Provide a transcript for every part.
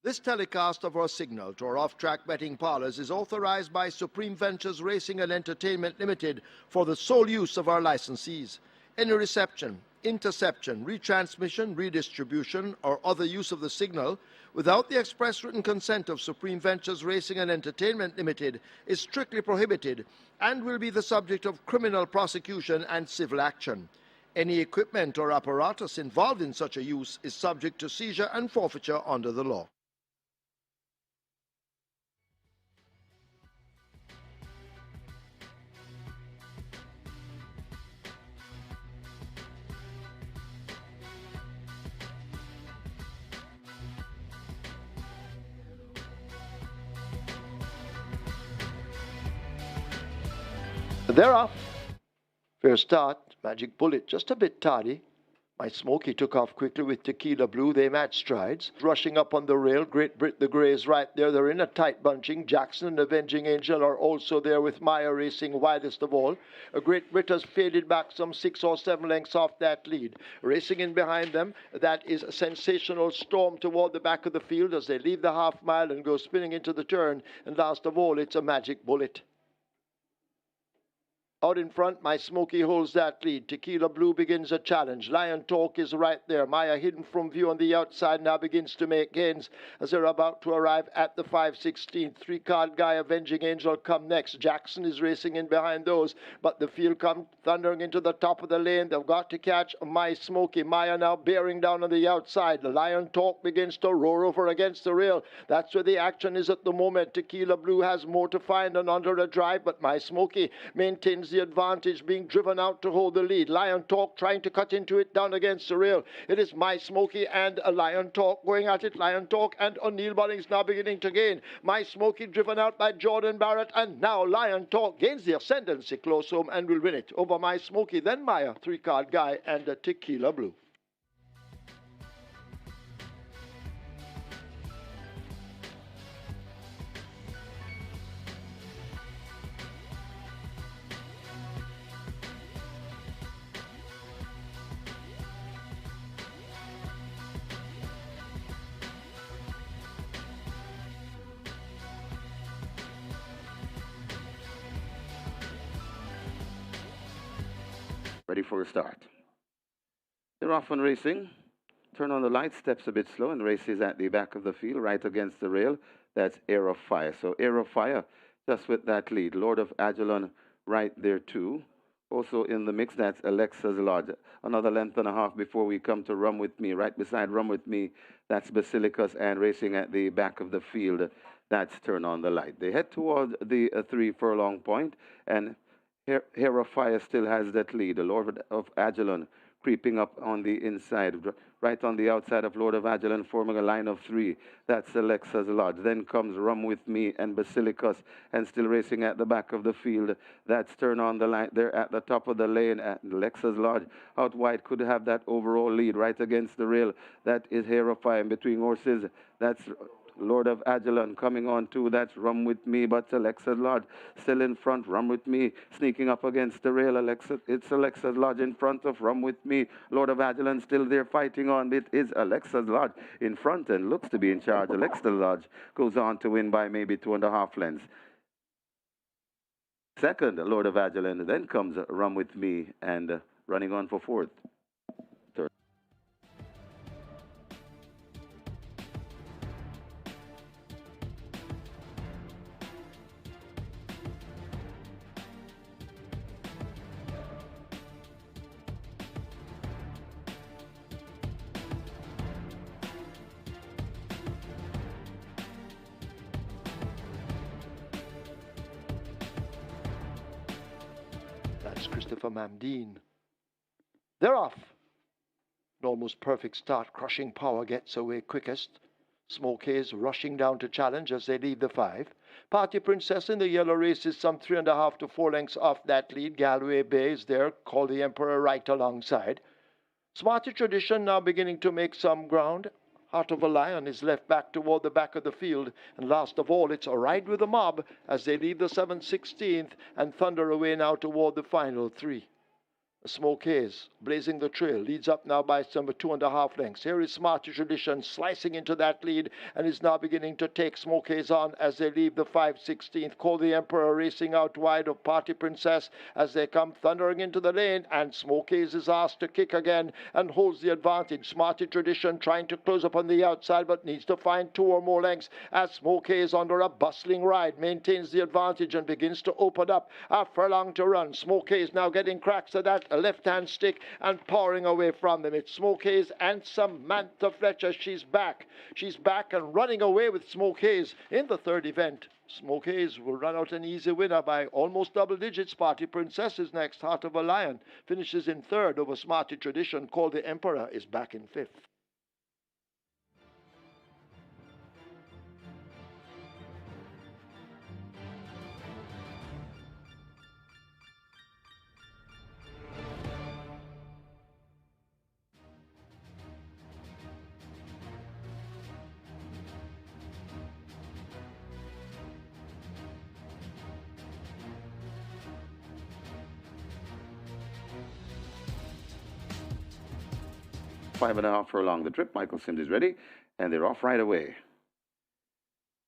This telecast of our signal to our off-track betting parlors is authorized by Supreme Ventures Racing and Entertainment Limited for the sole use of our licensees. Any reception, interception, retransmission, redistribution, or other use of the signal without the express written consent of Supreme Ventures Racing and Entertainment Limited is strictly prohibited and will be the subject of criminal prosecution and civil action. Any equipment or apparatus involved in such a use is subject to seizure and forfeiture under the law. They're off. Fair start. Magic Bullet just a bit tardy. My Smoky took off quickly with Tequila Blue. They matched strides. Rushing up on the rail. Great Brit the Grey is right there. They're in a tight bunching. Jackson and Avenging Angel are also there with Maya racing widest of all. A Great Brit has faded back some 6 or 7 lengths off that lead. Racing in behind them, that is a Sensational Storm toward the back of the field as they leave the half mile and go spinning into the turn. And last of all, it's a Magic Bullet. Out in front, My Smoky holds that lead. Tequila Blue begins a challenge. Lion Talk is right there. Maya hidden from view on the outside now begins to make gains as they're about to arrive at the 5/16. 3-card guy, Avenging Angel, come next. Jackson is racing in behind those, but the field come thundering into the top of the lane. They've got to catch My Smoky. Maya now bearing down on the outside. The Lion Talk begins to roar over against the rail. That's where the action is at the moment. Tequila Blue has more to find and under a drive, but My Smoky maintains the advantage, being driven out to hold the lead. Lion Talk trying to cut into it down against the rail. It is My Smoky and a Lion Talk going at it. Lion Talk and O'Neill Bunnings now beginning to gain. My Smoky driven out by Jordan Barrett, and now Lion Talk gains the ascendancy close home and will win it over My Smoky, then Maya, 3-card guy, and a Tequila Blue. Ready for a start. They're off and racing. Turn on the light, steps a bit slow, and races at the back of the field, right against the rail. That's Air of Fire. So Air of Fire, just with that lead. Lord of Agilon right there too. Also in the mix, that's Alexa's Lodge. Another length and a half before we come to Rum With Me. Right beside Rum With Me, that's Basilicus, and racing at the back of the field, that's Turn on the Light. They head toward the 3 furlong point, and Hero Fire still has that lead. The Lord of Agilon creeping up on the inside, right on the outside of Lord of Agilon, forming a line of 3. That's Alexa's Lodge. Then comes Rum With Me and Basilicus, and still racing at the back of the field. That's Turn on the Light. They're at the top of the lane at Alexa's Lodge. Out wide could have that overall lead right against the rail. That is Hero Fire. In between horses, that's Lord of Agilon coming on too. That's Rum With Me, but Alexa's Lodge still in front. Rum With Me sneaking up against the rail. It's Alexa's Lodge in front of Rum With Me. Lord of Agilon still there fighting on. It is Alexa's Lodge in front and looks to be in charge. Alexa's Lodge goes on to win by maybe 2.5 lengths. Second, Lord of Agilon. Then comes Rum With Me and running on for 4th. That's Christopher Mamdine. They're off. An almost perfect start. Crushing Power gets away quickest. Smoke Haze rushing down to challenge as they leave the 5. Party Princess in the yellow race is some 3.5 to 4 lengths off that lead. Galway Bay is there, Call the Emperor right alongside. Smarty Tradition now beginning to make some ground. Heart of a Lion is left back toward the back of the field. And last of all, it's a Ride with the Mob as they leave the 7/16th and thunder away now toward the final 3. Smoke Haze blazing the trail, leads up now by number 2.5 lengths. Here is Smarty Tradition slicing into that lead and is now beginning to take Smoke Haze on as they leave the 5/16th. Call the Emperor racing out wide of Party Princess as they come thundering into the lane, and Smoke Haze is asked to kick again and holds the advantage. Smarty Tradition trying to close up on the outside but needs to find 2 or more lengths as Smoke Haze under a bustling ride maintains the advantage and begins to open up a furlong to run. Smoke Haze now getting cracks at that left-hand stick and powering away from them. It's Smoke Haze and Samantha Fletcher. She's back. She's back and running away with Smoke Haze in the third event. Smoke Haze will run out an easy winner by almost double digits. Party Princess is next. Heart of a Lion finishes in third over Smarty Tradition. Call the Emperor is back in fifth. Five and a half furlong the trip. Michael Sims is ready, and they're off right away.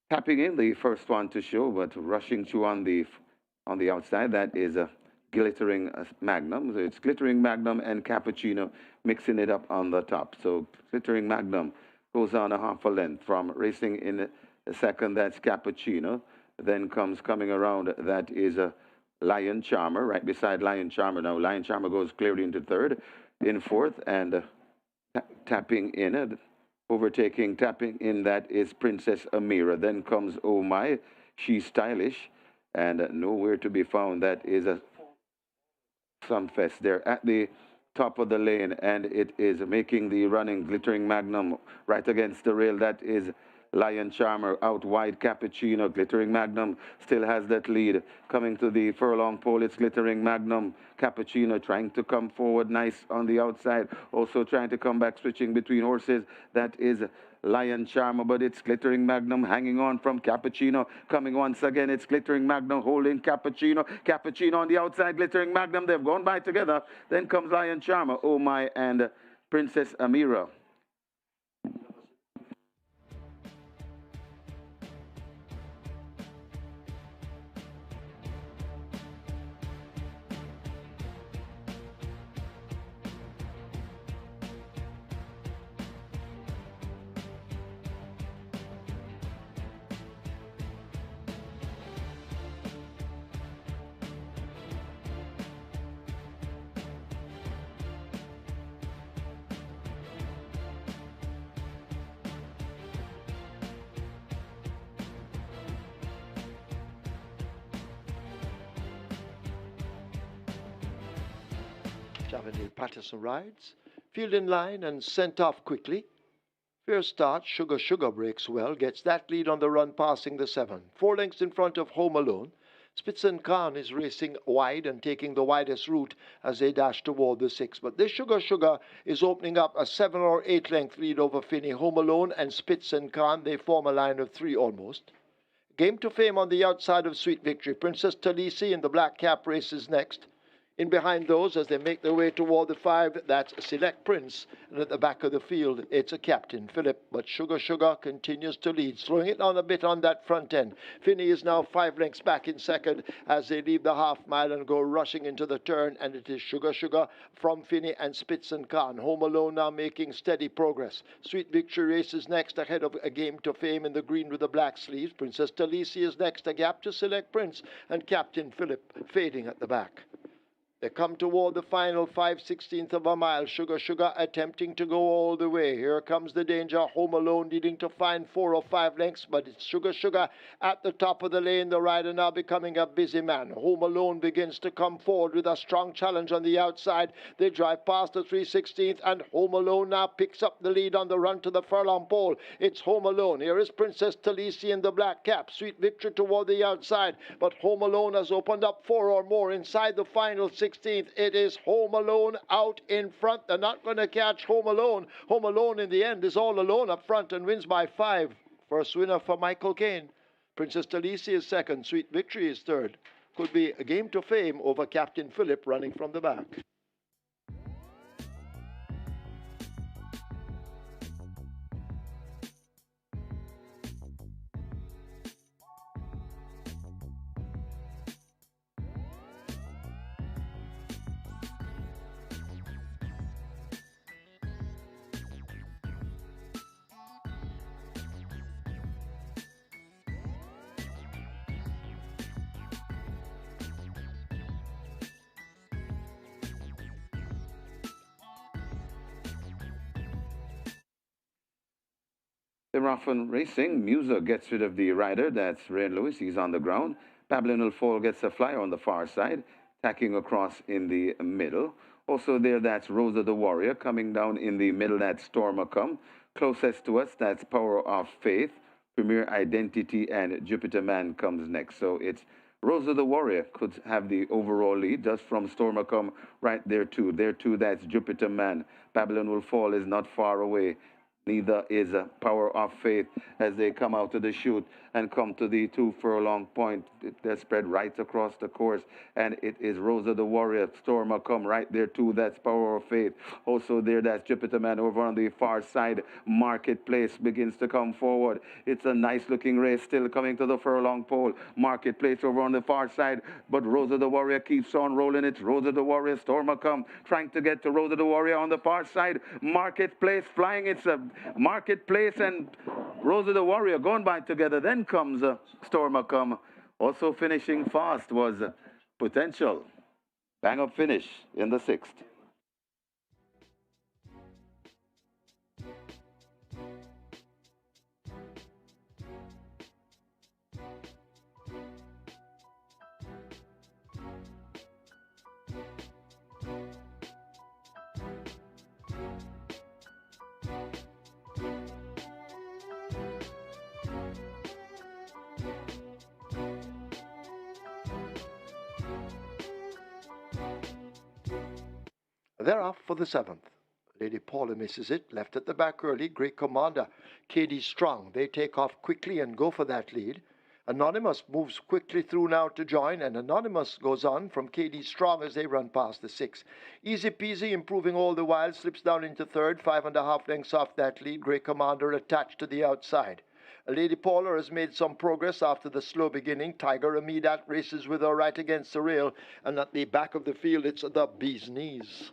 Tapping in the first one to show, but rushing through on the outside. That is a glittering Magnum. So it's glittering Magnum and Cappuccino mixing it up on the top. So glittering Magnum goes on a half a length from racing in the second. That's Cappuccino. Then coming around. That is a Lion Charmer right beside Lion Charmer. Now Lion Charmer goes clearly into third, in fourth, and tapping in, tapping in, that is Princess Amira. Then comes Oh My, She's Stylish, and nowhere to be found. That is a Sunfest there at the top of the lane, and it is making the running. Glittering Magnum right against the rail. That is Lion Charmer out wide. Cappuccino. Glittering Magnum still has that lead. Coming to the furlong pole, it's Glittering Magnum. Cappuccino trying to come forward nice on the outside. Also trying to come back, switching between horses. That is Lion Charmer, but it's Glittering Magnum hanging on from Cappuccino. Coming once again, it's Glittering Magnum holding Cappuccino. Cappuccino on the outside, Glittering Magnum. They've gone by together. Then comes Lion Charmer, Oh My, and Princess Amira. Javadil Patterson rides, field in line and sent off quickly. Fair start, Sugar Sugar breaks well, gets that lead on the run passing the 7. 4 lengths in front of Home Alone. Spitzen Khan is racing wide and taking the widest route as they dash toward the 6. But this Sugar Sugar is opening up a 7 or 8 length lead over Finney. Home Alone and Spitzen Khan, they form a line of 3 almost. Game to Fame on the outside of Sweet Victory. Princess Talisi in the black cap races next. In behind those, as they make their way toward the 5, that's Select Prince. And at the back of the field, it's a Captain Philip. But Sugar Sugar continues to lead, slowing it down a bit on that front end. Finney is now 5 lengths back in second as they leave the half mile and go rushing into the turn. And it is Sugar Sugar from Finney and Spitzen Khan. Home Alone now making steady progress. Sweet Victory races next ahead of A Game to Fame in the green with the black sleeves. Princess Talisi is next, a gap to Select Prince. And Captain Philip fading at the back. They come toward the final 5/16 of a mile. Sugar Sugar attempting to go all the way. Here comes the danger. Home Alone needing to find 4 or 5 lengths, but it's Sugar Sugar at the top of the lane. The rider now becoming a busy man. Home Alone begins to come forward with a strong challenge on the outside. They drive past the 3/16th, and Home Alone now picks up the lead on the run to the furlong pole. It's Home Alone. Here is Princess Talisi in the black cap. Sweet Victory toward the outside, but Home Alone has opened up 4 or more inside the final 16th. It is Home Alone out in front. They're not going to catch Home Alone. Home Alone in the end is all alone up front and wins by 5. First winner for Michael Caine. Princess Talisi is second. Sweet Victory is third. Could be A Game to Fame over Captain Philip running from the back. They're often racing. Musa gets rid of the rider. That's Red Lewis. He's on the ground. Babylon will fall gets a flyer on the far side, tacking across in the middle. Also there, that's Rosa the Warrior coming down in the middle. That's Stormacom. Closest to us, that's Power of Faith, Premier Identity, and Jupiter Man comes next. So it's Rosa the Warrior could have the overall lead just from Stormacom right there too. There too, that's Jupiter Man. Babylon will fall is not far away. Neither is a Power of Faith as they come out of the chute and come to the 2 furlong point. They're spread right across the course, and it is Rosa the Warrior. Stormer come right there too. That's Power of Faith. Also there, that's Jupiter Man over on the far side. Marketplace begins to come forward. It's a nice looking race still coming to the furlong pole. Marketplace over on the far side, but Rosa the Warrior keeps on rolling. It's Rosa the Warrior. Stormer come trying to get to Rosa the Warrior on the far side. Marketplace flying. It's a Marketplace and Rosa the Warrior going by together. Then comes Stormer come. Also finishing fast was Potential. Bang up finish in the 6th. They're off for the 7th. Lady Paula misses it, left at the back early. Great Commander, KD Strong. They take off quickly and go for that lead. Anonymous moves quickly through now to join, and Anonymous goes on from KD Strong as they run past the 6. Easy Peasy improving all the while, slips down into third, 5.5 lengths off that lead. Great Commander attached to the outside. Lady Paula has made some progress after the slow beginning. Tiger Amidat races with her right against the rail, and at the back of the field it's the Bee's Knees.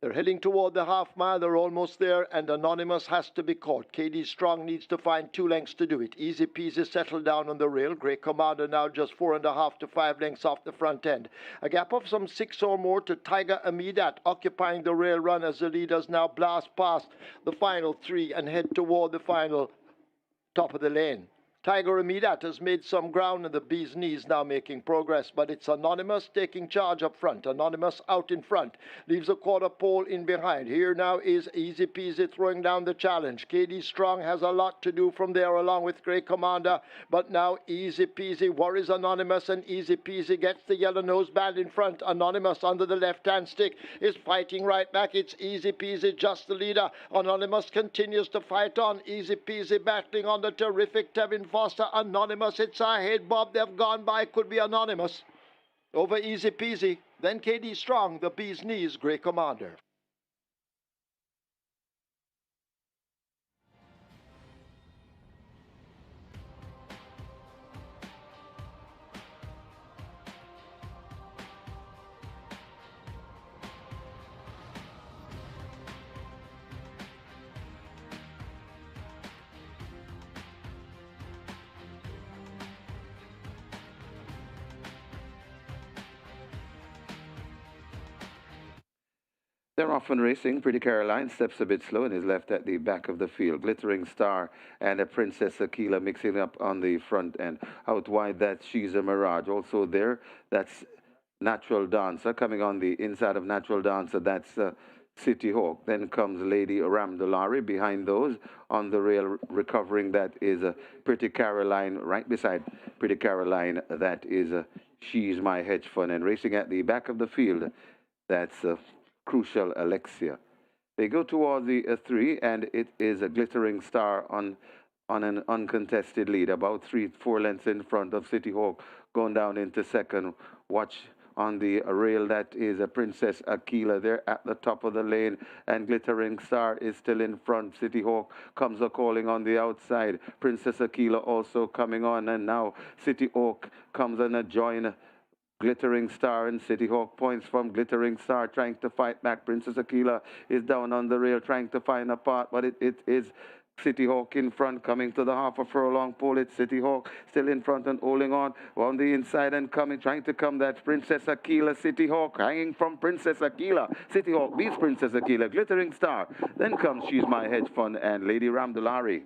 They're heading toward the half mile. They're almost there, and Anonymous has to be caught. KD Strong needs to find 2 lengths to do it. Easy Peasy settled down on the rail. Great Commander now just 4.5 to 5 lengths off the front end. A gap of some 6 or more to Tiger Amidat, occupying the rail run as the leaders now blast past the final 3 and head toward the final top of the lane. Tiger Amidat has made some ground, and the Bee's Knees now making progress, but it's Anonymous taking charge up front. Anonymous out in front, leaves a quarter pole in behind. Here now is Easy Peasy throwing down the challenge. KD Strong has a lot to do from there along with Great Commander, but now Easy Peasy worries Anonymous, and Easy Peasy gets the yellow nose band in front. Anonymous under the left-hand stick is fighting right back. It's Easy Peasy just the leader. Anonymous continues to fight on. Easy Peasy battling on the terrific Tevin Foster. Anonymous, it's ahead, Bob. They've gone by. Could be Anonymous. Over Easy Peasy. Then KD Strong, the Bee's Knees, Great Commander. They're often racing. Pretty Caroline steps a bit slow and is left at the back of the field. Glittering Star and a Princess Aquila mixing up on the front end. Out wide, that's She's a Mirage. Also there, that's Natural Dancer. Coming on the inside of Natural Dancer, that's City Hawk. Then comes Lady Ramdolari behind those. On the rail, recovering, that is Pretty Caroline. Right beside Pretty Caroline, that is She's My Hedge Fund. And racing at the back of the field, that's Crucial Alexia. They go toward the 3, and it is a Glittering Star on an uncontested lead, about 3-4 lengths in front of City Hawk, going down into second. Watch on the rail, that is a Princess Aquila there at the top of the lane, and Glittering Star is still in front. City Hawk comes a calling on the outside. Princess Aquila also coming on, and now City Hawk comes and a join Glittering Star, and City Hawk points from Glittering Star, trying to fight back. Princess Aquila is down on the rail, trying to find a path, but it is City Hawk in front, coming to the half a furlong pole. It's City Hawk still in front and holding on the inside and coming, trying to come. That's Princess Aquila. City Hawk hanging from Princess Aquila. City Hawk beats Princess Aquila. Glittering Star. Then comes She's My Hedge Fund and Lady Ramdulari.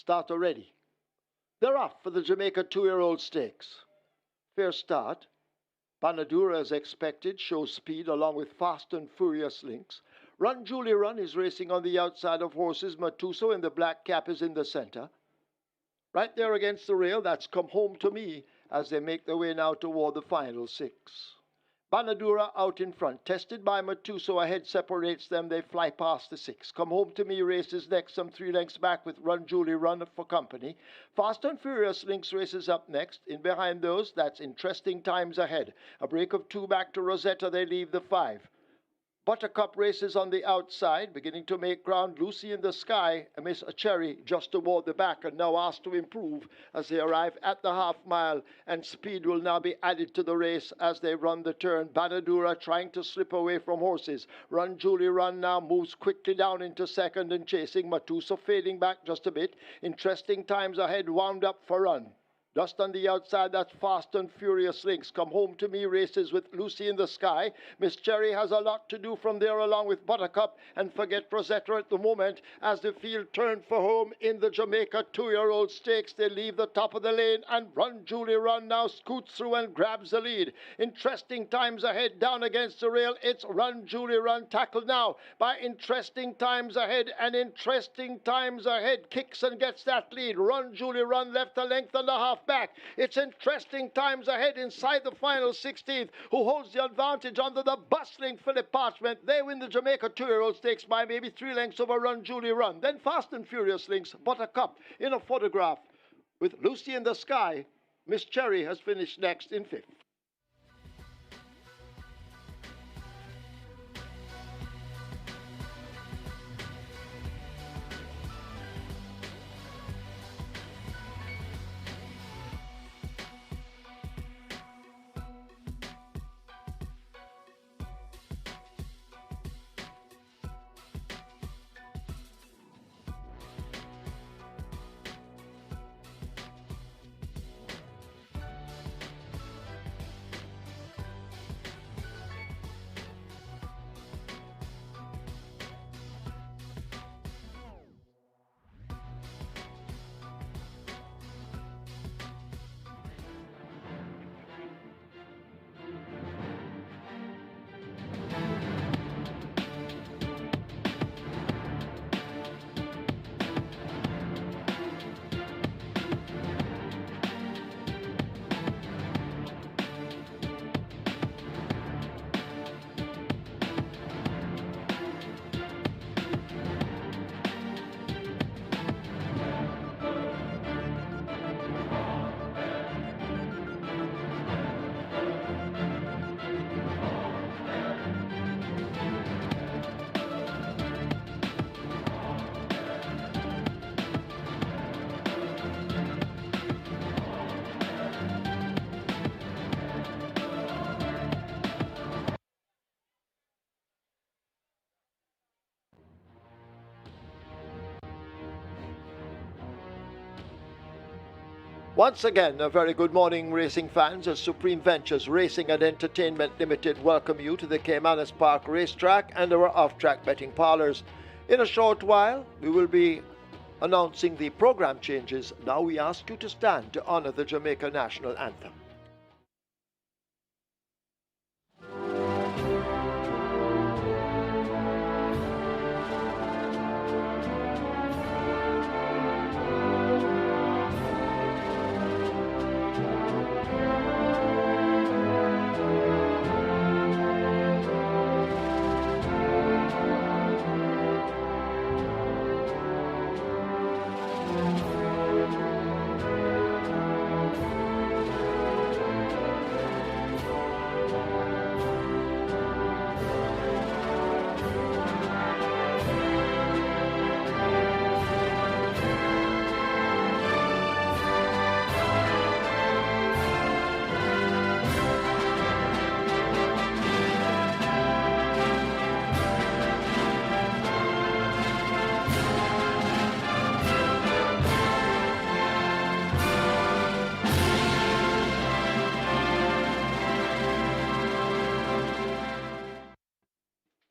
Start already. They're off for the Jamaica 2-year-old stakes. Fair start. Banadura, as expected, shows speed along with Fast and Furious Links. Run Julie Run is racing on the outside of horses. Matuso in the black cap is in the center. Right there against the rail, that's Come Home to Me as they make their way now toward the final 6. Banadura out in front, tested by Matuso, ahead separates them, they fly past the 6. Come Home to Me races next, some 3 lengths back with Run Julie Run for company. Fast and Furious Links races up next. In behind those, that's Interesting Times Ahead. A break of 2 back to Rosetta, they leave the 5. Buttercup races on the outside, beginning to make ground. Lucy in the Sky, Miss Cherry just toward the back and now asked to improve as they arrive at the half mile, and speed will now be added to the race as they run the turn. Banadura trying to slip away from horses. Run Julie Run now moves quickly down into second and chasing. Matuso fading back just a bit. Interesting Times Ahead wound up for Run. Just on the outside, that's Fast and Furious Links. Come Home to Me races with Lucy in the Sky. Miss Cherry has a lot to do from there along with Buttercup, and Forget Rosetta at the moment as the field turned for home in the Jamaica 2-year-old stakes. They leave the top of the lane and Run Julie Run now scoots through and grabs the lead. Interesting Times Ahead down against the rail. It's Run Julie Run tackled now by Interesting Times Ahead, and Interesting Times Ahead kicks and gets that lead. Run Julie Run left a length and a half back. It's Interesting Times Ahead inside the final 16th, who holds the advantage under the bustling Philip Parchment. They win the Jamaica 2-year-old stakes by maybe 3 lengths over Run Julie Run. Then Fast and Furious Links, Buttercup in a photograph with Lucy in the Sky. Miss Cherry has finished next in 5th. Once again, a very good morning, racing fans. As Supreme Ventures Racing and Entertainment Limited welcome you to the Caymanas Park Racetrack and our off-track betting parlors. In a short while, we will be announcing the program changes. Now we ask you to stand to honor the Jamaica National Anthem.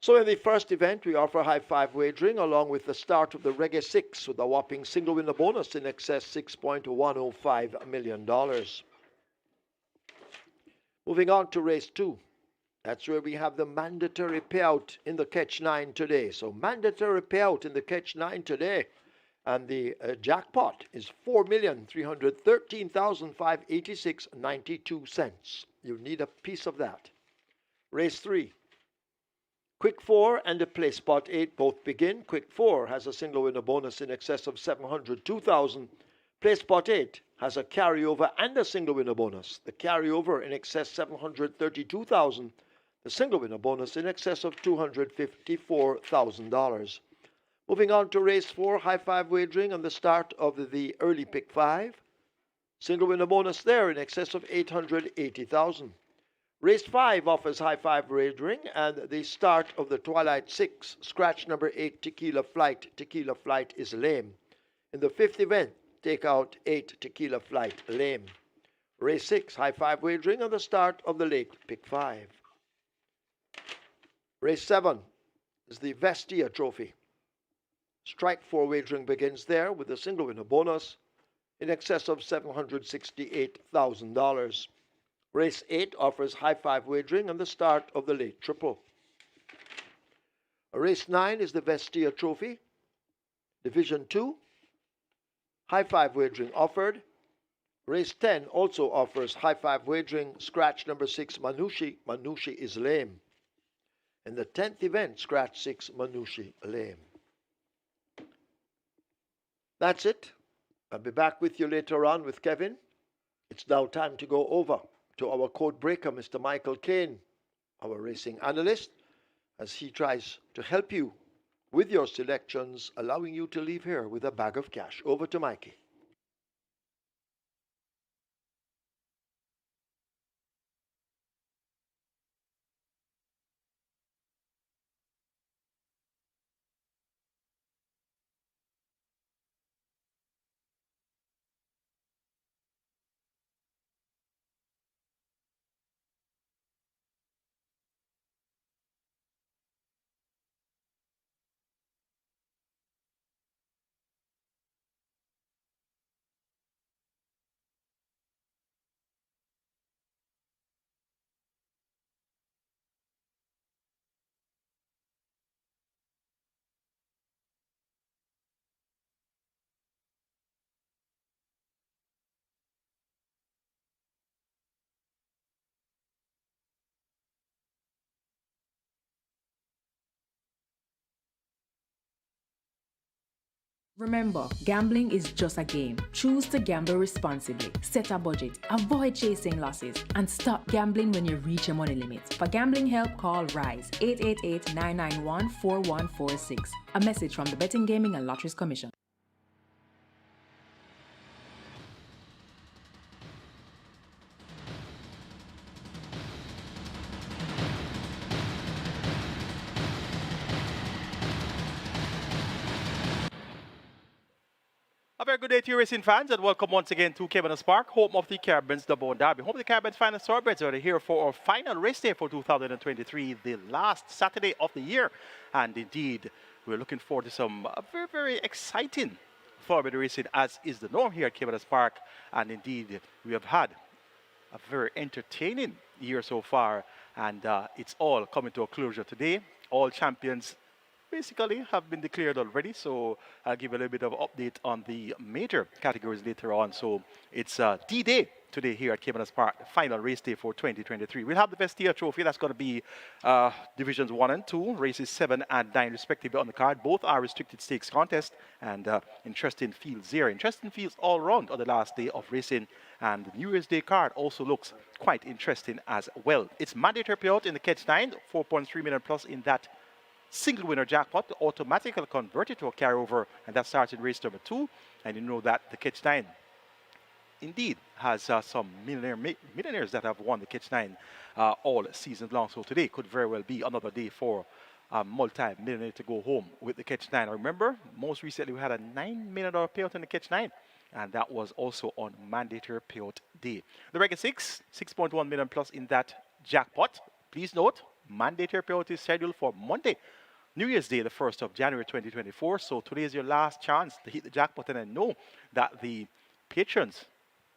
So in the first event, we offer high five wagering along with the start of the Reggae 6 with a whopping single winner bonus in excess $6.105 million. Moving on to race 2. That's where we have the mandatory payout in the Catch 9 today. So mandatory payout in the Catch 9 today. And the jackpot is $4,313,586.92. You need a piece of that. Race 3. Quick 4 and the play spot 8 both begin. Quick 4 has a single winner bonus in excess of $702,000. Play spot 8 has a carryover and a single winner bonus. The carryover in excess $732,000. The single winner bonus in excess of $254,000. Moving on to race 4, high five wagering on the start of the early pick 5. Single winner bonus there in excess of $880,000. Race 5 offers high five wagering and the start of the Twilight 6, scratch number 8, Tequila Flight. Tequila Flight is lame. In the 5th event, take out 8, Tequila Flight, lame. Race 6, high five wagering on the start of the late pick 5. Race 7 is the VESTIA Trophy. Strike 4 wagering begins there with a single winner bonus in excess of $768,000. Race 8 offers high five wagering on the start of the late triple. Race 9 is the VESTIA Trophy. Division 2. High five wagering offered. Race 10 also offers high five wagering. Scratch number 6, Manushi. Manushi is lame. In the 10th event, scratch 6, Manushi, lame. That's it. I'll be back with you later on with Kevin. It's now time to go over to our code breaker, Mr. Michael Kane, our racing analyst, as he tries to help you with your selections, allowing you to leave here with a bag of cash. Over to Mikey. Remember, gambling is just a game. Choose to gamble responsibly. Set a budget. Avoid chasing losses. And stop gambling when you reach your money limit. For gambling help, call RISE 888-991-4146. A message from the Betting, Gaming and Lotteries Commission. A very good day to you, racing fans, and welcome once again to Caymanas Park, home of the Caribbean's double derby. Home of the Caribbean's finest thoroughbreds are here for our final race day for 2023, the last Saturday of the year. And indeed, we're looking forward to some very, very exciting thoroughbred racing, as is the norm here at Caymanas Park. And indeed, we have had a very entertaining year so far, and it's all coming to a closure today. All champions basically have been declared already, so I'll give a little bit of update on the major categories later on. So it's D-Day today here at Caymanas Park, final race day for 2023. We'll have the VESTIA Trophy. That's going to be Divisions 1 and 2, races 7 and 9 respectively on the card. Both are restricted stakes contests, and interesting fields there. Interesting fields all around on the last day of racing, and the New Year's Day card also looks quite interesting as well. It's mandatory payout in the Catch 9, 4.3 million plus in that single winner jackpot, automatically converted to a carryover, and that starts in race number 2. And you know that the Catch 9 indeed has some millionaires that have won the Catch 9 all season long. So today could very well be another day for a multi-millionaire to go home with the Catch 9. Remember, most recently we had a $9 million payout in the Catch 9, and that was also on mandatory payout day. The Reggae 6, 6.1 million plus in that jackpot. Please note, Mandatory payout is scheduled for Monday, New Year's Day, the 1st of January 2024. So today is your last chance to hit the jackpot. And I know that the patrons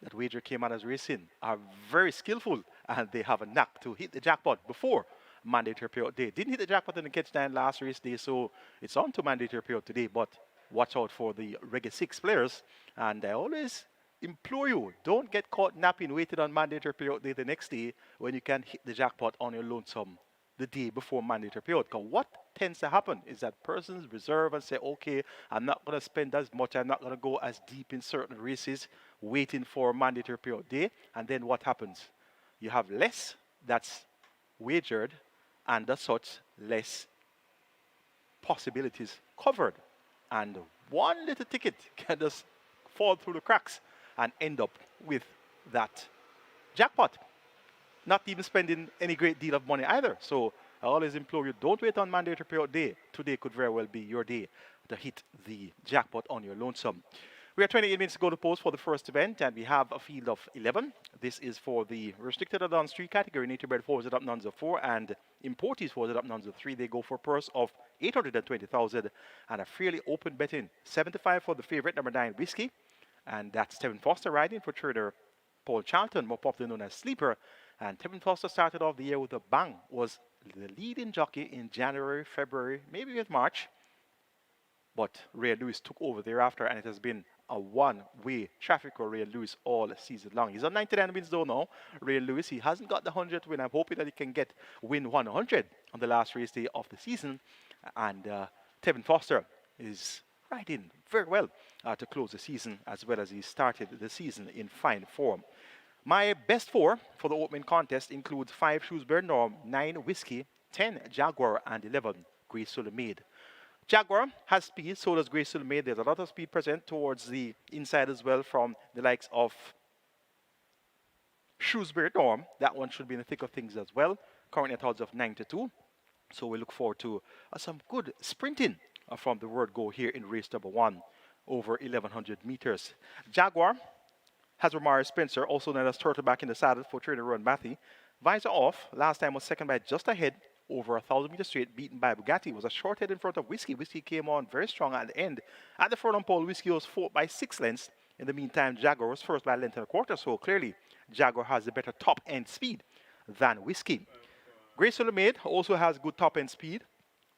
that wager Caymanas Racing are very skillful and they have a knack to hit the jackpot before mandatory payout day. Didn't hit the jackpot in the catch 9 last race day, so it's on to mandatory payout today. But watch out for the Reggae 6 players. And I always implore you, don't get caught napping, waiting on mandatory payout day the next day when you can hit the jackpot on your lonesome the day before mandatory payout. Because what tends to happen is that persons reserve and say, okay, I'm not going to spend as much, I'm not going to go as deep in certain races waiting for mandatory payout day. And then what happens? You have less that's wagered and as such less possibilities covered. And one little ticket can just fall through the cracks and end up with that jackpot. Not even spending any great deal of money either. So I always implore you, don't wait on mandatory payout day. Today could very well be your day to hit the jackpot on your lonesome. We are 28 minutes to go to post for the first event, and we have a field of 11. This is for the restricted adult street category, native bred 4s up nuns of 4, and importees 4s up nuns of 3. They go for a purse of 820,000 and a fairly open betting. 75 for the favorite, number 9, Whiskey, and that's Tevin Foster riding for trader Paul Charlton, more popularly known as Sleeper. And Tevin Foster started off the year with a bang, was the leading jockey in January, February, maybe with March. But Ray Lewis took over thereafter, and it has been a one-way traffic for Ray Lewis all season long. He's on 99 wins though now. Ray Lewis, he hasn't got the 100th win. I'm hoping that he can win 100 on the last race day of the season. And Tevin Foster is riding very well to close the season, as well as he started the season in fine form. My best 4 for the opening contest includes 5 Shrewsbury Norm, 9 Whiskey, 10 Jaguar, and 11 Grace Maid. Jaguar has speed, so does Grace Maid. There's a lot of speed present towards the inside as well from the likes of Shrewsbury Norm. That one should be in the thick of things as well. Currently at odds of 9-2. So we look forward to some good sprinting from the word go here in race number 1 over 1,100 meters. Jaguar has Romari Spencer, also known as Turtleback in the saddle for trainer Ron Matthew. Visor off. Last time was second by just ahead over 1,000 meters straight, beaten by Bugatti. Was a short head in front of Whiskey. Whiskey came on very strong at the end. At the furlong pole, Whiskey was 4th by 6 lengths. In the meantime, Jaguar was first by a length and a quarter. So clearly, Jaguar has the better top end speed than Whiskey. Grace Maid also has good top end speed.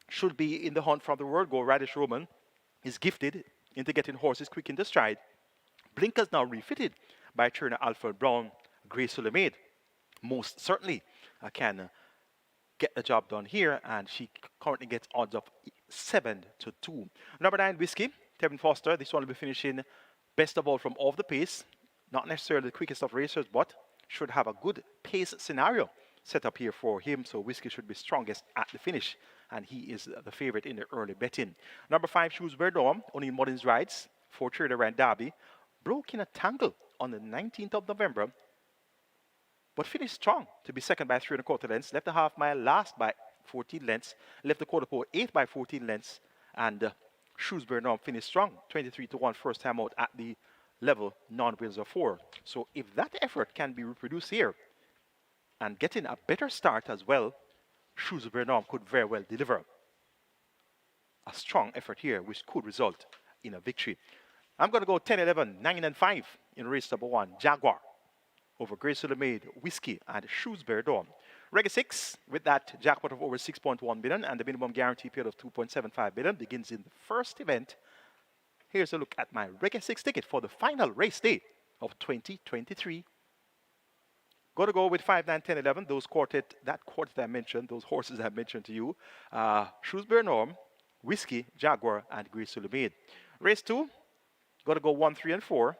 Should be in the hunt from the word go. Radish Roman is gifted into getting horses quick into stride. Blinkers now refitted by trainer Alfred Brown. Grace Maid most certainly can get the job done here, and she currently gets odds of 7-2. Number 9, Whiskey, Tevin Foster. This one will be finishing best of all from off the pace. Not necessarily the quickest of racers, but should have a good pace scenario set up here for him. So Whiskey should be strongest at the finish, and he is the favorite in the early betting. Number 5, Shrewsbury Norm, only Mullins rides for trader Rand Darby. Broke in a tangle on the 19th of November, but finished strong to be second by 3 1/4 lengths. Left the half mile last by 14 lengths. Left the quarter pole 8th by 14 lengths. And Shrewsbury Norm finished strong, 23-1 first time out at the level non-wins of 4. So if that effort can be reproduced here and getting a better start as well, Shrewsbury Norm could very well deliver a strong effort here, which could result in a victory. I'm going to go 10-11, 9-5 in race number 1. Jaguar over Grace Maid, Whiskey, and Shrewsbury Norm. Reggae 6 with that jackpot of over 6.1 billion and the minimum guarantee period of 2.75 billion begins in the first event. Here's a look at my Reggae 6 ticket for the final race day of 2023. Got to go with 5, 9, 10, 11. Those quartet I mentioned, those horses I mentioned to you. Shrewsbury Norm, Whiskey, Jaguar, and Grace Maid. Race 2. Got to go 1, 3, and 4.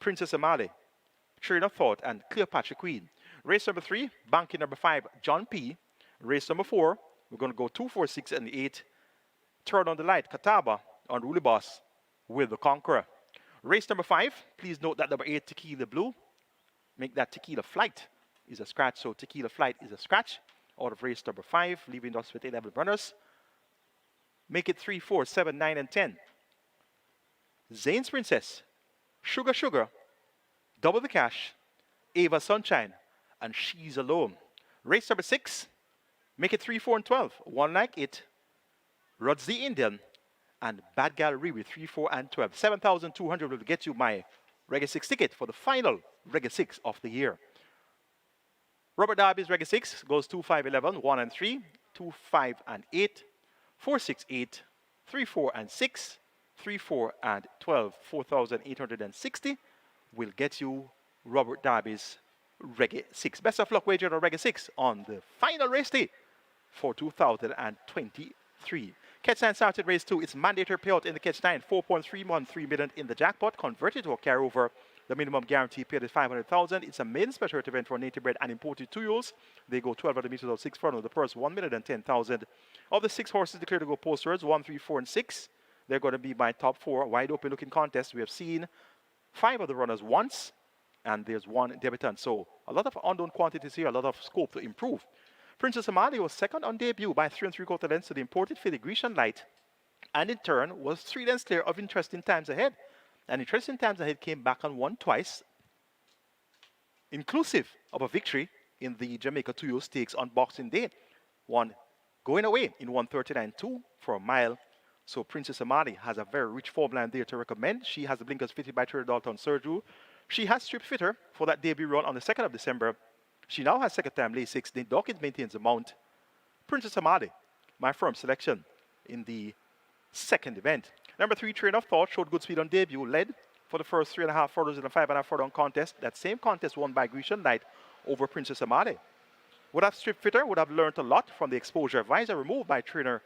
Princess Amali, Train of Thought, and Cleopatra Queen. Race number 3, banking number 5, John P. Race number 4, we're going to go 2, 4, 6, and 8. Turn on the light, Kataba on Ruly Boss with the Conqueror. Race number 5, please note that number 8, Tequila Blue. Make that Tequila Flight is a scratch, so Tequila Flight is a scratch out of race number 5, leaving us with 11 runners. Make it 3, 4, 7, 9, and 10. Zane's Princess, Sugar Sugar, Double the Cash, Ava Sunshine, and She's Alone. Race number 6, Make it 3, 4, and 12. One Like It, Rod's the Indian, and Bad Gal Riri, 3, 4, and 12. 7,200 will get you my Reggae 6 ticket for the final Reggae 6 of the year. Robert Darby's Reggae 6 goes 2, 5, 11, 1 and 3, 2, 5, and 8, 4, 6, 8, 3, 4, and 6, 3, 4, and 12. 4,860 will get you Robert Darby's Reggae 6. Best of luck wager on Reggae 6 on the final race day for 2023. Catch 9 started race 2. It's mandatory payout in the Catch 9. 4.313 million in the jackpot. Converted to a carryover. The minimum guarantee paid is 500,000. It's a maiden special event for native bred and imported 2-year-olds. They go 1,200 meters of 6 front of the purse, 1,010,000. Of the 6 horses declared to go postwards, 1, 3, 4, and 6. They're going to be my top 4 wide open looking contests. We have seen 5 of the runners once, and there's 1 debutant. So a lot of unknown quantities here, a lot of scope to improve. Princess Amali was second on debut by 3 3/4 lengths to the imported filly Grecian Light, and in turn was 3 lengths clear of Interesting Times Ahead. And Interesting Times Ahead came back and won twice, inclusive of a victory in the Jamaica 2-year Stakes on Boxing Day. One going away in 1:39.2 for a mile. So Princess Amali has a very rich form line there to recommend. She has the blinkers fitted by Trader Dalton Sergio. She has strip fitter for that debut run on the 2nd of December. She now has second time lay 6. The Dawkins maintains the mount. Princess Amali, my firm selection in the second event. Number 3, Train of Thought, showed good speed on debut, led for the first 3.5 furlongs in a 5.5 furlong contest. That same contest won by Grecian Light over Princess Amali. Would have strip fitter, would have learned a lot from the exposure visor removed by trainer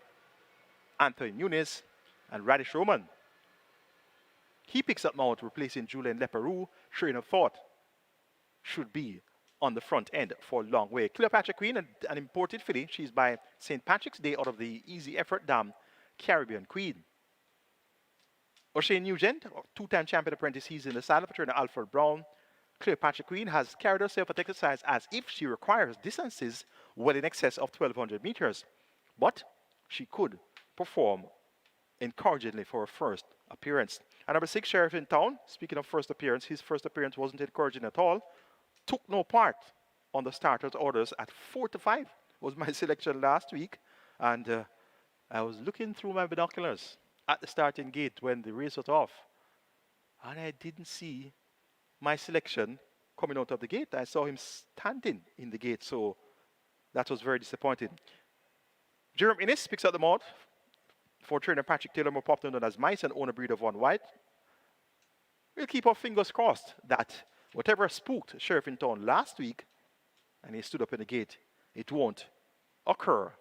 Anthony Nunes and Radish Roman. He picks up mount, replacing Julian Leperoux. Train of Thought should be on the front end for a long way. Cleopatra Queen, an imported filly. She's by St. Patrick's Day out of the Easy Effort Dam Caribbean Queen. O'Shea Nugent, 2-time champion apprentice, he's in the saddle for trainer Alfred Brown. Cleopatra Queen has carried herself at exercise as if she requires distances well in excess of 1,200 meters. But she could perform encouragingly for her first appearance. And number 6, Sheriff in Town. Speaking of first appearance, his first appearance wasn't encouraging at all. Took no part on the starter's orders at 4-5 was my selection last week. And I was looking through my binoculars at the starting gate when the race was off. And I didn't see my selection coming out of the gate. I saw him standing in the gate. So that was very disappointing. Jerome Innes picks up the mount for trainer Patrick Taylor, more popular known as Mice, and owner breed of One White. We'll keep our fingers crossed that whatever spooked Sheriff in Town last week, and he stood up in the gate, it won't occur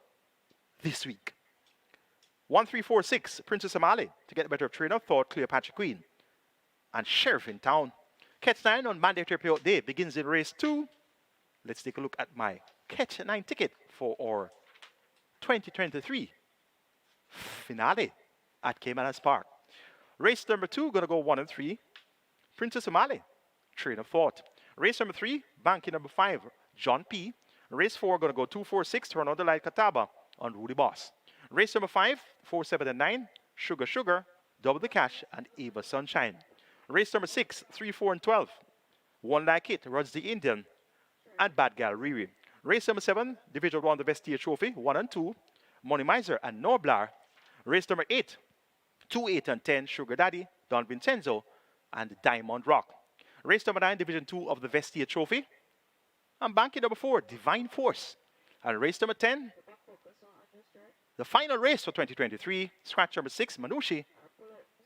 this week. 1, 3, 4, 6, Princess Amali to get the better of Train of Thought, Cleopatra Queen, and Sheriff in Town. Catch 9 on mandatory payout day begins in race 2. Let's take a look at my Catch 9 ticket for our 2023 finale at Caymanas Park. Race number 2, going to go 1 and 3. Princess Amali, Train of Thought. Race number 3, banking number 5, John P. Race 4, going to go 2, 4, 6, Turn on the Light Cataba on Rudy Boss. Race number 5, 4, 7, and 9, Sugar Sugar, Double the Cash, and Ava Sunshine. Race number 6, 3, 4, and 12, One Like It, Rod's the Indian, and Bad Gal Riri. Race number 7, Division 1, the VESTIA Trophy, 1 and 2, Money Miser and Noblar. Race number 8, 2, 8, and 10, Sugar Daddy, Don Vincenzo, and Diamond Rock. Race number 9, Division 2 of the VESTIA Trophy, and banking number 4, Divine Force. And race number 10, the final race for 2023, scratch number 6, Manushi,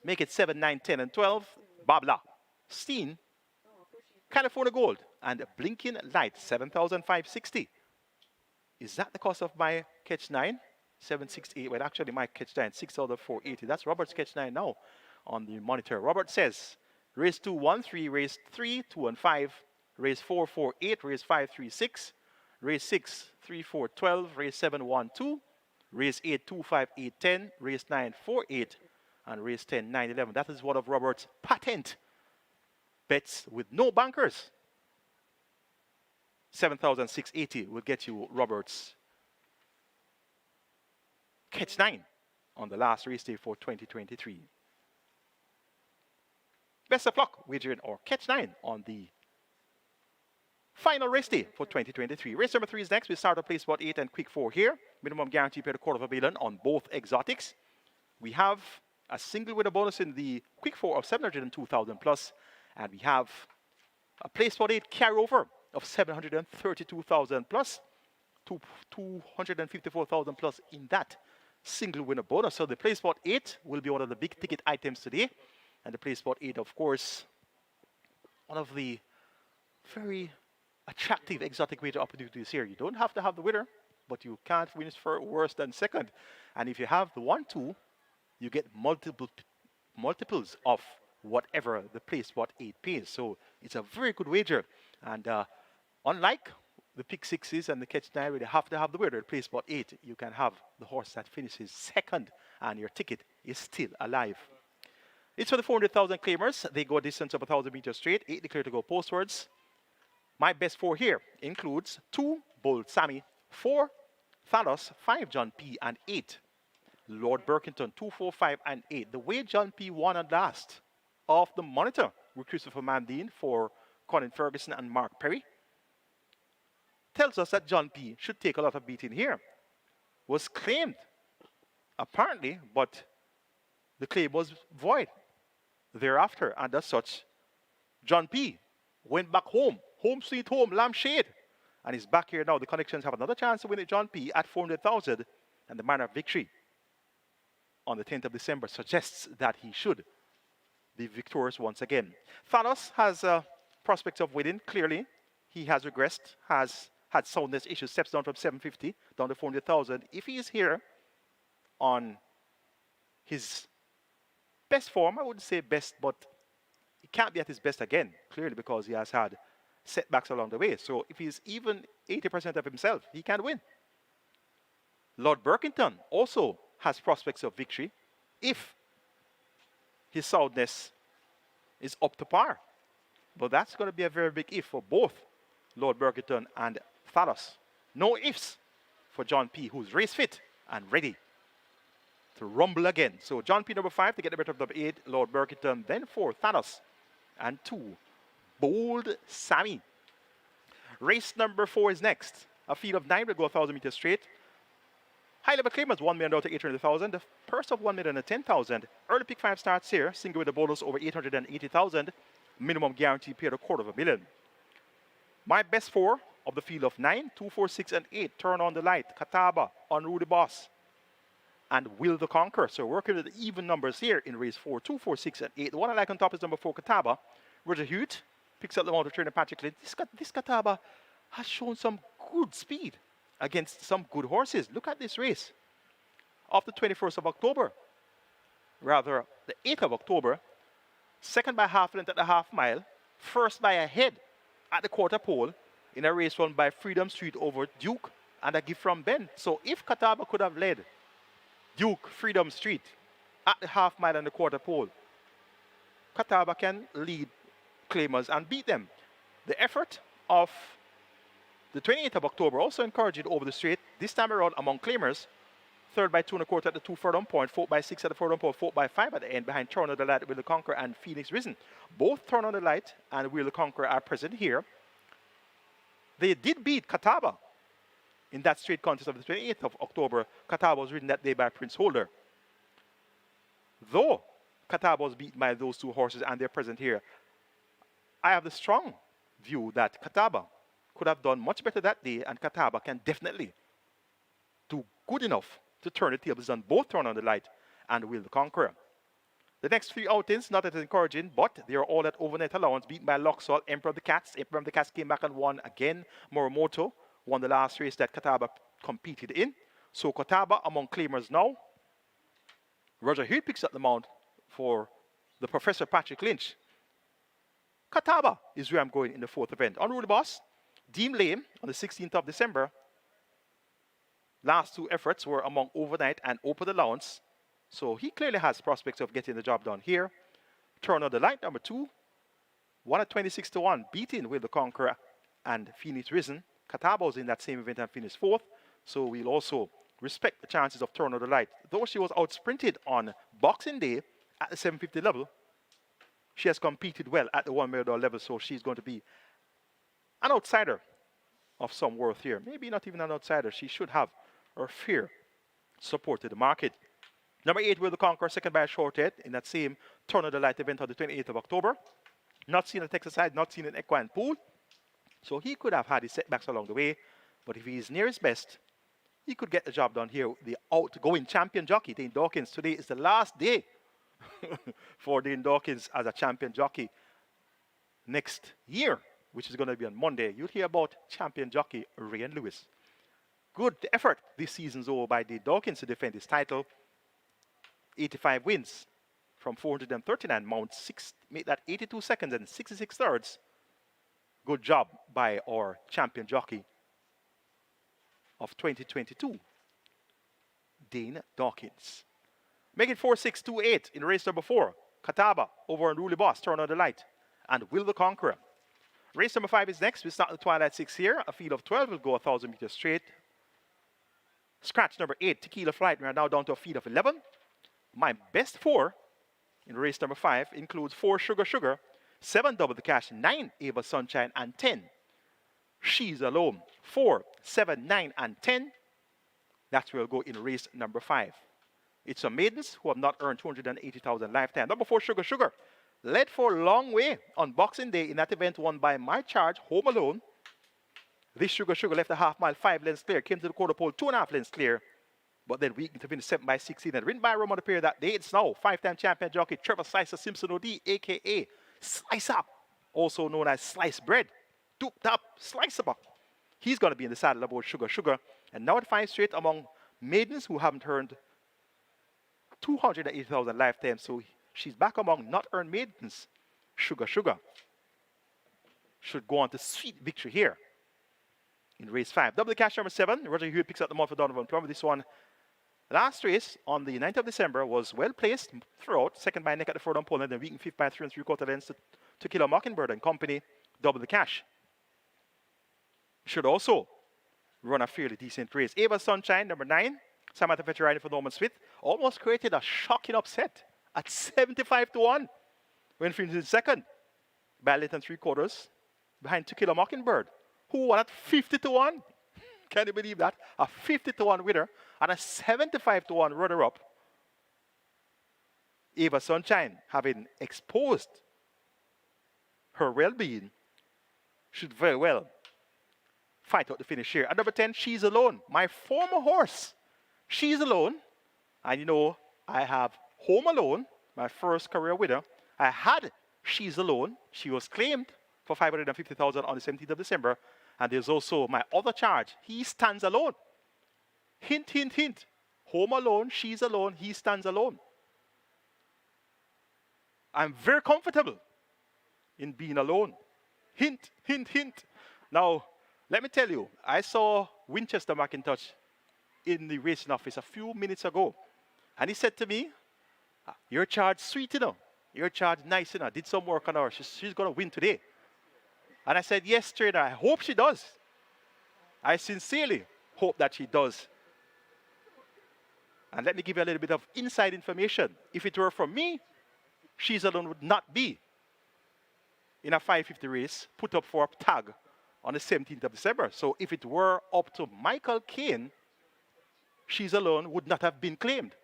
make it 7, 9, 10, and 12, Babla, Steen, California Gold, and Blinking Light, 7,560. Is that the cost of my Catch 9? 768. Well, actually, my Catch 9, 6,480. That's Robert's Catch 9 now on the monitor. Robert says, race 2, 1, 3, race 3, 2, and 5, race 4, 4, 8, race 5, 3, 6, race 6, 3, 4, 12, race 7, 1, 2, race 8, 2, 5, 8, 10, race 9, 4, 8, and race 10, 9, 11. That is one of Robert's patent bets with no bankers. 7,680 will get you Robert's Catch 9 on the last race day for 2023. Best of luck wagering or Catch 9 on the final race day for 2023. Race number 3 is next. We start at place spot 8 and quick 4 here. Minimum guarantee paid $250,000 on both exotics. We have a single winner bonus in the quick 4 of $702,000 plus, and we have a place spot 8 carryover of $732,000 plus, to $254,000 plus in that single winner bonus. So the place spot 8 will be one of the big ticket items today, and the place spot 8, of course, one of the very attractive exotic wager opportunities here. You don't have to have the winner, but you can't win for worse than second. And if you have the 1-2, you get multiples of whatever the place spot 8 pays. So it's a very good wager. And unlike the pick 6s and the catch 9, where you have to have the winner, the place spot 8, you can have the horse that finishes second, and your ticket is still alive. It's for the 400,000 claimers. They go a distance of 1,000 meters straight, 8 declare to go postwards. My best 4 here includes 2, Bold Sammy, 4, Thanos, 5, John P, and 8, Lord Berkington, 2, 4, 5, and 8. The way John P won at last off the monitor with Christopher Mandine for Colin Ferguson and Mark Perry tells us that John P should take a lot of beating here. Was claimed, apparently, but the claim was void thereafter, and as such, John P went back home, home sweet home, lampshade, and he's back here now. The Connections have another chance to win it, John P, at 400,000, and the manner of victory on the 10th of December suggests that he should be victorious once again. Thanos has prospects of winning, clearly. He has regressed, has had soundness issues, steps down from 750 down to 400,000. If he is here on his best form, I wouldn't say best, but he can't be at his best again, clearly, because he has had setbacks along the way. So if he's even 80% of himself, he can win. Lord Berkington also has prospects of victory if his soundness is up to par. But that's going to be a very big if for both Lord Berkington and Thanos. No ifs for John P, who's race fit and ready to rumble again. So John P, number 5, to get the better of number 8, Lord Berkington. Then 4, Thanos. And 2, Bold Sammy. Race number 4 is next. A field of 9 will go 1,000 meters straight. High-level claimers, $1 million to 800,000. The purse of $1,010,000. Early pick 5 starts here. Single with a bonus over 880,000. Minimum guarantee paid $250,000. My best 4 of the field of 9, 2, 4, 6, and 8. Turn on the light. Kataba, Unruly Boss, and Will the Conqueror. So working with the even numbers here in race 4, 2, 4, 6, and 8. The one I like on top is number 4, Kataba. Roger Hewitt picks up the mount of trainer Patrick Lynch. This Kataba has shown some good speed against some good horses. Look at this race. Off the 21st of October, rather the 8th of October, second by half length at the half mile, first by a head at the quarter pole in a race run by Freedom Street over Duke and a gift from Ben. So if Kataba could have led Duke, Freedom Street at the half mile and the quarter pole, Kataba can lead claimers and beat them. The effort of the 28th of October also encouraged over the straight, this time around among claimers. Third by 2 1/4 at the 2 furlong point, 4 by 6 at the furlong point, 4 by 5 at the end, behind Turn on the Light, Will the Conqueror, and Phoenix Risen. Both Turn on the Light and Will the Conqueror are present here. They did beat Kataba in that straight contest of the 28th of October. Kataba was ridden that day by Prince Holder. Though Kataba was beaten by those 2 horses and they're present here, I have the strong view that Kataba could have done much better that day, and Kataba can definitely do good enough to turn the tables on both Turn on the Light and Will the Conqueror. The next 3 outings, not as encouraging, but they are all at overnight allowance, beaten by Luxor, Emperor of the Cats. Emperor of the Cats came back and won again. Moromoto won the last race that Kataba competed in. So Kataba among claimers now. Roger Hill picks up the mount for the Professor Patrick Lynch. Kataba is where I'm going in the 4th event. Unruly Boss, Deem Lame on the 16th of December. Last 2 efforts were among overnight and open allowance. So he clearly has prospects of getting the job done here. Turn on the Light, number 2. 1 at 26 to 1, beating Will the Conqueror and Phoenix Risen. Kataba was in that same event and finished 4th. So we'll also respect the chances of Turn on the Light. Though she was outsprinted on Boxing Day at the 750 level, she has competed well at the $1 million level. So she's going to be an outsider of some worth here. Maybe not even an outsider. She should have her fair support to the market. Number 8, Will the Conqueror, second by a short head in that same Turn of the Light event on the 28th of October. Not seen at Texas side, not seen in Equine Pool. So he could have had his setbacks along the way. But if he's near his best, he could get the job done here. The outgoing champion jockey, Dane Dawkins. Today is the last day for Dane Dawkins as a champion jockey. Next year, which is going to be on Monday, you'll hear about champion jockey Ryan Lewis. Good effort this season, though, by Dane Dawkins to defend his title. 85 wins from 439 mounts, make that 82 seconds and 66 thirds. Good job by our champion jockey of 2022, Dane Dawkins. Make it 4-6-2-8 in race number 4. Catawba over on Unruly Boss, Turn on the Light, and Will the Conqueror. Race number 5 is next. We start the Twilight 6 here. A field of 12 will go 1,000 meters straight. Scratch number 8, Tequila Flight. We are now down to a field of 11. My best 4 in race number 5 includes 4 Sugar Sugar, 7 Double the Cash, 9 Ava Sunshine, and 10 She's Alone. 4, 7, 9, and 10. That will go in race number 5. It's some maidens who have not earned 280,000 lifetime. Number 4, Sugar Sugar, led for a long way on Boxing Day in that event won by My Charge, Home Alone. This Sugar Sugar left a half mile, 5 lengths clear, came to the quarter pole, 2.5 lengths clear, but then weakened to finish 7 by 16 and ridden by Roman Pier that day. It's now 5-time champion jockey Trevor Slicer Simpson OD, aka Slice Up, also known as Slice Bread, duped up, Slice Up. He's going to be in the saddle about Sugar Sugar, and now at 5 straight among maidens who haven't earned 280,000 lifetime, so she's back among not earned maidens. Sugar Sugar should go on to sweet victory here in race 5. Double the Cash number 7. Roger Hewitt picks up the mount for Donovan Plum. This one, last race on the 9th of December, was well placed throughout. Second by neck at the further pole, and then weakened 5th by 3 3/4 lengths to Killer Mockingbird and company. Double the Cash should also run a fairly decent race. Ava Sunshine, number 9. Samantha Fetcher for Norman Smith. Almost created a shocking upset at 75-1 when finishing second by less than 3/4 behind To Kill a Mockingbird, who won at 50-1. Can you believe that? A 50-1 winner and a 75-1 runner-up. Ava Sunshine, having exposed her well-being, should very well fight out the finish here. At number 10, She's Alone, my former horse. She's Alone. And you know, I have Home Alone, my first career winner. I had She's Alone. She was claimed for 550,000 on the 17th of December. And there's also my other charge, He Stands Alone. Hint, hint, hint. Home Alone, She's Alone, He Stands Alone. I'm very comfortable in being alone. Hint, hint, hint. Now, let me tell you, I saw Winchester McIntosh in the racing office a few minutes ago. And he said to me, your charge sweet, you know. Your charge nice, you know. I did some work on her. She's going to win today. And I said, yes, trainer, I hope she does. I sincerely hope that she does. And let me give you a little bit of inside information. If it were for me, She's Alone would not be in a 550 race put up for a tag on the 17th of December. So if it were up to Michael Caine, She's Alone would not have been claimed.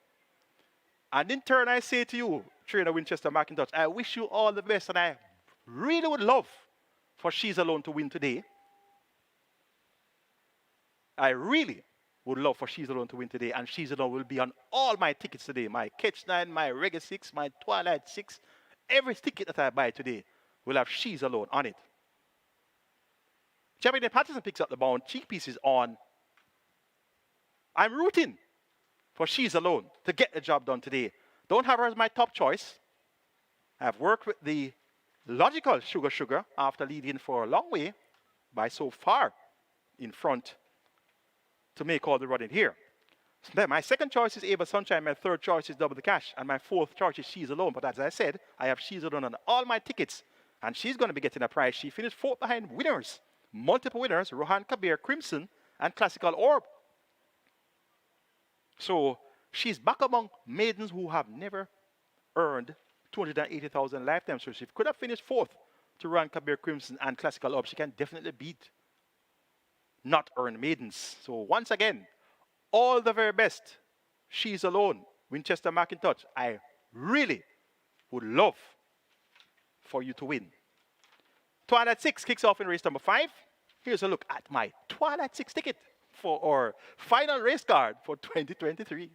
And in turn, I say to you, trainer Winchester McIntosh, I wish you all the best, and I really would love for She's Alone to win today. I really would love for She's Alone to win today, and She's Alone will be on all my tickets today. My Catch 9, my Reggae 6, my Twilight 6. Every ticket that I buy today will have She's Alone on it. Jeremy Patterson picks up the bound. Cheek pieces on. I'm rooting for She's Alone to get the job done today. Don't have her as my top choice. I've worked with the logical Sugar Sugar after leading for a long way by so far in front to make all the running here. So then my second choice is Ava Sunshine. My third choice is Double the Cash. And my fourth choice is She's Alone. But as I said, I have She's Alone on all my tickets. And she's going to be getting a prize. She finished fourth behind winners. Multiple winners, Rohan Kabir, Crimson, and Classical Orb. So she's back among maidens who have never earned 280,000 lifetime. So she could have finished fourth to run Kabir Crimson and Classical Up, she can definitely beat Not Earned Maidens. So once again, all the very best. She's Alone, Winchester McIntosh. I really would love for you to win. Twilight 6 kicks off in race number 5. Here's a look at my Twilight 6 ticket for our final race card for 2023.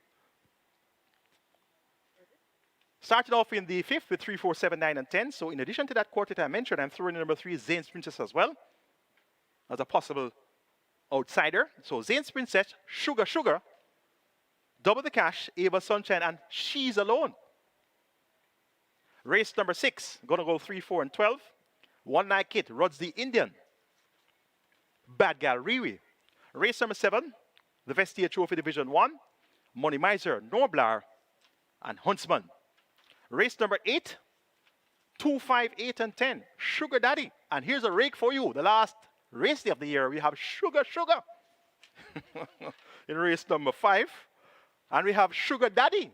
Started off in the 5th with 3, 4, 7, 9, and 10. So in addition to that quartet I mentioned, I'm throwing in number 3, Zane's Princess as well, as a possible outsider. So Zane's Princess, Sugar Sugar, Double the Cash, Ava Sunshine, and She's Alone. Race number 6, gonna go 3, 4, and 12. One Night Kid, Rods the Indian, Bad Gal Riri. Race number 7, the Vestia Trophy Division 1, Money Miser, Noblar, and Huntsman. Race number 8, 2, 5, 8, and 10, Sugar Daddy. And here's a rake for you. The last race day of the year, we have Sugar Sugar in race number 5. And we have Sugar Daddy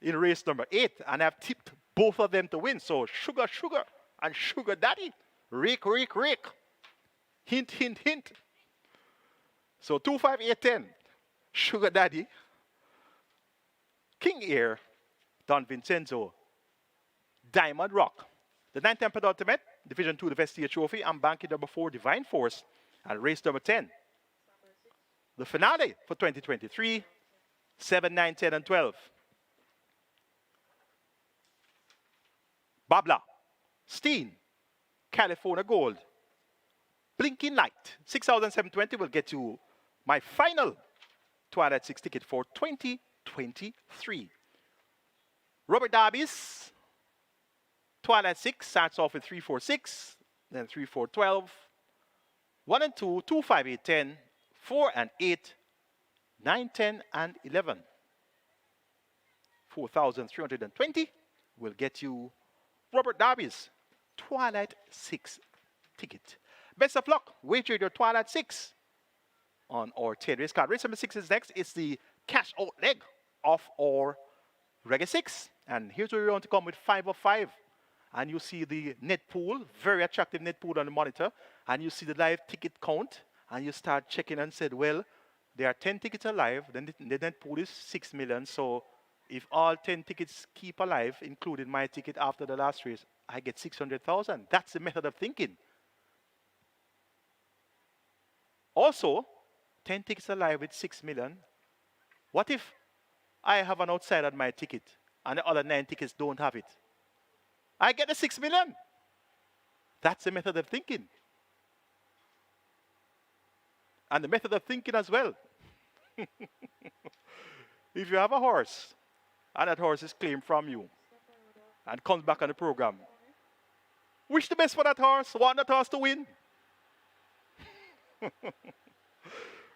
in race number 8. And I've tipped both of them to win. So Sugar Sugar and Sugar Daddy. Rake, rake, rake. Hint, hint, hint. So 2, 5, 8, 10, Sugar Daddy, King Air, Don Vincenzo, Diamond Rock. The 9th Tempered Ultimate, Division 2, the Vestia Trophy, and banking number 4, Divine Force, and race number 10. The finale for 2023, 7, 9, 10, and 12. Babla, Steen, California Gold, Blinking Light, 6,720 will get you my final Twilight 6 ticket for 2023. Robert Darby's Twilight 6 starts off with 3, 4, 6, then 3, 4, 12, 1 and 2, 2, 5, 8, 10, 4 and 8, 9, 10, and 11. 4,320 will get you Robert Darby's Twilight 6 ticket. Best of luck. Wager your Twilight 6 on our 10 race card. Race number 6 is next. It's the cash out leg of our Reggae 6. And here's where we want to come with 5 of 5. And you see the net pool, very attractive net pool on the monitor. And you see the live ticket count. And you start checking and said, well, there are 10 tickets alive. Then the net pool is 6 million. So if all 10 tickets keep alive, including my ticket after the last race, I get 600,000. That's the method of thinking. Also, 10 tickets alive with 6 million. What if I have an outside on my ticket and the other 9 tickets don't have it? I get the 6 million. That's the method of thinking. And the method of thinking as well. If you have a horse and that horse is claimed from you and comes back on the program, wish the best for that horse, want that horse to win.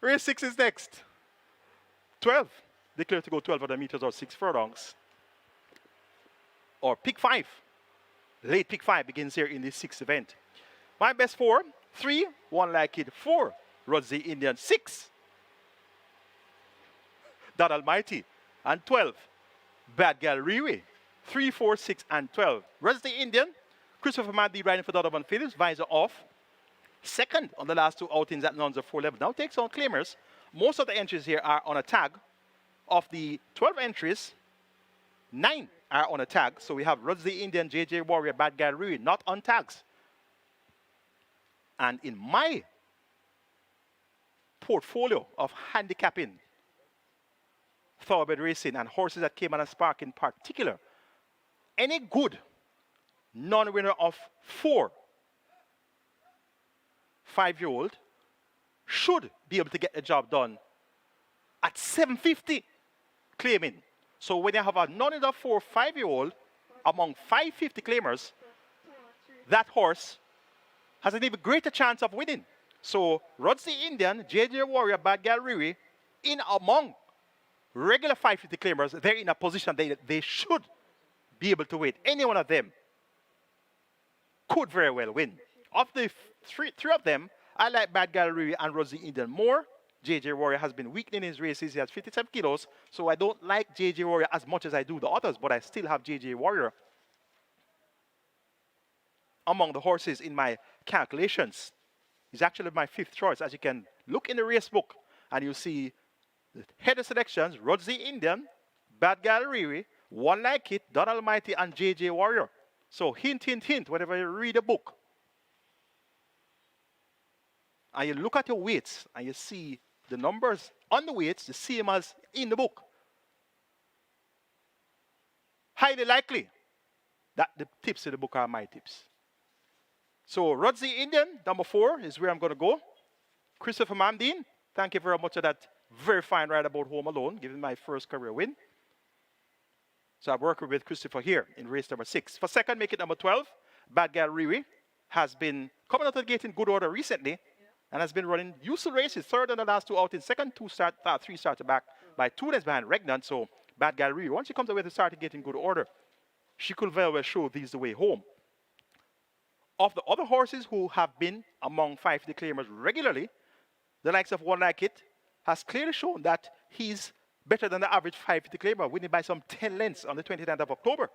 Race 6 is next. 12. Declare to go 1200 meters or 6 furlongs. Or pick 5. Late pick 5 begins here in this 6th event. My best 4. 3. One Like It. 4. Rods the Indian. 6. That Almighty. And 12. Bad Gal Riri. 3, 4, 6, and 12. Rods the Indian. Christopher Mandy riding for Donovan Phillips. Visor off. Second on the last 2 outings at Nons of 4 level. Now takes on claimers. Most of the entries here are on a tag. Of the 12 entries, 9 are on a tag. So we have Rods the Indian, JJ Warrior, Bad Guy Rui, not on tags. And in my portfolio of handicapping, thoroughbred racing, and horses at Caymanas Park in particular, any good non-winner of 4 5-year-old should be able to get the job done at 750 claiming. So when you have a non-winner of 4 5-year-old among 550 claimers, that horse has an even greater chance of winning. So Rods the Indian, JJ Warrior, Bad Gal Riri, in among regular 550 claimers, they're in a position they should be able to win. Any one of them could very well win. Of the three of them, I like Bad Gal Riri and Rods the Indian more. JJ Warrior has been weakening his races. He has 57 kilos, so I don't like JJ Warrior as much as I do the others, but I still have JJ Warrior. among the horses in my calculations. He's actually my 5th choice. As you can look in the race book and you see the head of selections, Rodzi Indian, Bad Gal Riri, One Like It, Don Almighty, and JJ Warrior. So hint, hint, hint, whenever you read a book, and you look at your weights and you see the numbers on the weights the same as in the book, highly likely that the tips in the book are my tips. So Rodzi Indian, number 4, is where I'm going to go. Christopher Mamdine, thank you very much for that very fine ride about Home Alone, giving my first career win. So I'm working with Christopher here in race number 6. For second, make it number 12. Bad Gal Riri has been coming out of the gate in good order recently and has been running useful races. Third in the last 2 out in second, 3 starts back by 2 lengths behind Regnant. So Bad Gal Riri, once she comes away to start to get in good order, she could very well show these the way home. Of the other horses who have been among 550 claimers regularly, the likes of One Like It has clearly shown that he's better than the average 550 claimer, winning by some 10 lengths on the 29th of October.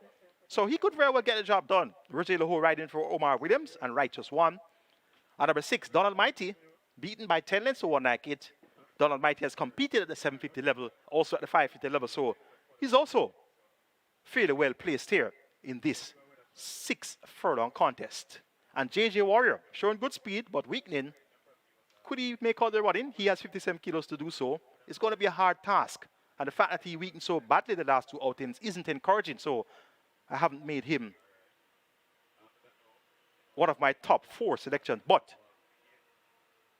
So he could very well get the job done. Roger Laho riding for Omar Williams and Righteous One. At number 6, Don Almighty, beaten by 10 lengths to One Like It. Don Almighty has competed at the 750 level, also at the 550 level, so he's also fairly well placed here in this 6-furlong contest. And JJ Warrior, showing good speed, but weakening. Could he make out the running? He has 57 kilos to do so. It's going to be a hard task. And the fact that he weakened so badly the last 2 outings isn't encouraging, so I haven't made him one of my top 4 selections. But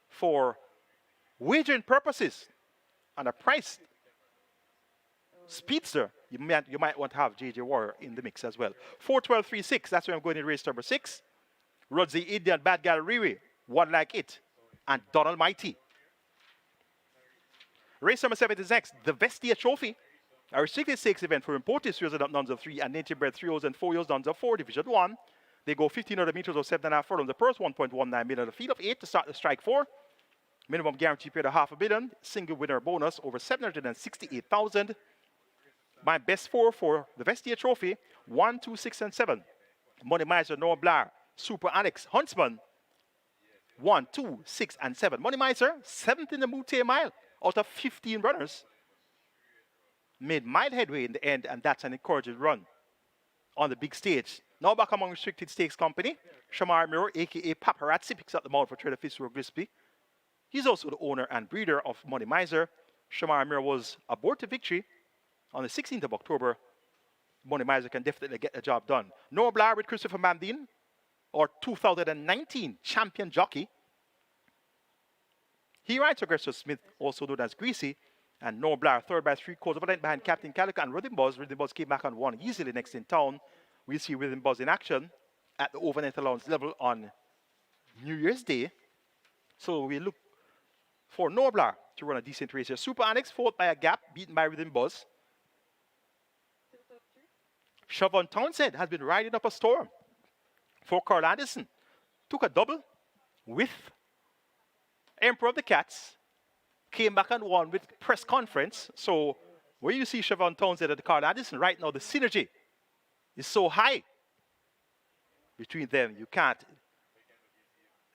for wagering purposes and a price speedster, you might want to have JJ Warrior in the mix as well. 4-12-3-6, that's where I'm going in race number 6. Rodzi Indian, Bad Gal Riri, One Like It, and Don Almighty. Race number 7 is next, the Vestia Trophy, a restricted stakes event for imported 3 nuns of 3 and native bred 3 and 4 nuns of 4, Division 1. They go 1,500 meters or 7.5 furlongs. The purse 1.19 million. A field of 8 to start the strike 4. Minimum guarantee period of $500 million. Single winner bonus over 768,000. My best 4 for the Vestia Trophy: 1, 2, 6, and 7. Money Miser, Noah Blair, Super Alex, Huntsman. 1, 2, 6, and 7. Money Miser, 7th in the Mute Mile out of 15 runners. Made mild headway in the end, and that's an encouraging run on the big stage. Now back among restricted stakes company, Shamar Mirror, a.k.a. Paparazzi, picks up the mount for trader Fitzroy Gillespie. He's also the owner and breeder of Money Miser. Shamar Mirror was aboard to victory on the 16th of October. Money Miser can definitely get the job done. Noah Blair with Christopher Mamdine, or 2019 champion jockey. He rides Augusta Smith, also known as Greasy, and Noah Blair, 3rd by 3/4 of a length behind Captain Calico and Rhythm Buzz. Rhythm Buzz came back and won easily next in town. We'll see Rhythm Buzz in action at the overnight allowance level on New Year's Day. So we look for Noah Blair to run a decent race here. Super Alex, 4th by a gap, beaten by Rhythm Buzz. Siobhan Townsend has been riding up a storm for Carl Anderson. Took a double with Emperor of the Cats. Came back and won with press conference. So when you see Siobhan Townsend and Carl Anderson right now, the synergy is so high between them. You can't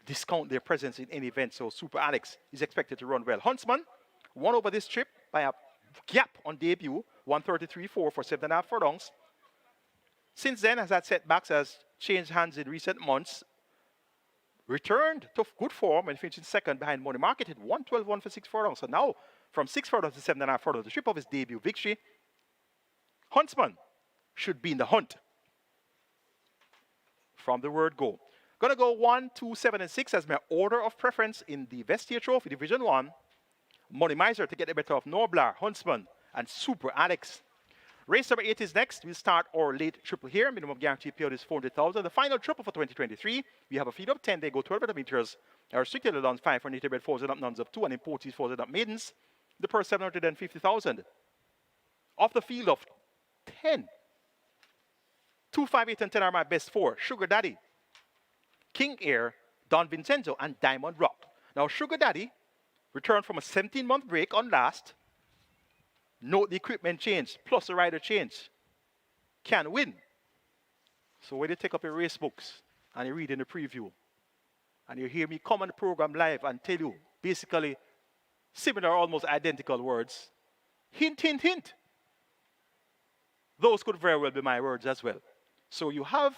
discount their presence in any event. So Super Alex is expected to run well. Huntsman won over this trip by a gap on debut, 133.4 for 7.5 furlongs. Since then, has had setbacks, has changed hands in recent months. Returned to good form and finished second behind Money Market, hit 112.1 for 6 furlongs. So now, from 6 furlongs to 7.5 furlongs, the trip of his debut victory, Huntsman should be in the hunt from the word go. Gonna go 1, 2, 7, and 6 as my order of preference in the Vestia Trophy, Division 1. Money Miser to get the better of Noblar, Huntsman, and Super Alex. Race number 8 is next. We'll start our late triple here. Minimum guarantee payout is 400,000. The final triple for 2023. We have a field of 10. They go 12 meters. Our restricted allowance 5 for native bred 4 up nuns of 2 and importees 4 up maidens. The purse 750,000. Off the field of 10. 2, 5, 8, and 10 are my best 4. Sugar Daddy, King Air, Don Vincenzo, and Diamond Rock. Now, Sugar Daddy returned from a 17-month break on last. Note the equipment change, plus the rider change. Can win. So when you take up your race books, and you read in the preview, and you hear me come on the program live and tell you basically similar, almost identical words, hint, hint, hint. Those could very well be my words as well. So you have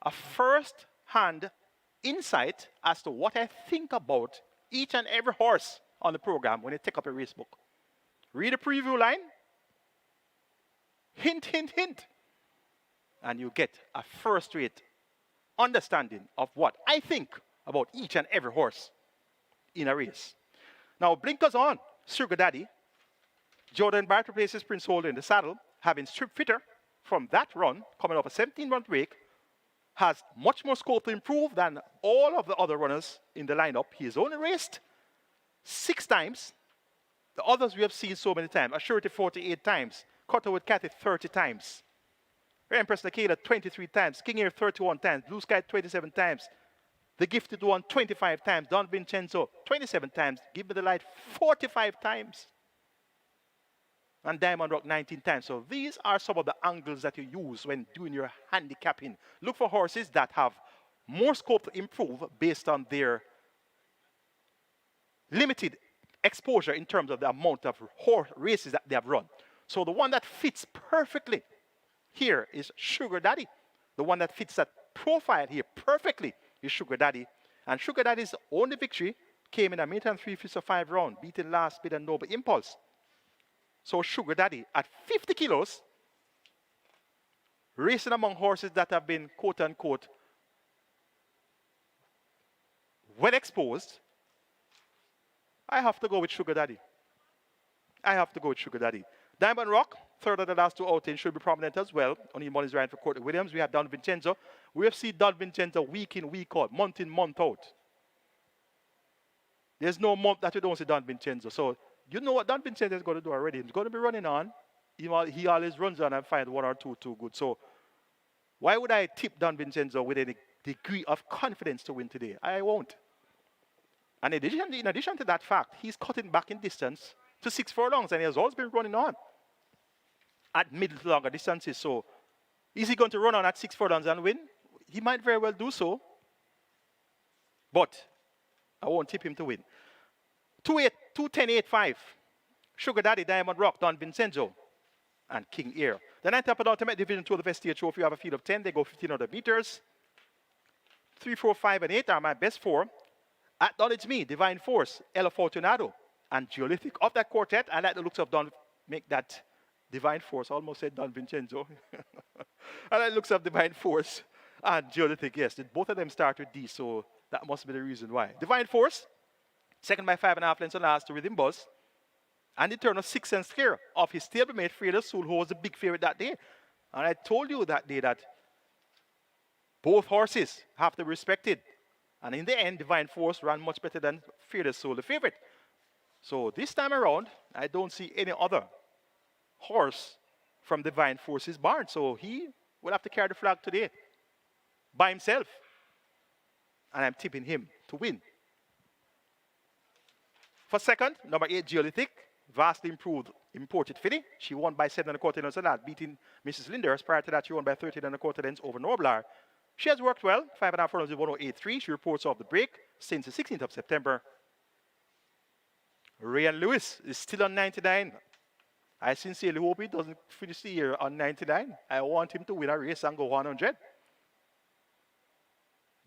a first-hand insight as to what I think about each and every horse on the program when you take up a race book. Read a preview line, hint, hint, hint, and you get a first-rate understanding of what I think about each and every horse in a race. Now, blinkers on, Sugar Daddy. Jordan Barrett replaces Prince Holder in the saddle, having Strip Fitter from that run, coming off a 17-run break, has much more scope to improve than all of the other runners in the lineup. He has only raced 6 times. The others we have seen so many times. Assurity 48 times. Cutter with Cathy 30 times. Empress Nakeda 23 times. King Air 31 times. Blue Sky 27 times. The Gifted One 25 times. Don Vincenzo 27 times. Give Me the Light 45 times. And Diamond Rock 19 times. So these are some of the angles that you use when doing your handicapping. Look for horses that have more scope to improve based on their limited exposure in terms of the amount of horse races that they have run. So the one that fits perfectly here is Sugar Daddy. The one that fits that profile here perfectly is Sugar Daddy. And Sugar Daddy's only victory came in a minute and 3/5 of 5 round, beating Last Bid and Noble Impulse. So Sugar Daddy at 50 kilos, racing among horses that have been quote-unquote well exposed, I have to go with Sugar Daddy. I have to go with Sugar Daddy. Diamond Rock, third of the last 2 outings, should be prominent as well. Only one is riding for Courtney Williams. We have Don Vincenzo. We have seen Don Vincenzo week in, week out, month in, month out. There's no month that you don't see Don Vincenzo. So you know what Don Vincenzo is going to do already. He's going to be running on. He always runs on and finds 1 or 2 too good. So why would I tip Don Vincenzo with any degree of confidence to win today? I won't. And in addition to that fact, he's cutting back in distance to 6 furlongs, and he has always been running on at middle to longer distances. So is he going to run on at 6 furlongs and win? He might very well do so. But I won't tip him to win. 210.85. Sugar Daddy, Diamond Rock, Don Vincenzo, and King Air. The 9th up and ultimate division 2 of the Vestia Trophy. You have a field of 10. They go 1,500 meters. 3, 4, 5, and 8 are my best 4. Acknowledge Me, Divine Force, Ella Fortunado, and Geolithic. Of that quartet, I like the looks of Don, make that Divine Force. I almost said Don Vincenzo. I like the looks of Divine Force and Geolithic, yes. Both of them start with D, so that must be the reason why. Divine Force, second by 5.5 lengths and last to Rhythm Buzz. And the turn of 6 and Scare of his stablemate, Freda Soul, who was the big favorite that day. And I told you that day that both horses have to be respected. And in the end, Divine Force ran much better than Freda Soul, the favorite. So this time around, I don't see any other horse from Divine Force's barn. So he will have to carry the flag today by himself. And I'm tipping him to win. For second, number 8, Geolithic, vastly improved imported filly. She won by 7 1/4 lengths and that, beating Mrs. Linders. Prior to that, she won by 13 1/4 lengths over Noblar. She has worked well, 5.5 furlongs with 108.3. She reports off the break since the 16th of September. Ryan Lewis is still on 99. I sincerely hope he doesn't finish the year on 99. I want him to win a race and go 100.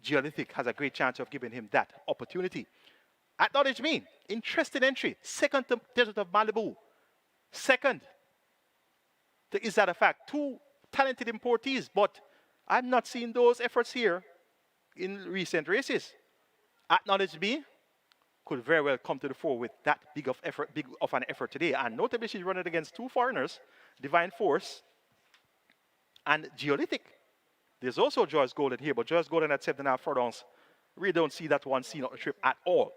Geolithic has a great chance of giving him that opportunity. Acknowledge Me, interesting entry. Second to Desert of Malibu. Second to Is That a Fact? 2 talented importees, but I'm not seeing those efforts here in recent races. Acknowledge Me could very well come to the fore with that big of an effort today. And notably, she's running against 2 foreigners, Divine Force and Geolithic. There's also Joyce Golden here, but Joyce Golden at 7.5 furlongs. We don't see that one seen on the trip at all.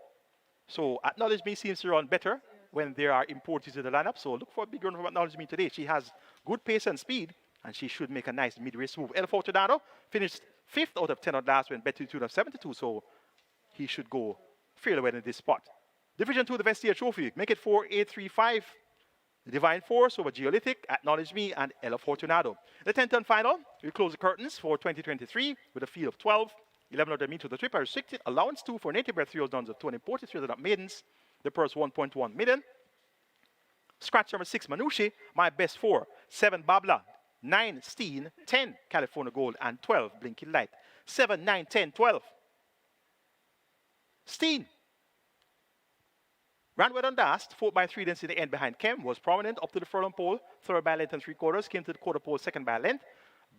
So Acknowledge Me seems to run better when there are importees in the lineup. So look for a big run from Acknowledge Me today. She has good pace and speed, and she should make a nice mid-race move. El Fortunado finished 5th out of 10 on last when bet to the tune of 72, so he should go fairly well in this spot. Division 2 of the Vestia Trophy. Make it 4, 8, 3, 5. Divine Force over Geolithic, Acknowledge Me, and Ella Fortunado. The 10-ton final, we close the curtains for 2023 with a field of 12, 1100 meters to the trip are restricted, allowance 2 for native bred 3 dons of 243 of maidens, the purse 1.1 million. Scratch number 6, Manushi, my best 4, 7, Babla, 9, Steen, 10, California Gold, and 12, Blinking Light. 7, 9, 10, 12. Steen. Ran well on Dast, 4 by 3 lengths in the end behind Kem, was prominent up to the furlong pole, 3rd by length and 3/4, came to the quarter pole, 2nd by length.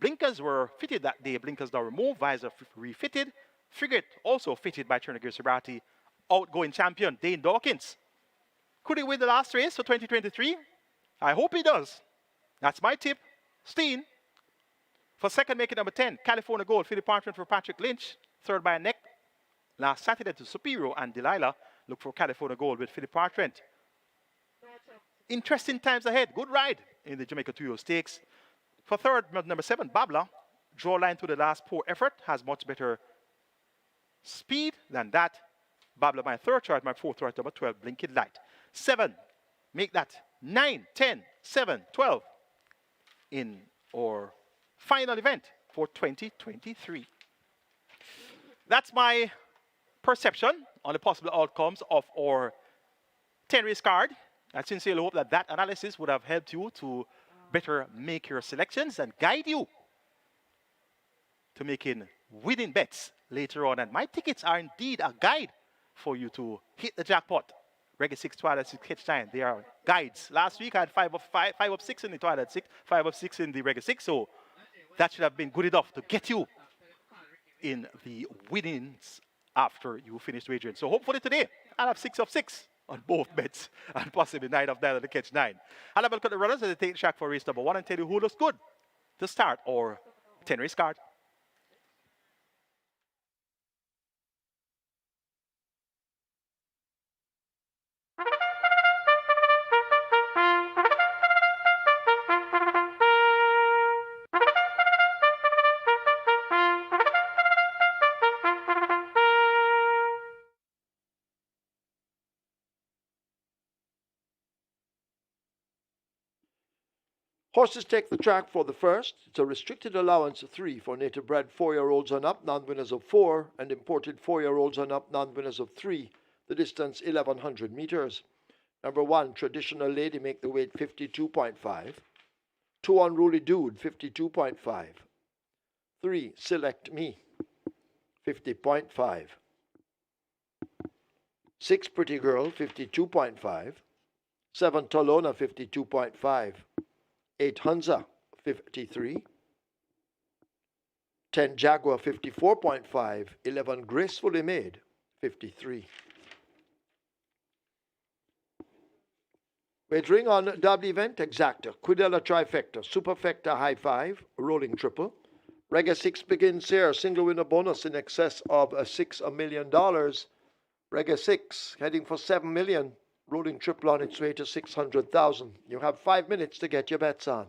Blinkers were fitted that day, blinkers now removed, visor refitted. Frigate also fitted by Trinigir Sobrati. Outgoing champion, Dane Dawkins. Could he win the last race for 2023? I hope he does. That's my tip. Steen. For second, making number 10, California Gold, Philip Parchment for Patrick Lynch, 3rd by a neck. Last Saturday to Superior and Delilah. Look for California Gold with Philip Parchment. Interesting times ahead. Good ride in the Jamaica 2 Stakes. For third, number 7, Babla. Draw line to the last poor effort. Has much better speed than that. Babla, my third chart, my fourth chart, number 12, Blinking Light. 7, make that 9, 10, 7, 12 in our final event for 2023. That's my perception on the possible outcomes of our 10-race card. I sincerely hope that that analysis would have helped you to better make your selections and guide you to making winning bets later on. And my tickets are indeed a guide for you to hit the jackpot. Reggae 6, Twilight 6, Catch 9, they are guides. Last week I had 5 of 6 in the Twilight 6, 5 of 6 in the Reggae 6, so that should have been good enough to get you in the winnings after you finish wagering. So hopefully today I'll have 6 of 6 on both bets and possibly 9 of 9 on the Catch 9. I'll have a look at the runners as they take track for race number 1 and tell you who looks good to start our 10-race card. Horses take the track for the first. It's a restricted allowance of 3 for native bred 4-year-olds and up, non-winners of 4, and imported 4-year-olds and up, non-winners of 3. The distance 1100 meters. Number 1, Traditional Lady, make the weight 52.5. 2, Unruly Dude, 52.5. 3, Select Me, 50.5. 6, Pretty Girl, 52.5. 7, Tolona, 52.5. 8, Hunza, 53. 10, Jaguar, 54.5. 11, Gracefully Made, 53. Wagering on double event, Exacta, Quidella Trifecta, Superfecta High 5, Rolling Triple. Reggae 6 begins here, single winner bonus in excess of $6 million. Reggae 6 heading for 7 million. Rolling Triple on its way to 600,000. You have 5 minutes to get your bets on.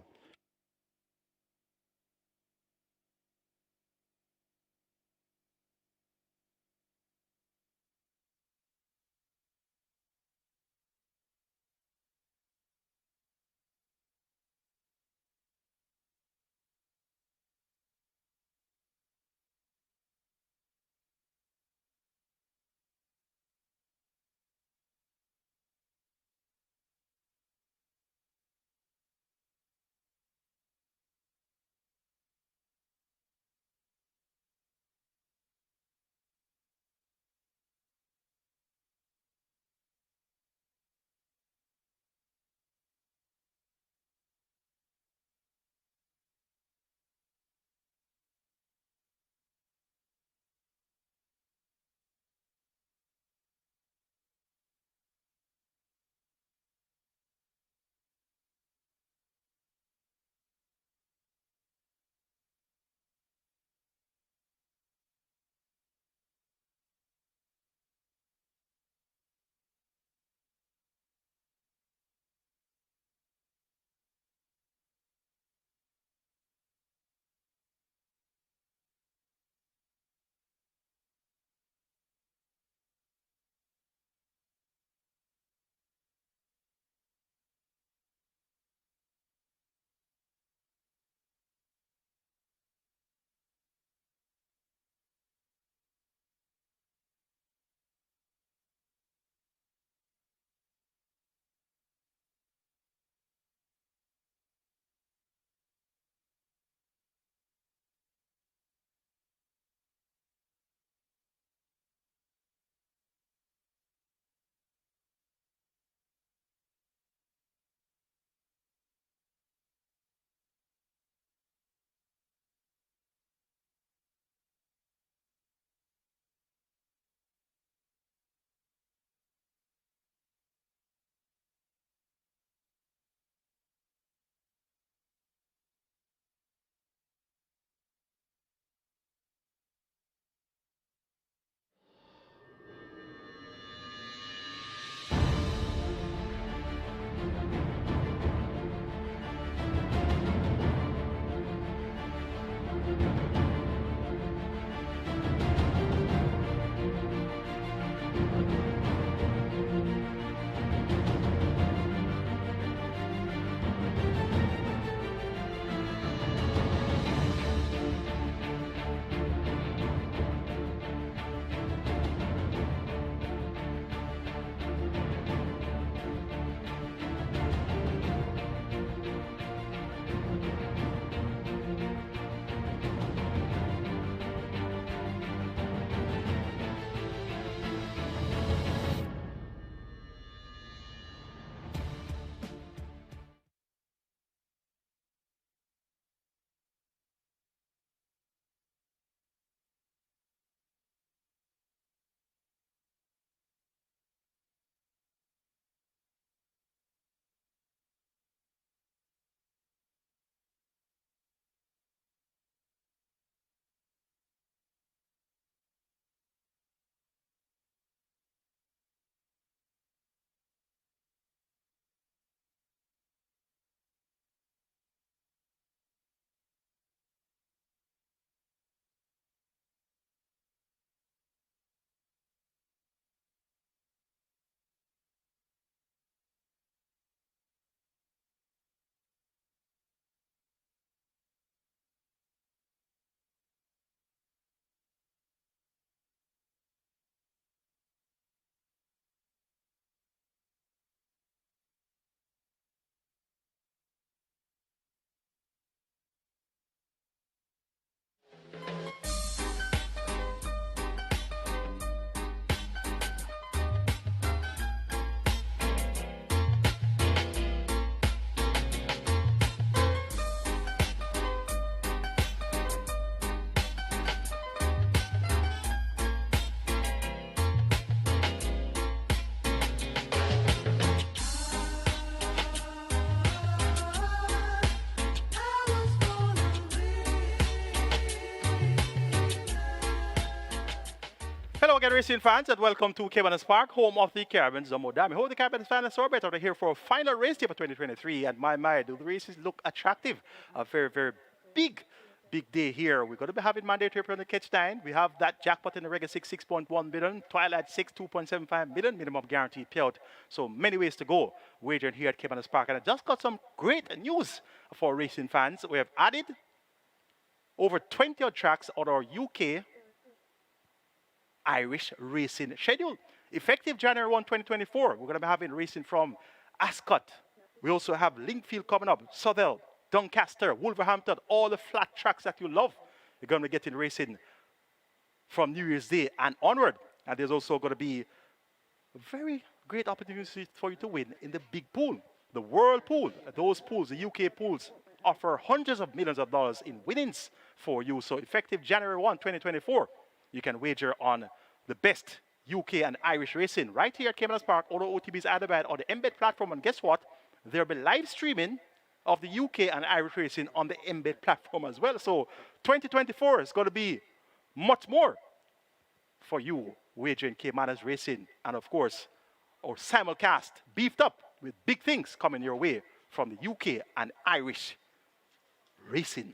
again, racing fans, and welcome to Caymanas Park, home of the Caribbean Bond Derby. Home of the Caribbean Fan Sorbet are here for a final race day for 2023. And my, do the races look attractive? A very, very big day here. We're going to be having mandatory on the catch 9. We have that jackpot in the Reggae 6, 6.1 billion, Twilight 6, 2.75 million, minimum guaranteed payout. So many ways to go wagering here at Caymanas Park. And I just got some great news for racing fans. We have added over 20 odd tracks on our UK Irish racing schedule. Effective January 1, 2024, we're going to be having racing from Ascot. We also have Linkfield coming up, Southall, Doncaster, Wolverhampton, all the flat tracks that you love. You're going to be getting racing from New Year's Day and onward. And there's also going to be a very great opportunity for you to win in the big pool, the World Pool. Those pools, the UK pools, offer hundreds of millions of dollars in winnings for you. So effective January 1, 2024, you can wager on the best UK and Irish racing right here at Caymanas Park, Auto OTB's Adabad on the Embed platform. And guess what? There'll be live streaming of the UK and Irish racing on the Embed platform as well. So 2024 is going to be much more for you wagering Caymanas racing. And of course, our simulcast beefed up with big things coming your way from the UK and Irish racing.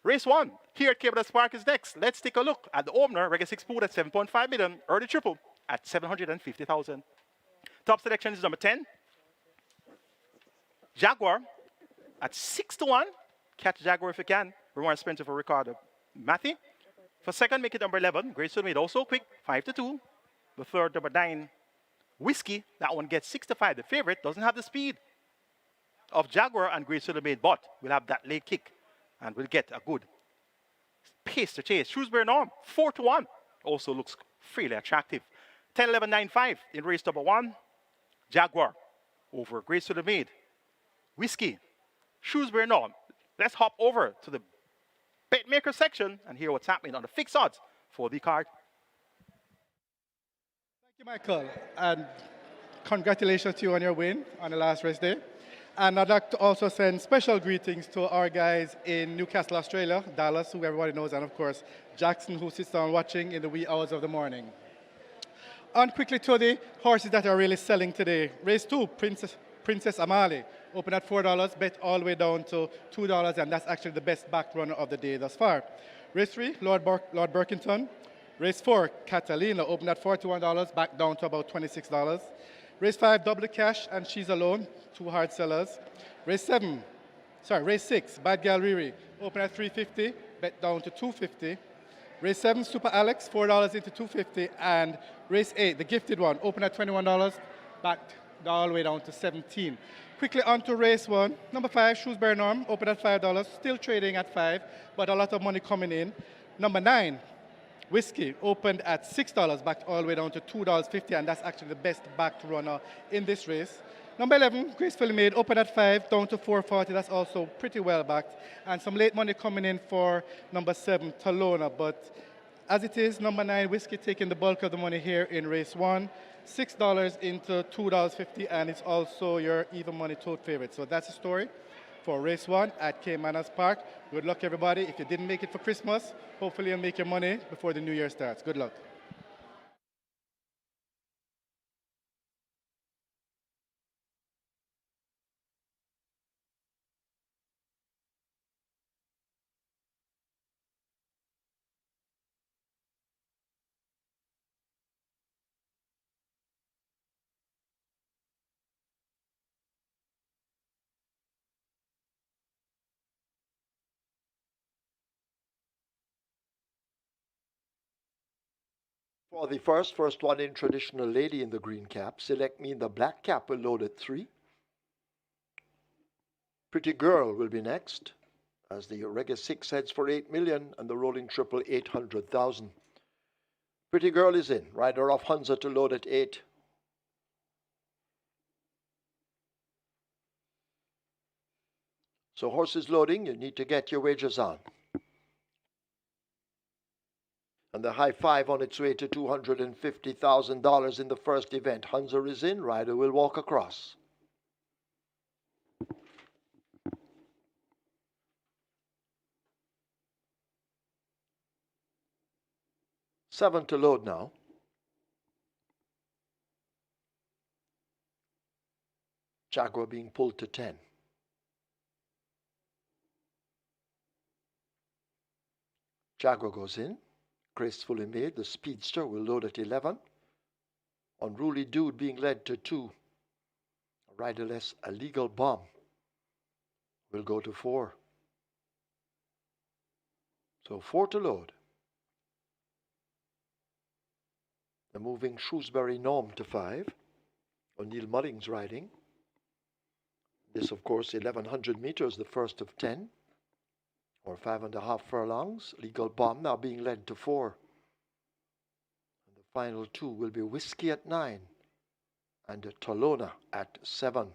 Race 1 here at Caymanas Park is next. Let's take a look at the opener, Reggae 6 pool at 7.5 million, early triple at 750,000. Top selection is number 10, Jaguar at 6 to 1. Catch Jaguar if you can. Reward Spencer for Ricardo Matthew. For second, make it number 11, Grace Made also quick, 5 to 2. The third, number 9, Whiskey. That one gets 6 to 5. The favorite doesn't have the speed of Jaguar and Grace Made, but we'll have that late kick. And we'll get a good pace to chase. Shrewsbury Norm, 4 to 1. Also looks freely attractive. 10, 11, 9, 5 in race number 1. Jaguar over Grace Made. Whiskey, Shrewsbury Norm. Let's hop over to the bet maker section and hear what's happening on the fixed odds for the card. Thank you, Michael. And congratulations to you on your win on the last race day. And I'd like to also send special greetings to our guys in Newcastle, Australia, Dallas, who everybody knows, and of course, Jackson, who sits down watching in the wee hours of the morning. On quickly to the horses that are really selling today. Race 2, Princess Amali, open at $4, bet all the way down to $2, and that's actually the best back runner of the day thus far. Race 3, Lord Berkington. Race 4, Catalina, open at $41, back down to about $26. Race 5, Double the Cash, and She's Alone, 2 hard sellers. Race 6, Bad Gal Riri, open at $3.50, bet down to $2.50. Race 7, Super Alex, $4 into $2.50. And race 8, the gifted one, open at $21, back all the way down to $17. Quickly on to race 1. Number 5, Shrewsbury Norm, open at $5, still trading at $5, but a lot of money coming in. Number 9, Whiskey opened at $6, backed all the way down to $2.50, and that's actually the best backed runner in this race. Number 11, Gracefully Made, opened at $5, down to $4.40. That's also pretty well backed. And some late money coming in for number 7, Talona. But as it is, number 9, Whiskey taking the bulk of the money here in race 1. $6 into $2.50, and it's also your even money tote favorite. So that's the story for race 1 at Caymanas Park. Good luck, everybody. If you didn't make it for Christmas, hopefully you'll make your money before the new year starts. Good luck. For the first one in, Traditional Lady in the green cap. Select Me in the black cap will load at 3. Pretty Girl will be next, as the Reggae 6 heads for 8 million and the rolling triple 800,000. Pretty Girl is in. Rider off Hunza to load at 8. So horses loading, you need to get your wagers on. And the high 5 on its way to $250,000 in the first event. Hunza is in. Rider will walk across. Seven to load now. Jaguar being pulled to 10. Jaguar goes in, gracefully made. The Speedster will load at 11. Unruly Dude being led to 2. Riderless, a Legal Bomb will go to 4. So 4 to load. The moving Shrewsbury Norm to 5. O'Neill Mullings riding. This, of course, 1100 meters, the first of 10, or 5.5 furlongs. Legal Bomb now being led to 4. And the final 2 will be Whiskey at 9 and Tolona at 7.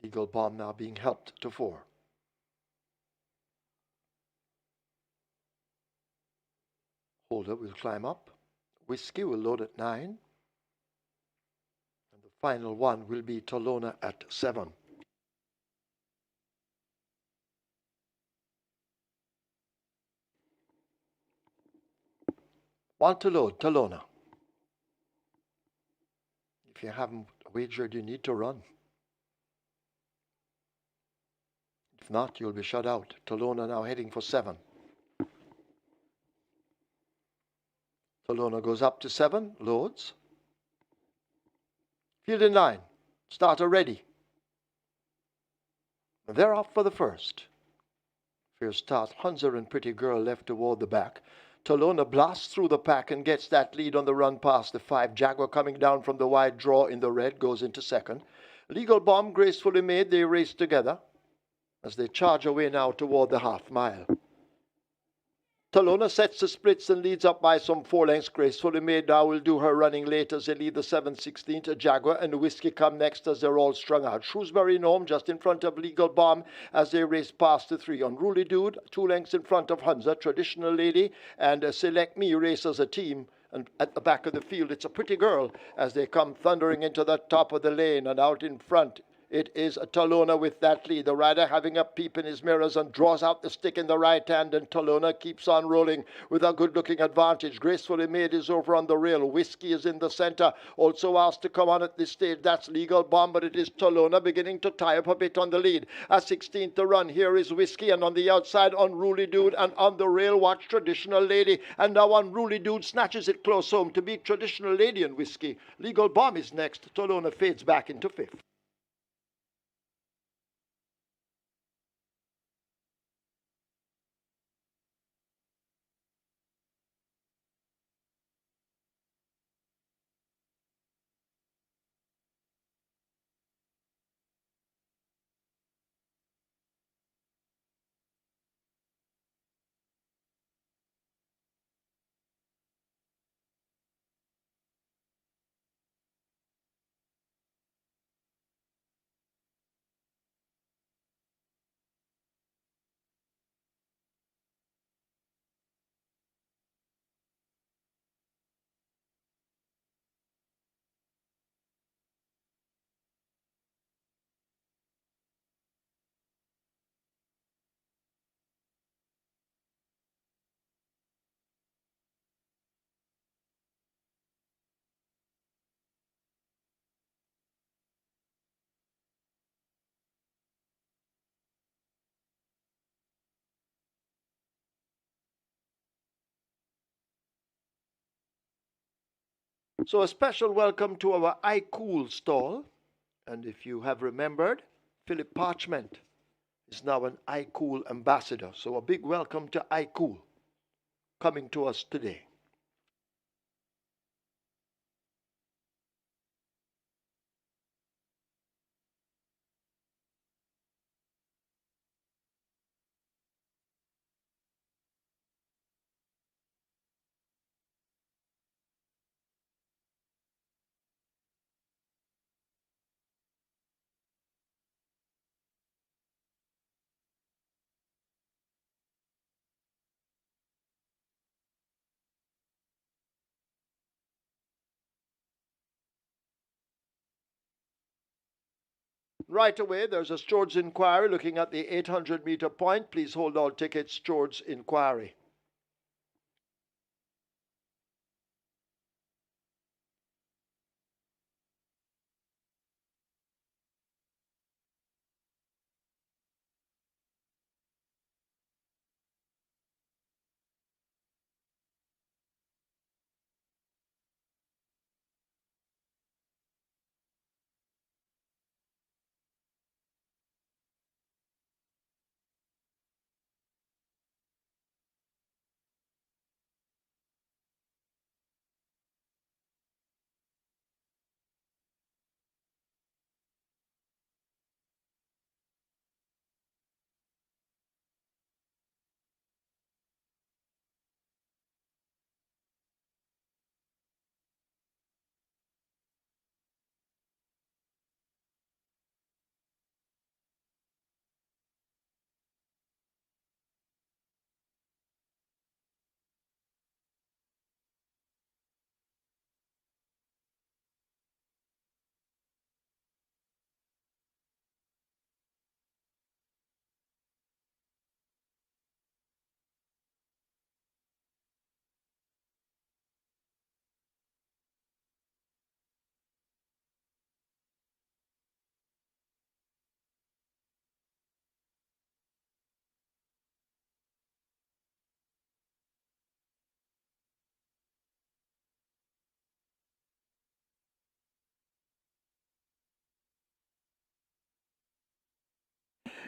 Legal Bomb now being helped to 4. Holder will climb up. Whiskey will load at 9. And the final 1 will be Tolona at 7. One to load, Tolona. If you haven't wagered, you need to run. If not, you'll be shut out. Tolona now heading for 7. Tolona goes up to 7, loads. Field in line. Starter ready. They're off for the first. First start, Hunzer and Pretty Girl left toward the back. Tolona blasts through the pack and gets that lead on the run past the 5. Jaguar coming down from the wide draw in the red goes into second. Legal Bomb gracefully made. They race together as they charge away now toward the half mile. Tolona sets the splits and leads up by some 4 lengths. Gracefully Made now will do her running late as they lead the 7/16. Jaguar and Whiskey come next as they're all strung out. Shrewsbury Gnome just in front of Legal Bomb as they race past the 3. Unruly Dude 2 lengths in front of Hunza. Traditional Lady and Select Me race as a team. And at the back of the field, it's a Pretty Girl as they come thundering into the top of the lane. And out in front, it is Tolona with that lead. The rider having a peep in his mirrors and draws out the stick in the right hand, and Tolona keeps on rolling with a good-looking advantage. Gracefully Made is over on the rail. Whiskey is in the center. Also asked to come on at this stage. That's Legal Bomb, but it is Tolona beginning to tie up a bit on the lead. A 16th to run. Here is Whiskey, and on the outside, Unruly Dude, and on the rail, watch Traditional Lady. And now Unruly Dude snatches it close home to beat Traditional Lady and Whiskey. Legal Bomb is next. Tolona fades back into 5th. So a special welcome to our iCool stall. And if you have remembered, Philip Parchment is now an iCool ambassador. So a big welcome to iCool coming to us today. Right away, there's a Stewards inquiry looking at the 800-meter point. Please hold all tickets, Stewards inquiry.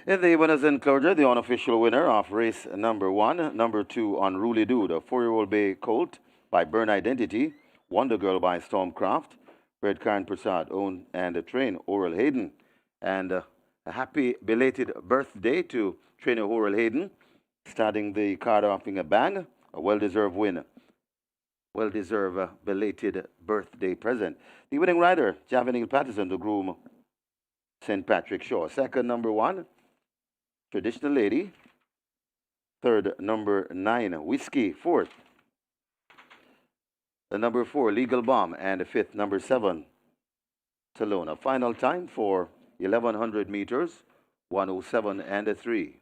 In the winners enclosure, the unofficial winner of race number 1, number 2, Unruly Dude, a 4-year-old bay colt by Burn Identity, Wonder Girl by Stormcraft, bred Karen Prasad, owned and trained Oral Hayden. And a happy belated birthday to trainer Oral Hayden, starting the card off in a bang, a well-deserved win. Well-deserved belated birthday present. The winning rider, Javanil Patterson, the groom, St. Patrick Shaw. Second, number 1, Traditional Lady. Third, number 9, Whiskey. Fourth, the number 4, Legal Bomb. And the fifth, number 7, Talona. Final time for 1100 meters, 1:07 and a 3.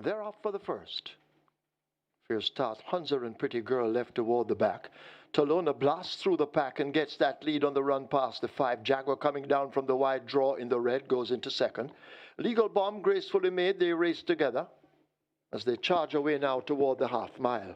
They're off for the first. Fierce start. Hunzer and Pretty Girl left toward the back. Talona blasts through the pack and gets that lead on the run past the 5. Jaguar coming down from the wide draw in the red goes into second. Legal Bomb gracefully made. They race together as they charge away now toward the half mile.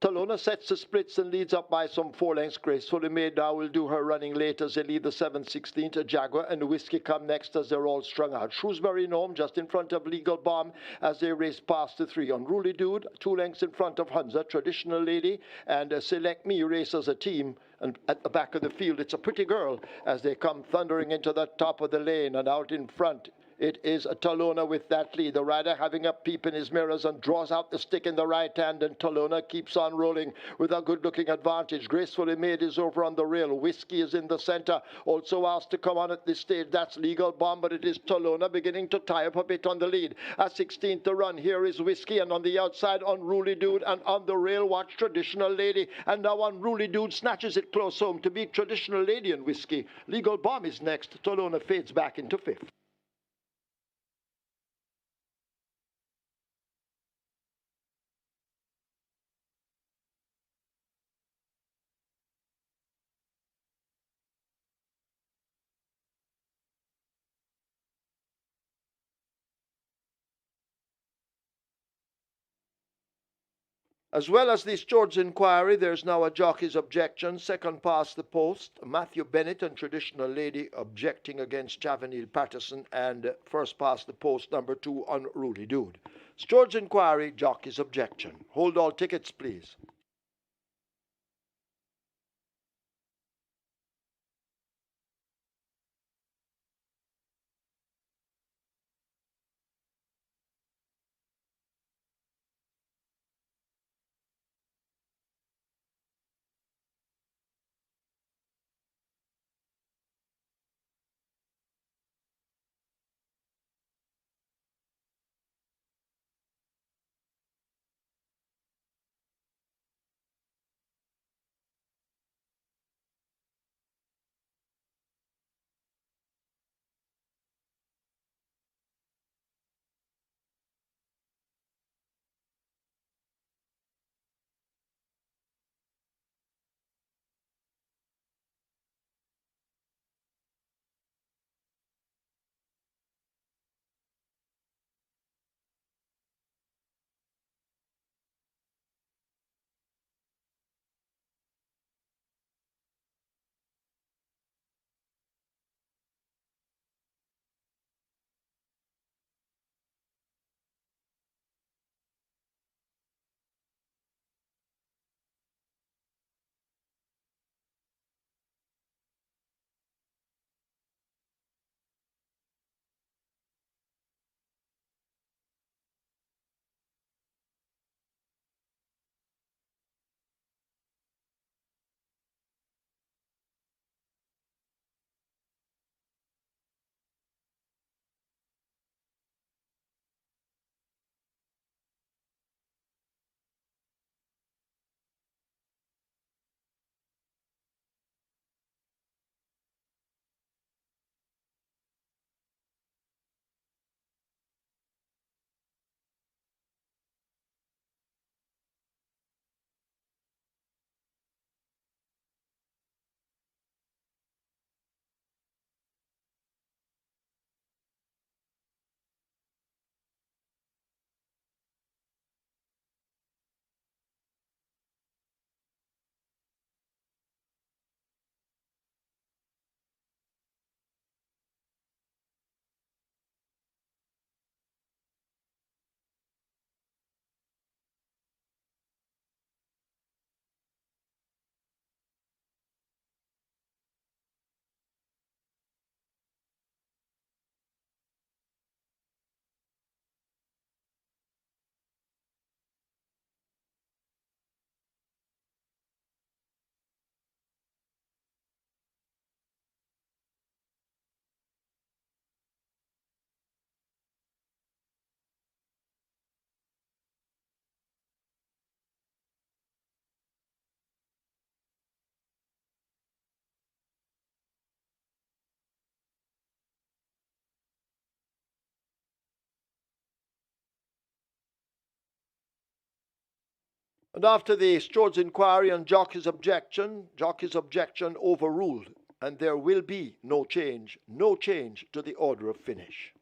Talona sets the splits and leads up by some 4 lengths. Gracefully Made now will do her running late as they lead the 7:16 to Jaguar, and Whiskey come next as they're all strung out. Shrewsbury Gnome just in front of Legal Bomb as they race past the 3. Unruly Dude 2 lengths in front of Hunza. Traditional Lady and Select Me race as a team, and at the back of the field it's a Pretty Girl as they come thundering into the top of the lane, and out in front It is Tolona with that lead. The rider having a peep in his mirrors and draws out the stick in the right hand, and Tolona keeps on rolling with a good-looking advantage. Gracefully Made is over on the rail. Whiskey is in the center. Also asked to come on at this stage. That's Legal Bomb, but it is Tolona beginning to tie up a bit on the lead. At 16th to run, here is Whiskey, and on the outside, Unruly Dude, and on the rail, watch Traditional Lady. And now Unruly Dude snatches it close home to beat Traditional Lady and Whiskey. Legal Bomb is next. Tolona fades back into fifth. As well as this George inquiry, there's now a jockey's objection. Second past the post, Matthew Bennett and Traditional Lady objecting against Javanil Patterson, and first past the post, number 2, Unruly Dude. George inquiry, jockey's objection. Hold all tickets, please. And after the George inquiry and jockey's objection overruled, and there will be no change to the order of finish.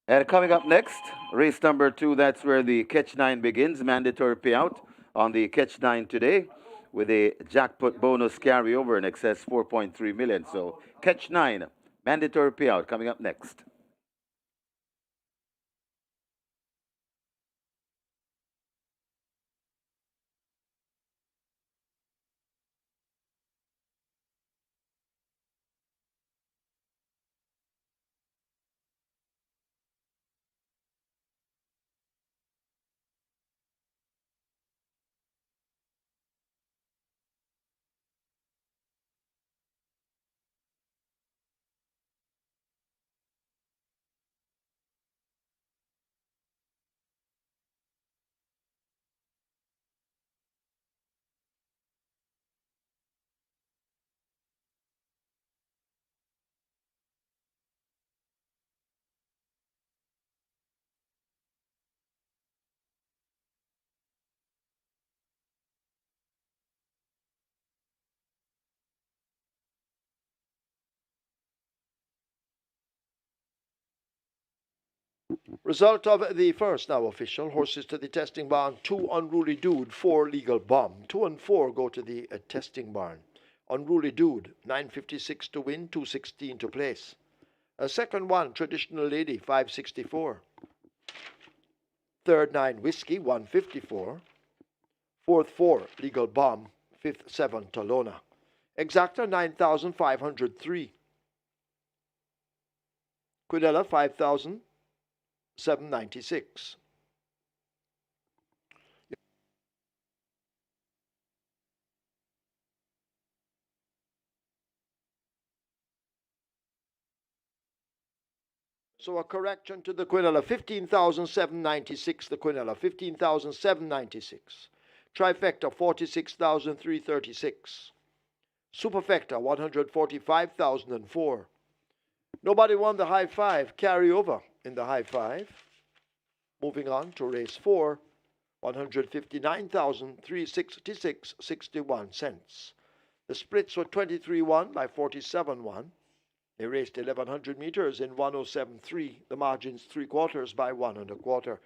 And coming up next, race number 2, that's where the catch 9 begins. Mandatory payout on the catch 9 today with a jackpot bonus carryover in excess 4.3 million. So catch 9, mandatory payout coming up next. Result of the first now official. Horses to the testing barn. 2 Unruly Dude, 4 Legal Bomb. 2 and 4 go to the testing barn. Unruly Dude, 956 to win, 216 to place. Second one, Traditional Lady, 564. Third 9 Whiskey, 154. Fourth 4 Legal Bomb. Fifth 7 Tolona. Exacta, 9,503. Quinella, 5,796. So a correction to the Quinella, 15,796, the Quinella, 15,796. Trifecta, 46,336. Superfecta, 145,004. Nobody won the high five. Carry over in the high five. Moving on to race 4, 159,366.61 cents. The splits were 23-1 by 47-1. They raced 1,100 meters in 107.3. The margins 3/4 by 1 1/4.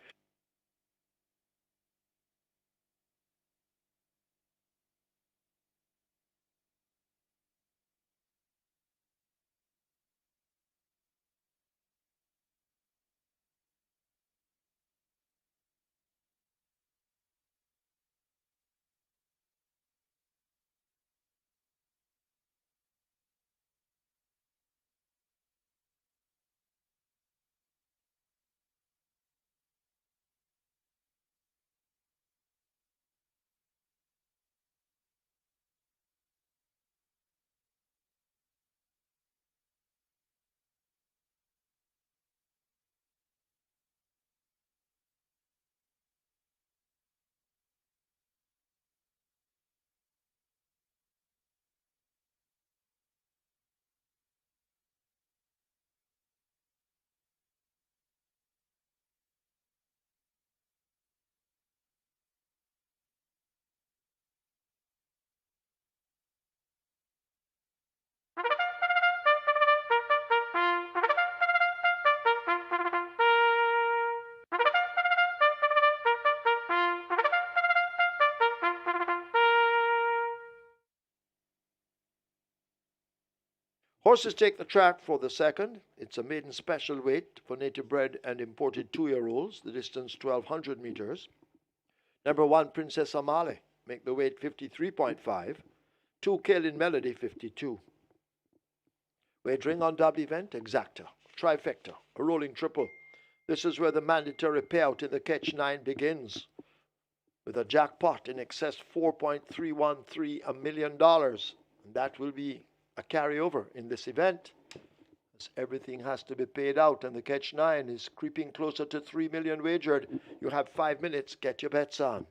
Horses take the track for the second. It's a maiden special weight for native bred and imported 2-year-olds. The distance 1,200 meters. Number 1, Princess Amale, make the weight 53.5. 2, Kaylin Melody, 52. Wagering on double event, exacta, trifecta, a rolling triple. This is where the mandatory payout in the catch 9 begins, with a jackpot in excess $4.313 million. And that will be a carryover in this event, as everything has to be paid out, and the catch 9 is creeping closer to 3 million wagered. You have 5 minutes, get your bets on.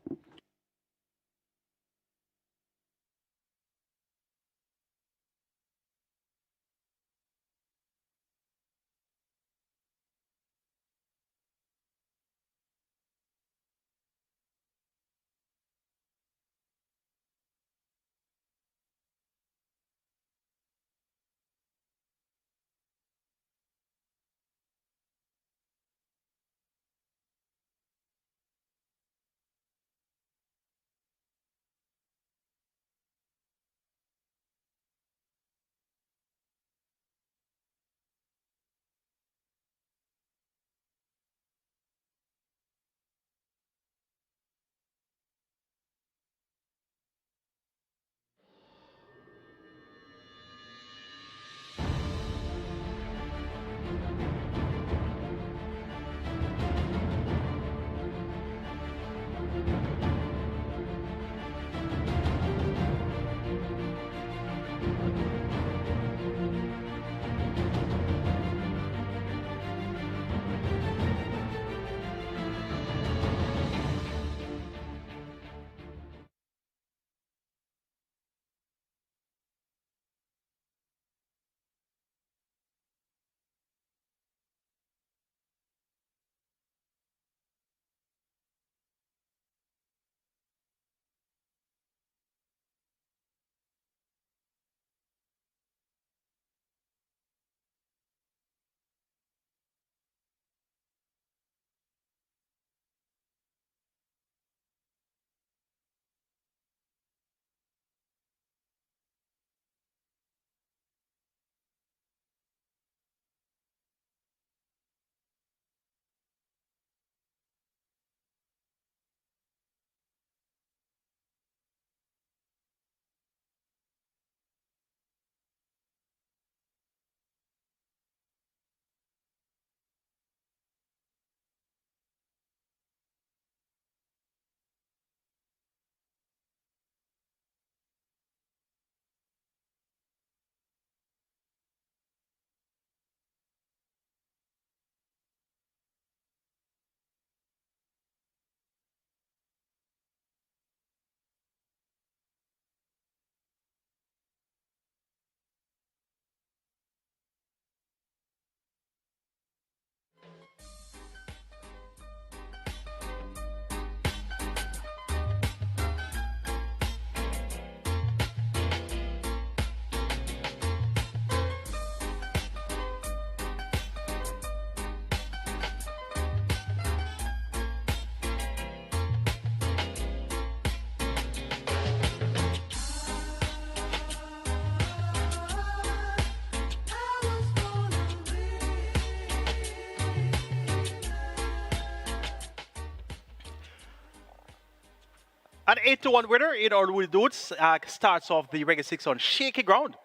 An 8-1 winner in our Woody Dudes starts off the Reggae 6 on shaky ground.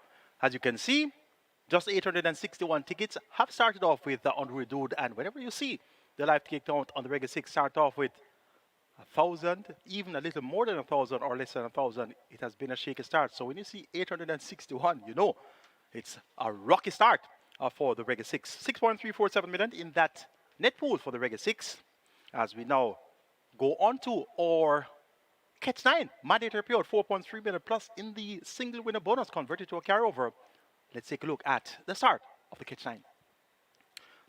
As you can see, just 861 tickets have started off with the Unruly Dude, and whenever you see the live ticket count on the Reggae 6 start off with 1,000, even a little more than 1,000 or less than 1,000, it has been a shaky start. So when you see 861, you know it's a rocky start for the Reggae 6. 6.347 million in that net pool for the Reggae 6. As we now go on to our Catch 9, mandatory payout 4.3 million plus in the single winner bonus converted to a carryover. Let's take a look at the start of the Catch 9.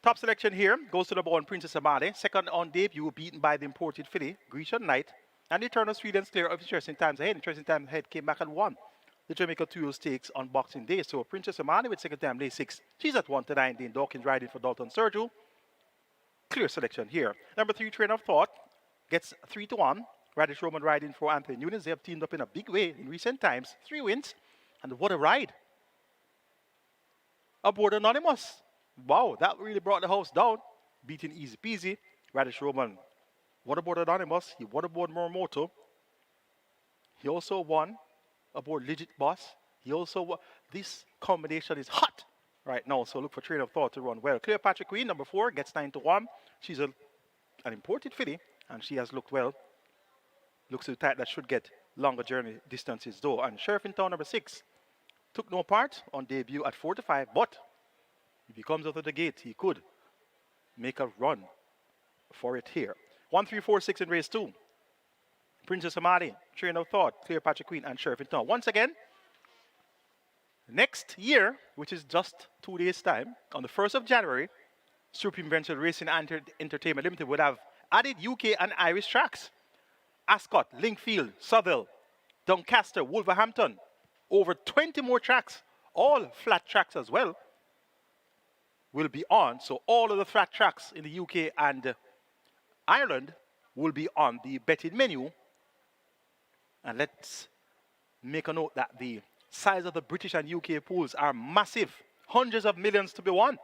Top selection here goes to the born Princess Amade. Second on debut, beaten by the imported filly, Grecian Knight. And the turn of Sweden's clear of Interesting Times Ahead. Interesting Times Ahead came back and won the Jamaica 2 Stakes on Boxing Day. So Princess Amade with second time day 6. She's at 1-9. Dean Dawkins riding for Dalton Sergio. Clear selection here. Number 3, Train of Thought, gets 3-1. Radish Roman riding for Anthony Nunes. They have teamed up in a big way in recent times. 3 wins. And what a ride. Aboard Anonymous. Wow, that really brought the house down. Beating easy peasy. Radish Roman. What aboard Anonymous? He won aboard Moromoto. He also won aboard Legit Boss. He also won. This combination is hot right now. So look for Train of Thought to run well. Cleopatra Queen, number 4, gets 9-1. She's an imported filly, and she has looked well. Looks to the type that should get longer journey distances though. And Sheriff in Town, number 6, took no part on debut at 4-5, but if he comes out of the gate, he could make a run for it here. 1, 3, 4, 6 in race 2. Princess Amadi, Train of Thought, Cleopatra Queen, and Sheriff in Town. Once again, next year, which is just 2 days' time, on the 1st of January, Supreme Venture Racing and Entertainment Limited would have added UK and Irish tracks. Ascot, Linkfield, Southwell, Doncaster, Wolverhampton. Over 20 more tracks, all flat tracks as well, will be on. So all of the flat tracks in the UK and Ireland will be on the betting menu. And let's make a note that the size of the British and UK pools are massive. Hundreds of millions to be won.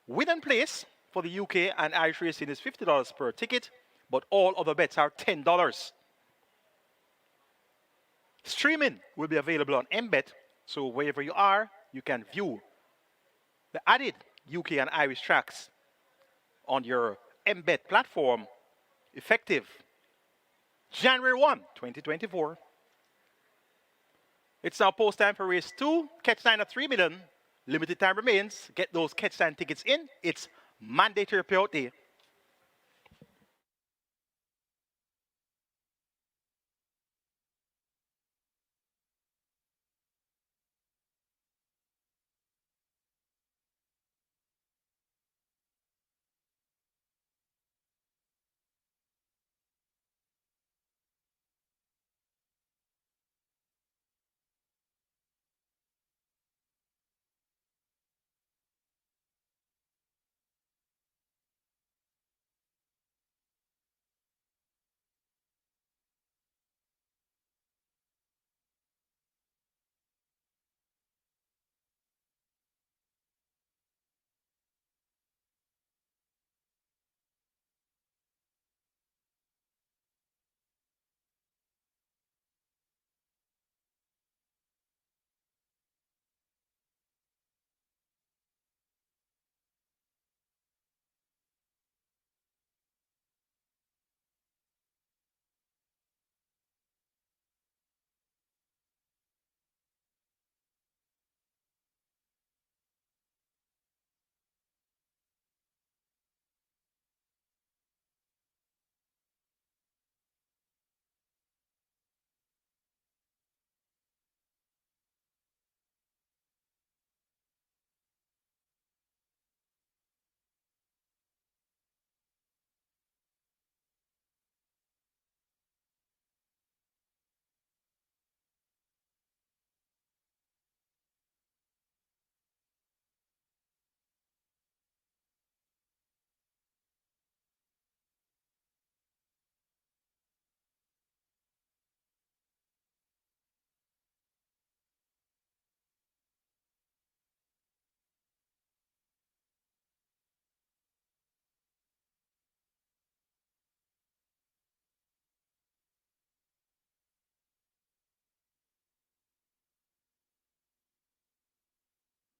Win and place for the UK and Irish racing is $50 per ticket, but all other bets are $10. Streaming will be available on MBet, so wherever you are, you can view the added UK and Irish tracks on your MBet platform, effective January 1, 2024. It's now post time for race 2. Catch 9 at 3 million. Limited time remains. Get those Catch 9 tickets in. It's mandatory payout day.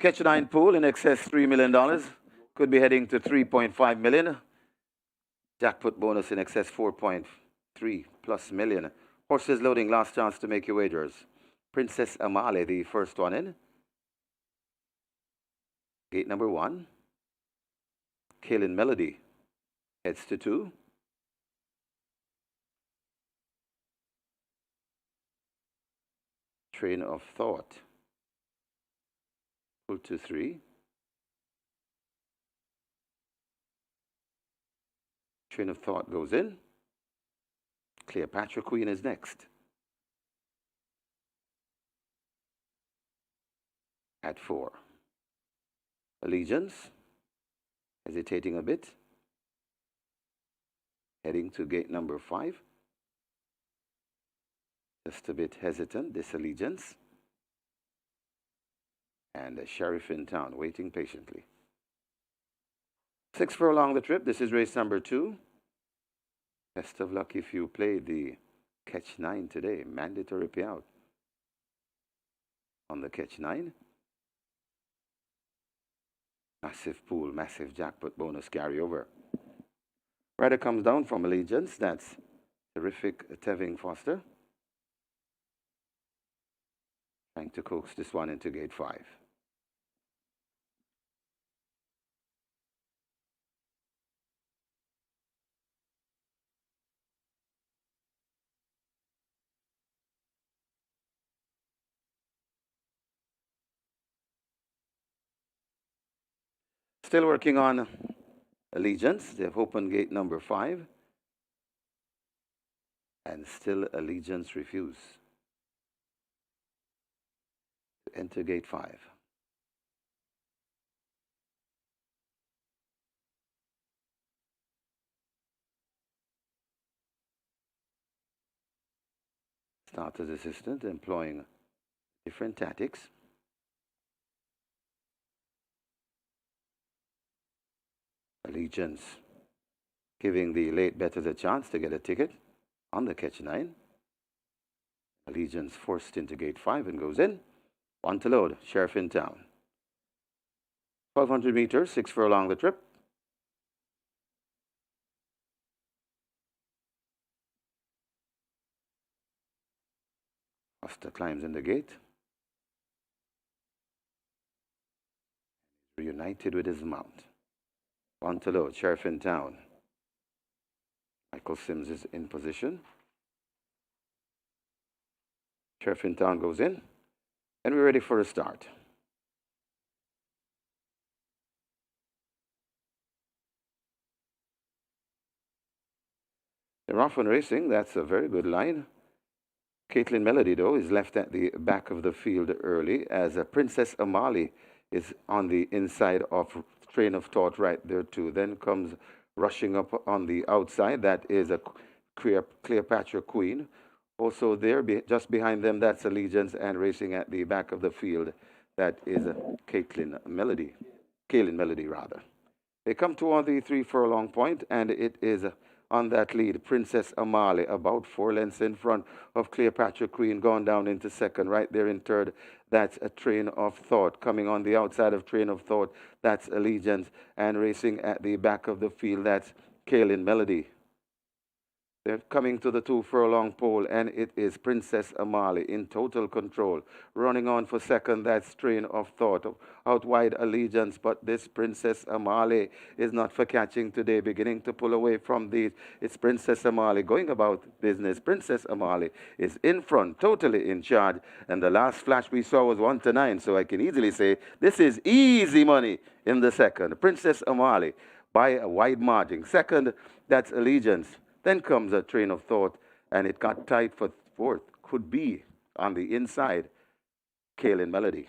Catch 9 pool in excess $3 million. Could be heading to 3.5 million. Jackpot bonus in excess 4.3 plus million. Horses loading, last chance to make your wagers. Princess Amale, the first one in. Gate number 1. Kaylin Melody heads to 2. Train of Thought. Pull to 3. Train of Thought goes in. Cleopatra Queen is next. At 4. Allegiance, hesitating a bit. Heading to gate number 5. Just a bit hesitant, Disallegiance. And the Sheriff in Town, waiting patiently. 6 furlong the trip. This is race number 2. Best of luck if you play the Catch 9 today. Mandatory payout on the Catch 9. Massive pool, massive jackpot bonus carryover. Rider comes down from Allegiance. That's terrific Tevin Foster. Trying to coax this one into gate 5. Still working on Allegiance. They've opened gate number 5. And still Allegiance refuse to enter gate 5. Starter's assistant employing different tactics. Allegiance giving the late bettors a chance to get a ticket on the Catch 9. Allegiance forced into gate 5 and goes in. 1 to load, Sheriff in Town. 1,200 meters, 6 furlong the trip. Foster climbs in the gate. Reunited with his mount. 1 to load, Sheriff in Town. Michael Sims is in position. Sheriff in Town goes in. And we're ready for a start. They're off and racing. That's a very good line. Caitlin Melody, though, is left at the back of the field early as Princess Amali is on the inside of Train of Thought right there, too. Then comes rushing up on the outside. That is a Cleopatra Queen. Also there, just behind them, that's Allegiance, and racing at the back of the field, that is Kaylin Melody, rather. They come toward the 3 furlong point, and it is on that lead, Princess Amali, about 4 lengths in front of Cleopatra Queen, gone down into second. Right there in third, that's a Train of Thought. Coming on the outside of Train of Thought, that's Allegiance, and racing at the back of the field, that's Kaylin Melody. They're coming to the 2 furlong pole, and it is Princess Amali in total control. Running on for second, that's Train of Thought. Out wide, Allegiance, but this Princess Amali is not for catching today. Beginning to pull away from these. It's Princess Amali going about business. Princess Amali is in front, totally in charge. And the last flash we saw was 1 to 9, so I can easily say this is easy money in the second. Princess Amali by a wide margin. Second, that's Allegiance. Then comes a Train of Thought, and it got tight for fourth. Could be on the inside, Kaylin Melody.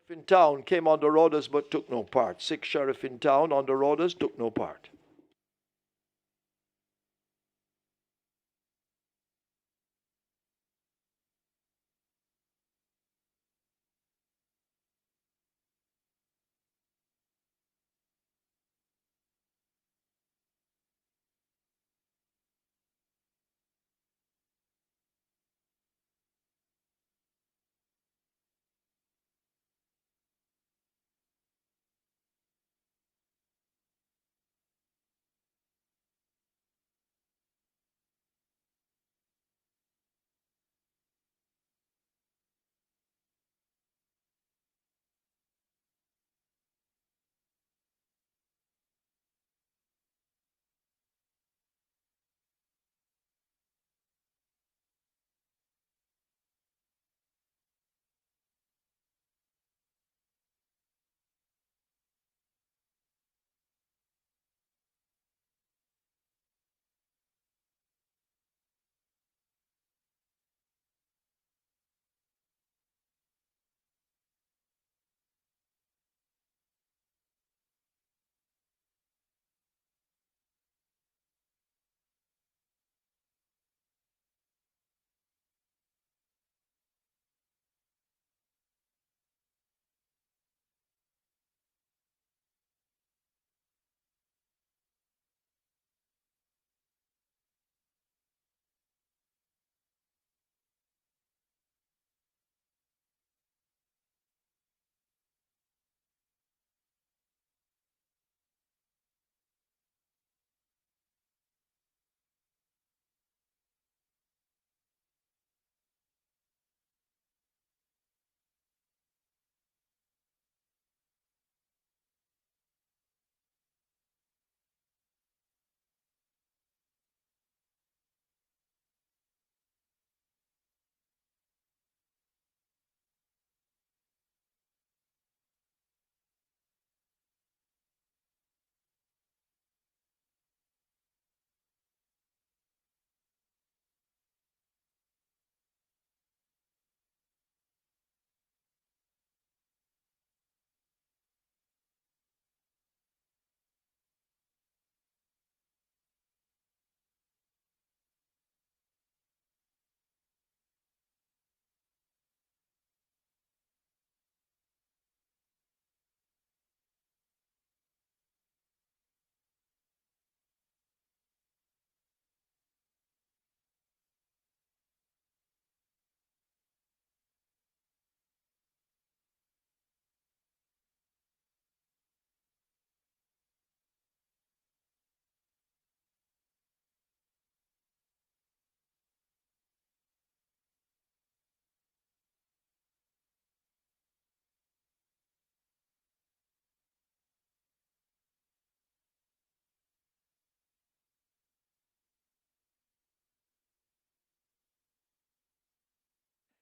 In town came on the roaders but took no part. 6 Sheriff in town on the roaders took no part.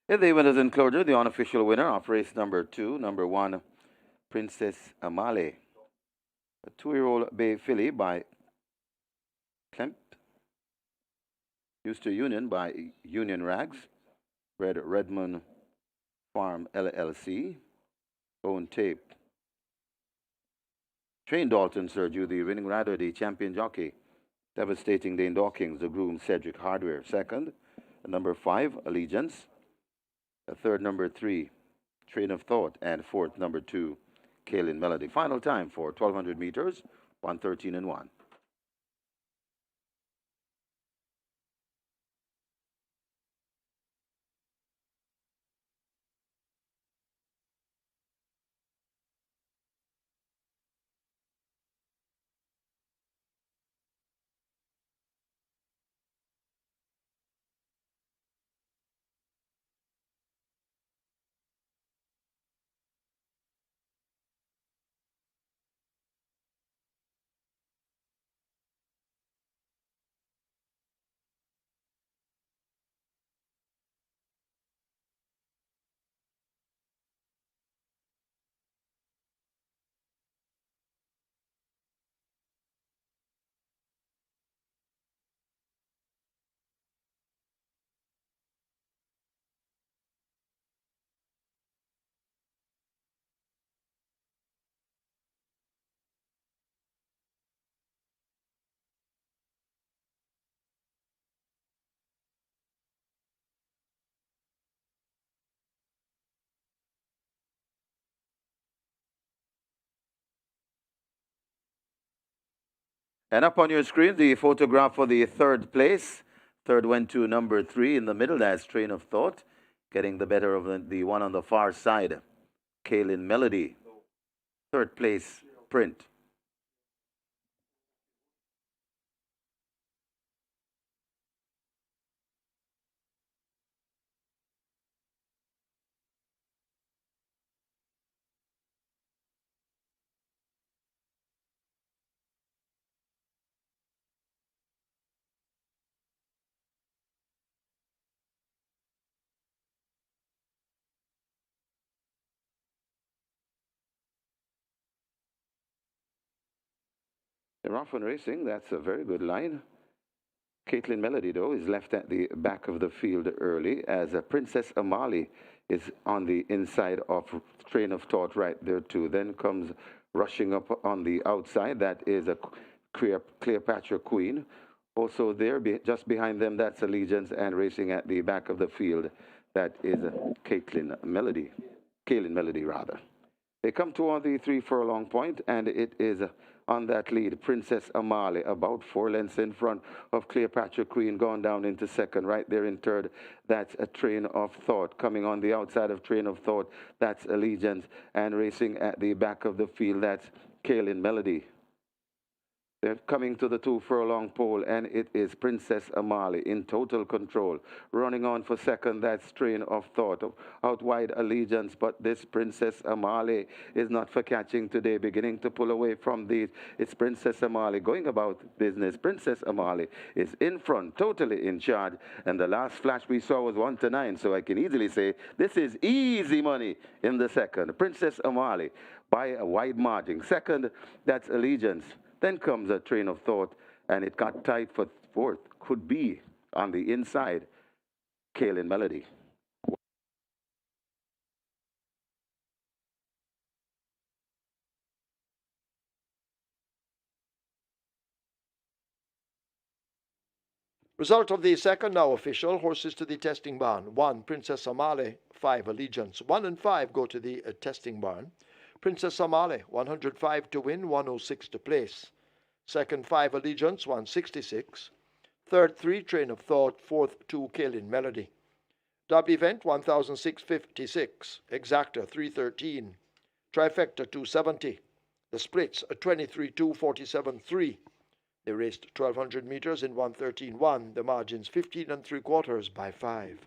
In the winners enclosure, the unofficial winner of race number 2, number 1, Princess Amale, a 2-year-old bay filly by Klemp, used to Union by Union Rags, bred Redmond Farm LLC, own tape. Train Dalton Sergio, the winning rider, the champion jockey, devastating the indoor kings, the groom Cedric Hardware. Second, number 5, Allegiance. Third, number 3, Train of Thought. And fourth, number 2, Kaylin Melody. Final time for 1200 meters, 1:13 and 1. And up on your screen, the photograph for the third place. Third went to number 3 in the middle. That's Train of Thought, getting the better of the one on the far side, Kaylin Melody. Third place, Print. They're off and racing. That's a very good line. Caitlin Melody, though, is left at the back of the field early as Princess Amali is on the inside of Train of Thought right there, too. Then comes rushing up on the outside. That is a Cleopatra Queen. Also there, just behind them, that's Allegiance, and racing at the back of the field, that is Caitlin Melody. Kaylin Melody, rather. They come toward the 3 furlong point, and it is on that lead, Princess Amali, about 4 lengths in front of Cleopatra Queen, gone down into second. Right there in third, that's a Train of Thought. Coming on the outside of Train of Thought, that's Allegiance. And racing at the back of the field, that's Kaylin Melody. They're coming to the 2 furlong pole, and it is Princess Amali in total control. Running on for second, that's Train of Thought. Out wide, Allegiance, but this Princess Amali is not for catching today. Beginning to pull away from these. It's Princess Amali going about business. Princess Amali is in front, totally in charge. And the last flash we saw was 1-9, so I can easily say this is easy money in the second. Princess Amali by a wide margin. Second, that's Allegiance. Then comes a Train of Thought, and it got tight for fourth. Could be on the inside, Kaylin Melody. Result of the second now official. Horses to the testing barn. 1, Princess Amale. 5, Allegiance. 1 and 5 go to the testing barn. Princess Amale, 105 to win, 106 to place. Second, 5, Allegiance, 166. Third, 3, Train of Thought. Fourth, 2, Kaylin Melody. Derby event, 1,656. Exacta, 313. Trifecta, 270. The splits, 23-2, 47-3. They raced 1,200 meters in 1:13.1. The margins 15 3/4 by 5.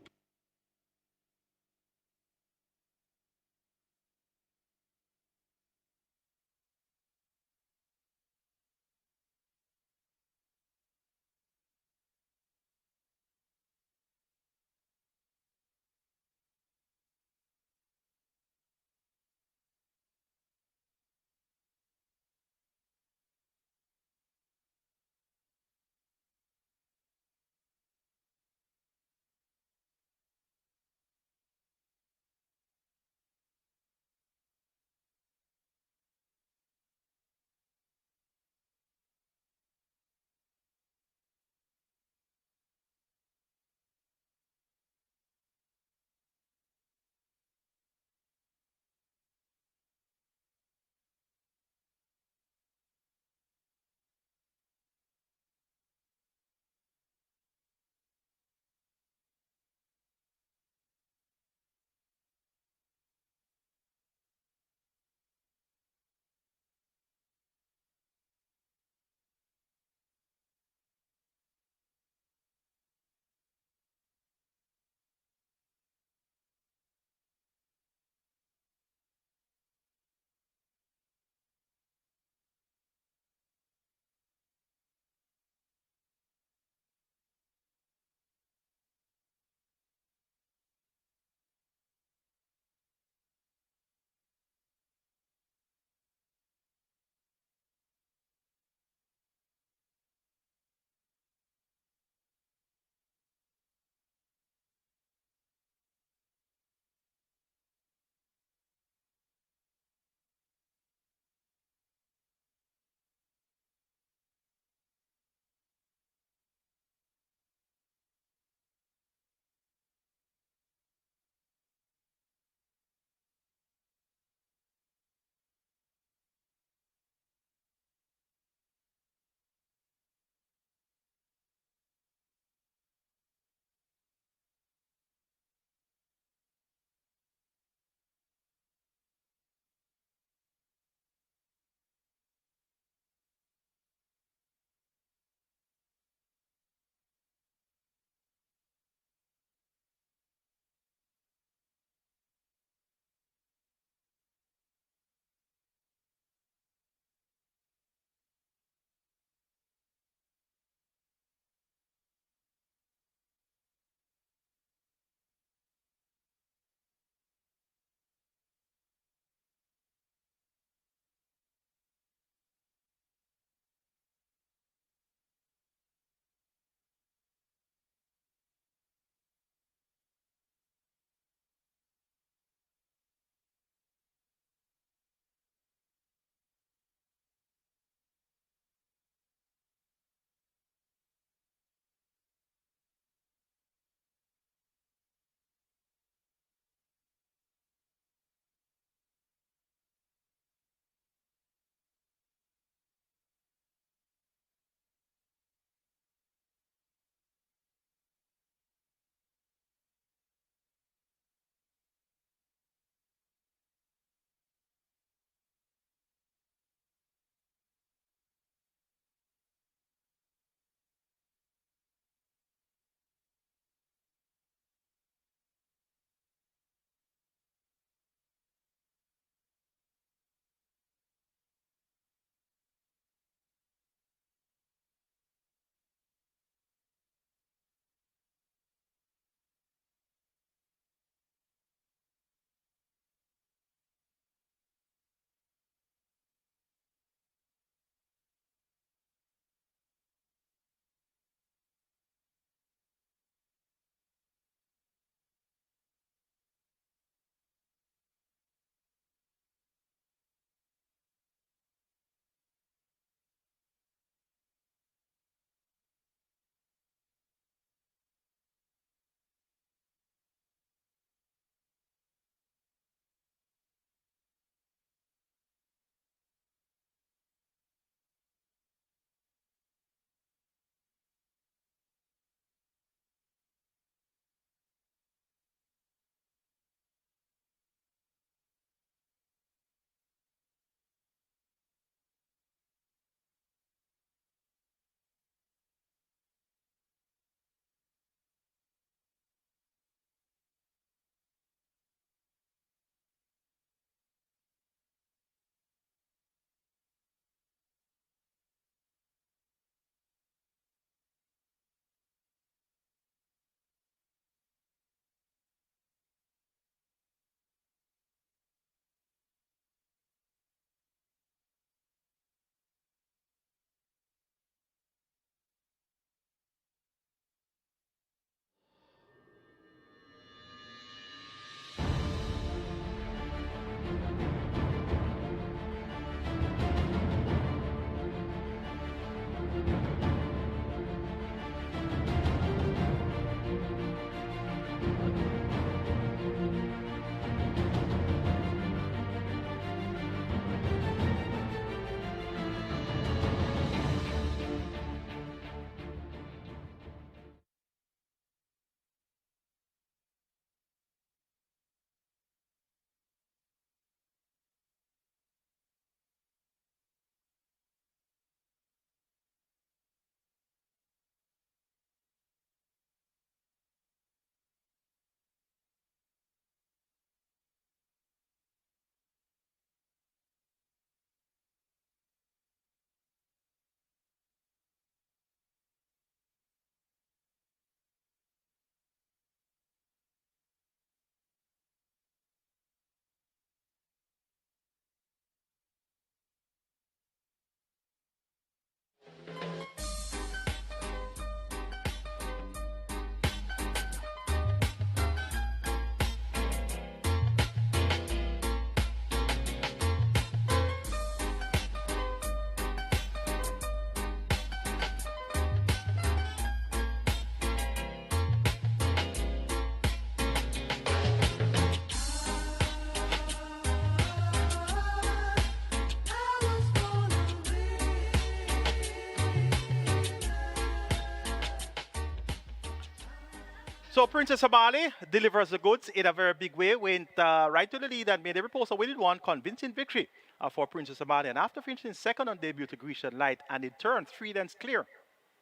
So Princess Amali delivers the goods in a very big way, went right to the lead and made every post a winning one, convincing victory for Princess Amali. And after finishing second on debut to Grecian Light, and in turn 3 lengths clear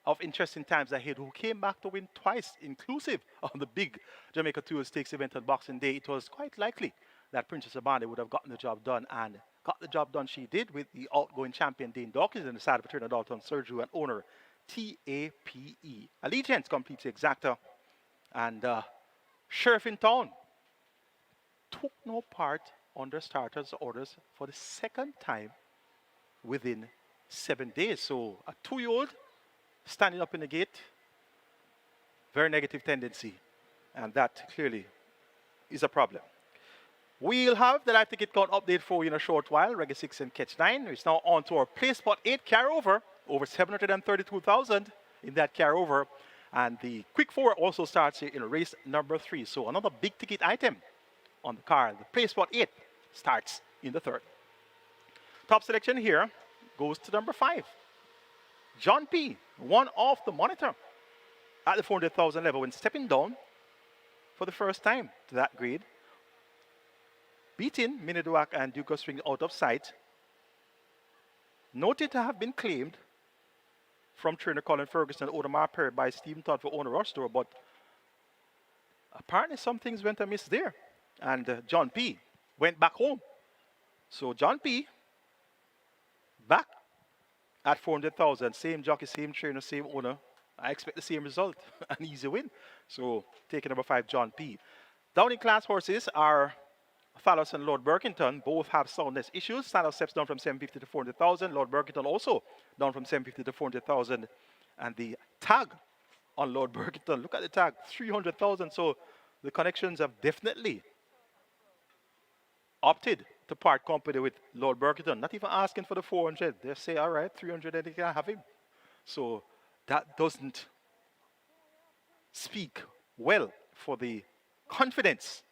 of Interesting Times Ahead, who came back to win twice, inclusive on the big Jamaica Tour Stakes event on Boxing Day, it was quite likely that Princess Amali would have gotten the job done, and got the job done she did with the outgoing champion Dane Dawkins and the side of Paterna Dalton Sergio and owner TAPE. Allegiance completes the exacta. And Sheriff in Town took no part on the starters' orders for the second time within 7 days. So a 2-year-old standing up in the gate, very negative tendency. And that clearly is a problem. We'll have the live ticket count update for you in a short while. Reggae 6 and Catch 9. It's now on to our play spot 8 carryover. Over 732,000 in that carryover. And the quick 4 also starts here in race number 3. So another big ticket item on the card. The play spot 8 starts in the 3rd. Top selection here goes to number 5. John P. One off the monitor at the 400,000 level when stepping down for the first time to that grade. Beating Miniduak and Duke of Swing out of sight. Noted to have been claimed from trainer Colin Ferguson and Audemars Perry by Stephen Todd for owner Rush Store, but apparently some things went amiss there. And John P. went back home. So John P. back at 400,000. Same jockey, same trainer, same owner. I expect the same result, an easy win. So taking number 5, John P. Down in class horses are Thalos and Lord Burkington. Both have soundness issues. Thalos steps down from 750 to 400,000. Lord Burkington also down from 750 to 400,000. And the tag on Lord Burkington, look at the tag, 300,000. So the connections have definitely opted to part company with Lord Burkington. Not even asking for the 400. They say, all right, 300, and they can have him. So that doesn't speak well for the confidence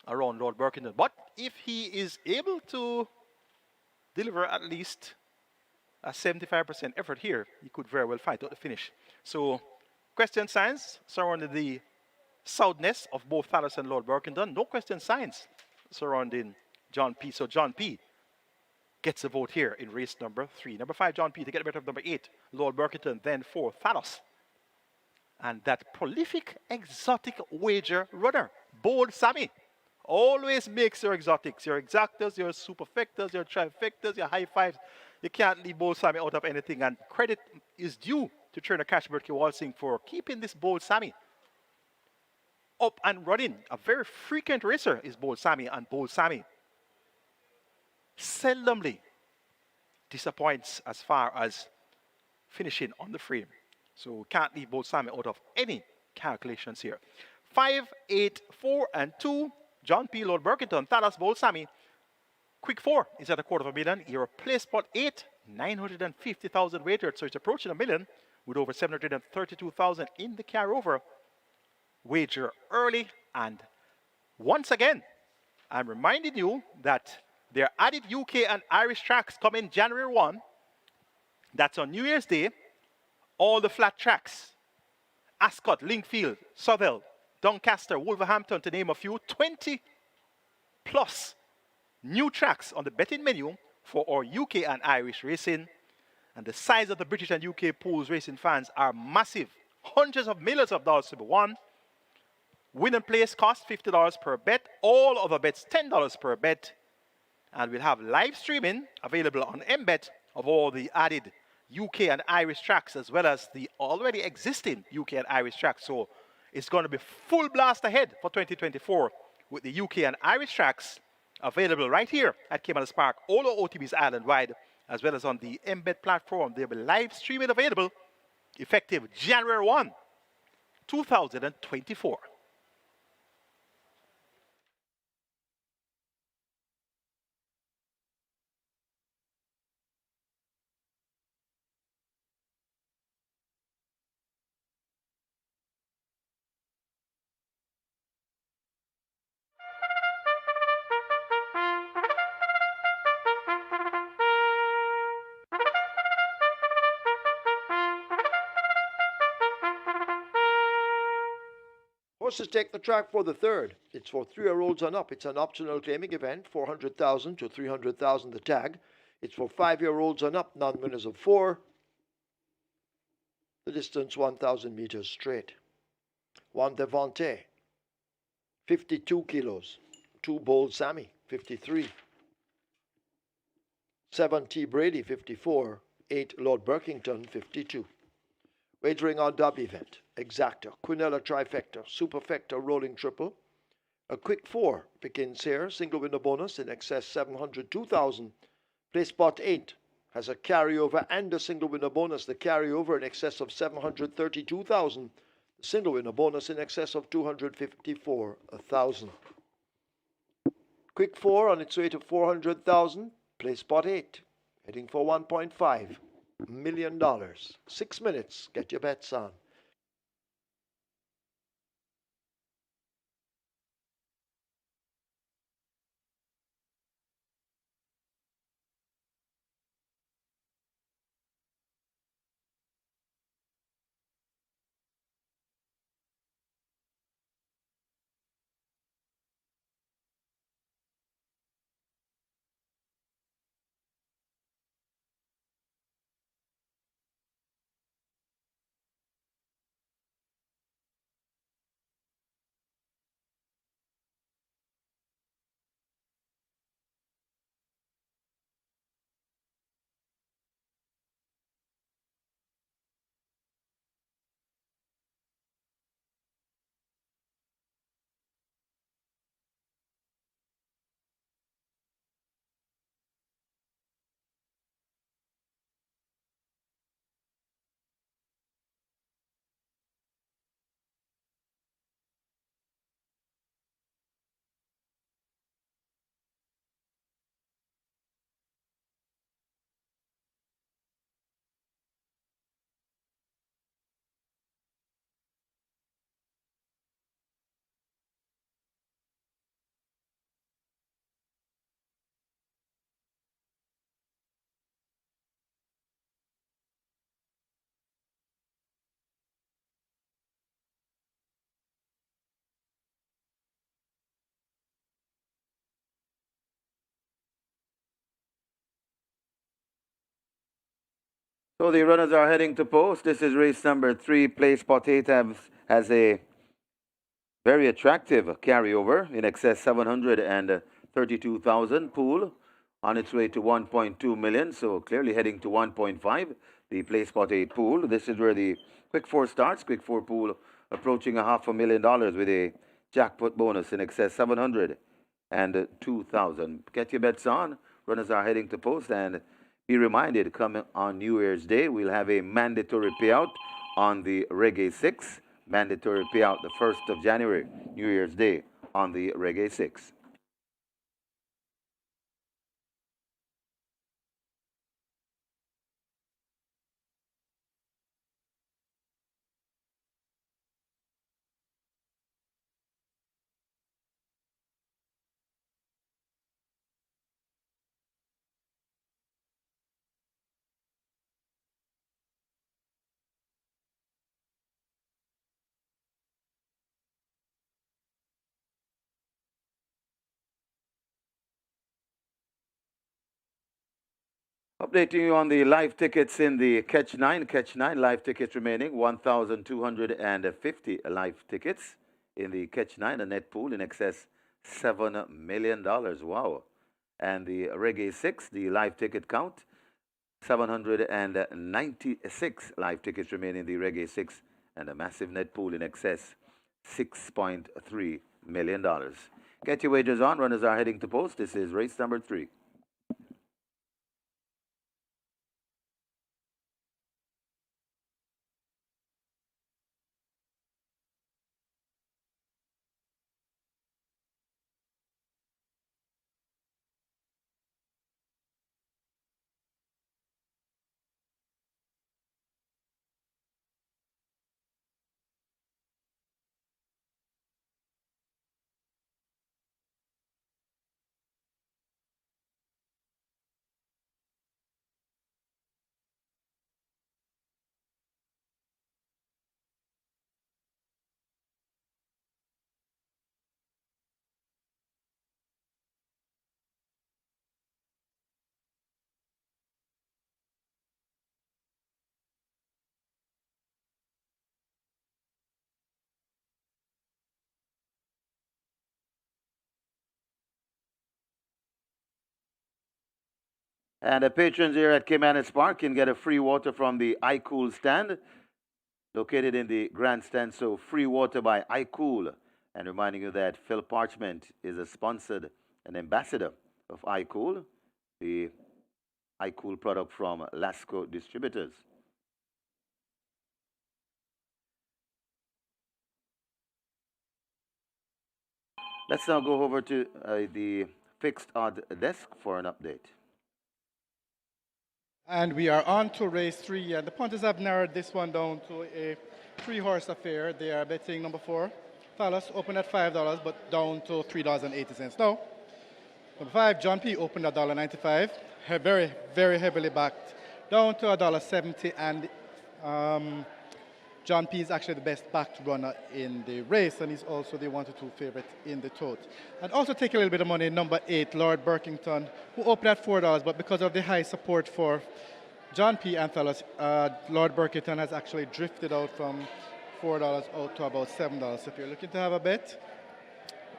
around Lord Burkington. But if he is able to deliver at least a 75% effort here, he could very well fight out the finish. So question signs surrounding the soundness of both Thalos and Lord Burkington. No question signs surrounding John P. So John P. gets a vote here in race number 3. Number 5, John P. to get better of number 8, Lord Burkington. Then 4, Thalos. And that prolific exotic wager runner, Bold Sammy. Always makes your exotics, your exactas, your superfectas, your trifectas, your high fives. You can't leave Bold Sammy out of anything. And credit is due to trainer Cashbird Kewalsing for keeping this Bold Sammy up and running. A very frequent racer is Bold Sammy, and Bold Sammy seldomly disappoints as far as finishing on the frame. So can't leave Bold Sammy out of any calculations here. 5, 8, 4, and 2. John P. Lord Burkington, Thalos, Bold Sammy. Quick 4 is at $250,000. Your play spot 8, 950,000 wagered. So it's approaching $1 million with over 732,000 in the carryover. Wager early. And once again, I'm reminding you that their added UK and Irish tracks come in January 1. That's on New Year's Day. All the flat tracks. Ascot, Lingfield, Southwell, Doncaster, Wolverhampton, to name a few. 20 plus new tracks on the betting menu for our UK and Irish racing. And the size of the British and UK pools racing fans are massive. Hundreds of millions of dollars to be won. Win and place cost $50 per bet. All other bets $10 per bet. And we'll have live streaming available on MBet of all the added UK and Irish tracks, as well as the already existing UK and Irish tracks. So it's going to be full blast ahead for 2024 with the UK and Irish tracks available right here at Caymanas Park, all our OTBs island-wide, as well as on the MBet platform. They'll be live streaming available effective January 1, 2024. Horses take the track for the third. It's for 3-year-olds and up. It's an optional claiming event, 400,000 to 300,000 the tag. It's for 5-year-olds and up, non-winners of 4. The distance 1,000 meters straight. One Devante, 52 kilos. 2 Bold Sammy, 53. 7 T Brady, 54. 8 Lord Berkington, 52. Wagering on Dub event. Exacta, Quinella trifecta, superfecta rolling triple. A quick 4 begins here. Single winner bonus in excess 702,000. Play spot 8 has a carryover and a single winner bonus. The carryover in excess of 732,000. The single winner bonus in excess of 254,000. Quick 4 on its way to 400,000. Play spot 8. Heading for $1.5 million. 6 minutes. Get your bets on. So the runners are heading to post. This is race number 3. Play spot 8 has a very attractive carryover in excess 732,000 pool on its way to 1.2 million. So clearly heading to 1.5. The play spot 8 pool. This is where the quick 4 starts. Quick 4 pool approaching $500,000 with a jackpot bonus in excess 702,000. Get your bets on. Runners are heading to post, and be reminded, come on New Year's Day, we'll have a mandatory payout on the Reggae 6. Mandatory payout the 1st of January, New Year's Day, on the Reggae 6. Updating you on the live tickets in the Catch 9. Catch 9 live tickets remaining, 1,250 live tickets in the Catch 9, a net pool in excess $7 million. Wow. And the Reggae 6, the live ticket count, 796 live tickets remaining in the Reggae 6, and a massive net pool in excess $6.3 million. Get your wagers on. Runners are heading to post. This is race number 3. And the patrons here at Caymanas Park can get a free water from the iCool stand located in the grandstand. So free water by iCool. And reminding you that Phil Parchment is a sponsored and ambassador of iCool, the iCool product from Lasco Distributors. Let's now go over to the fixed odd desk for an update. And we are on to race 3, and the punters have narrowed this one down to a 3-horse affair. They are betting number 4. Thales opened at $5, but down to $3.80 now. Number 5, John P. opened at $1.95. Very, very heavily backed, down to $1.70, and John P. is actually the best backed runner in the race, and he's also the 1-2 favorite in the tote. And also take a little bit of money, number 8, Lord Burkington, who opened at $4, but because of the high support for John P. and Thales, Lord Burkington has actually drifted out from $4 out to about $7. So if you're looking to have a bet,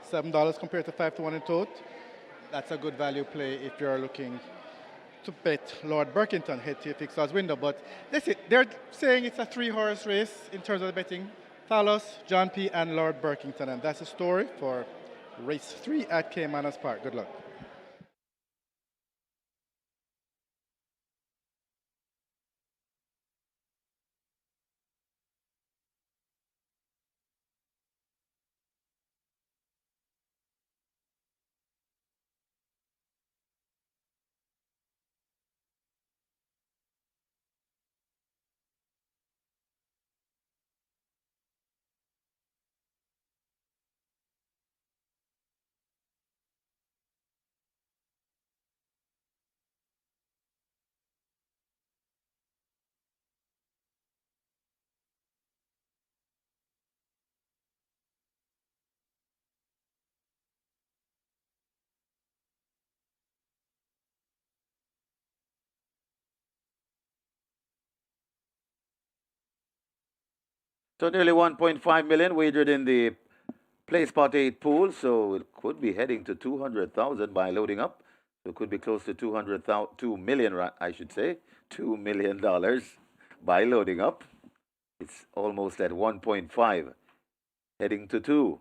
$7 compared to 5-1 in tote, that's a good value play if you're looking to bet Lord Burkington head to your fixed odds window. But that's it. They're saying it's a 3-horse race in terms of the betting. Talos, John P. and Lord Burkington. And that's the story for race 3 at Caymanas Park. Good luck. So nearly 1.5 million wagered in the play spot 8 pool. So it could be heading to 200,000 by loading up. So it could be close to 200,000, 2 million, I should say, $2 million by loading up. It's almost at 1.5, heading to 2.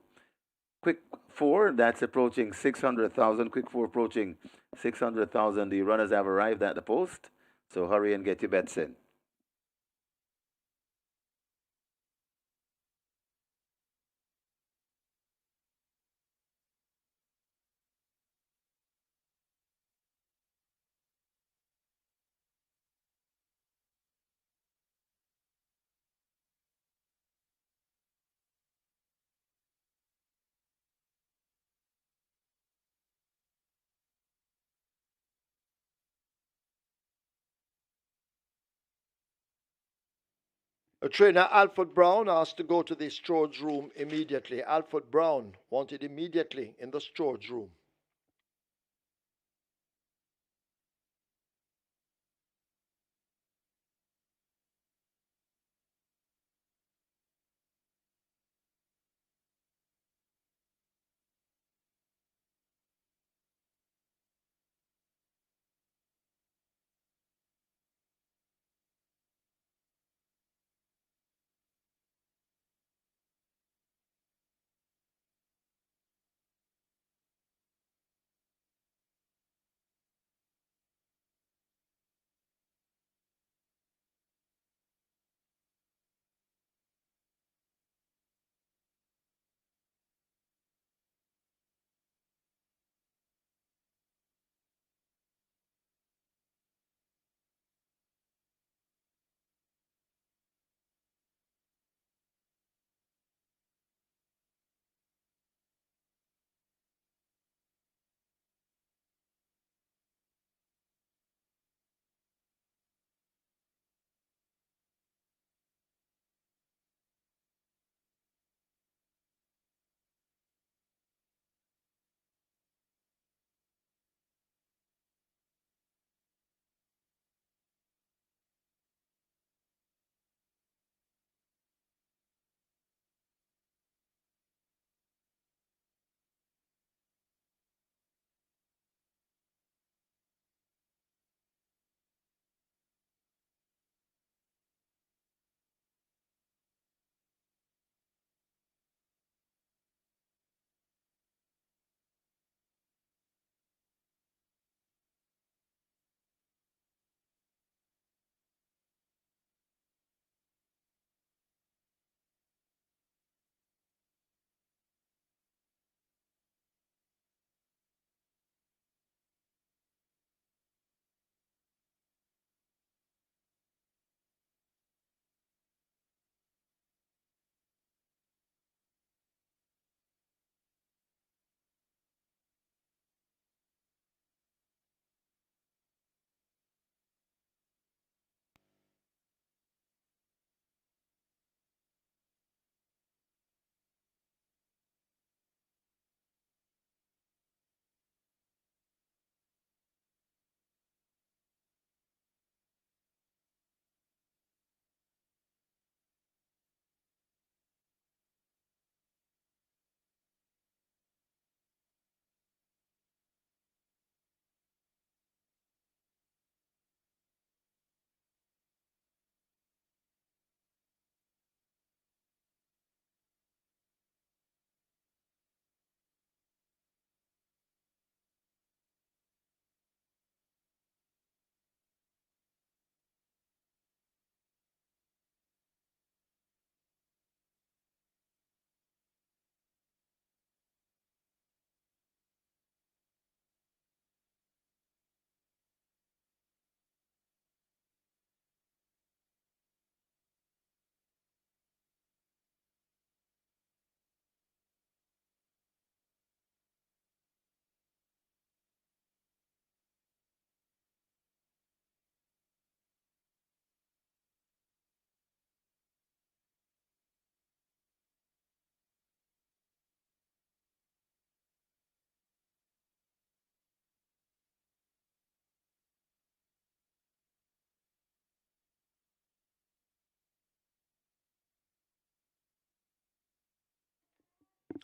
Quick 4, that's approaching 600,000. Quick 4 approaching 600,000. The runners have arrived at the post. So hurry and get your bets in. Trainer Alfred Brown asked to go to the storage room immediately. Alfred Brown wanted immediately in the storage room.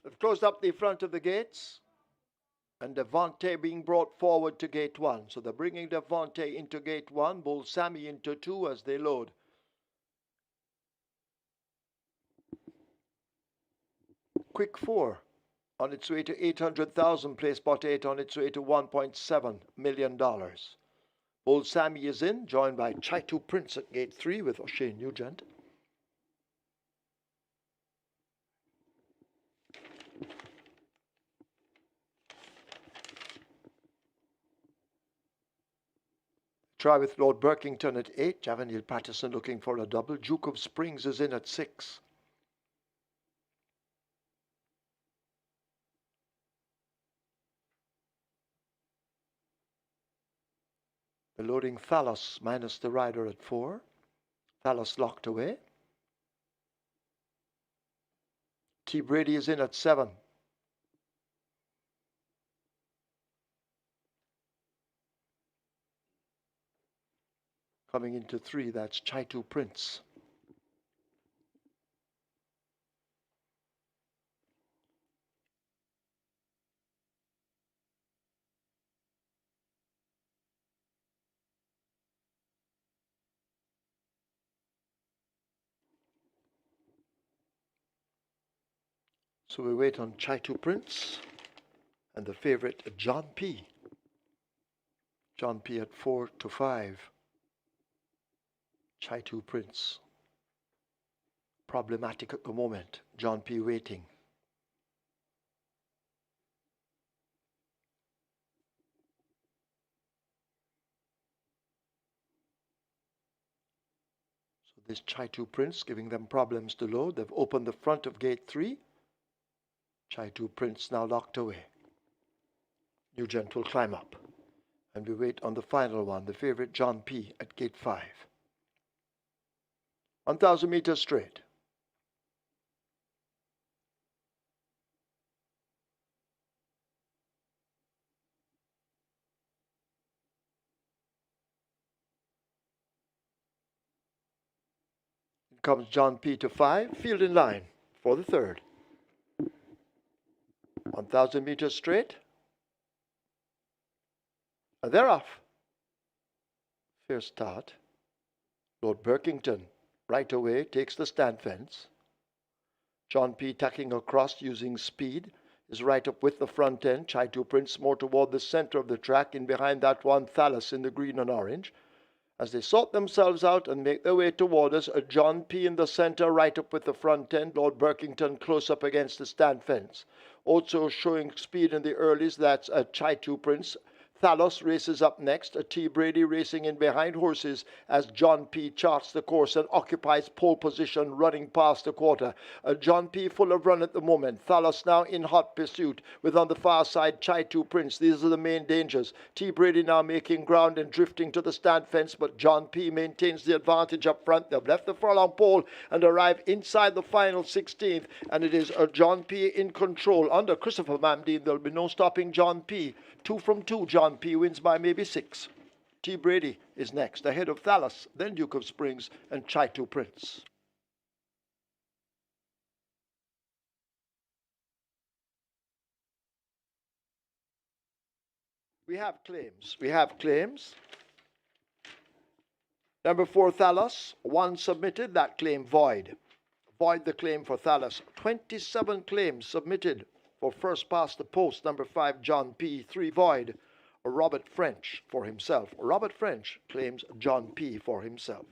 They've closed up the front of the gates. And Devontae being brought forward to gate 1. So they're bringing Devontae into gate 1, Bull Sammy into 2 as they load. Quick 4 on its way to 800,000, play spot 8 on its way to $1.7 million. Bull Sammy is in, joined by Chaitu Prince at gate 3 with O'Shea Nugent. Try with Lord Berkington at 8. Javanil Patterson looking for a double. Duke of Springs is in at 6. The loading Thalos minus the rider at 4. Thalos locked away. T. Brady is in at 7. Coming into 3, that's Chaitu Prince. So we wait on Chaitu Prince and the favorite John P. John P at 4 to 5. Chaitu Prince. Problematic at the moment. John P waiting. So this Chaitu Prince giving them problems to load. They've opened the front of gate 3. Chaitu Prince now locked away. Nugent will climb up. And we wait on the final one, the favorite John P at gate 5. 1,000 meters straight. In comes John P to 5, field in line for the third. 1,000 meters straight. And they're off. Fair start. Lord Berkington right away takes the stand fence. John P tacking across using speed is right up with the front end. Chaitu Prince more toward the center of the track. In behind that one, Thalos in the green and orange. As they sort themselves out and make their way toward us, a John P in the center, right up with the front end. Lord Berkington close up against the stand fence. Also showing speed in the earlies, that's a Chaitu Prince. Thalos races up next, a T. Brady racing in behind horses as John P. charts the course and occupies pole position running past the quarter. John P. full of run at the moment. Thalos now in hot pursuit with on the far side Chaitu Prince. These are the main dangers. T. Brady now making ground and drifting to the stand fence, but John P. maintains the advantage up front. They've left the furlong pole and arrive inside the final 16th, and it is John P. in control. Under Christopher Mamdine, there'll be no stopping John P. 2 from 2, John P. wins by maybe 6. T. Brady is next, ahead of Thalos, then Duke of Springs, and Chaitu Prince. We have claims. We have claims. Number 4, Thalos. 1 submitted, that claim void. Void the claim for Thalos. 27 claims submitted for first past the post. Number 5, John P. 3 void. Robert French for himself. Robert French claims John P. for himself.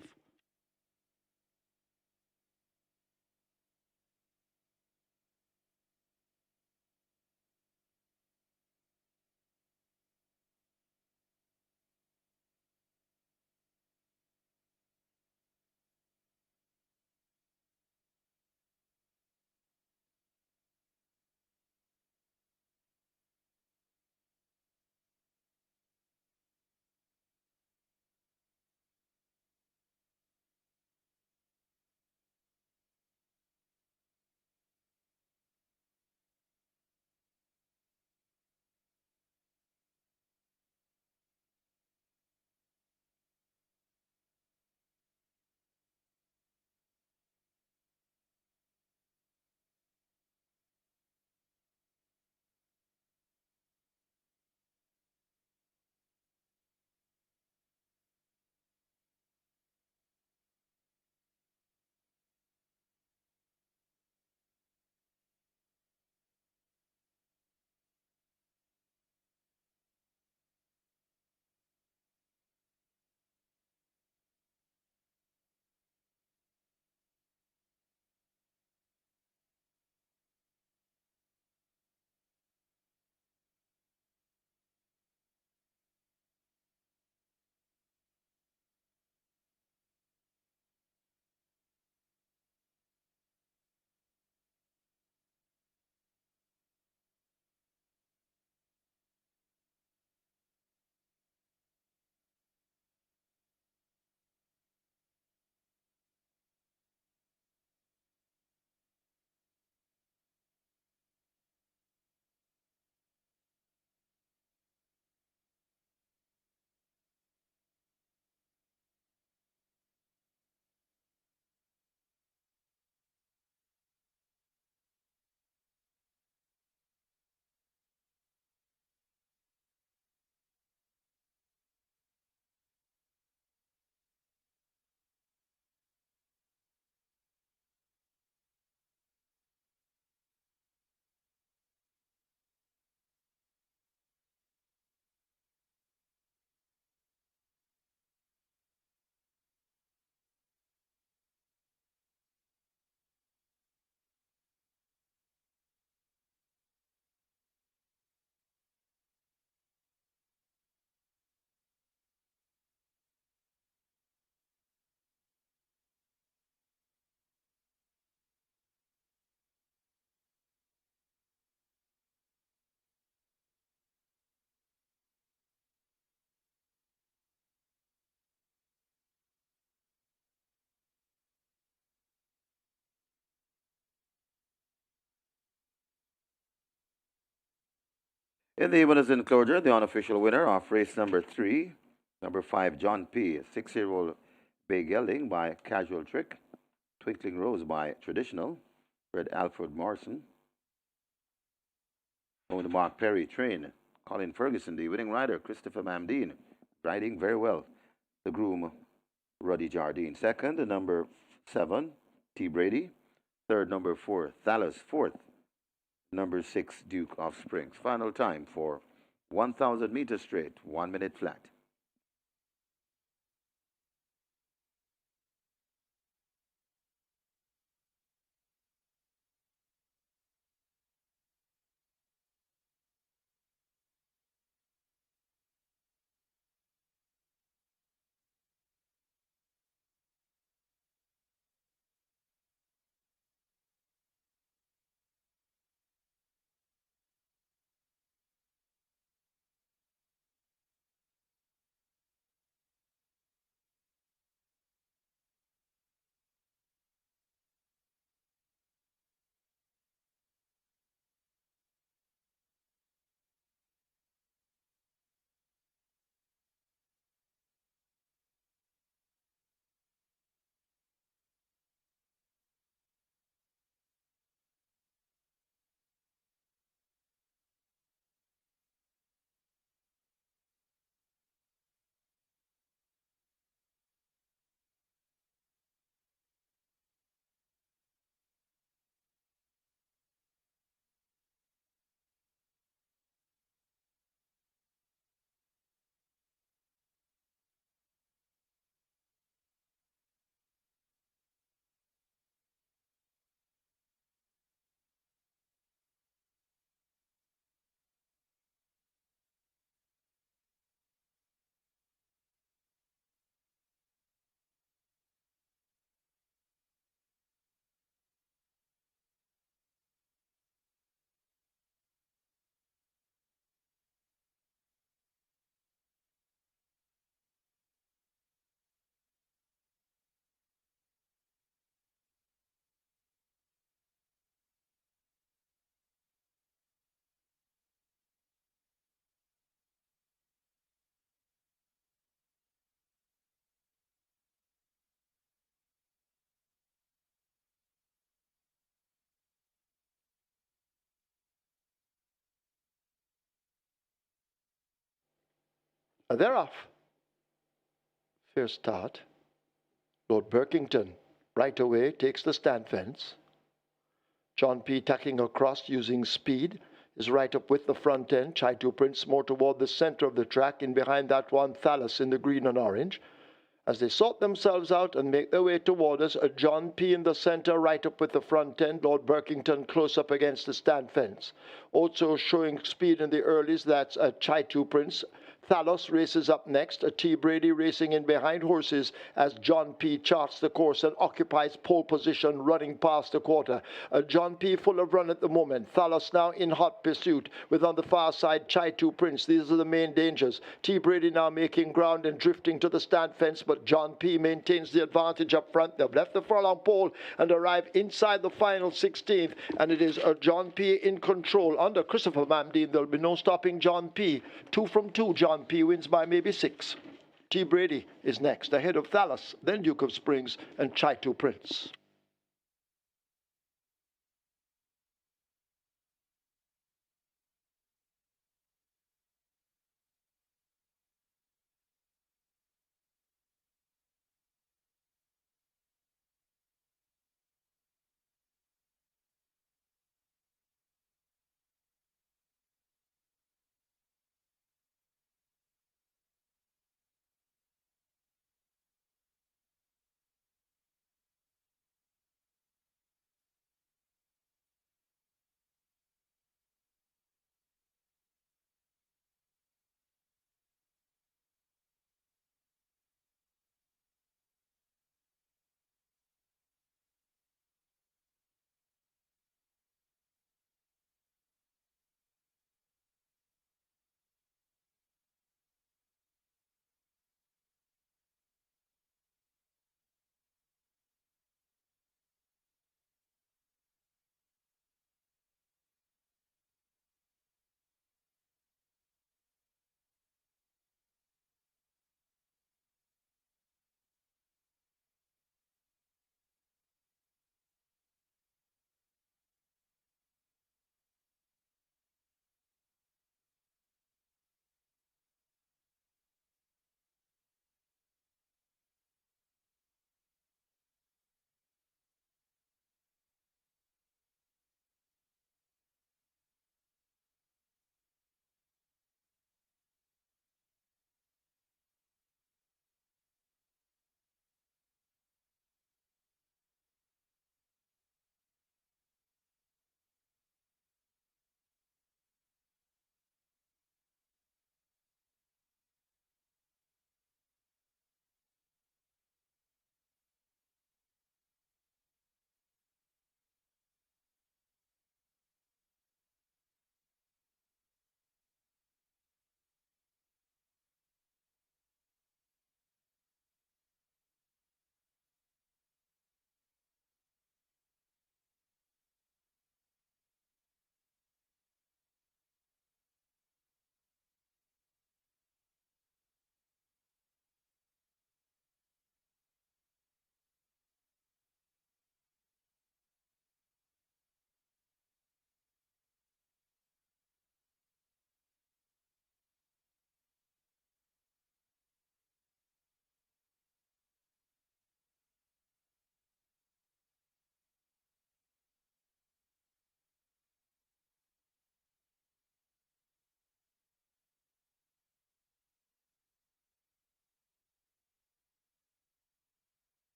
In the winners enclosure, the unofficial winner of race number 3, number 5, John P., a 6-year-old bay gelding by Casual Trick, Twinkling Rose by Traditional, bred Alfred Morrison, owned Mark Perry, train Colin Ferguson, the winning rider, Christopher Mamdine, riding very well, the groom, Ruddy Jardine. Second, the number 7, T. Brady. Third, number 4, Thalys. Fourth, number 6, Duke of Springs. Final time for 1,000 meters straight, 1 minute flat. They're off. Fair start. Lord Berkington right away takes the stand fence. John P. tacking across using speed is right up with the front end. Chaitu Prince more toward the center of the track. In behind that one, Thalys in the green and orange. As they sort themselves out and make their way toward us, a John P. in the center, right up with the front end. Lord Berkington close up against the stand fence. Also showing speed in the earlies, that's a Chaitu Prince. Thalos races up next. A T. Brady racing in behind horses as John P. charts the course and occupies pole position running past the quarter. John P. full of run at the moment. Thalos now in hot pursuit with on the far side Chaitu Prince. These are the main dangers. T. Brady now making ground and drifting to the stand fence, but John P. maintains the advantage up front. They've left the furlong pole and arrive inside the final 16th, and it is John P. in control. Under Christopher Mamdine, there'll be no stopping John P. 2 from 2. John P. wins by maybe 6. T. Brady is next, ahead of Thalys, then Duke of Springs, and Chaitu Prince.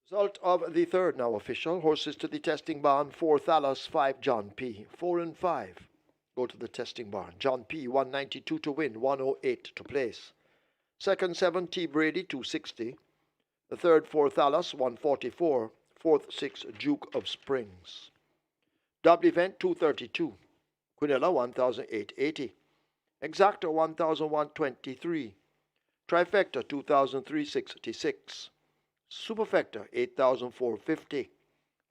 Result of the third now official. Horses to the testing barn. 4 Thalos, 5 John P. 4 and 5 go to the testing barn. John P. 192 to win, 108 to place. Second 7 T Brady 260. The third 4 Thalos 144. Fourth 6 Duke of Springs. Double event 232. Quinella 1880. Exacta 1123. Trifecta 2366. Superfecta 8450.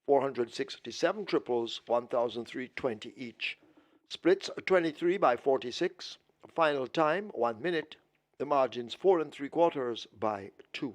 467 triples 1320 each. Splits 23 by 46. Final time 1 minute. The margins 4 3/4 by 2.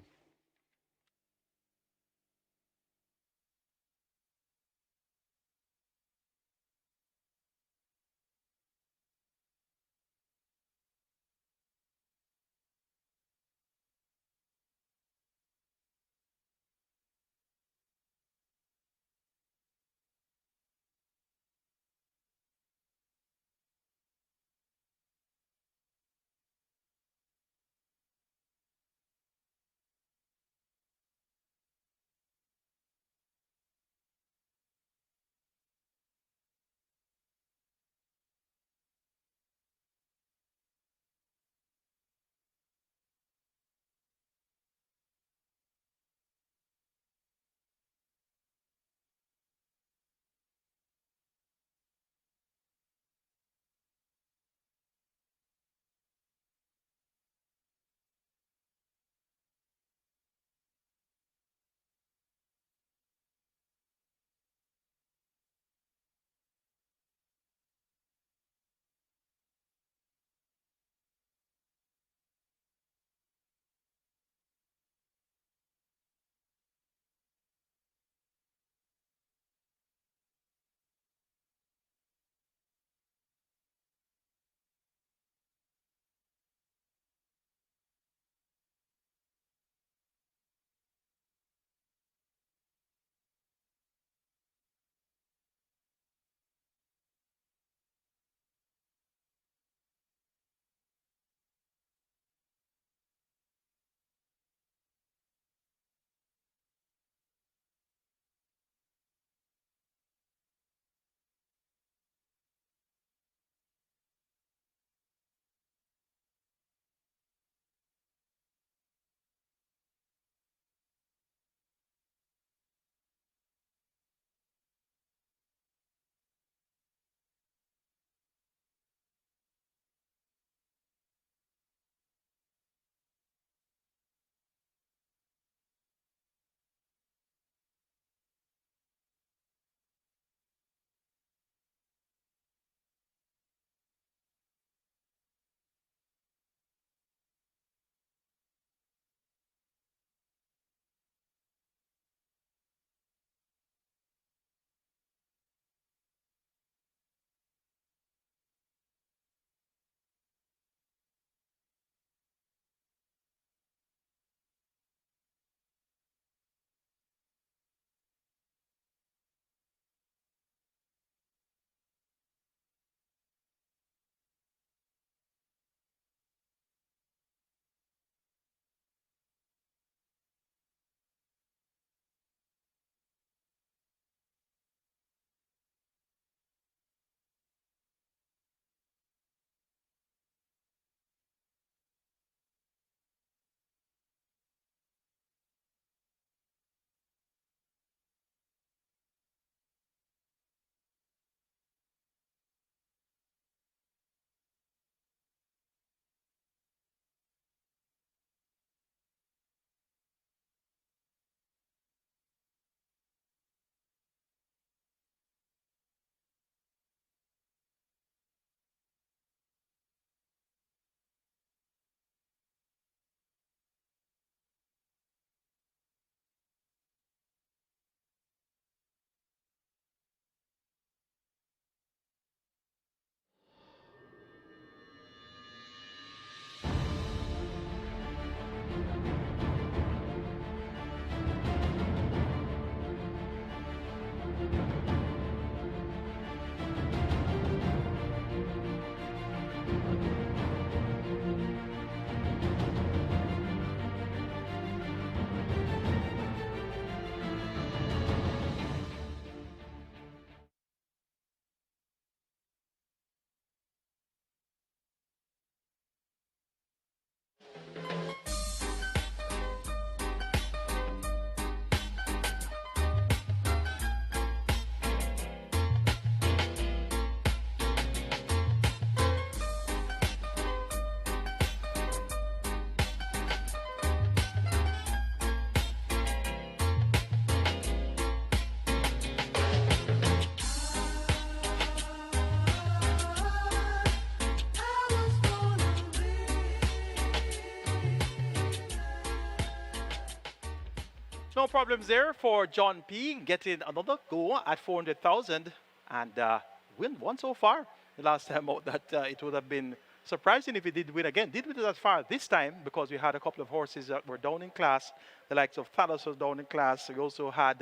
No problems there for John P. getting another go at 400,000 and win one so far. The last time out that it would have been surprising if he did win again. Did win that far this time because we had a couple of horses that were down in class. The likes of Thalos was down in class. We also had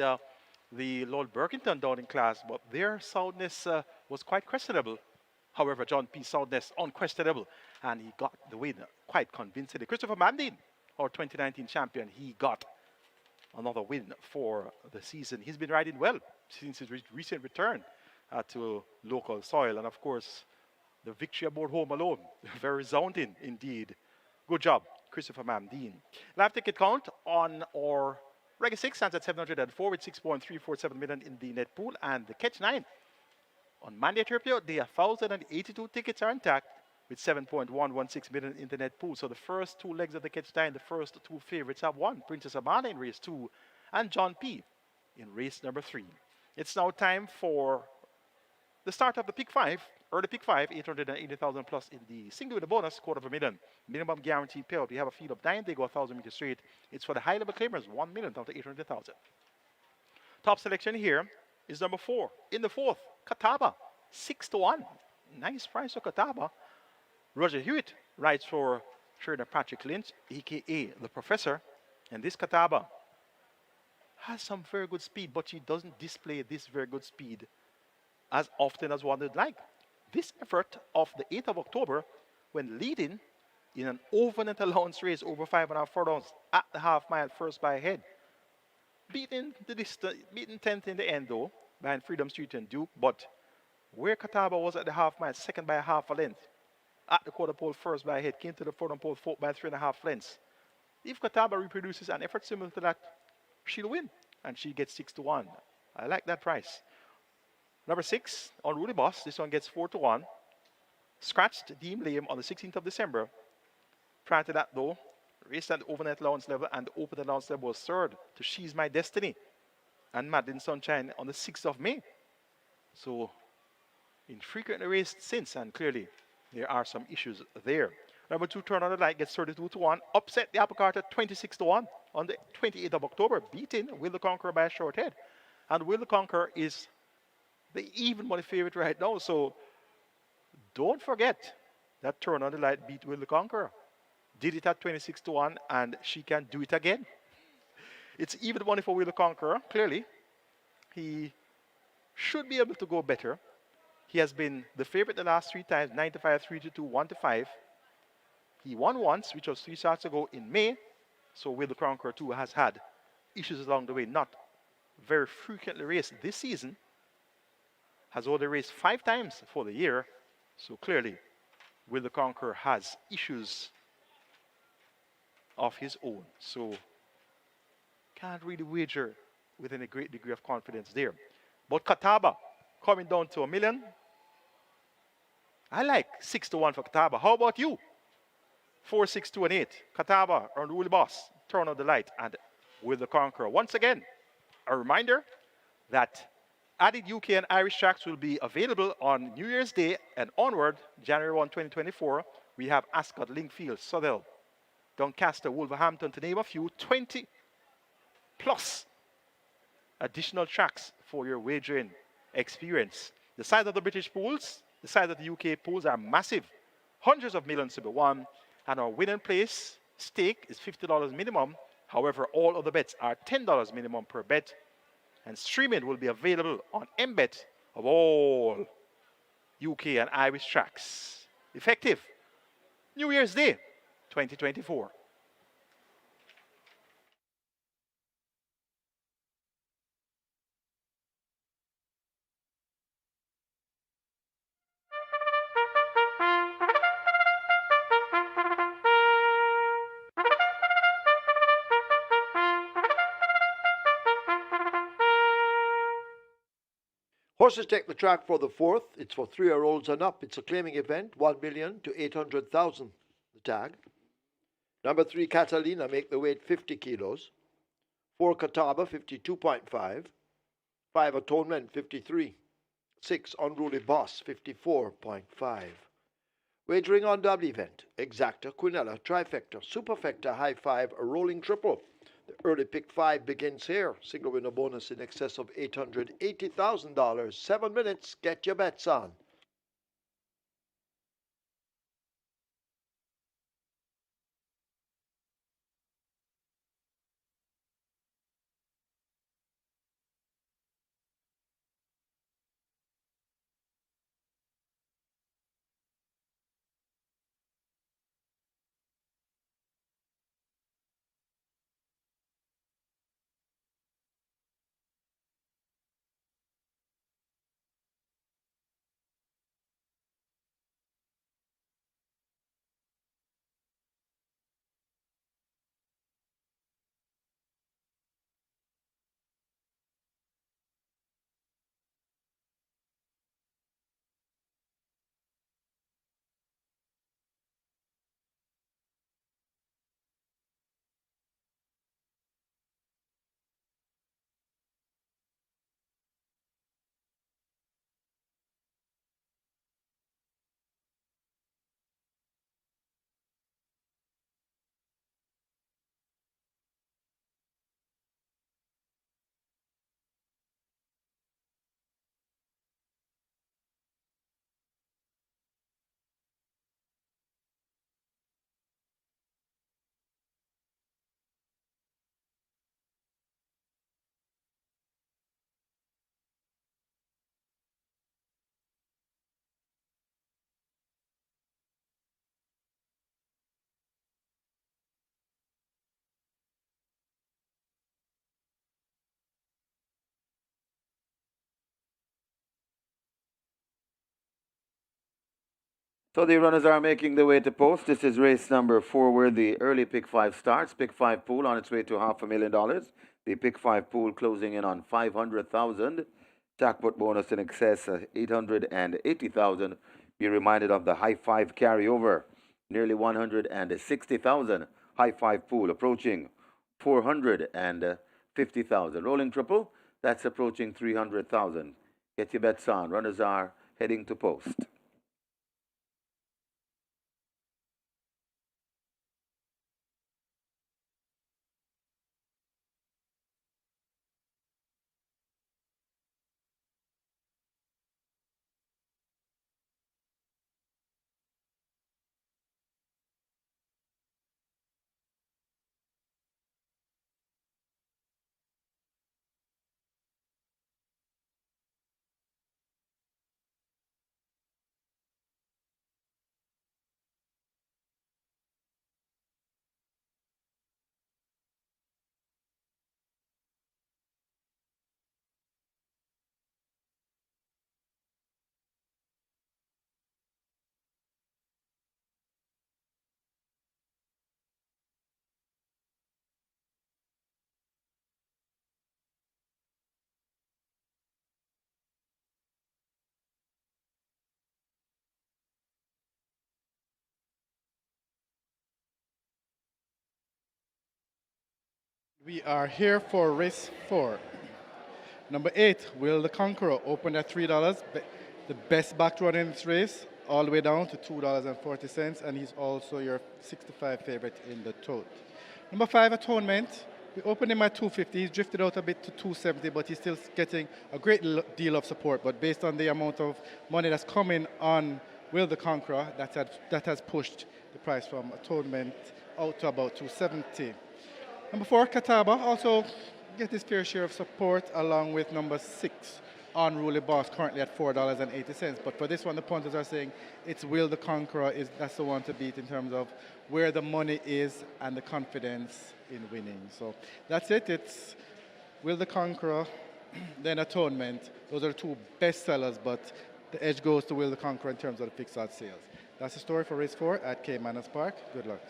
the Lord Berkington down in class, but their soundness was quite questionable. However, John P.'s soundness unquestionable, and he got the win quite convincingly. Christopher Mandin, our 2019 champion, he got another win for the season. He's been riding well since his recent return to local soil, and of course, the victory aboard Home Alone, very resounding indeed. Good job, Christopher Mandin. Live ticket count on our Reggae 6 stands at 704 with 6.347 million in the net pool, and the Catch 9 on Monday Tripio, the 1,082 tickets are intact with 7.116 million in the net pool. So the first two legs of the Catch 9, the first two favorites have won. Princess Amana in race 2 and John P. in race number 3. It's now time for the start of the pick 5, or the pick 5, 880,000 plus in the single with a bonus, $250,000. Minimum guaranteed payout. We have a field of 9, they go 1,000 meters straight. It's for the high level claimers, 1 million down to 800,000. Top selection here is number 4. In the 4th, Catawba, 6-1. Nice price for Catawba. Roger Hewitt rides for trainer Patrick Lynch, aka the Professor. And this Catawba has some very good speed, but she doesn't display this very good speed as often as one would like. This effort of the 8th of October, when leading in an overnight allowance race over 5.5 furlongs at the half mile first by a head, beating 10th in the end though, behind Freedom Street and Duke, but where Catawba was at the half mile, second by a half a length, at the quarter pole first by a head, came to the front pole fourth by 3.5 lengths. If Catawba reproduces an effort similar to that, she'll win, and she gets 6-1. I like that price. Number 6, Unruly Boss. This one gets 4-1. Scratched Deem Lame on the 16th of December. Prior to that, though, raced at the overnight allowance level, and the open allowance level was third to She's My Destiny and Madeline Sunshine on the 6th of May. So, infrequently raced since, and clearly there are some issues there. Number 2, Turn on the Light, gets 32-1. Upset the apple cart at 26-1 on the 28th of October, beating Will the Conqueror by a short head. And Will the Conqueror is the even money favorite right now. So don't forget that Turn on the Light beat Will the Conqueror. Did it at 26-1, and she can do it again. It's even money for Will the Conqueror, clearly. He should be able to go better. He has been the favorite the last 3 times, 9-5, 3-2, 1-5. He won once, which was 3 starts ago in May. So Will the Conqueror too has had issues along the way, not very frequently raced this season. Has only raced 5 times for the year. So clearly, Will the Conqueror has issues of his own. So can't really wager with any great degree of confidence there. But Catawba coming down to $1 million. I like 6-1 for Catawba. How about you? 4, 6, 2, and 8. Catawba, Unruly Boss, Turn on the Light, and Will the Conqueror. Once again, a reminder that added UK and Irish tracks will be available on New Year's Day and onward, January 1, 2024. We have Ascot, Lingfield, Southall, Doncaster, Wolverhampton, to name a few. 20 plus additional tracks for your wagering experience. The size of the British pools, the size of the UK pools are massive. Hundreds of millions to be won. And our winning place stake is $50 minimum. However, all other bets are $10 minimum per bet. And streaming will be available on MBet of all UK and Irish tracks. Effective New Year's Day, 2024. Horses take the track for the 4th. It's for 3-year-olds and up. It's a claiming event, 1 million to 800,000. The tag. Number 3, Catalina, make the weight 50 kilos. 4, Catawba, 52.5. 5, Atonement, 53. 6, Unruly Boss, 54.5. Wagering on double event, Exacta, Quinella, Trifecta, Superfecta, High 5, a rolling triple. The early pick five begins here. Single winner bonus in excess of $880,000. 7 minutes. Get your bets on. So the runners are making their way to post. This is race number 4 where the early pick 5 starts. Pick 5 pool on its way to $500,000. The pick 5 pool closing in on 500,000. Jackpot bonus in excess of 880,000. Be reminded of the high 5 carryover. Nearly 160,000. High 5 pool approaching 450,000. Rolling triple, that's approaching 300,000. Get your bets on. Runners are heading to post. We are here for race 4. Number 8, Will the Conqueror, opened at $3. The best back run in this race, all the way down to $2.40, and he's also your 65 favorite in the tote. Number 5, Atonement. We opened him at 250. He's drifted out a bit to 270, but he's still getting a great deal of support. But based on the amount of money that's coming on Will the Conqueror, that has pushed the price from Atonement out to about 270. Number 4, Catawba, also get his fair share of support along with number 6, Unruly Boss, currently at $4.80. But for this one, the punters are saying it's Will the Conqueror, that's the one to beat in terms of where the money is and the confidence in winning. So that's it. It's Will the Conqueror, then Atonement. Those are the two best sellers, but the edge goes to Will the Conqueror in terms of the fixed odds sales. That's the story for race 4 at Caymanas Park. Good luck.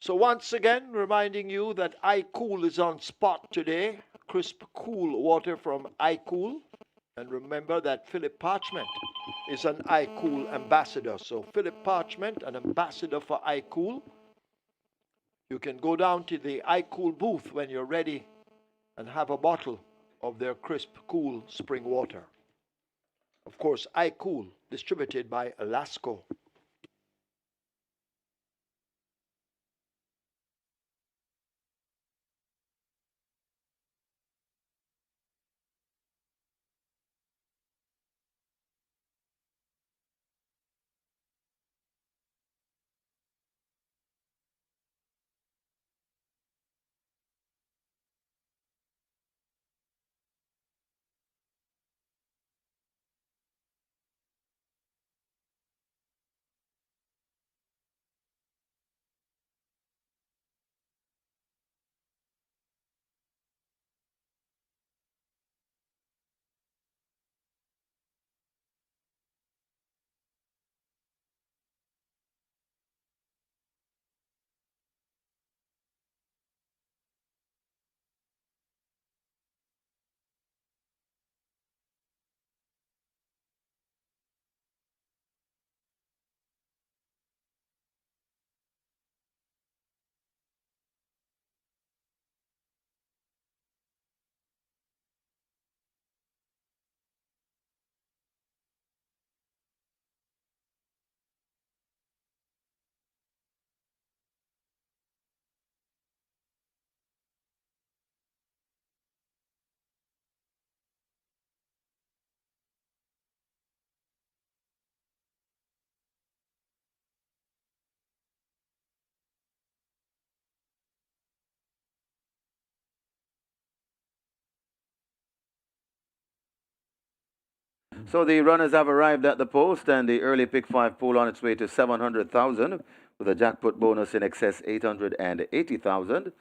So once again, reminding you that iCool is on spot today. Crisp, cool water from iCool. And remember that Philip Parchment is an iCool ambassador. So Philip Parchment, an ambassador for iCool. You can go down to the iCool booth when you're ready and have a bottle of their crisp, cool spring water. Of course, iCool, distributed by Alasco. So the runners have arrived at the post, and the early pick five pool on its way to 700,000 with a jackpot bonus in excess 880,000.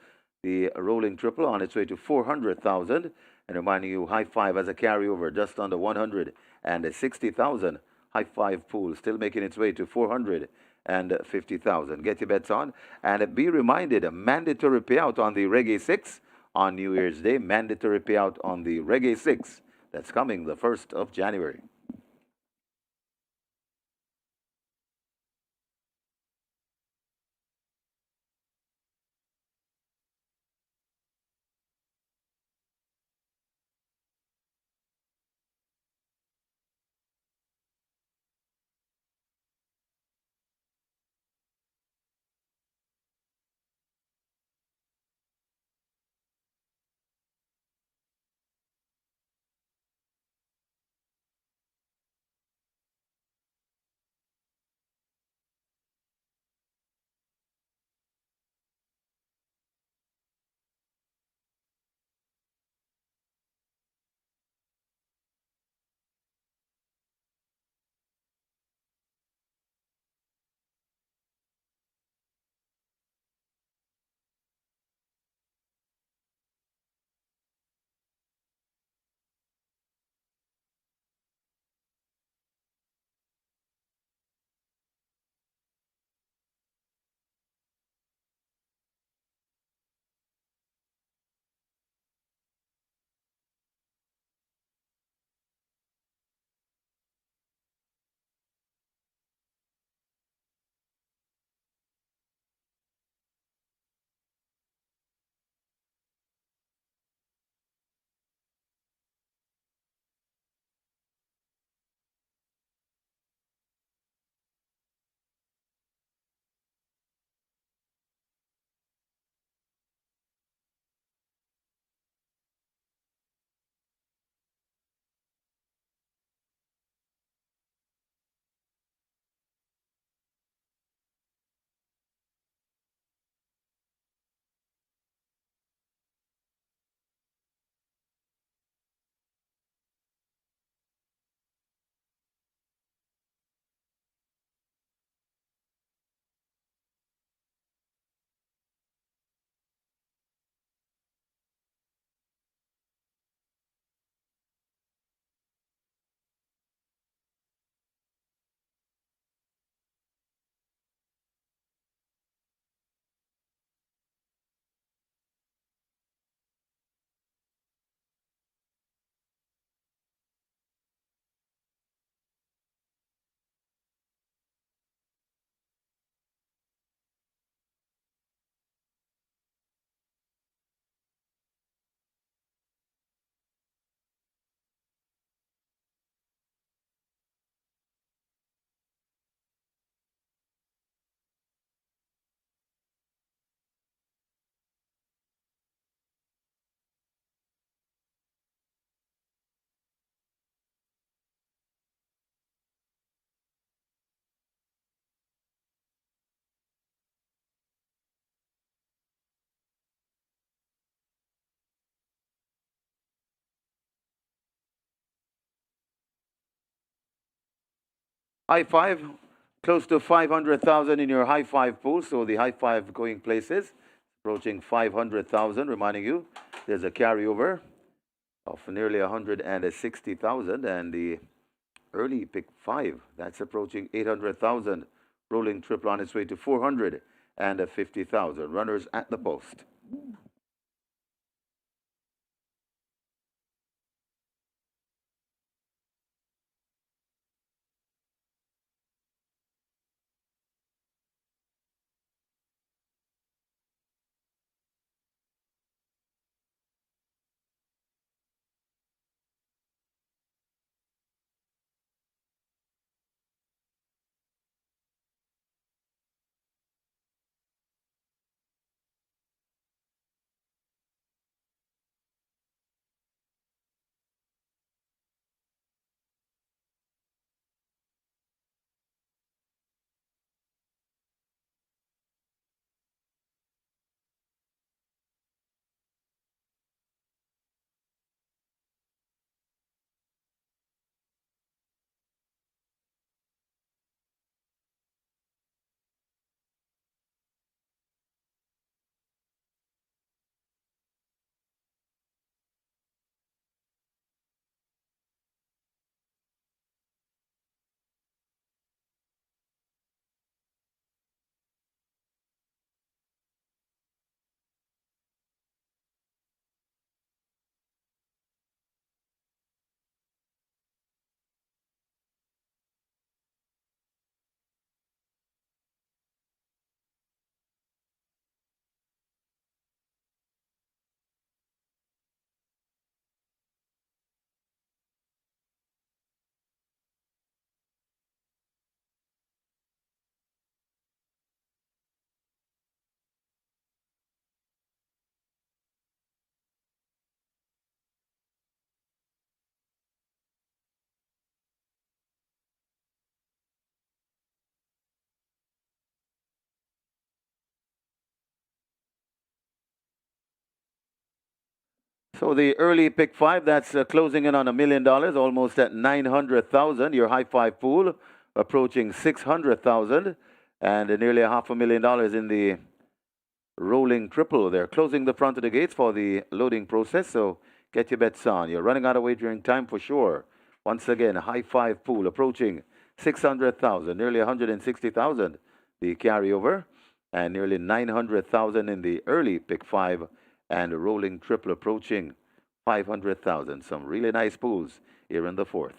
The rolling triple on its way to 400,000, and reminding you, high five as a carryover just under 160,000. High five pool still making its way to 450,000. Get your bets on, and be reminded, a mandatory payout on the Reggae 6 on New Year's Day. Mandatory payout on the Reggae 6. That's coming the 1st of January. High five, close to 500,000 in your high five pool. So the high five going places, approaching 500,000. Reminding you, there's a carryover of nearly 160,000, and the early pick 5 that's approaching 800,000. Rolling triple on its way to 450,000. Runners at the post. So the early pick 5, that's closing in on $1 million, almost at 900,000. Your high five pool approaching 600,000, and nearly $500,000 in the rolling triple. They're closing the front of the gates for the loading process, so get your bets on. You're running out of wagering time for sure. Once again, high five pool approaching 600,000, nearly 160,000 the carryover, and nearly 900,000 in the early pick 5, and a rolling triple approaching 500,000. Some really nice pools here in the fourth.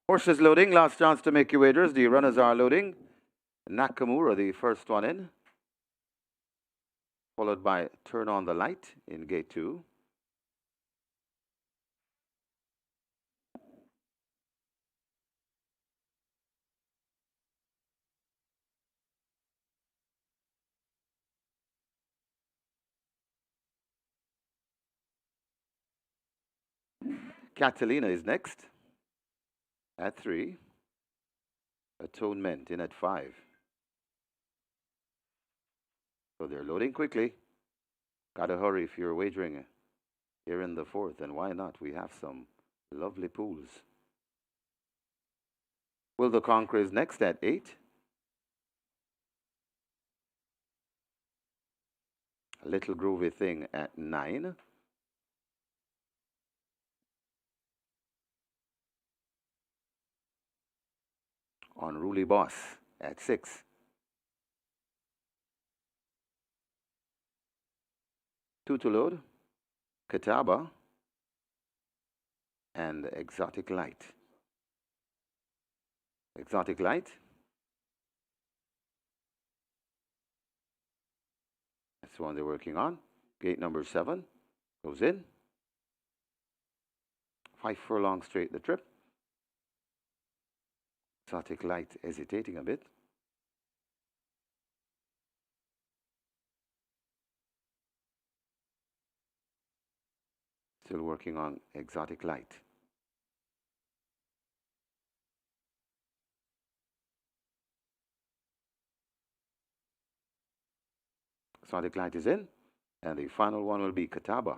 Horses loading, last chance to make your wagers. The runners are loading. Nakamura, the first one in, followed by Turn on the Light in gate 2. Catalina is next at 3. Atonement in at 5. So they're loading quickly. Gotta hurry if you're wagering here in the fourth, and why not? We have some lovely pools. Will the Conquer is next at 8. A little groovy thing at 9. Unruly Boss at 6. Two to load, Catawba, and Exotic Light. Exotic Light. That's the one they're working on. Gate number 7 goes in. 5 furlong straight the trip. Exotic Light hesitating a bit. Still working on Exotic Light. Exotic Light is in. And the final one will be Catawba.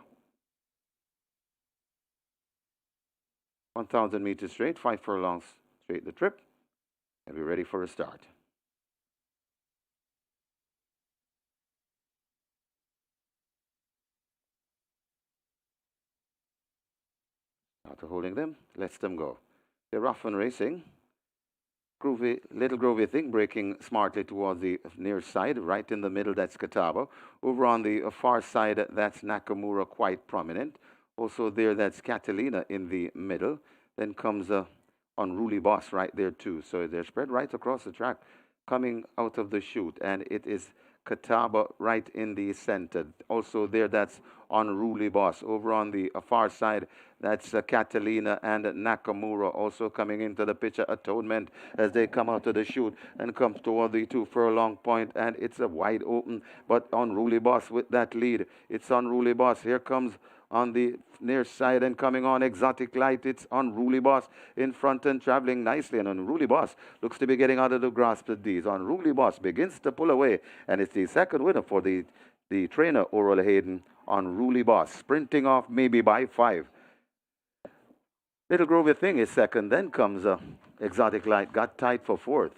1,000 meters straight, 5 furlongs straight the trip. And we're ready for a start. After holding them, lets them go. They're off and racing. Groovy, little groovy thing, breaking smartly towards the near side, right in the middle, that's Catawba. Over on the far side, that's Nakamura, quite prominent. Also there, that's Catalina in the middle. Then comes Unruly Boss right there too. So they're spread right across the track, coming out of the chute, and it is Catawba right in the center. Also there, that's Unruly Boss. Over on the far side, that's Catalina and Nakamura also coming into the picture. Atonement as they come out of the chute and comes toward the 2 furlong point, and it's a wide open, but Unruly Boss with that lead. It's Unruly Boss. Here comes on the near side and coming on Exotic Light. It's Unruly Boss in front and traveling nicely. And Unruly Boss looks to be getting out of the grasp of these. Unruly Boss begins to pull away. And it's the second winner for the trainer, Oral Hayden. Unruly Boss sprinting off maybe by 5. Little Groovy Thing is second. Then comes Exotic Light. Got tight for 4th.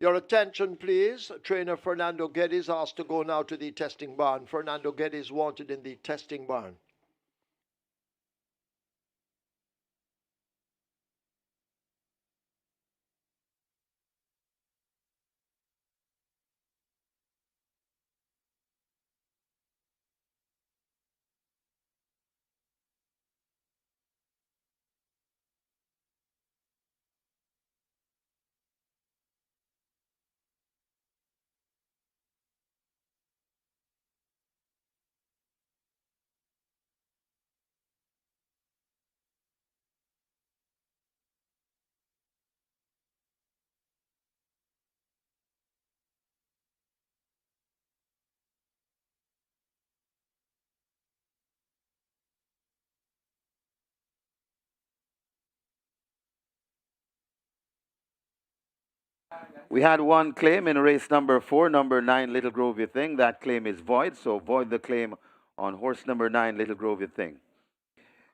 Your attention, please. Trainer Fernando Geddes asked to go now to the testing barn. Fernando Geddes wanted in the testing barn. We had one claim in race number 4, number 9, Little Grovey Thing. That claim is void, so void the claim on horse number 9, Little Grovey Thing.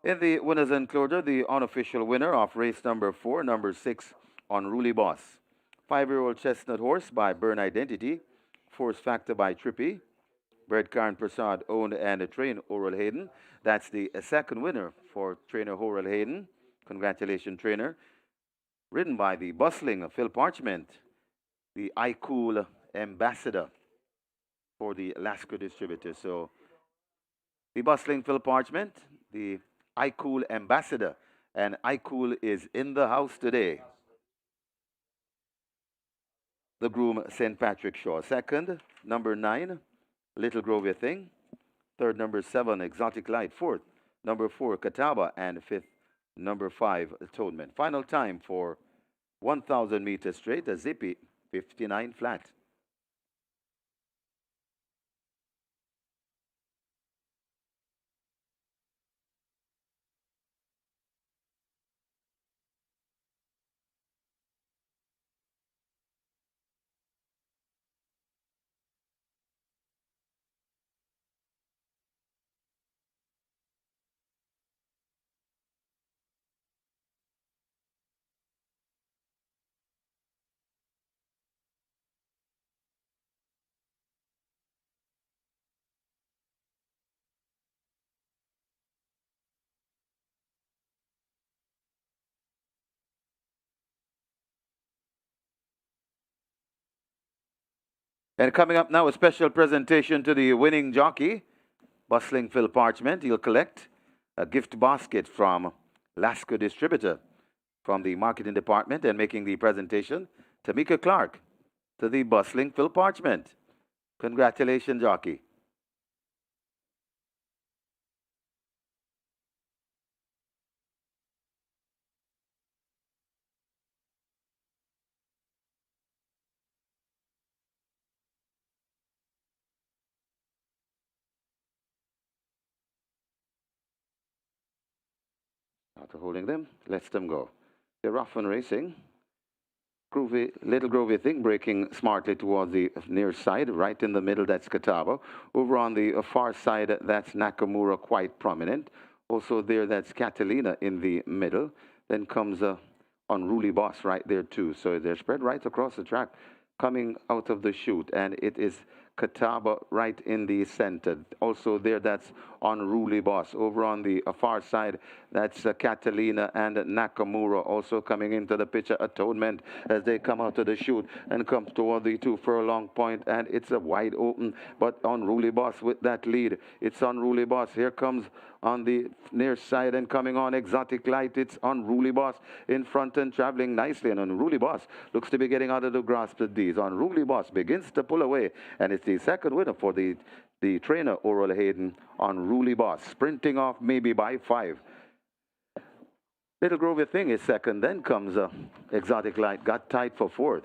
In the winners enclosure, the unofficial winner of race number 4, number 6, Unruly Boss. 5-year-old chestnut horse by Burn Identity. Force Factor by Trippy. Bred Karen Prasad, owned and trained Oral Hayden. That's the second winner for trainer Oral Hayden. Congratulations, trainer. Ridden by the bustling Phil Parchment, the iCool ambassador for the Lasco distributor. So the bustling Phil Parchment, the iCool ambassador, and iCool is in the house today. The groom, St. Patrick Shaw. Second, number 9, Little Grovia Thing. Third, number 7, Exotic Light. Fourth, number 4, Catawba. And fifth, number 5, Atonement. Final time for 1,000 meters straight, a zippy 59 flat. And coming up now, a special presentation to the winning jockey, Bustling Phil Parchment. He'll collect a gift basket from Lasco Distributor from the marketing department, and making the presentation, Tamika Clark, to the Bustling Phil Parchment. Congratulations, jockey. After holding them, lets them go. They're off and racing. Groovy, little groovy thing, breaking smartly towards the near side, right in the middle, that's Catawba. Over on the far side, that's Nakamura, quite prominent. Also there, that's Catalina in the middle. Then comes Unruly Boss right there too. So they're spread right across the track, coming out of the chute, and it is Catawba right in the center. Also there, that's Unruly Boss. Over on the far side, that's Catalina and Nakamura also coming into the picture. Atonement as they come out of the chute and come toward the 2 furlong point, and it's a wide open, but Unruly Boss with that lead. It's Unruly Boss. Here comes on the near side and coming on Exotic Light. It's Unruly Boss in front and traveling nicely, and Unruly Boss looks to be getting out of the grasp of these. Unruly Boss begins to pull away, and it's the second winner for the trainer Oral Hayden. Unruly Boss sprinting off maybe by 5. Little Groovy Thing is second, then comes Exotic Light, got tight for 4th.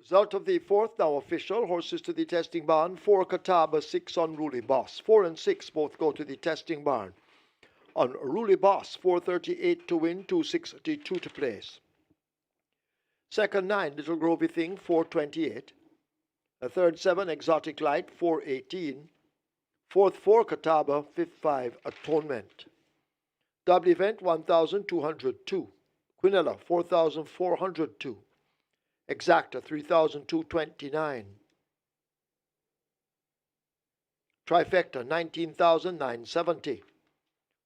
Result of the fourth now official. Horses to the testing barn. 4 Catawba, 6 Unruly Boss. 4 and 6 both go to the testing barn. Unruly Boss, 438 to win, 262 to place. Second 9, Little Grovey Thing, 428. The third 7, Exotic Light, 418. Fourth 4, Catawba, fifth 5, Atonement. Double event, 1,202. Quinella, 4,402. Exacta, 3,229. Trifecta, 19,970.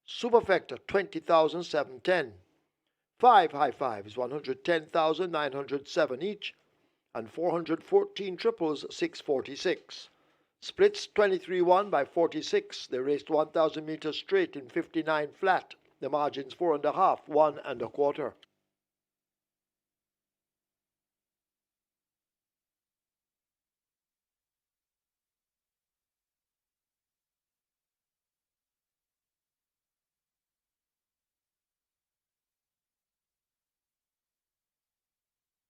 Superfecta, 20,710. 5 high fives, 110,907 each, and 414 triples, 646. Splits 23-1 by 46. They raced 1,000 meters straight in 59 flat. The margins 4.5, 1 1/4.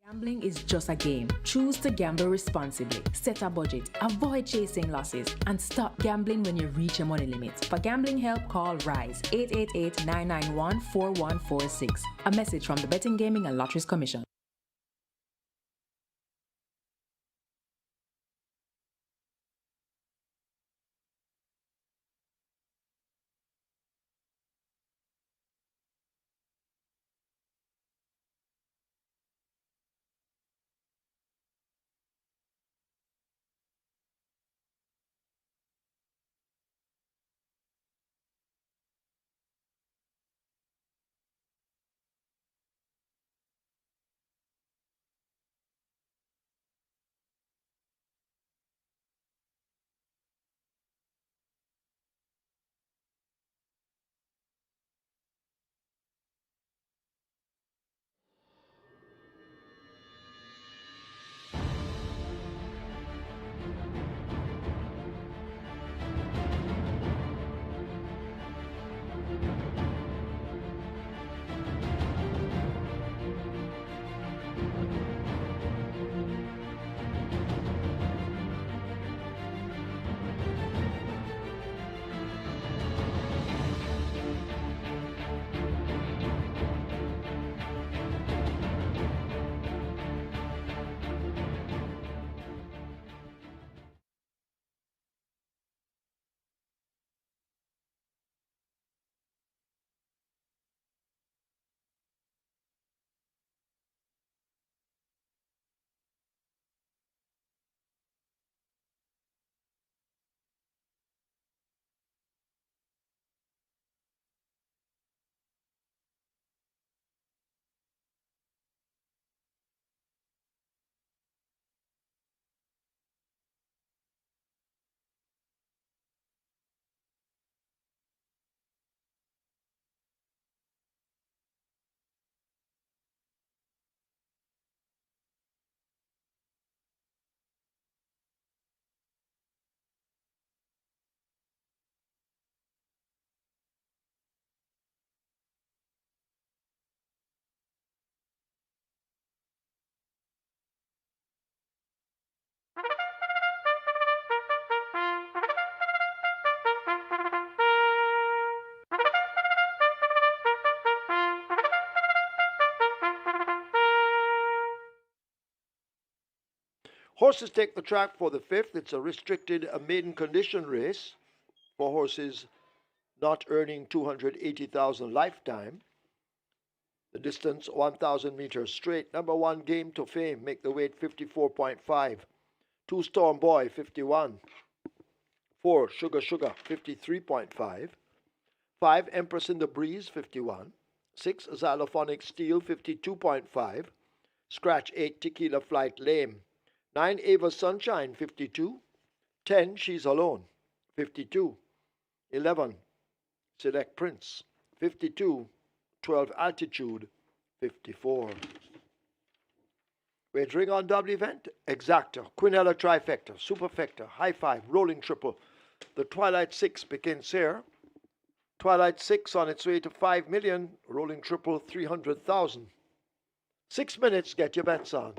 Gambling is just a game. Choose to gamble responsibly. Set a budget. Avoid chasing losses. And stop gambling when you reach your money limits. For gambling help, call RISE 888-991-4146. A message from the Betting, Gaming and Lotteries Commission. Horses take the track for the fifth. It's a restricted maiden condition race for horses not earning 280,000 lifetime. The distance 1,000 meters straight. Number 1, Game to Fame, make the weight 54.5. 2, Storm Boy, 51. 4, Sugar Sugar, 53.5. 5, Empress in the Breeze, 51. 6, Xylophonic Steel, 52.5. Scratch 8, Tequila Flight Lame. 9, Ava Sunshine, 52. 10, She's Alone, 52. 11, Select Prince, 52. 12, Altitude, 54. Wagering on double event, Exacta, Quinella Trifecta, Superfecta, High Five, Rolling Triple. The Twilight 6 begins here. Twilight 6 on its way to 5 million, Rolling Triple 300,000. 6 minutes, get your bets on.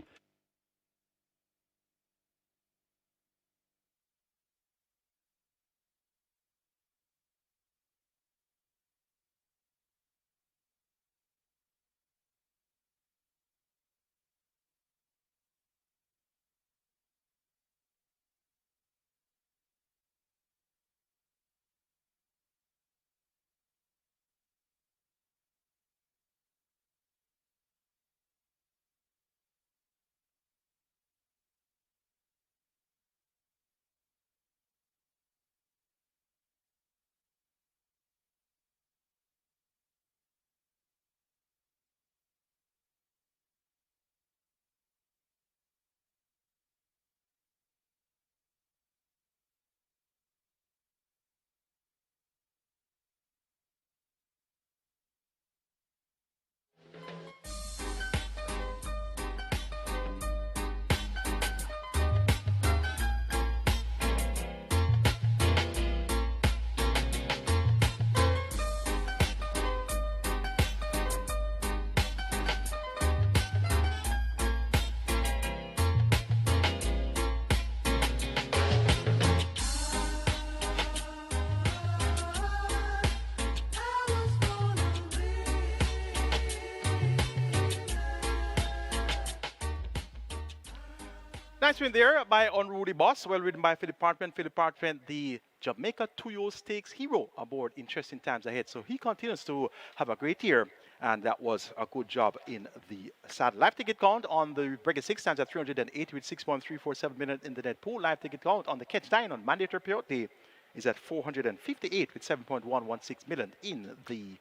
Nice win there by Unruly Boss, well ridden by Philip Parchment. Philip Parchment, the Jamaica Tuyo Stakes hero aboard Interesting Times Ahead. So he continues to have a great year, and that was a good job in the saddle. Live ticket count on the Breakfast 6 stands at 380 with 6.347 million in the net pool. Live ticket count on the Catch 9 on mandatory peyote is at 458 with 7.116 million in the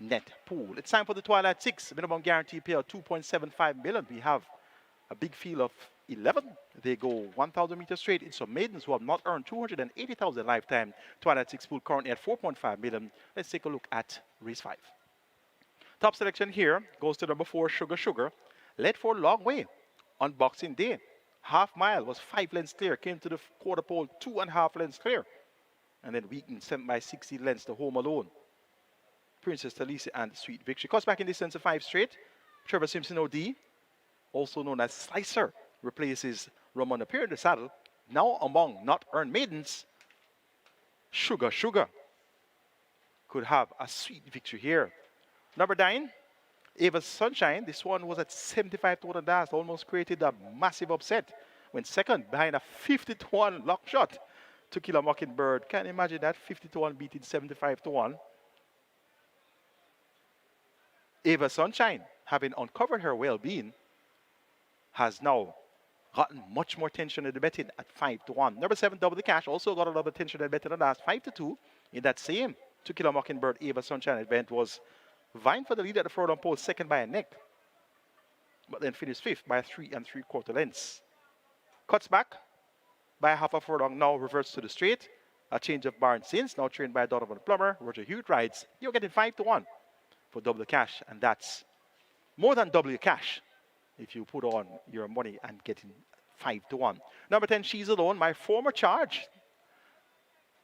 net pool. It's time for the Twilight 6. Minimum guarantee payout 2.75 million. We have a big field of 11. They go 1,000 meters straight in some maidens who have not earned 280,000 lifetime. Twilight 6 pool currently at 4.5 million. Let's take a look at race 5. Top selection here goes to number 4, Sugar Sugar. Led for a long way on Boxing Day. Half mile was 5 lengths clear. Came to the quarter pole 2.5 lengths clear. And then weakened, sent by 60 lengths to Home Alone. Princess Talisa and Sweet Victory. Cuts back in distance to 5 straight. Trevor Simpson OD, also known as Slicer, replaces Ramon Appear in the saddle. Now among not earned maidens, Sugar Sugar could have a Sweet Victory here. Number 9, Ava Sunshine. This one was at 75 to 1 and last, almost created a massive upset. Went second behind a 50 to 1 lock shot to Kill a Mockingbird. Can't imagine that, 50 to 1 beating 75 to 1. Ava Sunshine, having uncovered her well-being, has now gotten much more attention in the betting at 5 to 1. Number 7, Double the Cash, also got a lot of attention in the betting at the last 5 to 2. In that same To Kill a Mockingbird Ava Sunshine event, was vying for the lead at the furlong pole, second by a neck, but then finished 5th by 3 3/4 lengths. Cuts back by a half a furlong, now reverts to the straight. A change of barn since, now trained by Donovan Plummer. Roger Hewitt rides. You're getting 5 to 1 for Double the Cash, and that's more than double your cash if you put on your money and getting 5 to 1. Number 10, She's Alone, my former charge.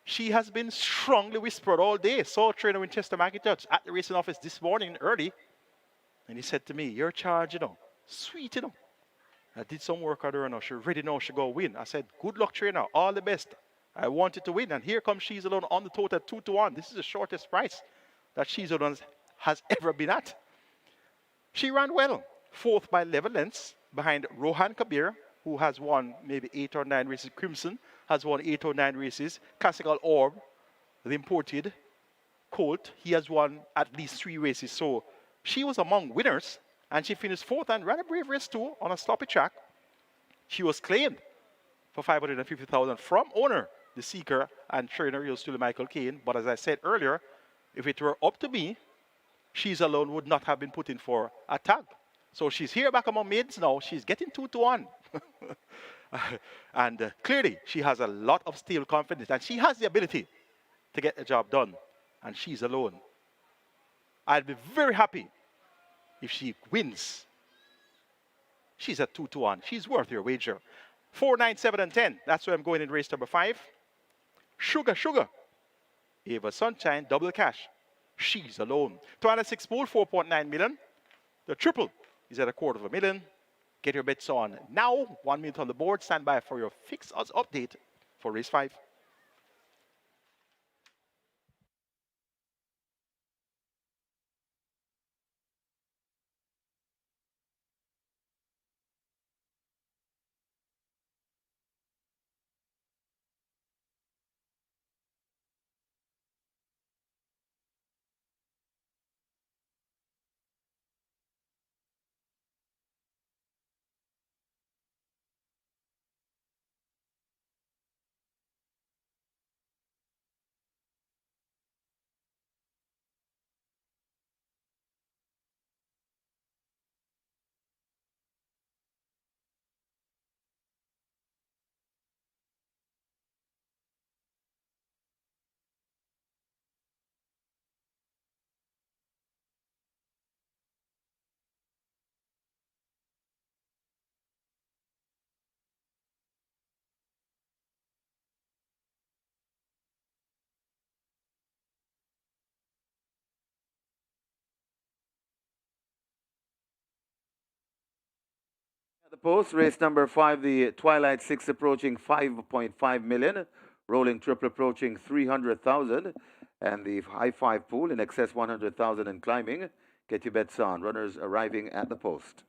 She has been strongly whispered all day. Saw trainer Winchester McIntosh at the racing office this morning early, and he said to me, your charge, sweet, I did some work on her, she already knows she go win. I said, good luck, trainer, all the best. I wanted to win, and here comes She's Alone on the total 2 to 1. This is the shortest price that She's Alone has ever been at. She ran well, 4th by 11 lengths behind Rohan Kabir, who has won maybe 8 or 9 races. Crimson has won 8 or 9 races. Classical Orb, the imported colt, he has won at least 3 races. So she was among winners, and she finished 4th and ran a brave race too on a sloppy track. She was claimed for 550,000 from owner, the Seeker, and trainer, yours truly, Michael Caine. But as I said earlier, if it were up to me, She's Alone would not have been put in for a tag. So she's here back among maids now. She's getting 2 to 1. And clearly, she has a lot of steel confidence, and she has the ability to get the job done. And She's Alone. I'd be very happy if she wins. She's at 2 to 1. She's worth your wager. 4, 9, 7, and 10. That's where I'm going in race number 5. Sugar Sugar. Ava Sunshine, Double Cash. She's Alone. 206 pool, 4.9 million. The triple is at $250,000. Get your bets on now. 1 minute on the board. Stand by for your fixed odds update for race 5. The post, race number 5, the Twilight 6 approaching 5.5 million, rolling triple approaching 300,000, and the high 5 pool in excess 100,000 and climbing. Get your bets on. Runners arriving at the post.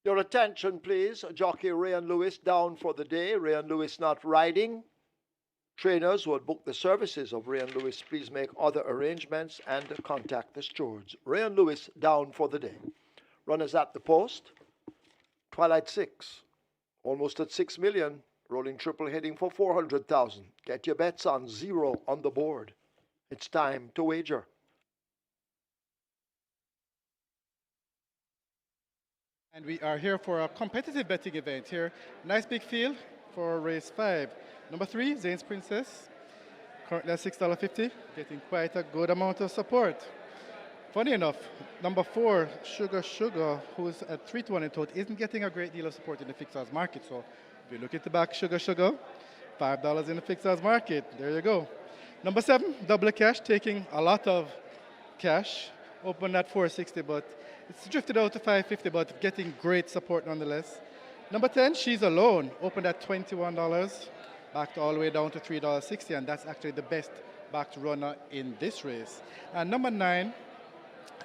Your attention, please. Jockey Rayan Lewis down for the day. Rayan Lewis not riding. Trainers who had booked the services of Rayan Lewis, please make other arrangements and contact the stewards. Rayan Lewis down for the day. Runners at the post. Twilight 6. Almost at 6 million. Rolling triple heading for 400,000. Get your bets on 0 on the board. It's time to wager. And we are here for a competitive betting event here. Nice big field for race 5. Number 3, Zane's Princess. Currently at $6.50, getting quite a good amount of support. Funny enough, number 4, Sugar, who's at 3-1 in total, isn't getting a great deal of support in the fixed odds market. So if you look at the back, Sugar, $5 in the fixed odds market. There you go. Number 7, Double Cash, taking a lot of cash. Opened at $4.60, but it's drifted out to $5.50, but getting great support nonetheless. Number 10, She's Alone, opened at $21, backed all the way down to $3.60, and that's actually the best backed runner in this race. And number 9,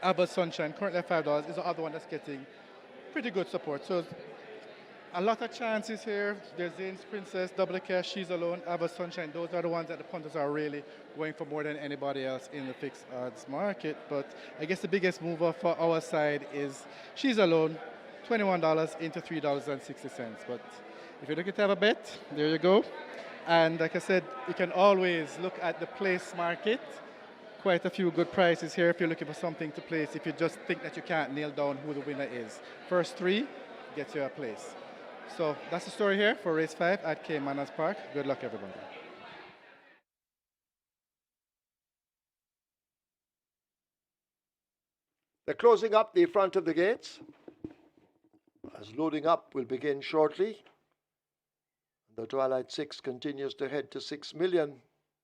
Abba Sunshine, currently at $5, is the other one that's getting pretty good support. So a lot of chances here. There's Zane's Princess, Double Cash, She's Alone, Abba Sunshine. Those are the ones that the punters are really going for more than anybody else in the fixed odds market. But I guess the biggest mover for our side is She's Alone, $21 into $3.60. But if you're looking to have a bet, there you go. And like I said, you can always look at the place market. Quite a few good prices here if you're looking for something to place, if you just think that you can't nail down who the winner is. First 3 gets you a place. So that's the story here for race 5 at Caymanas Park. Good luck, everybody. They're closing up the front of the gates. As loading up will begin shortly. The Twilight 6 continues to head to 6 million.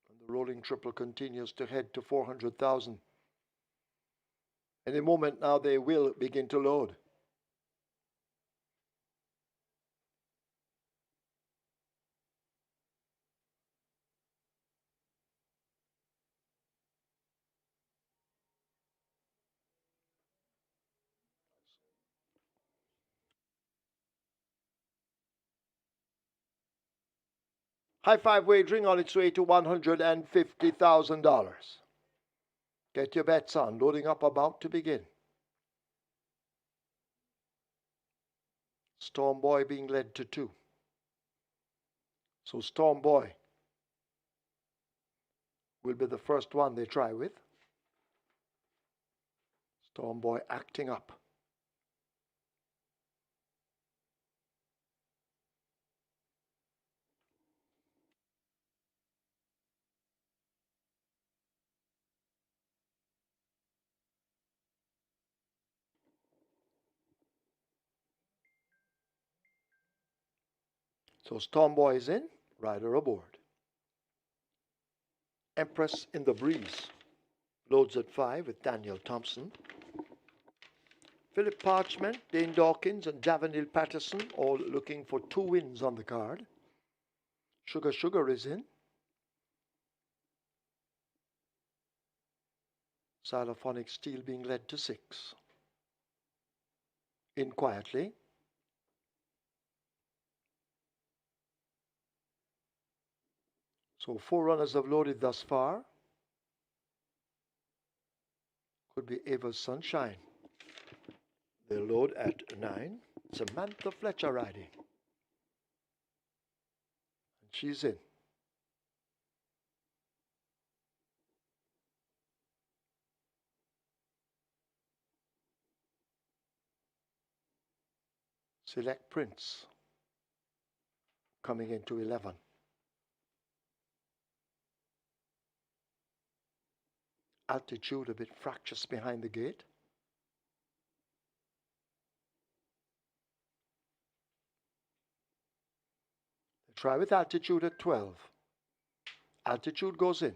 And the rolling triple continues to head to 400,000. Any moment now they will begin to load. High five wagering on its way to $150,000. Get your bets on. Loading up about to begin. Storm Boy being led to 2. So Storm Boy will be the first one they try with. Storm Boy acting up. So Storm Boy is in, rider aboard. Empress in the Breeze loads at 5 with Daniel Thompson. Philip Parchment, Dane Dawkins, and Davanil Patterson all looking for 2 wins on the card. Sugar is in. Xylophonic Steel being led to 6. In quietly. So 4 runners have loaded thus far. Could be Ava's Sunshine. They'll load at 9. Samantha Fletcher riding. And she's in. Select Prince coming into 11. Altitude a bit fractious behind the gate. They try with Altitude at 12. Altitude goes in.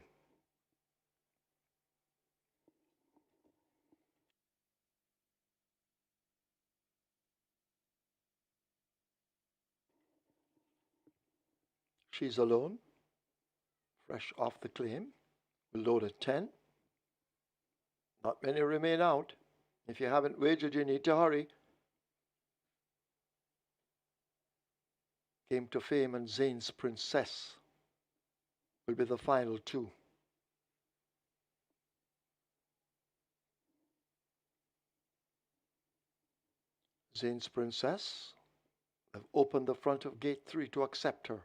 She's Alone, fresh off the claim, will load at 10. Not many remain out. If you haven't wagered, you need to hurry. Came to Fame and Zane's Princess will be the final two. Zane's Princess have opened the front of gate 3 to accept her.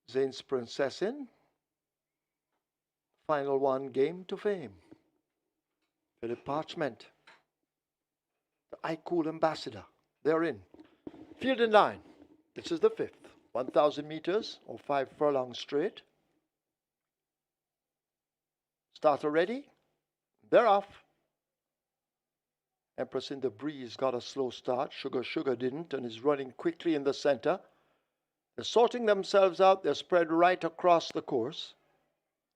Zane's Princess in. Final one, Game to Fame. Philip Parchment. The iCool Ambassador. They're in. Field in line. This is the 5th. 1,000 meters or 5 furlongs straight. Starter ready. They're off. Empress in the Breeze got a slow start. Sugar didn't and is running quickly in the center. They're sorting themselves out. They're spread right across the course.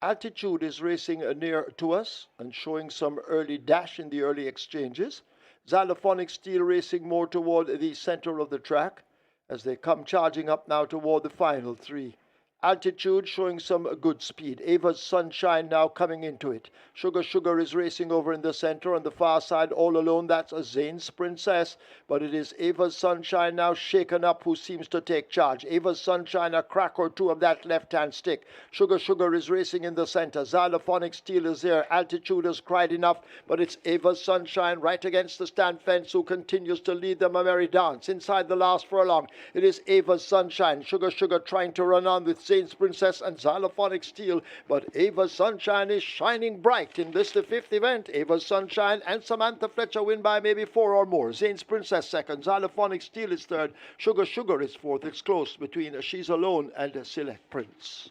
Altitude is racing near to us and showing some early dash in the early exchanges. Xylophonic Steel racing more toward the center of the track as they come charging up now toward the final 3. Altitude showing some good speed. Ava's Sunshine now coming into it. Sugar is racing over in the center on the far side all alone. That's a Zane's Princess. But it is Ava's Sunshine now shaken up who seems to take charge. Ava's Sunshine a crack or two of that left-hand stick. Sugar is racing in the center. Xylophonic Steel is there. Altitude has cried enough. But it's Ava's Sunshine right against the stand fence who continues to lead them a merry dance. Inside the last furlong, it is Ava's Sunshine. Sugar trying to run on with Zane's Princess and Xylophonic Steel, but Ava's Sunshine is shining bright in this the 5th event. Ava's Sunshine and Samantha Fletcher win by maybe 4 or more. Zane's Princess second, Xylophonic Steel is third, Sugar is fourth. It's close between She's Alone and Select Prince.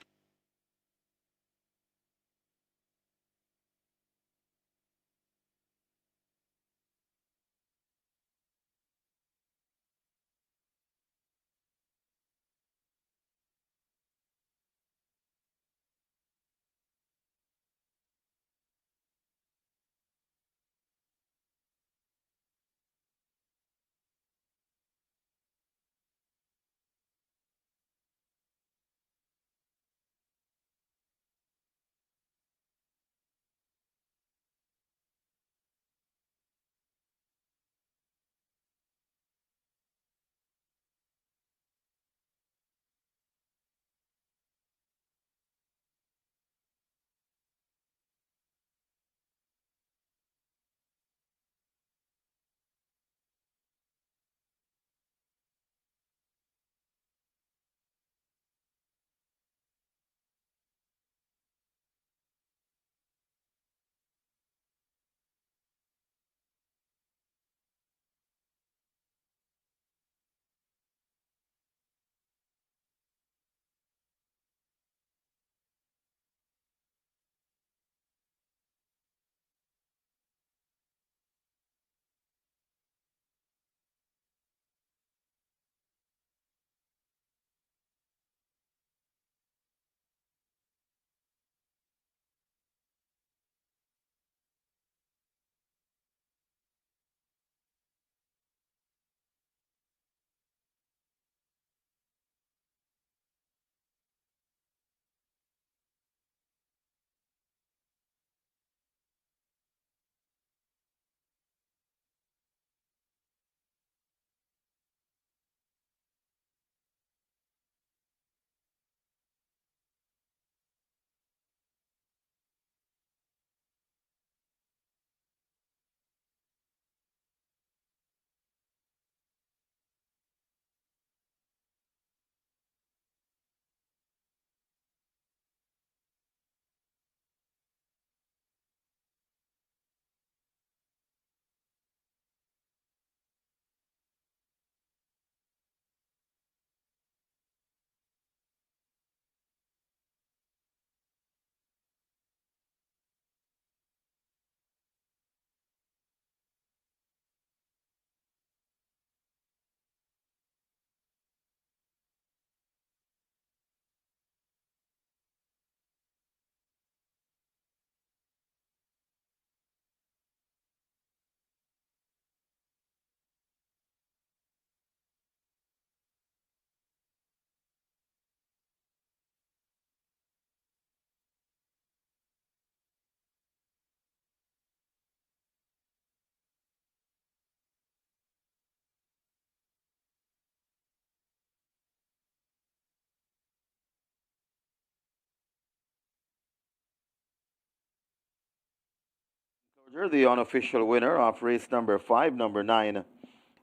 The unofficial winner of race number 5, number 9,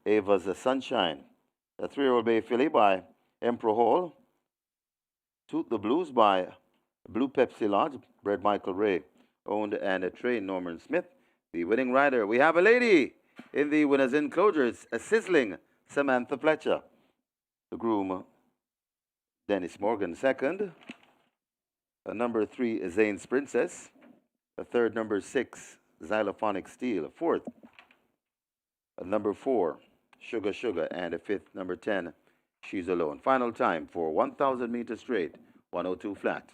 Ava's Sunshine. The 3-year-old Bay filly by Emperor Hall. Toot the Blues by Blue Pepsi Lodge, bred Michael Ray, owned and trained Norman Smith. The winning rider, we have a lady in the winner's enclosure. It's a sizzling Samantha Fletcher. The groom, Dennis Morgan, second. Number 3, Zane's Princess. The third, number 6, Xylophonic Steel. Fourth, number 4, Sugar Sugar. And the fifth, number 10, She's Alone. Final time for 1,000 meters straight, 102 flat.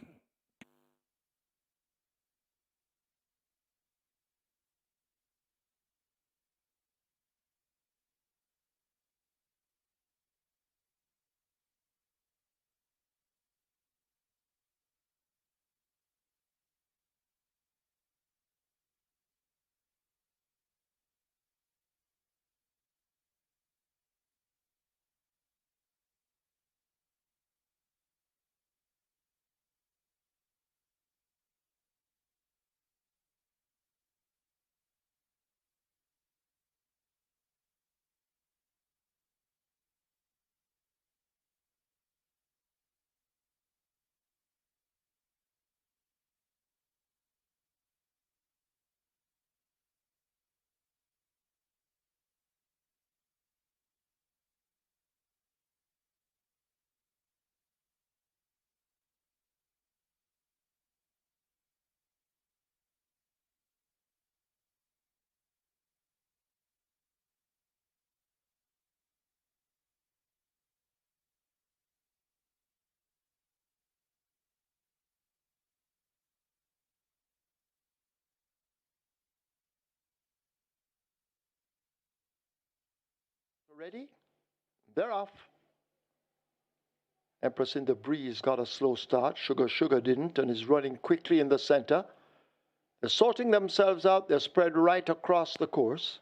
Ready? They're off. Empress in the Breeze got a slow start. Sugar Sugar didn't and is running quickly in the center. They're sorting themselves out. They're spread right across the course.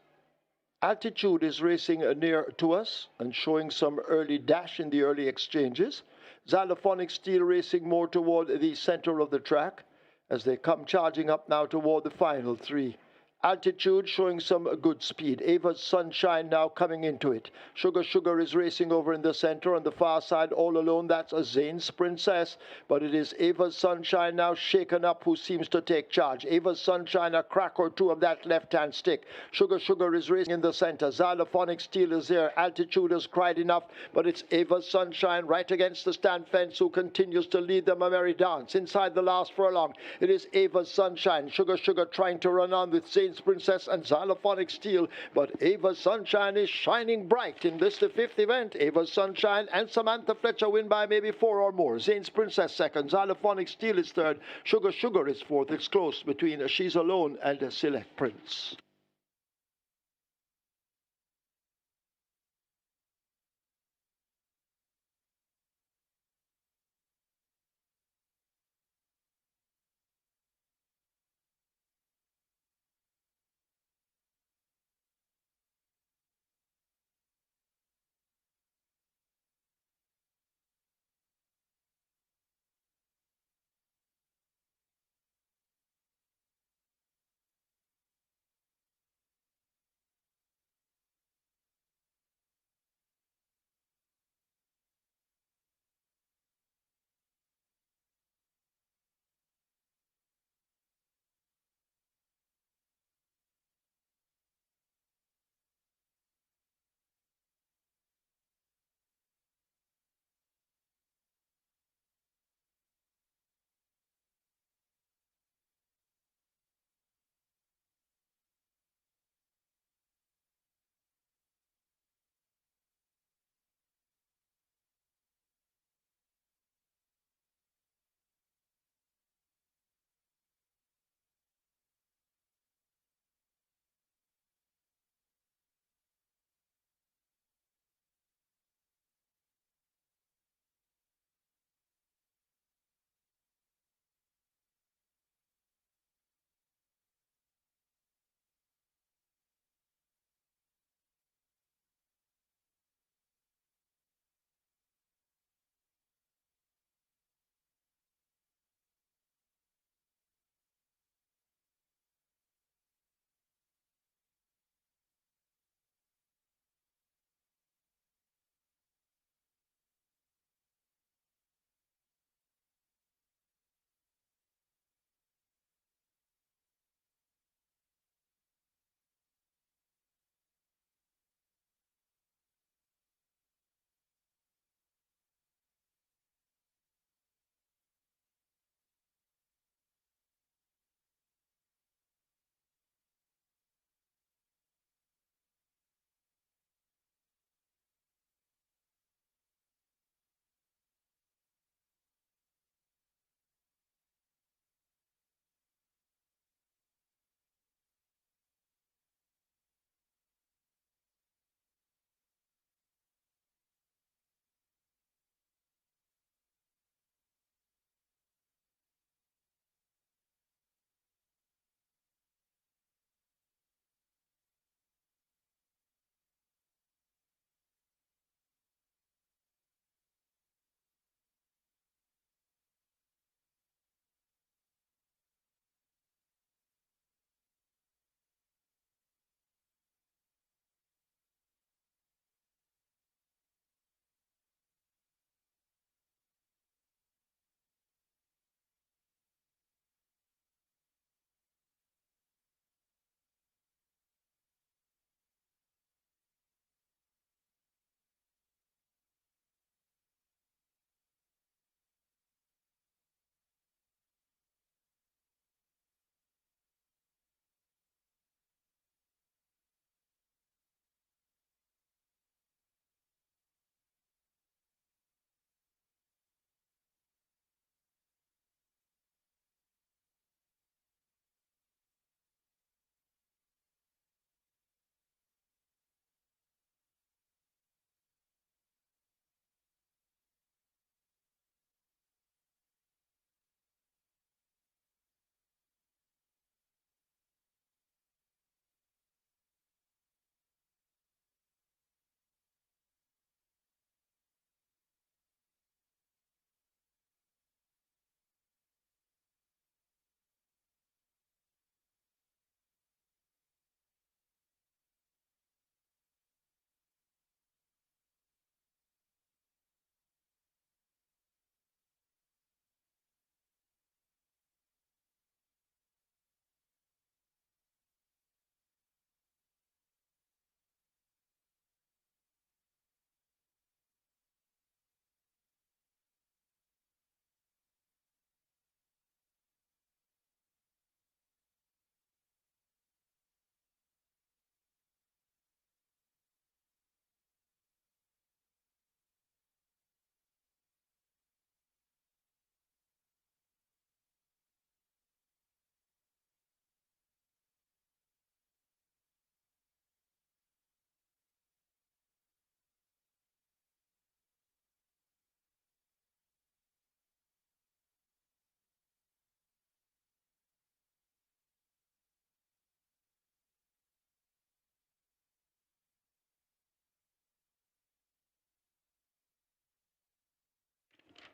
Altitude is racing near to us and showing some early dash in the early exchanges. Xylophonic Steel racing more toward the center of the track as they come charging up now toward the final 3. Altitude showing some good speed. Ava's Sunshine now coming into it. Sugar Sugar is racing over in the center. On the far side, all alone, that's a Zane's Princess. But it is Ava's Sunshine now shaken up who seems to take charge. Ava's Sunshine, a crack or two of that left-hand stick. Sugar Sugar is racing in the center. Xylophonic Steel is there. Altitude has cried enough, but it's Ava's Sunshine right against the stand fence who continues to lead them a merry dance. Inside the last furlong, it is Ava's Sunshine. Sugar Sugar trying to run on with Zane's Princess and Xylophonic Steel, but Ava's Sunshine is shining bright in this, the 5th event. Ava's Sunshine and Samantha Fletcher win by maybe 4 or more. Zane's Princess second, Xylophonic Steel is third, Sugar Sugar is fourth. It's close between She's Alone and Select Prince.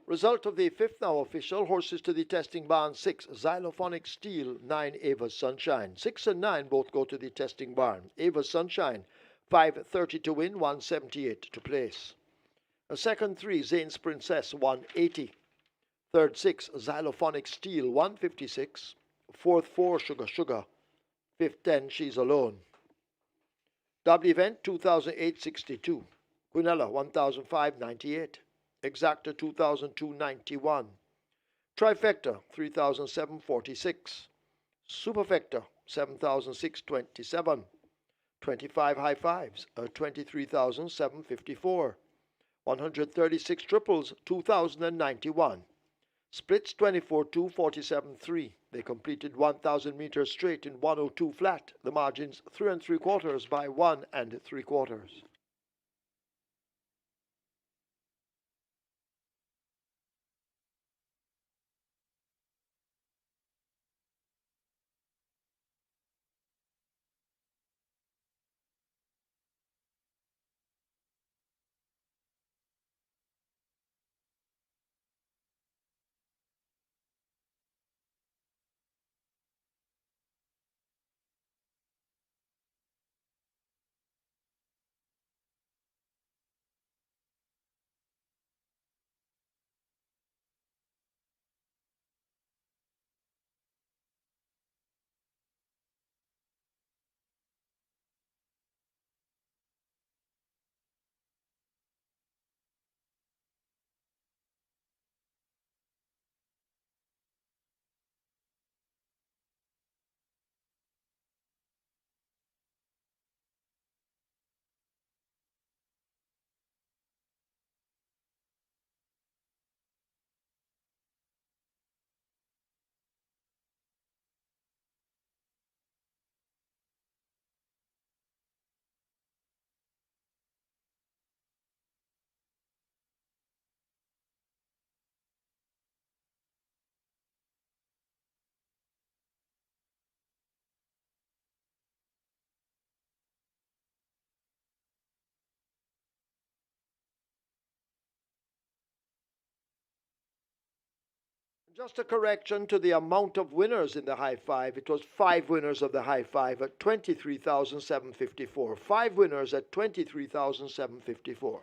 Result of the fifth now official. Horses to the testing barn. 6 Xylophonic Steel, 9 Ava's Sunshine. 6 and 9 both go to the testing barn. Ava's Sunshine, 530 to win, 178 to place. A second 3 Zane's Princess, 180. Third 6 Xylophonic Steel, 156. Fourth 4 Sugar Sugar. Fifth 10 She's Alone. W event 2008-62. Quinella 1005-98. Exacta 2002-91. Trifecta 3007-46. Superfecta 7006-27. 25 high fives 23,754. 136 triples 2091. Splits 24-2, 47-3. They completed 1,000 meters straight in 102 flat. The margins 3 3/4 by 1 3/4. Just a correction to the amount of winners in the high five. It was 5 winners of the high five at 23,754. 5 winners at 23,754.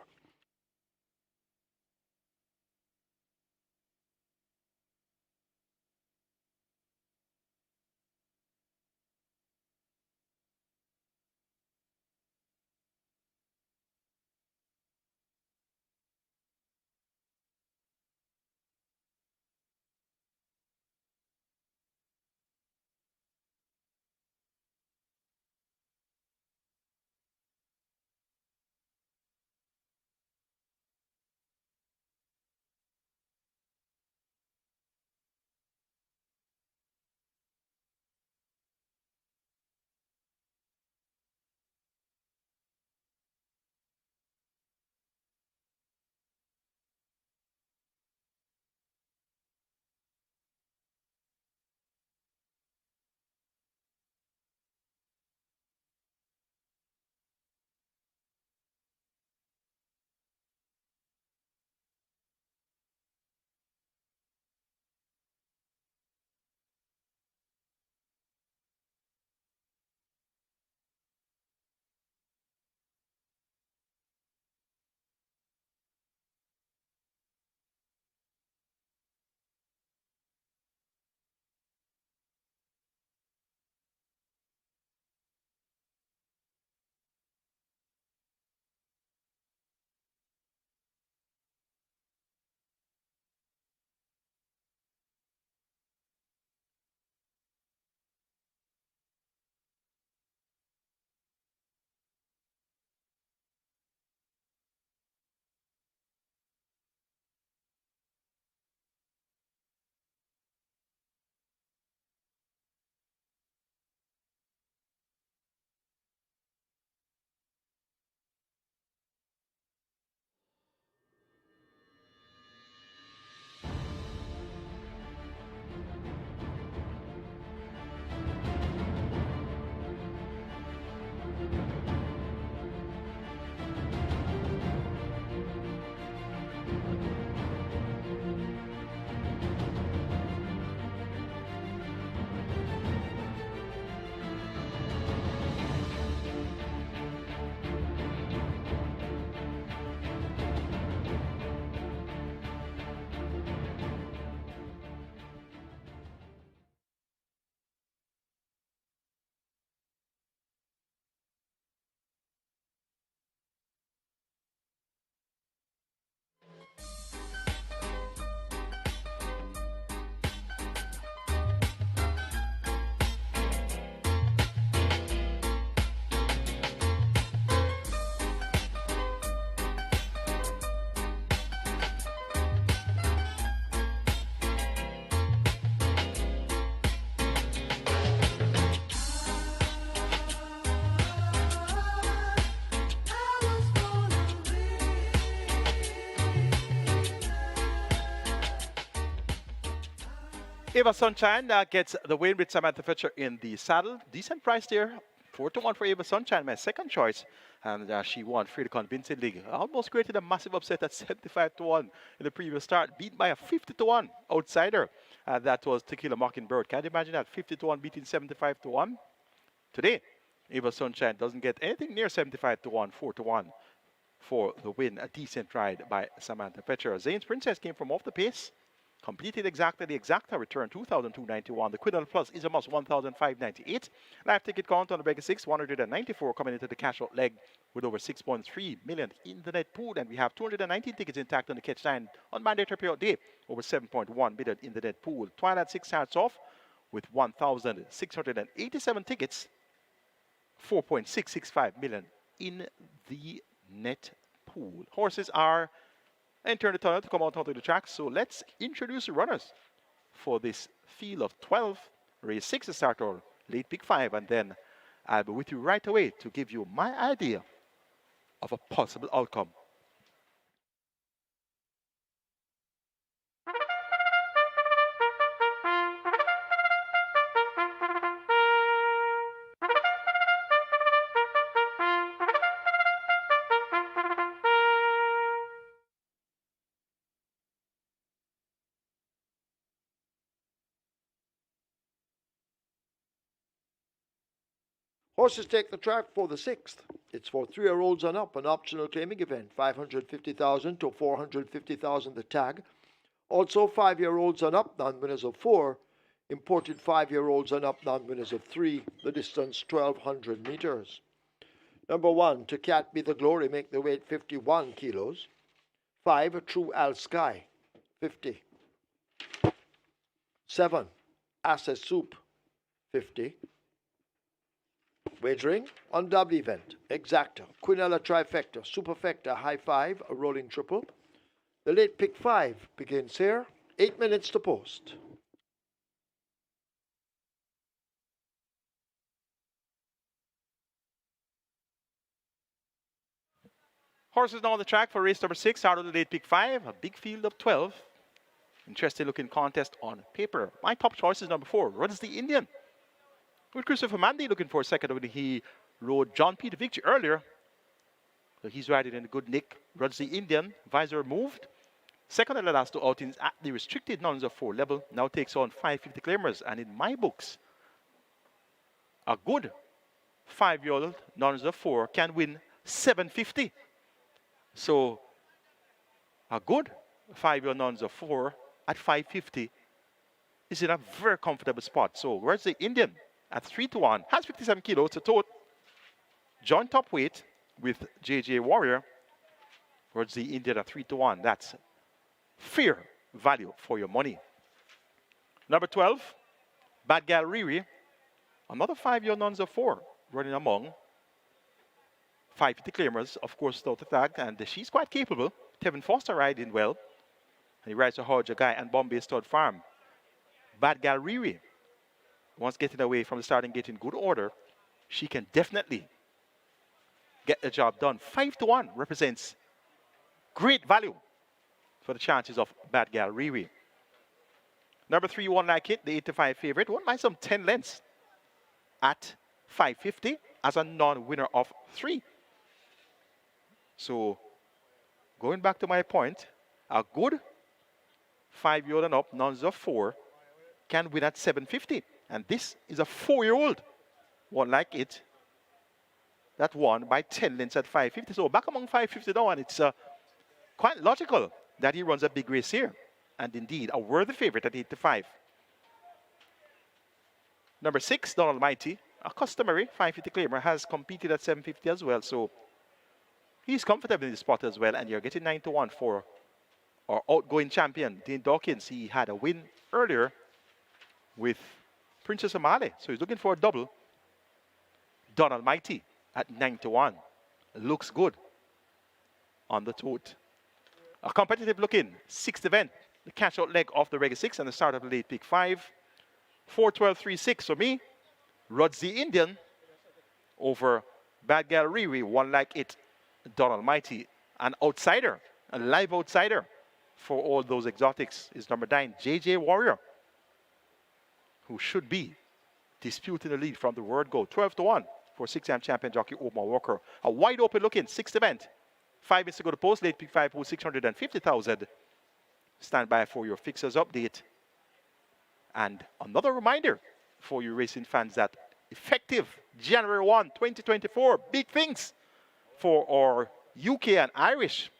Ava Sunshine gets the win with Samantha Fletcher in the saddle. Decent price there. 4-1 for Ava Sunshine, my second choice. And she won fairly convincingly. Almost created a massive upset at 75-1 in the previous start. Beat by a 50-1 outsider. That was Tequila Mockingbird. Can you imagine that? 50-1 beating 75-1? Today, Ava Sunshine doesn't get anything near 75-1, 4-1 for the win. A decent ride by Samantha Fletcher. Zane's Princess came from off the pace. Completed exactly the exacta return, 2,291. The Quidel Plus is a must, 1,598. Live ticket count on the Vega 6, 194 coming into the cash out leg with over 6.3 million in the net pool. And we have 219 tickets intact on the catch line on mandatory payout day, over 7.1 million in the net pool. Twilight 6 starts off with 1,687 tickets, 4.665 million in the net pool. Horses are entering the tunnel to come out onto the track. So let's introduce the runners for this field of 12. Race 6 is start or late pick 5, and then I'll be with you right away to give you my idea of a possible outcome. Horses take the track for the 6th. It's for 3-year-olds and up, an optional claiming event, 550,000 to 450,000 the tag. Also 5-year-olds and up, non-winners of 4. Imported 5-year-olds and up, non-winners of 3. The distance 1,200 meters. Number 1, To Cat Be the Glory, make the weight 51 kilos. 5, True Al Sky, 50. 7, Asses Soup, 50. Wagering on double event, Exacta, Quinella Trifecta, Superfecta, High 5, a rolling triple. The late pick 5 begins here, 8 minutes to post. Horses now on the track for race number 6 out of the late pick 5, a big field of 12. Interesting looking contest on paper. My top choice is number 4, Runs the Indian. With Christopher Mandy looking for a second when he rode John Peter Victory earlier. So he's riding in a good nick. Runs the Indian, visor moved. Second of the last 2 outings at the restricted nuns of 4 level. Now takes on 550 claimers. And in my books, a good 5-year-old nuns of 4 can win 750. So a good 5-year-old nuns of 4 at 550 is in a very comfortable spot. So where's the Indian? At 3-1, has 57 kilos to tote. Joint top weight with JJ Warrior. Towards the Indian at 3-1. That's fair value for your money. Number 12, Bad Gal Riri. Another 5-year nuns of 4 running among 550 claimers, of course, without the tag. And she's quite capable. Tevin Foster riding well. And he rides a Hodja Guy and Bombay Stud Farm. Bad Gal Riri. Once getting away from the starting gate in good order, she can definitely get the job done. 5-1 represents great value for the chances of Bad Gal Riri. Number 3, One Like It, the 85 favorite, won by some 10 lengths at 550 as a non-winner of 3. So, going back to my point, a good 5-year-old and up, nuns of 4, can win at 750. And this is a 4-year-old, One Like It, that won by 10 lengths at 550. So back among 550 now, and it's quite logical that he runs a big race here. And indeed, a worthy favorite at 8-5. Number 6, Donald Mighty, a customary 550 claimer, has competed at 750 as well. So he's comfortable in this spot as well. And you're getting 9-1 for our outgoing champion, Dean Dawkins. He had a win earlier with Princess Amale. So he's looking for a double. Donald Mighty at 9-1. Looks good on the tote. A competitive looking 6th event. The catch out leg of the Reggae 6 and the start of the late pick 5. 4-12-3-6 for me. Ruds the Indian over Bad Gal Riri. One Like It, Donald Mighty. An outsider, a live outsider for all those exotics is number 9, JJ Warrior. who should be disputing the lead from the word go. 12-1 for six-time champion jockey Omar Walker. A wide open looking sixth event. 5 minutes to go to post. Late pick 5 post 650,000. Stand by for your fixers update. And another reminder for you racing fans that effective January 1, 2024, big things for our UK and Irish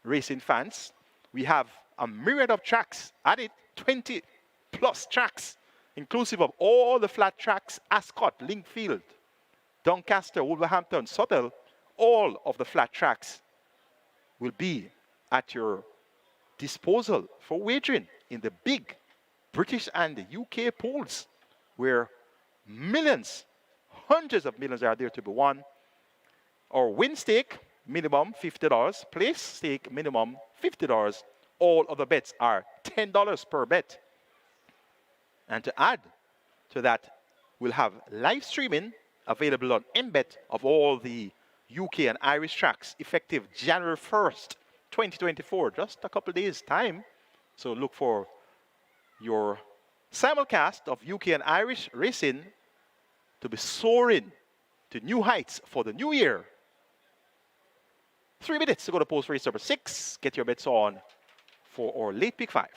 racing fans. We have a myriad of tracks added, 20 plus tracks, inclusive of all the flat tracks, Ascot, Linkfield, Doncaster, Wolverhampton, Southwell. All of the flat tracks will be at your disposal for wagering in the big British and UK pools, where millions, hundreds of millions are there to be won. Our win stake, minimum $50. Place stake, minimum $50. All of the bets are $10 per bet. And to add to that, we'll have live streaming available on MBet of all the UK and Irish tracks effective January 1st, 2024. Just a couple days' time. So look for your simulcast of UK and Irish racing to be soaring to new heights for the new year. 3 minutes to go to post race number 6. Get your bets on for our late pick 5.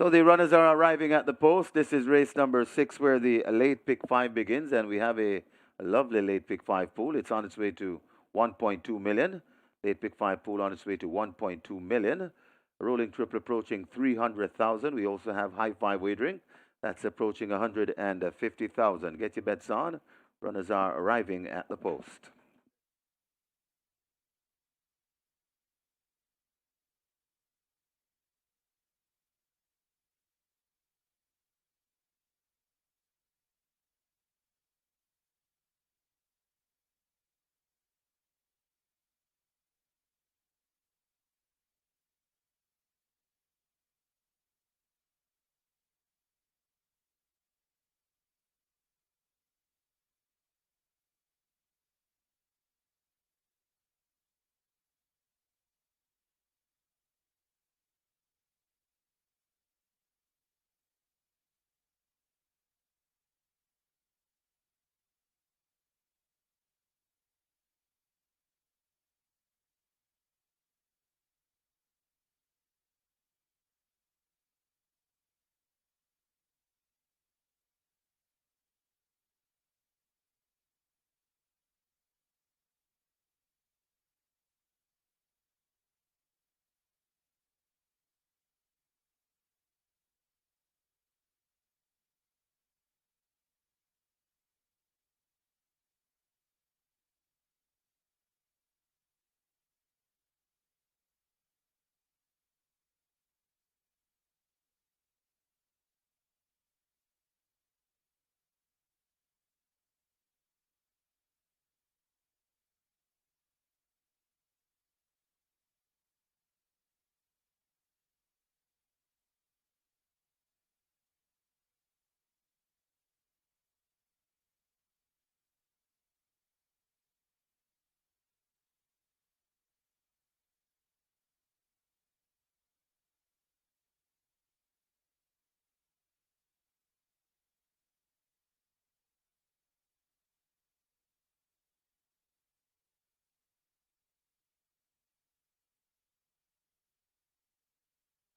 So the runners are arriving at the post. This is race number 6 where the late pick 5 begins, and we have a lovely late pick 5 pool. It's on its way to 1.2 million. Late pick 5 pool on its way to 1.2 million. Rolling triple approaching 300,000. We also have high 5 wagering. That's approaching 150,000. Get your bets on. Runners are arriving at the post.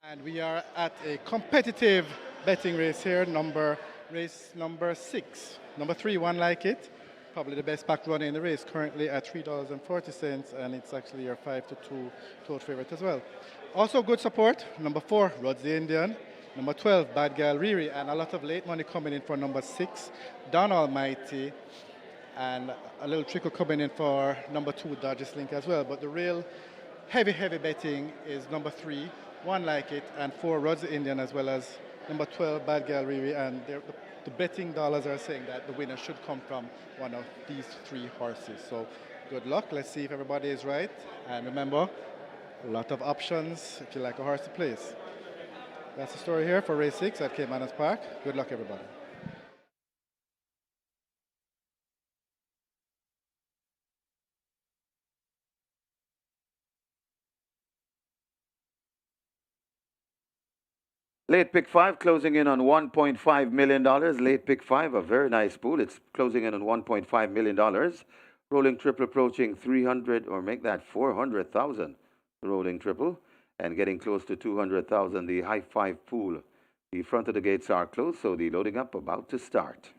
And we are at a competitive betting race here, race number 6. Number 3, One Like It, probably the best back runner in the race, currently at $3.40, and it's actually your 5-2 total favorite as well. Also good support, number 4, Rods the Indian, number 12, Bad Gal Riri, and a lot of late money coming in for number 6, Don Almighty, and a little trickle coming in for number 2, Dodgers Link as well. But the real heavy betting is number 3, One Like It, and 4, Rods the Indian, as well as number 12, Bad Gal Riri. And the betting dollars are saying that the winner should come from one of these 3 horses. So good luck. Let's see if everybody is right. And remember, a lot of options if you like a horse to place. That's the story here for race 6 at Caymanas Park. Good luck, everybody. Late pick 5 closing in on $1.5 million. Late pick 5, a very nice pool. It's closing in on $1.5 million. Rolling triple approaching 300, or make that 400,000. Rolling triple and getting close to 200,000. The high 5 pool. The front of the gates are closed, so the loading up about to start.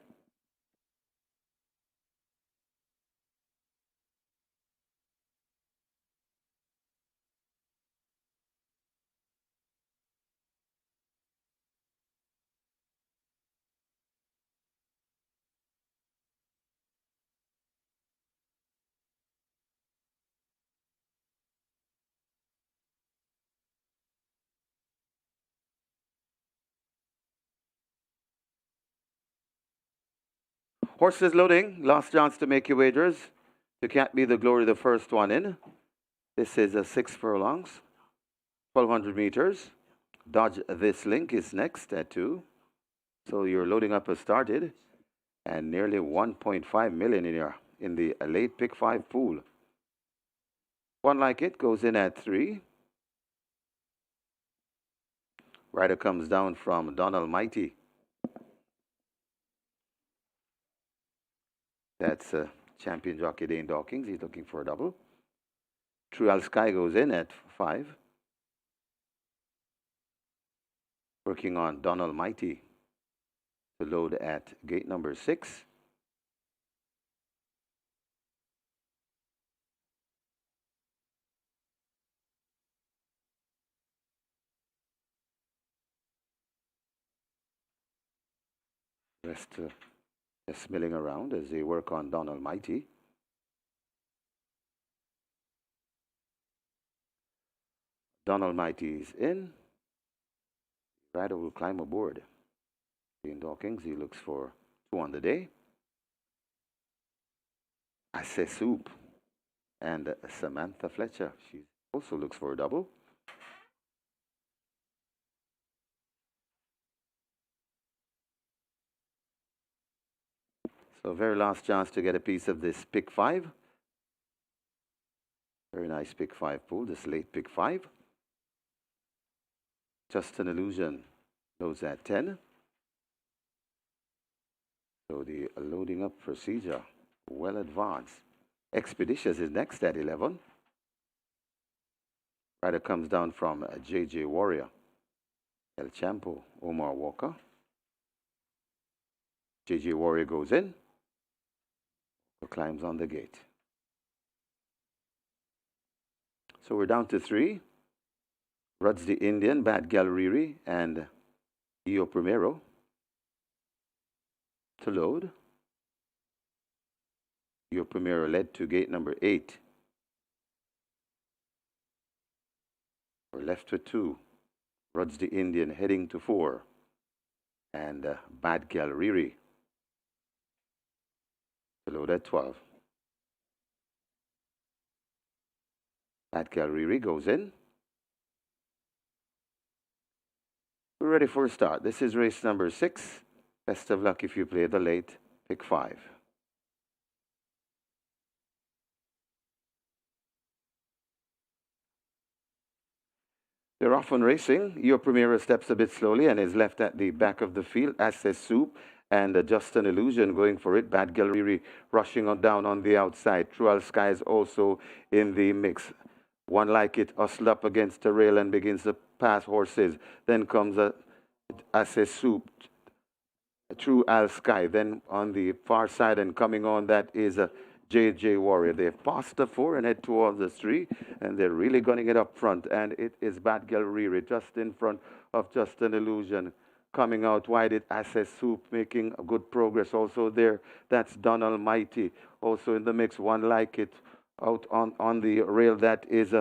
Horses loading. Last chance to make your wagers. You can't be the glory, the first one in. This is a 6 furlongs, 1,200 meters. Dodge This Link is next at 2. So your loading up has started, and nearly 1.5 million in the late pick 5 pool. One Like It goes in at 3. Rider comes down from Don Almighty. That's champion jockey Dane Dawkins. He's looking for a double. True Al Sky goes in at 5. working on Donald Mighty to load at gate number 6. Rest just milling around as they work on Donald Mighty. Donald Mighty is in. Rider will climb aboard. Dean Dawkins, he looks for 2 on the day. I say Soup and Samantha Fletcher. She also looks for a double. So very last chance to get a piece of this pick 5. Very nice pick 5 pool, this late pick 5. Just an Illusion loads at 10. So the loading up procedure well advanced. Expeditious is next at 11. Rider comes down from JJ Warrior. El Champo, Omar Walker. JJ Warrior goes in. Climbs on the gate. So we're down to 3. Ruds the Indian, Bad Gallery, and Io Primero to load. Io Primero led to gate number 8. We're left with 2. Ruds the Indian heading to 4. And Bad Gallery to load at 12. Bad Gallery goes in. We're ready for a start. This is race number 6. Best of luck if you play the late pick 5. They're off on racing. Your Primera steps a bit slowly and is left at the back of the field. Access Soup and Just an Illusion going for it. Bad Gallery rushing on down on the outside. Trual Sky is also in the mix. One Like It hustled up against the rail and begins to pass horses. Then comes Access Soup. True Al Sky. Then on the far side and coming on, that is JJ Warrior. They've passed the 4 and head towards the 3, and they're really gunning it up front. And it is Bad Gallery just in front of Just an Illusion. Coming out wide, it Access Soup making good progress also there. That's Donald Mighty also in the mix. One Like It out on the rail. That is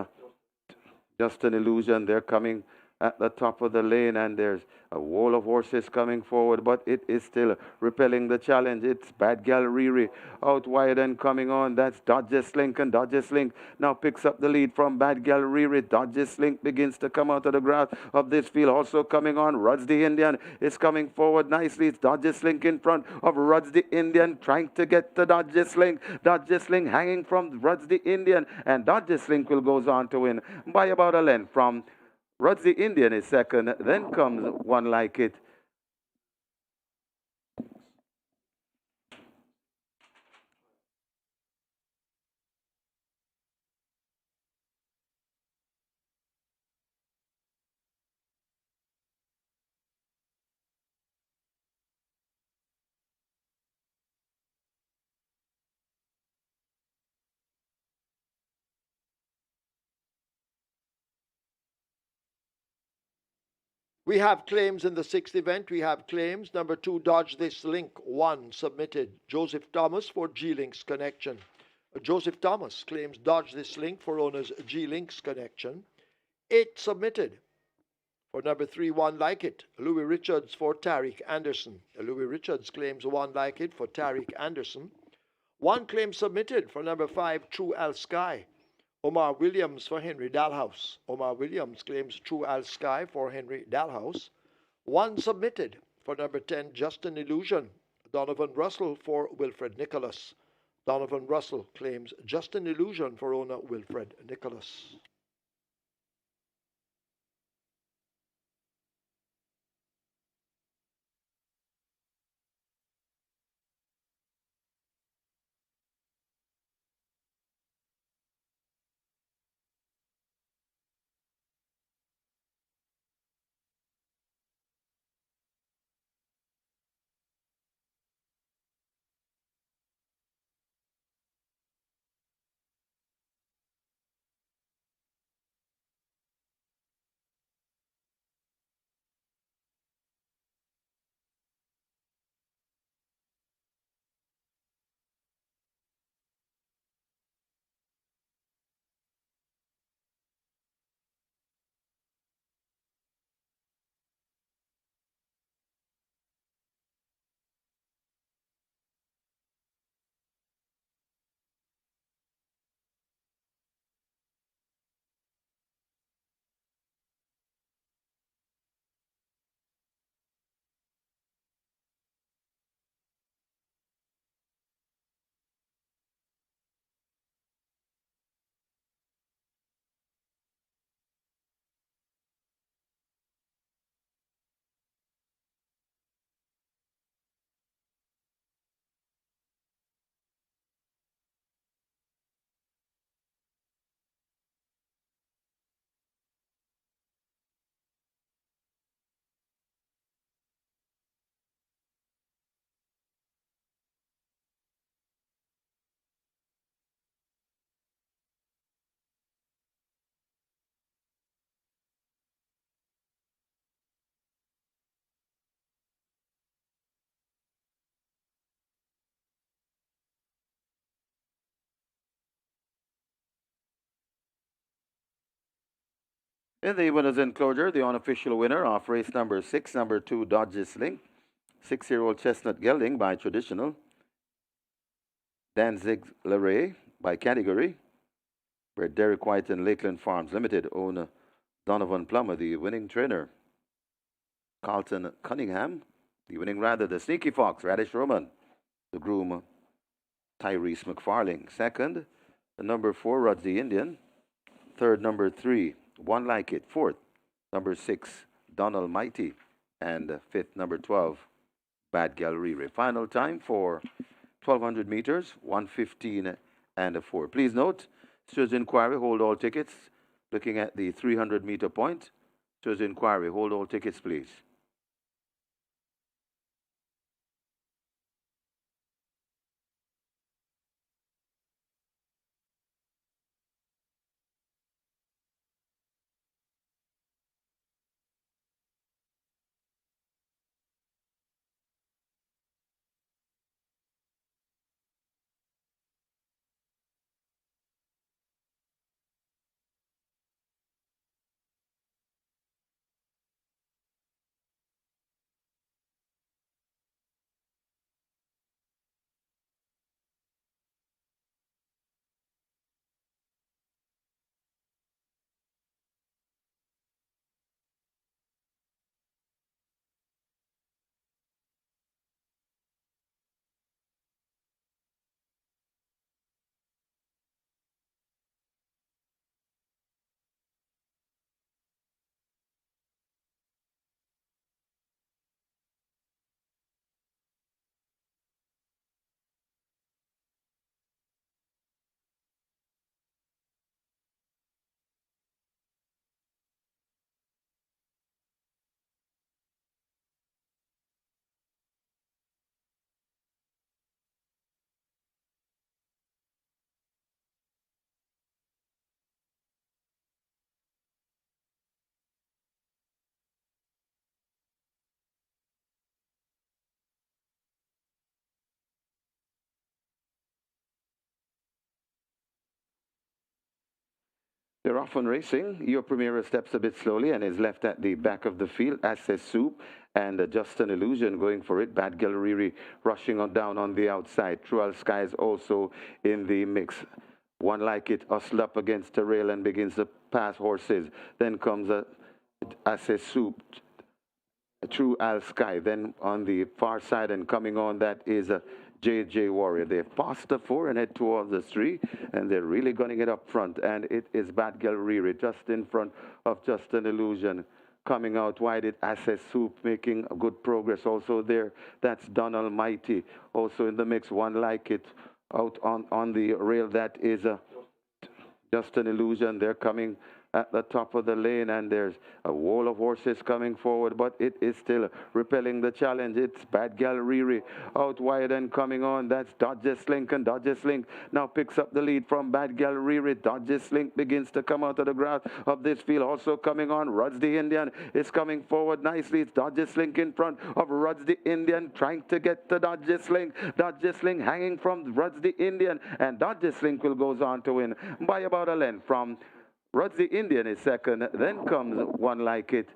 Just an Illusion. They're coming at the top of the lane, and there's a wall of horses coming forward, but it is still repelling the challenge. It's Bad Gallery out wide and coming on. That's Dodges Link, and Dodges Link now picks up the lead from Bad Gallery. Dodges Link begins to come out of the grass of this field. Also coming on, Ruds the Indian is coming forward nicely. It's Dodges Link in front of Ruds the Indian, trying to get to Dodges Link. Dodges Link hanging from Ruds the Indian, and Dodges Link will goes on to win by about a length from Ruds the Indian is second, then comes One Like It. We have claims in the 6th event. We have claims. Number 2, Dodge This Link. 1, submitted. Joseph Thomas for G-Links Connection. Joseph Thomas claims Dodge This Link for owners G-Links Connection. 8, submitted. For number 3, One Like It. Louis Richards for Tariq Anderson. Louis Richards claims One Like It for Tariq Anderson. 1 claim submitted for number 5, True Al Sky. Omar Williams for Henry Dalhouse. Omar Williams claims True Al Sky for Henry Dalhouse. 1 submitted for number 10, Just an Illusion. Donovan Russell for Wilfred Nicholas. Donovan Russell claims Just an Illusion for owner Wilfred Nicholas. In the winner's enclosure, the unofficial winner of race number 6, number 2, Dodges Link, 6-year-old Chestnut Gelding by traditional, Danzig Leray by category, where Derek White and Lakeland Farms Limited own Donovan Plummer, the winning trainer. Carlton Cunningham, the winning rider, the Sneaky Fox, Radish Roman, the groom, Tyrese McFarling. Second, the number 4, Ruds the Indian. Third, number 3, One Like It. Fourth, number 6, Donald Mighty. And fifth, number 12, Bad Gallery. Final time for 1,200 meters, 1:15 and 4. Please note, Stewards Inquiry, hold all tickets. Looking at the 300-meter point. Stewards Inquiry, hold all tickets, please. They're off on racing. Your Primera steps a bit slowly and is left at the back of the field. Access Soup and Just an Illusion going for it. Bad Gallery rushing on down on the outside. Trual Skies also in the mix. One Like It hustled up against the rail and begins to pass horses. Then comes a Access Soup. True Al Sky. Then on the far side and coming on, that is a JJ Warrior. They've passed the 4 and head towards the 3, and they're really going it up front. And it is Bad Gallery just in front of Just an Illusion. Coming out wide, it Access Soup making a good progress also there. That's Donald Mighty also in the mix. One Like It out on the rail. That is Just an Illusion. They're coming at the top of the lane, and there's a wall of horses coming forward, but it is still repelling the challenge. It's Bad Gallery out wide and coming on. That's Dodges Link, and Dodges Link now picks up the lead from Bad Gallery. Dodges Link begins to come out of the grass of this field. Also coming on, Ruds the Indian is coming forward nicely. It's Dodges Link in front of Ruds the Indian, trying to get to Dodges Link. Dodges Link hanging from Ruds the Indian, and Dodges Link will goes on to win by about a length from Ruds the Indian is second, then comes One Like It.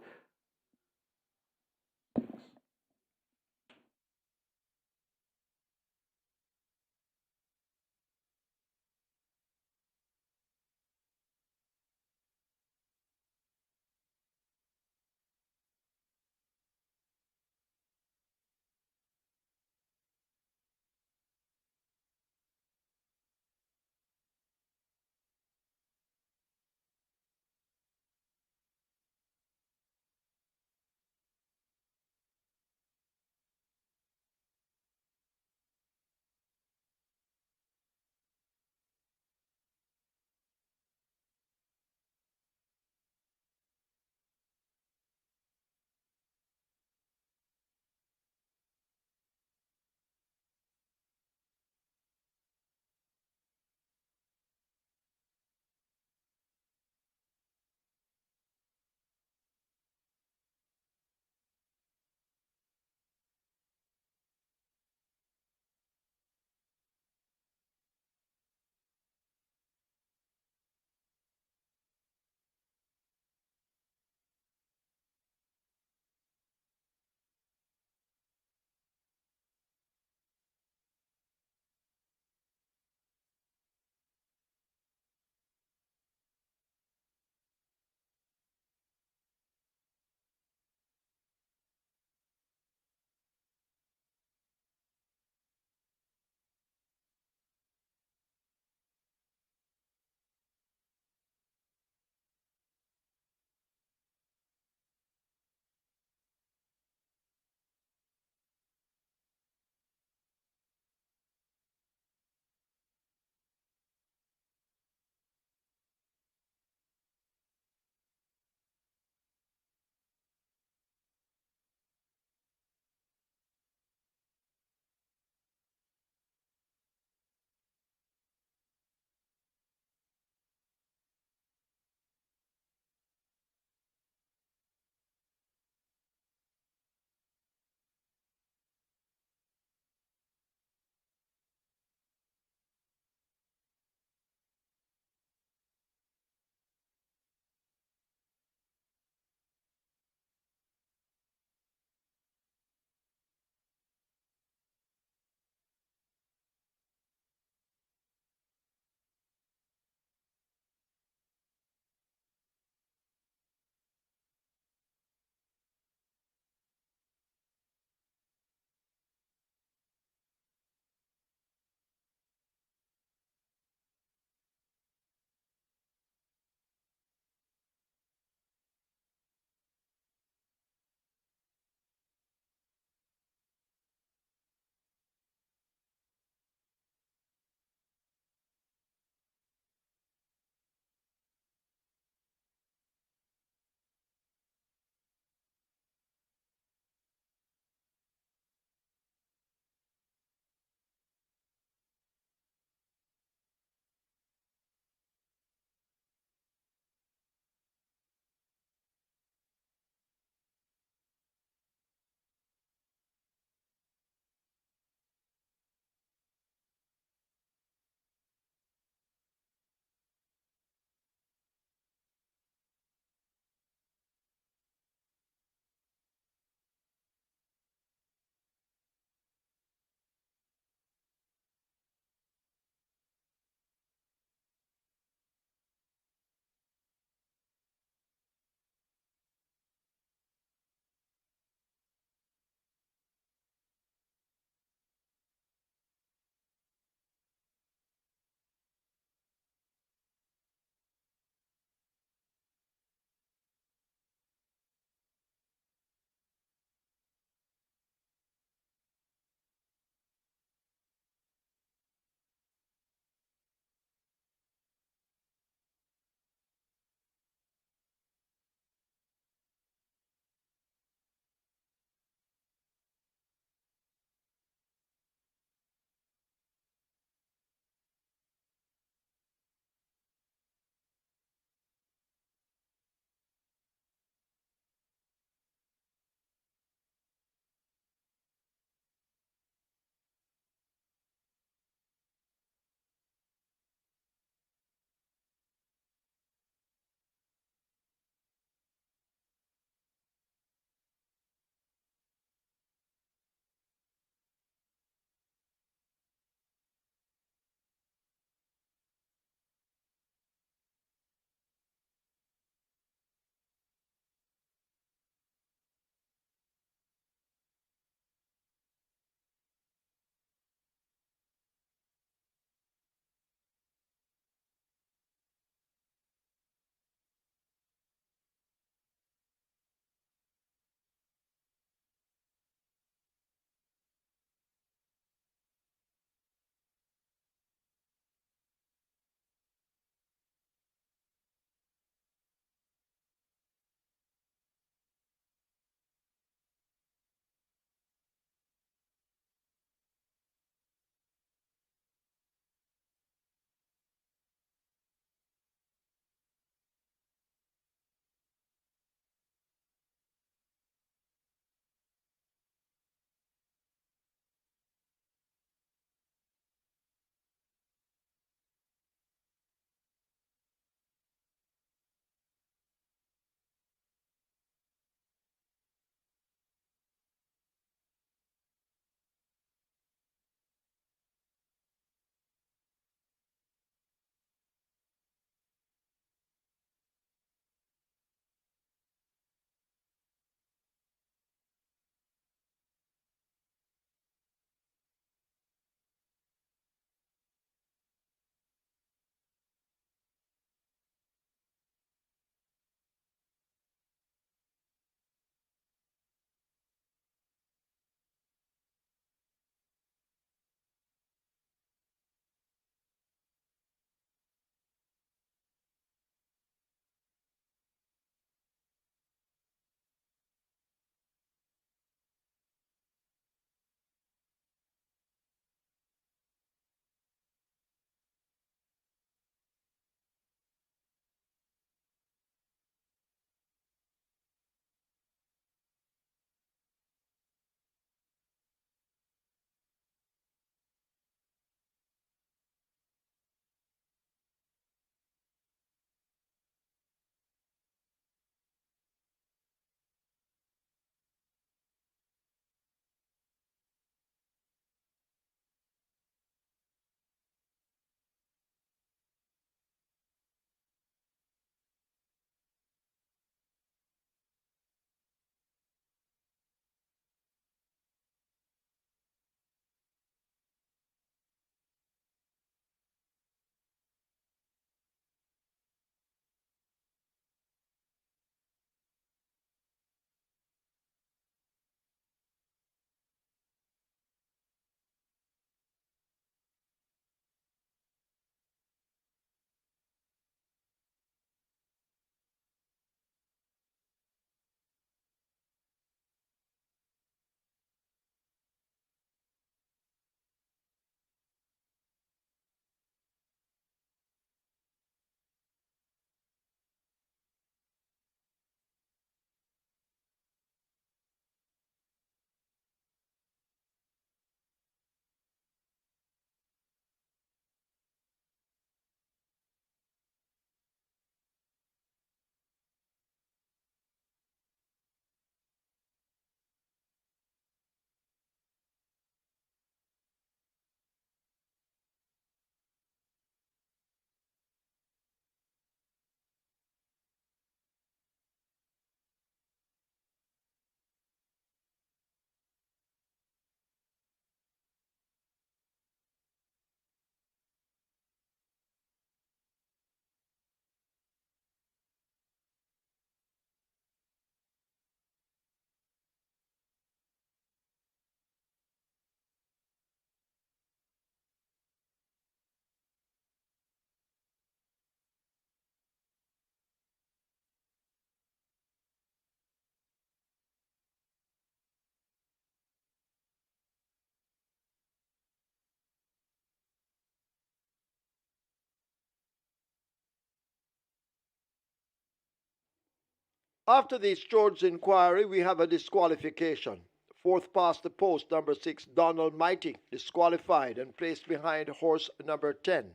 After the George inquiry, we have a disqualification. Fourth past the post, number 6, Donald Mighty, disqualified and placed behind horse number 10.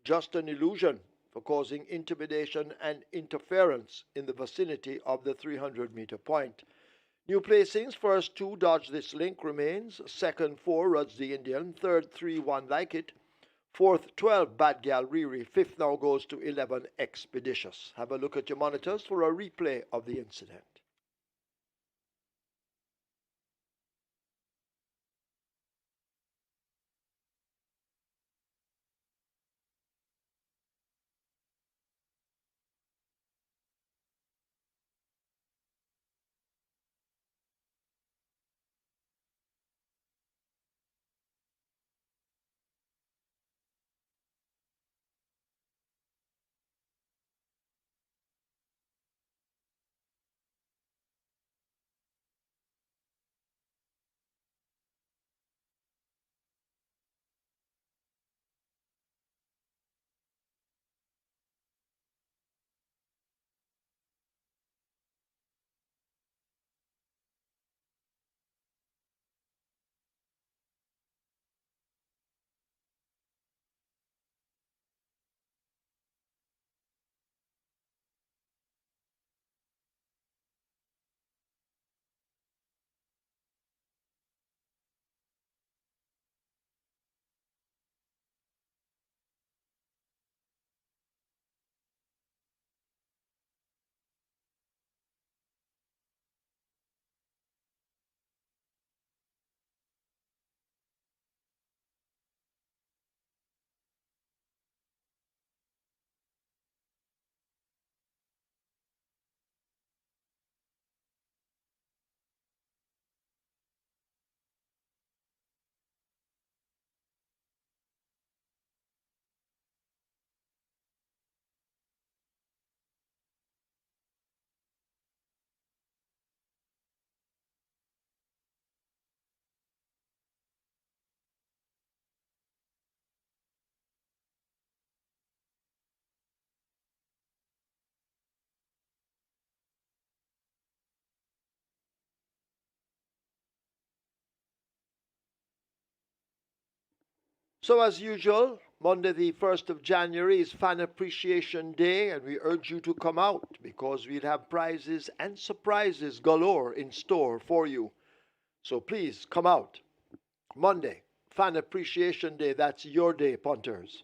Just an illusion for causing intimidation and interference in the vicinity of the 300-meter point. New placings: first 2, Dodge This Link remains. Second 4, Ruds the Indian. Third 3, 1 Like It. Fourth 12, Bad Gal Riri. Fifth now goes to 11, Expeditious. Have a look at your monitors for a replay of the incident. So, as usual, Monday, the 1st of January, is Fan Appreciation Day, and we urge you to come out because we'll have prizes and surprises galore in store for you. So, please come out. Monday, Fan Appreciation Day, that's your day, punters.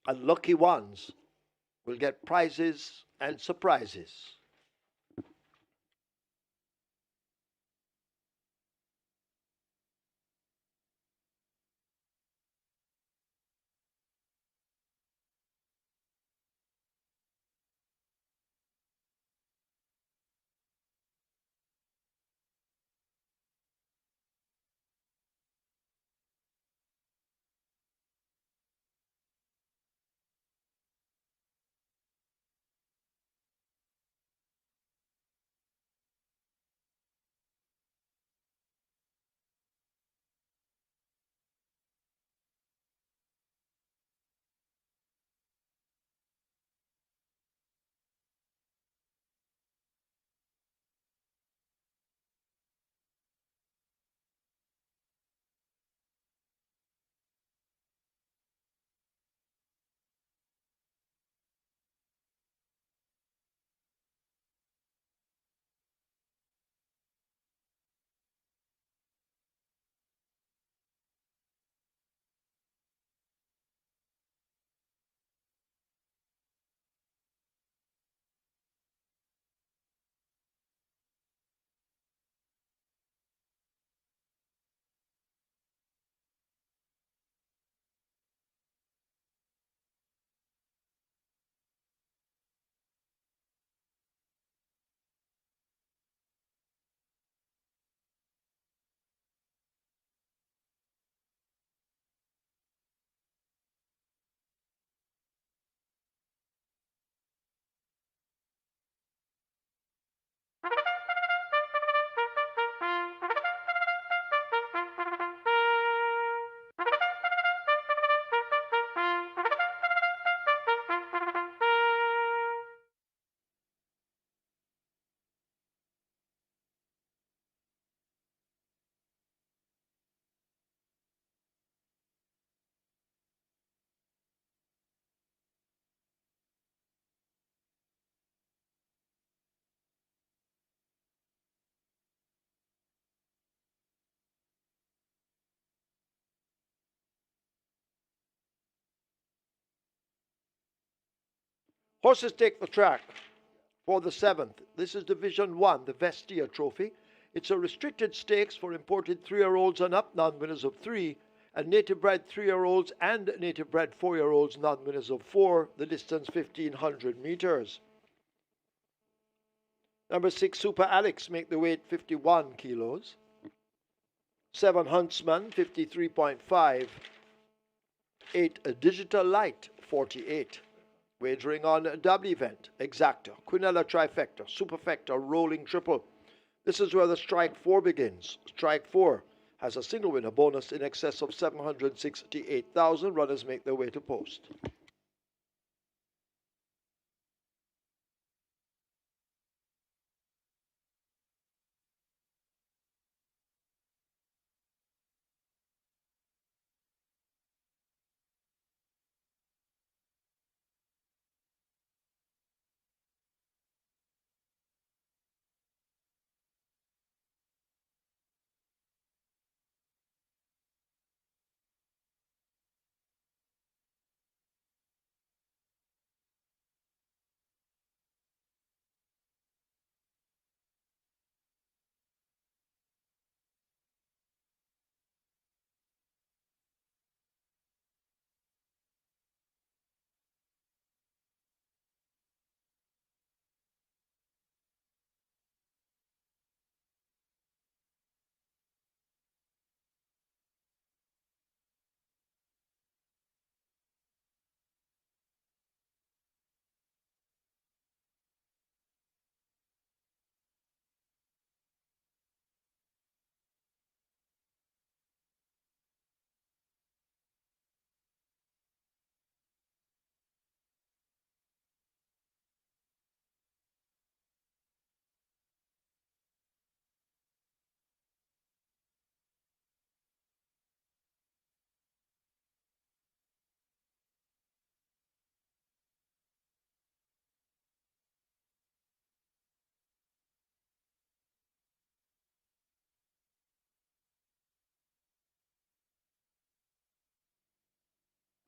And lucky ones will get prizes and surprises. Horses take the track for the 7th. This is Division 1, the VESTIA Trophy. It's a restricted stakes for imported 3-year-olds and up, non-winners of 3, and native-bred 3-year-olds and native-bred 4-year-olds, non-winners of 4. The distance 1,500 meters. Number 6, Super Alex, make the weight 51 kilos. 7, Huntsman, 53.5. 8, Digital Light, 48. Wagering on double event, Exacta, Quinella Trifecta, Superfecta, Rolling Triple. This is where the Strike 4 begins. Strike 4 has a single winner bonus in excess of 768,000. Runners make their way to post.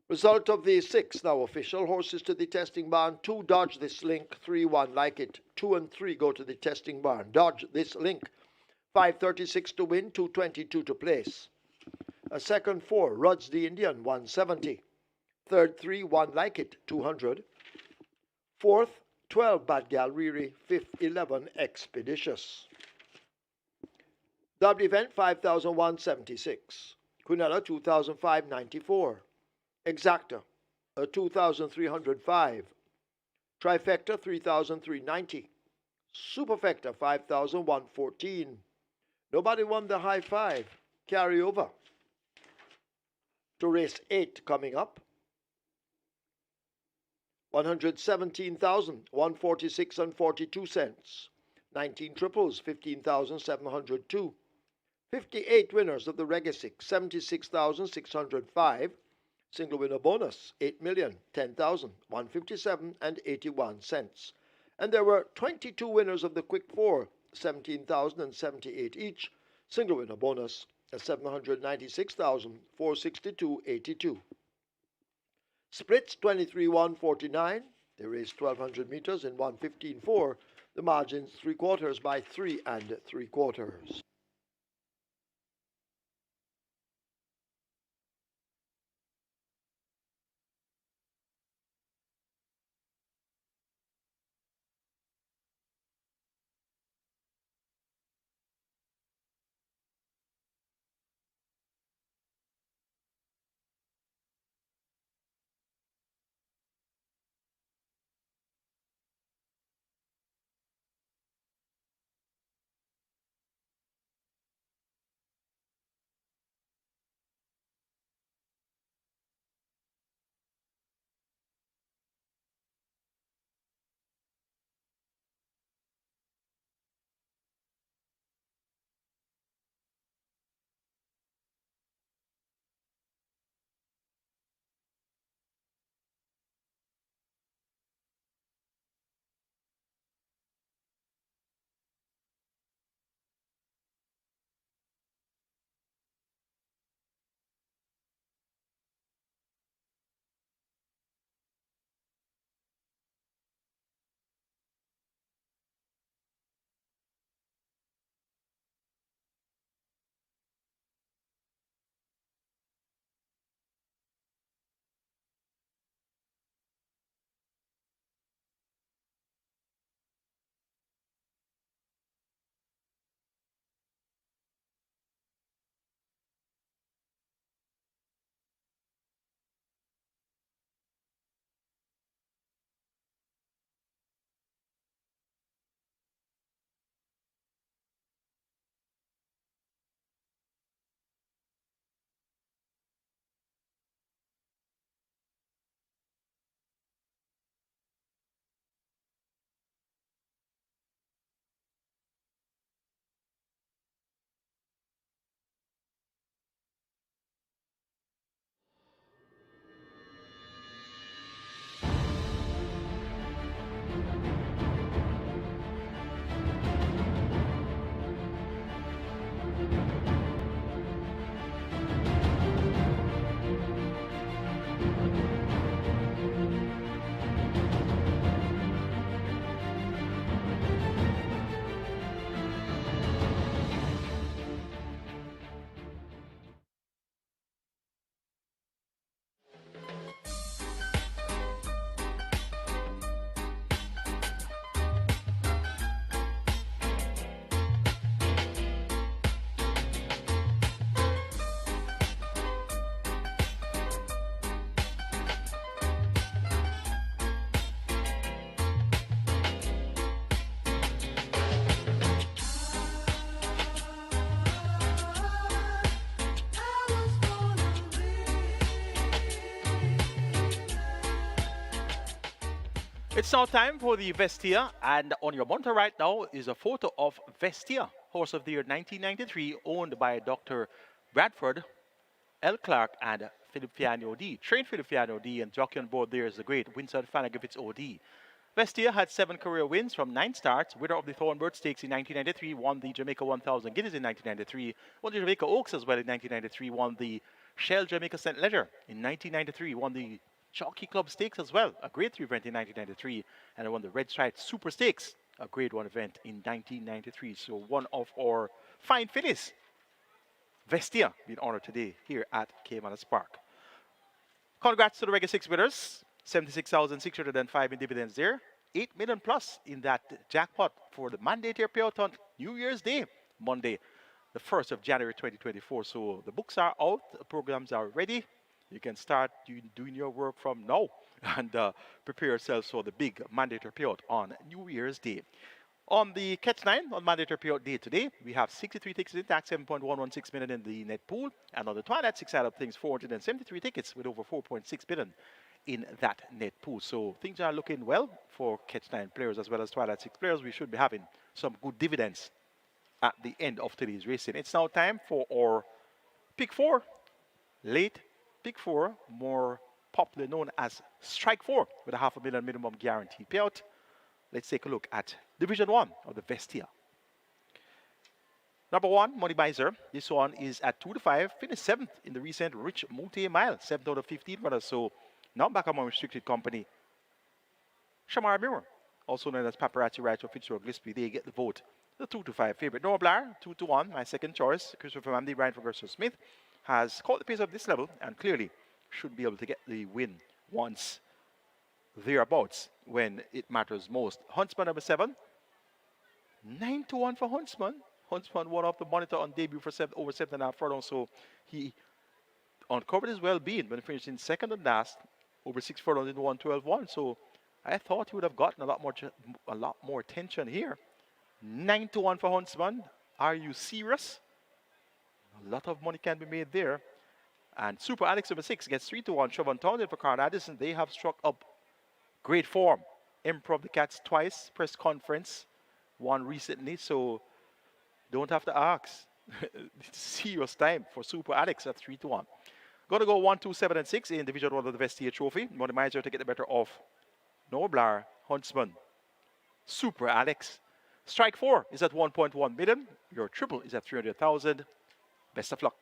Result of the 6 now official. Horses to the testing barn. 2, Dodge This Link. 3, 1, Like It. 2 and 3 go to the testing barn. Dodge This Link. 536 to win, 222 to place. A second 4, Ruds the Indian, 170. Third 3, 1, Like It, 200. Fourth, 12, Bad Gal Riri. Fifth, 11, Expeditious. Double event, 5,176. Quinella, 2,594. Exacta, 2,305. Trifecta, 3,390. Superfecta, 5,114. Nobody won the high 5. Carry over to race 8 coming up. 117,146 and 42 cents. 19 triples, 15,702. 58 winners of the Reggae 6, 76,605. Single winner bonus, 8,010,157 and 81 cents. And there were 22 winners of the Quick 4, 17,078 each. Single winner bonus, 796,462.82. Splits 23-149. They raced 1,200 meters in 1:15.4. The margins 3/4 by 3 3/4. It's now time for the Vestia, and on your monitor right now is a photo of Vestia, horse of the year 1993, owned by Dr. Bradford L. Clark and Philip Fiano D. Trained Philip Fiano D, and jockey on board there is the great Winston Fanagivitz OD. Vestia had 7 career wins from 9 starts. Winner of the Thornbird Stakes in 1993, won the Jamaica 1000 Guineas in 1993, won the Jamaica Oaks as well in 1993, won the Shell Jamaica St. Leger in 1993, won the Jockey Club Stakes as well, a grade 3 event in 1993, and won the Red Stripe Super Stakes, a grade 1 event in 1993. So one of our fine fillies, Vestia, being honored today here at Caymanas Park. Congrats to the Regular 6 winners. 76,605 in dividends there. 8 million plus in that jackpot for the mandatory payout on New Year's Day, Monday, the 1st of January 2024. So the books are out, the programs are ready. You can start doing your work from now and prepare yourselves for the big mandatory payout on New Year's Day. On the Catch 9 on mandatory payout day today, we have 63 tickets intact, 7.116 million in the net pool. And on the Twilight 6 side of things, 473 tickets with over 4.6 billion in that net pool. So things are looking well for Catch 9 players as well as Twilight 6 players. We should be having some good dividends at the end of today's racing. It's now time for our Pick 4, late Pick 4, more popularly known as Strike 4, with a $500,000 minimum guaranteed payout. Let's take a look at Division 1 of the Vestia. Number 1, Money Miser. This one is at 2 to 5, finished 7th in the recent Rich Multi Mile, 7th out of 15 runners. So now back among restricted company. Shamara Mirror, also known as Paparazzi Right Fitzgerald Gillespie, they get the vote. The 2 to 5 favorite. Noah Blair, 2 to 1, my second choice. Christopher Mandy, Ryan Ferguson Smith, has caught the pace of this level and clearly should be able to get the win once thereabouts when it matters most. Huntsman number 7, 9 to 1 for Huntsman. Huntsman won off the monitor on debut for over 7.5 furlongs, so he uncovered his well-being when he finished in second and last, over 6 furlongs in 1:12.1. So I thought he would have gotten a lot more attention here. 9 to 1 for Huntsman. Are you serious? A lot of money can be made there. And Super Alex number 6 gets 3 to 1. Siobhan Townsend for Carl Addison. They have struck up great form. Emperor of the Cats twice, press conference, one recently, so don't have to ask. Serious time for Super Alex at 3 to 1. Going to go 1, 2, 7, and 6 in Division 1 of the Vestia Trophy. Money Miser to get the better of Noah Blair, Huntsman, Super Alex. Strike 4 is at 1.1 million. Your triple is at 300,000. Best of luck.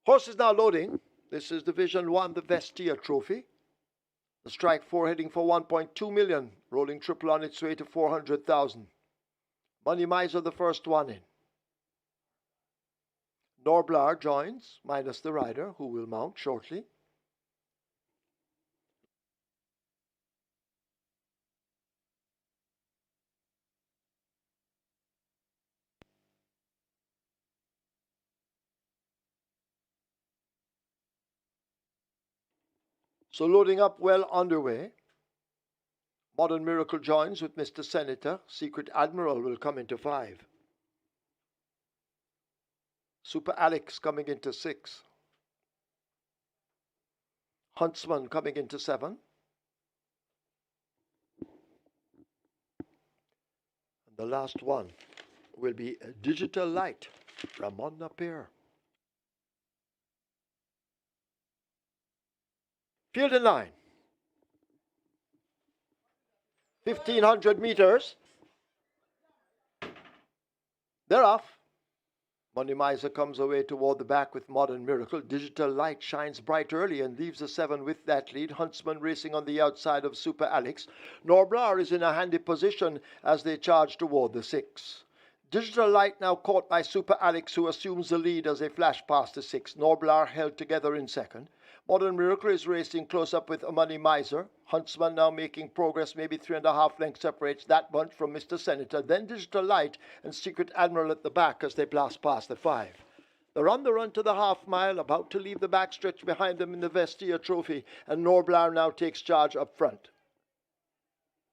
Horse is now loading. This is Division 1, the Vestia Trophy. The Strike 4 heading for 1.2 million. Rolling triple on its way to 400,000. Money Miser the first one in. Norblar joins, minus the rider, who will mount shortly. So loading up well underway. Modern Miracle joins with Mr. Senator. Secret Admiral will come into 5. Super Alex coming into 6. Huntsman coming into 7. And the last one will be Digital Light, Ramon Napier. Field in line. 1,500 meters. They're off. Money Miser comes away toward the back with Modern Miracle. Digital Light shines bright early and leaves the 7 with that lead. Huntsman racing on the outside of Super Alex. Norblar is in a handy position as they charge toward the 6. Digital Light now caught by Super Alex, who assumes the lead as they flash past the 6. Norblar held together in second. Modern Miracle is racing close up with Money Miser. Huntsman now making progress, maybe 3.5 lengths separates that bunch from Mr. Senator. Then Digital Light and Secret Admiral at the back as they blast past the 5. They're on the run to the half mile, about to leave the backstretch behind them in the Vestia Trophy, and Norblar now takes charge up front.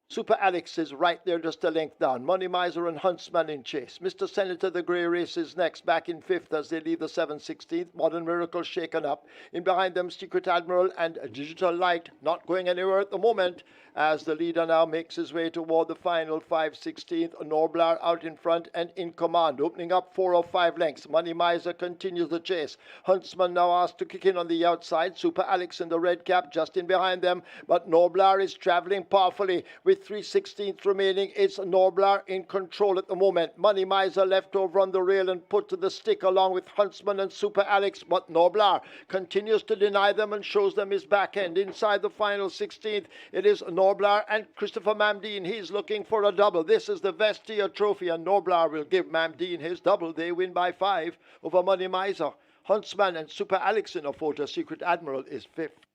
Super Alex is right there just a length down. Money Miser and Huntsman in chase. Mr. Senator the Grey races next, back in 5th as they leave the 7/16th. Modern Miracle shaken up. In behind them, Secret Admiral and Digital Light not going anywhere at the moment as the leader now makes his way toward the final 5/16th. Norblar out in front and in command, opening up 4 or 5 lengths. Money Miser continues the chase. Huntsman now asked to kick in on the outside. Super Alex in the red cap just in behind them, but Norblar is traveling powerfully with 3/16 remaining. It's Norblar in control at the moment. Money Miser left over on the rail and put to the stick along with Huntsman and Super Alex, but Norblar continues to deny them and shows them his back end. Inside the final 16th, it is Norblar and Christopher Mamdine. He's looking for a double. This is the Vestia Trophy, and Norblar will give Mamdine his double. They win by 5 over Money Miser. Huntsman and Super Alex in a photo. Secret Admiral is 5th.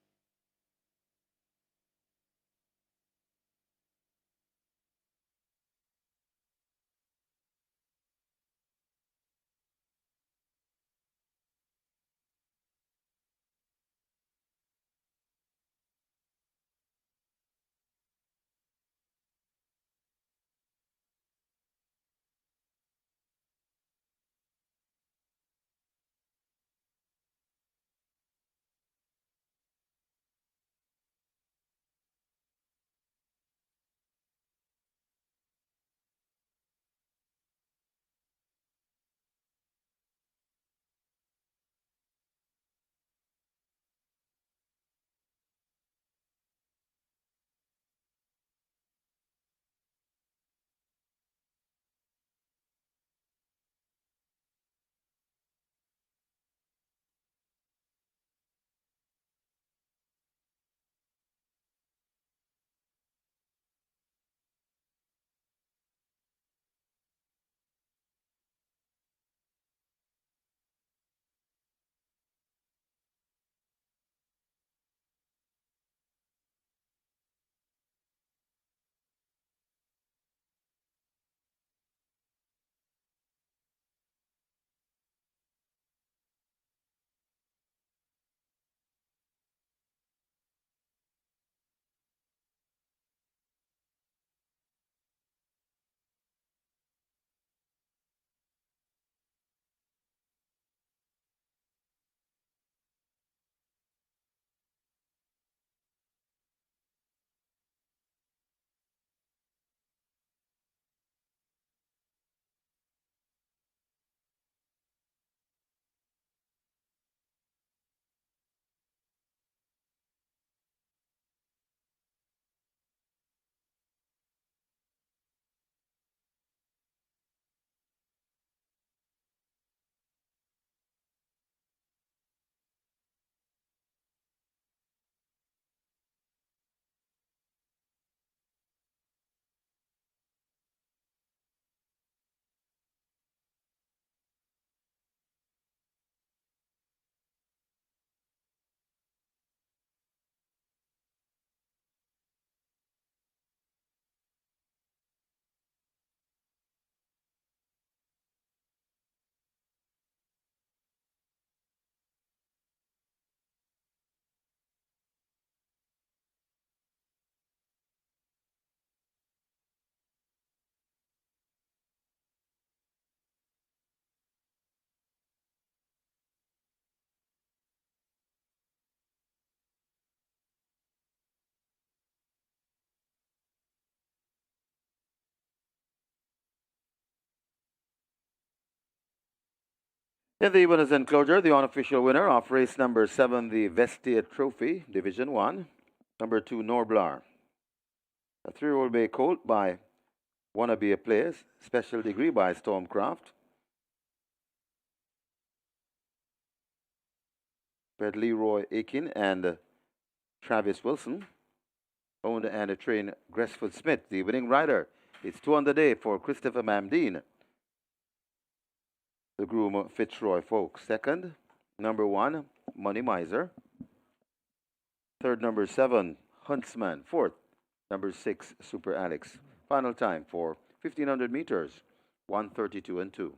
In the winners' enclosure, the unofficial winner of race number 7, the Vestia Trophy, Division 1, number 2, Norblar. A 3-year-old bay colt by Wannabe Players, special degree by Stormcraft. Bred Leroy Aiken and Travis Wilson. Owned and trained Gresford Smith, the winning rider. It's 2 on the day for Christopher Mamdine. the groom Fitzroy Folks. Second, number 1, Money Miser. Third, number 7, Huntsman. Fourth, number 6, Super Alex. Final time for 1500 meters, 1:32 and 2.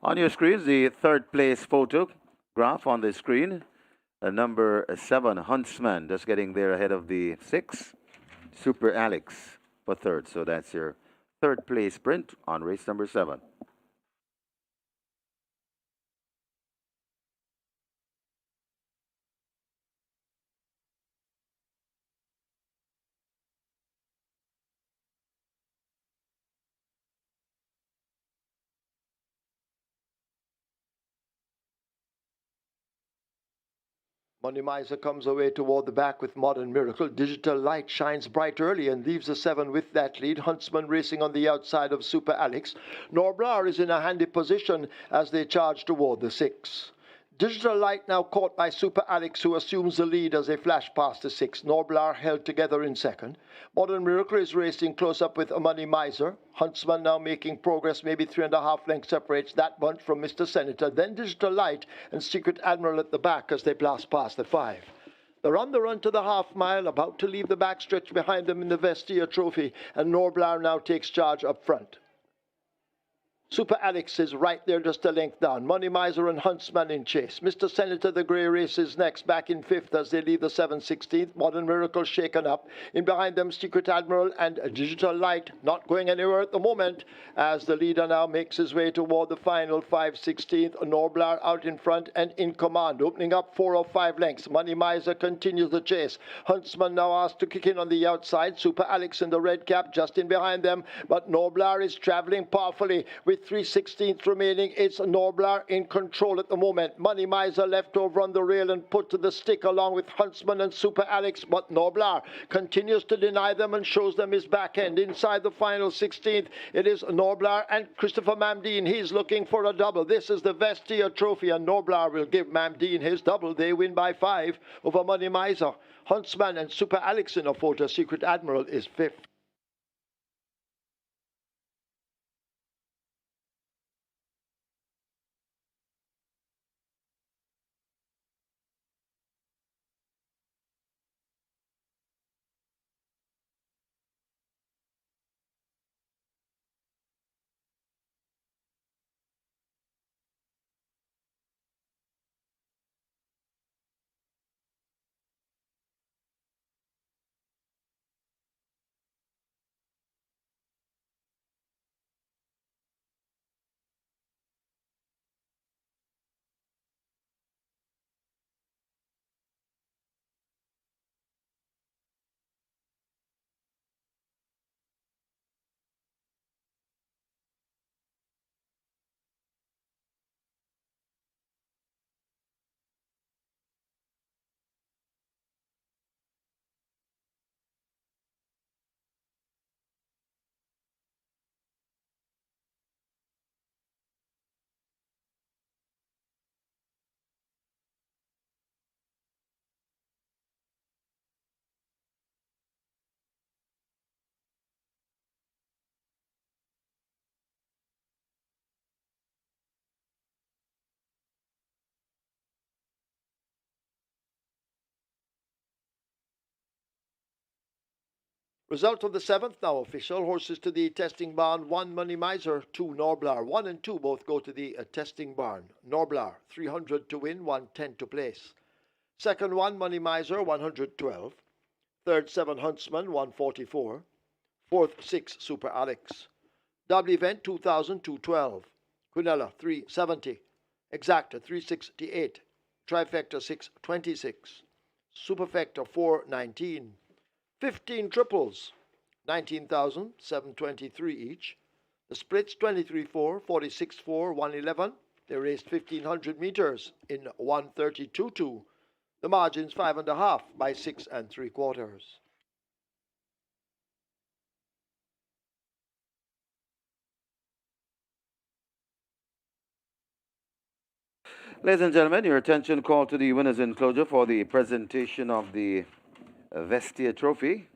On your screens, the third place photograph on the screen. Number 7, Huntsman, just getting there ahead of the 6, Super Alex for third. So that's your third place sprint on race number 7. Money Miser comes away toward the back with Modern Miracle. Digital Light shines bright early and leaves the 7 with that lead. Huntsman racing on the outside of Super Alex. Norblar is in a handy position as they charge toward the 6. Digital Light now caught by Super Alex, who assumes the lead as they flash past the 6. Norblar held together in second. Modern Miracle is racing close up with Money Miser. Huntsman now making progress, maybe 3.5 lengths separates that bunch from Mr. Senator. Then Digital Light and Secret Admiral at the back as they blast past the 5. They're on the run to the half mile, about to leave the backstretch behind them in the Vestia Trophy, and Norblar now takes charge up front. Super Alex is right there just a length down. Money Miser and Huntsman in chase. Mr. Senator, the grey race is next, back in 5th as they leave the 7/16th. Modern Miracle shaken up. In behind them, Secret Admiral and Digital Light not going anywhere at the moment as the leader now makes his way toward the final 5/16th. Norblar out in front and in command, opening up 4 or 5 lengths. Money Miser continues the chase. Huntsman now asked to kick in on the outside. Super Alex in the red cap just in behind them, but Norblar is traveling powerfully with 3/16 remaining. It's Norblar in control at the moment. Money Miser left over on the rail and put to the stick along with Huntsman and Super Alex, but Norblar continues to deny them and shows them his back end. Inside the final 16th, it is Norblar and Christopher Mamdine. He's looking for a double. This is the Vestia Trophy, and Norblar will give Mamdine his double. They win by 5 over Money Miser. Huntsman and Super Alex in a photo. Secret Admiral is 5th. Result of the 7th now official. Horses to the testing barn. 1 Money Miser, 2 Norblar. 1 and 2 both go to the testing barn. Norblar, 300 to win, 110 to place. Second 1 Money Miser, 112. Third 7 Huntsman, 144. Fourth 6 Super Alex. Double event 2,212. Quinella 370. Exacta 368. Trifecta 626. Superfecta 419. 15 triples, 19,723 each. The splits 23-4, 46-4, 111. They raced 1,500 meters in 132.2. The margins 5.5 by 6 3/4. Ladies and gentlemen, your attention called to the winners' enclosure for the presentation of the VESTIA Trophy,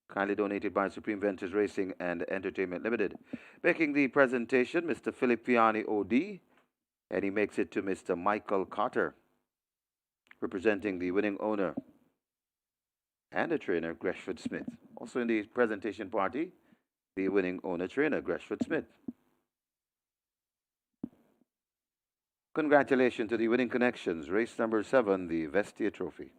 kindly donated by Supreme Ventures Racing and Entertainment Limited. Making the presentation, Mr. Philip Fiani OD, and he makes it to Mr. Michael Carter, representing the winning owner and the trainer, Greshford Smith. Also in the presentation party, the winning owner trainer, Greshford Smith. Congratulations to the winning connections, race number 7, the VESTIA Trophy.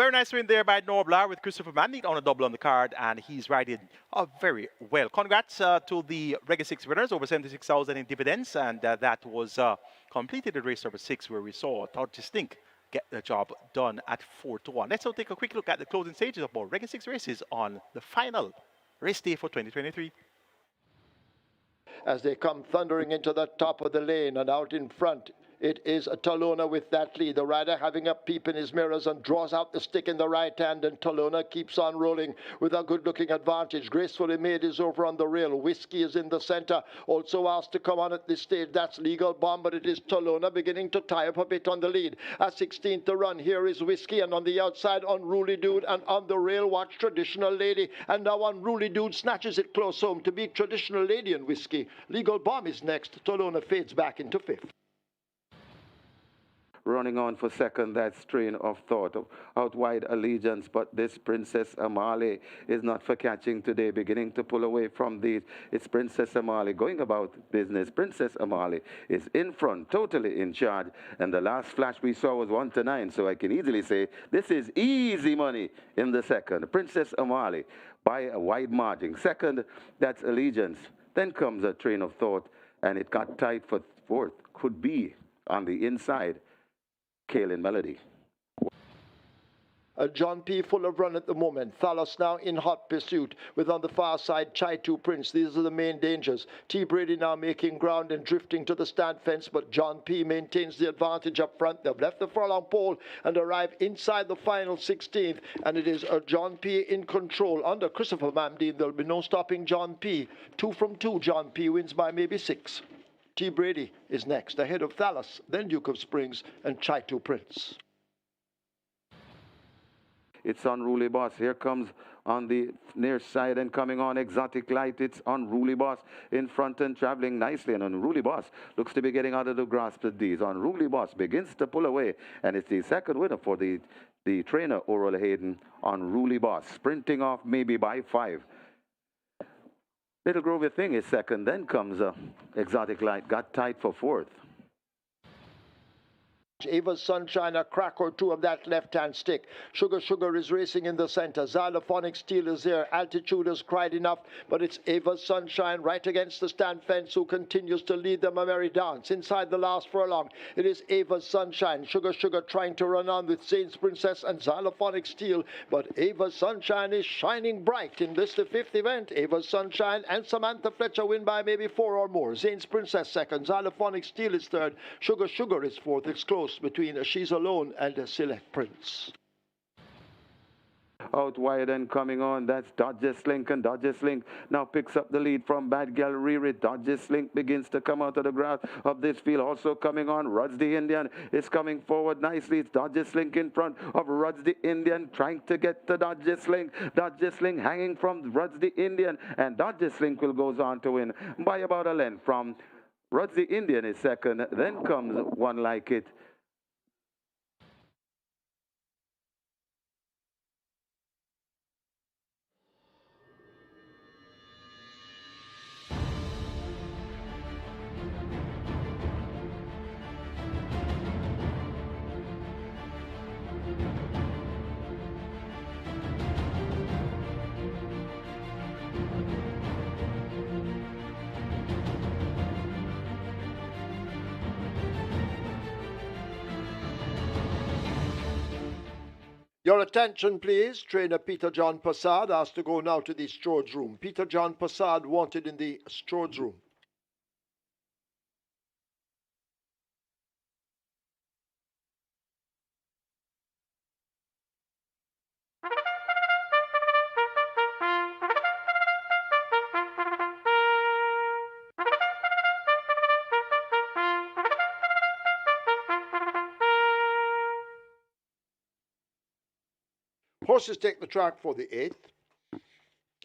very nice win there by Noblar with Christopher Manning on a double on the card, and he's riding very well. Congrats to the Regular 6 winners, over 76,000 in dividends, and that was completed at race number 6, where we saw Todd Stink get the job done at 4-1. Let's now take a quick look at the closing stages of our Regular 6 races on the final race day for 2023. As they come thundering into the top of the lane and out in front, it is Talona with that lead. The rider having a peep in his mirrors and draws out the stick in the right hand, and Talona keeps on rolling with a good-looking advantage. Gracefully Made is over on the rail. Whiskey is in the center. Also asked to come on at this stage. That's Legal Bomb, but it is Talona beginning to tie up a bit on the lead. At 16th to run, here is Whiskey, and on the outside, Unruly Dude, and on the rail, watch Traditional Lady. And now Unruly Dude snatches it close home to beat Traditional Lady and Whiskey. Legal Bomb is next. Talona fades back into 5th. Running on for second, that Strain of Thought. Out wide, Allegiance, but this Princess Amali is not for catching today, beginning to pull away from these. It's Princess Amali going about business. Princess Amali is in front, totally in charge, and the last flash we saw was 1-9, so I can easily say this is easy money in the second. Princess Amali by a wide margin. Second, that's Allegiance. Then comes a Train of Thought, and it got tight for fourth. Could be on the inside. Kaylin Melody. John P. full of run at the moment. Thalos now in hot pursuit with on the far side Chai 2 Prince. These are the main dangers. T. Brady now making ground and drifting to the stand fence, but John P. maintains the advantage up front. They've left the furlong pole and arrive inside the final 16th, and it is John P. in control. Under Christopher Mamdine, there'll be no stopping John P. 2 from 2. John P. wins by maybe 6. T. Brady is next, ahead of Thalos, then Duke of Springs, and Chai 2 Prince. It's Unruly Boss. Here comes on the near side and coming on Exotic Light. It's Unruly Boss in front and traveling nicely. And Unruly Boss looks to be getting out of the grasp of these. Unruly Boss begins to pull away, and it's the second winner for the trainer, Oral Hayden. Unruly Boss sprinting off maybe by 5. Little Groovy Thing is second, then comes Exotic Light, got tight for 4th. Ava's Sunshine, a crack or two of that left-hand stick. Sugar is racing in the center. Xylophonic Steel is there. Altitude has cried enough, but it's Ava's Sunshine right against the stand fence, who continues to lead them a merry dance. Inside the last furlong, it is Ava's Sunshine. Sugar trying to run on with Saints Princess and Xylophonic Steel, but Ava's Sunshine is shining bright in this, the 5th event. Ava's Sunshine and Samantha Fletcher win by maybe 4 or more. Saints Princess second. Xylophonic Steel is third. Sugar is fourth. It's close between She's Alone and Select Prince. Out wide and coming on, that's Dodger Slink, and Dodger Slink now picks up the lead from Bad Gal Riri. Dodger Slink begins to come out of the grass of this field. Also coming on, Ruds the Indian is coming forward nicely. It's Dodger Slink in front of Ruds the Indian, trying to get to Dodger Slink. Dodger Slink hanging from Ruds the Indian, and Dodger Slink will goes on to win by about a length from Ruds the Indian is second. Then comes One Like It. Your attention, please. Trainer Peter John Passard asked to go now to the stewards room. Peter John Passard wanted in the stewards room. Horses take the track for the 8th.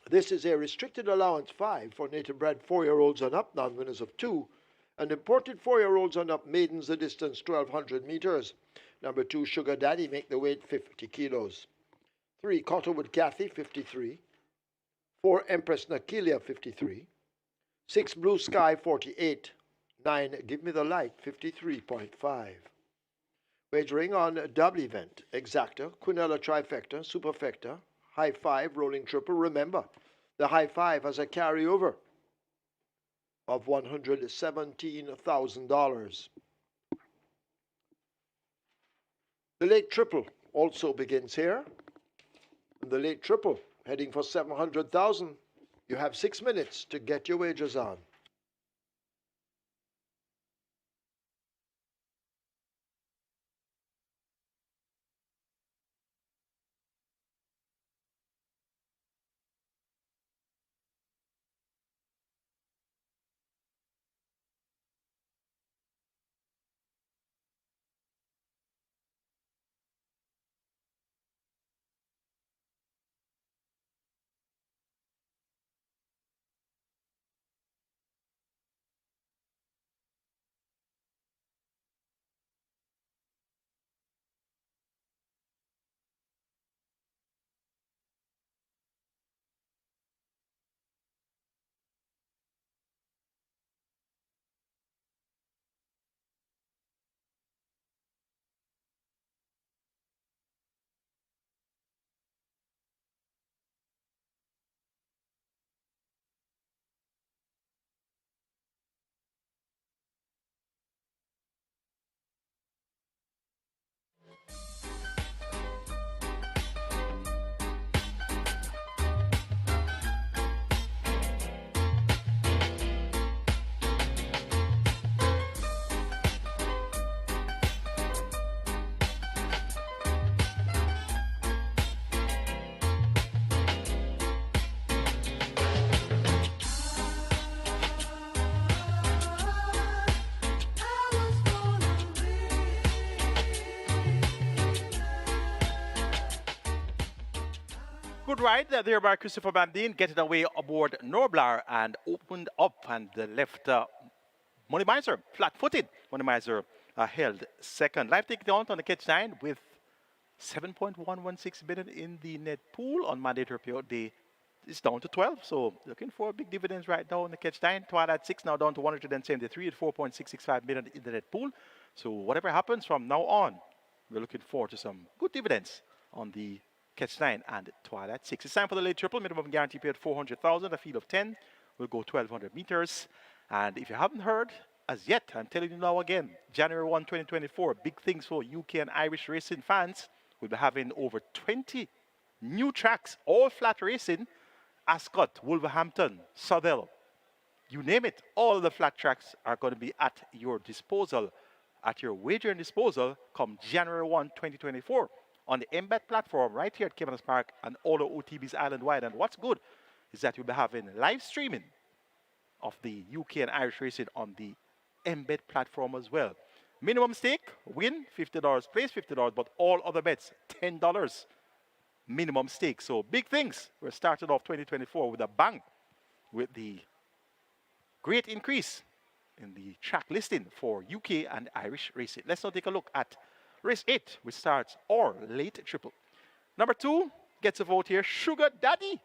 This is a restricted allowance 5 for native bred 4-year-olds and up, non-winners of 2, and imported 4-year-olds and up, maidens the distance 1,200 meters. Number 2, Sugar Daddy, make the weight 50 kilos. 3, Cottonwood Kathy, 53. 4, Empress Nakilia, 53. 6, Blue Sky, 48. 9, Give Me the Light, 53.5. Wagering on double event, exacta, quinella trifecta, superfecta, high five, rolling triple. Remember, the high five has a carryover of $117,000. The late triple also begins here. The late triple heading for 700,000. You have 6 minutes to get your wagers on. Good ride there by Christopher Bandine, getting away aboard Norblar and opened up and left Money Miser, flat-footed. Money Miser held second. Live ticket count on the catch 9 with 7.116 billion in the net pool on mandatory payout day. It's down to 12, so looking for big dividends right now on the catch 9. Twilight 6 now down to 173 at 4.665 million in the net pool. So whatever happens from now on, we're looking forward to some good dividends on the catch 9 and Twilight 6. It's time for the late triple. Minimum guarantee paid 400,000. A field of 10 will go 1,200 meters. And if you haven't heard as yet, I'm telling you now again, January 1, 2024, big things for UK and Irish racing fans. We'll be having over 20 new tracks, all flat racing. Ascot, Wolverhampton, Southwell, you name it. All of the flat tracks are going to be at your disposal, at your wagering disposal come January 1, 2024. On the embed platform right here at Caymanas Park and all the OTBs island-wide. And what's good is that you'll be having live streaming of the UK and Irish racing on the embed platform as well. Minimum stake, win $50, place $50, but all other bets, $10 minimum stake. So big things. We're starting off 2024 with a bang with the great increase in the track listing for UK and Irish racing. Let's now take a look at Race 8, which starts or late triple. Number 2 gets a vote here. Sugar Daddy.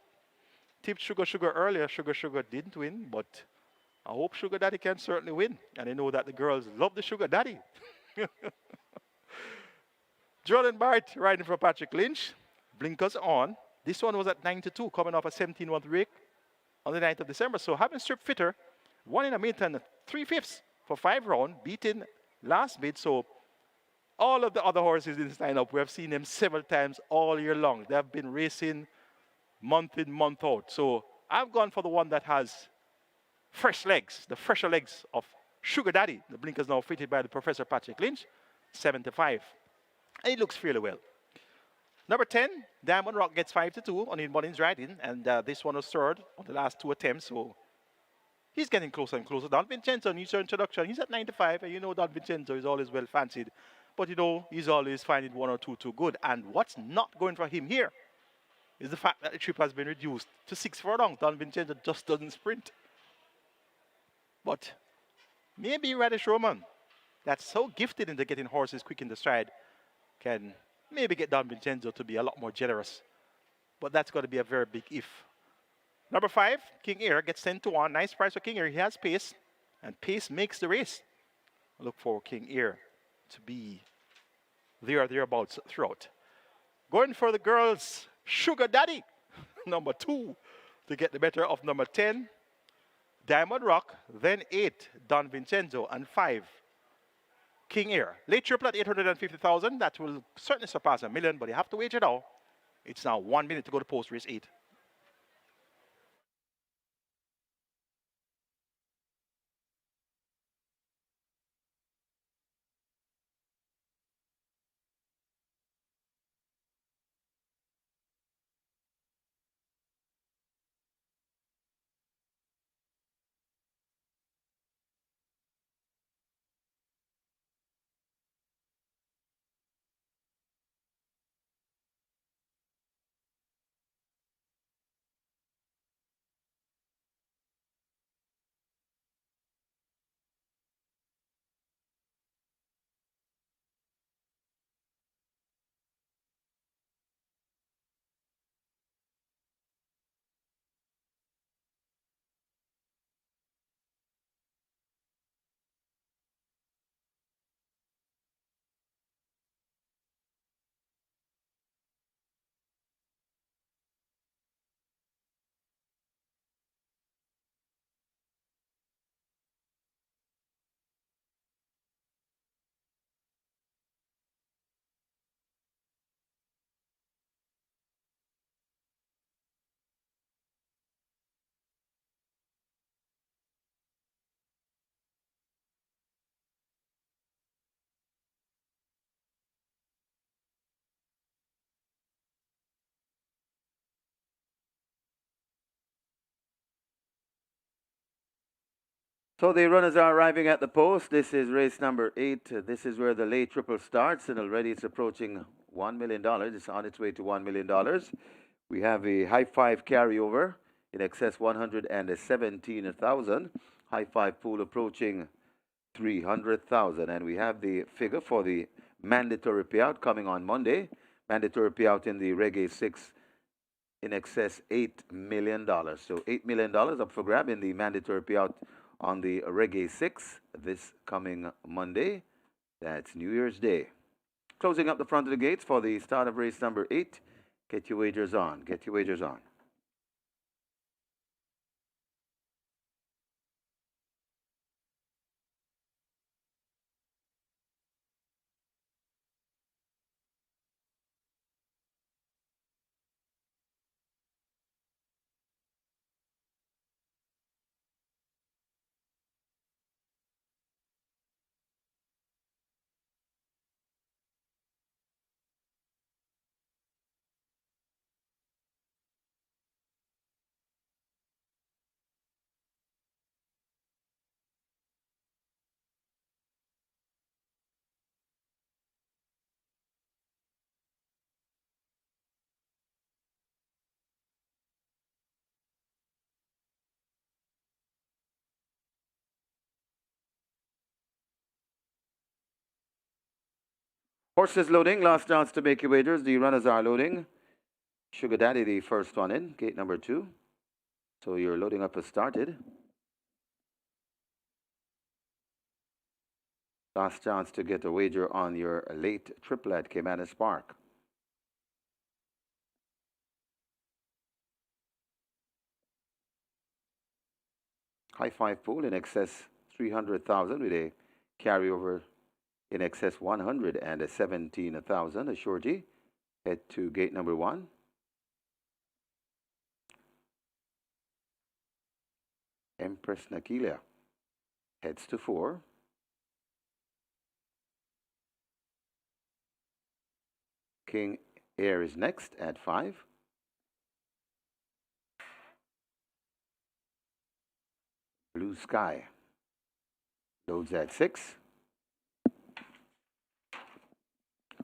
Tipped Sugar earlier. Sugar didn't win, but I hope Sugar Daddy can certainly win. And I know that the girls love the Sugar Daddy. Jordan Bart riding for Patrick Lynch. Blinkers on. This one was at 9-2, coming off a 17-1 break on the 9th of December. So having Strip Fitter, won in a Milton 3/5 for 5 rounds, beating last bid. So all of the other horses in this lineup, we have seen them several times all year long. They have been racing month in, month out. So I've gone for the one that has fresh legs, the fresher legs of Sugar Daddy. The blinkers now fitted by the Professor Patrick Lynch, 7-5. And it looks fairly well. Number 10, Diamond Rock gets 5-2 on Inbody's riding, and this one was third on the last 2 attempts. So he's getting closer and closer. Don Vincenzo needs your introduction. He's at 95, and you know Don Vincenzo is always well fancied. But, you know, he's always finding 1 or 2 too good. And what's not going for him here is the fact that the trip has been reduced to 6 furlongs. Don Vincenzo just doesn't sprint. But maybe Radish Roman, that's so gifted into getting horses quick in the stride, can maybe get Don Vincenzo to be a lot more generous. But that's going to be a very big if. Number 5, King Air gets 10-1. Nice price for King Air. He has pace, and pace makes the race. Look for King Air to be there or thereabouts throughout. Going for the girls, Sugar Daddy, number 2, to get the better of number 10, Diamond Rock, then 8, Don Vincenzo, and 5, King Air. Late triple at 850,000. That will certainly surpass $1 million, but you have to wager now. It's now 1 minute to go to post race 8. So the runners are arriving at the post. This is race number 8. This is where the late triple starts, and already it's approaching $1 million. It's on its way to $1 million. We have a high five carryover in excess 117,000. High five pool approaching 300,000, and we have the figure for the mandatory payout coming on Monday. Mandatory payout in the Reggae 6 in excess $8 million. So $8 million up for grab in the mandatory payout on the Reggae 6 this coming Monday. That's New Year's Day. Closing up the front of the gates for the start of race number 8. Get your wagers on. Get your wagers on. Horses loading. Last chance to make your wagers. The runners are loading. Sugar Daddy, the first one in, gate number 2. So your loading up has started. Last chance to get a wager on your late triple at Caymanas Park. High five pool in excess 300,000 with a carryover in excess 117,000. A shorty. Head to gate number 1. Empress Nakilia heads to 4. King Air is next at 5. Blue Sky loads at 6.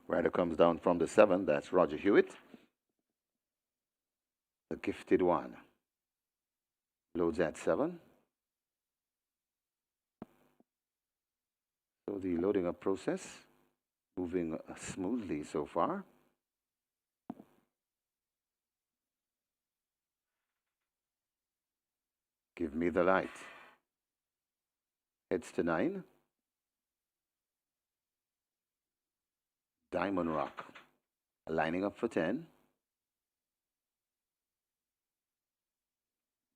Rider comes down from the 7. That's Roger Hewitt. The Gifted One loads at 7. So the loading up process moving smoothly so far. Give me the light. Heads to 9. Diamond Rock. Lining up for 10.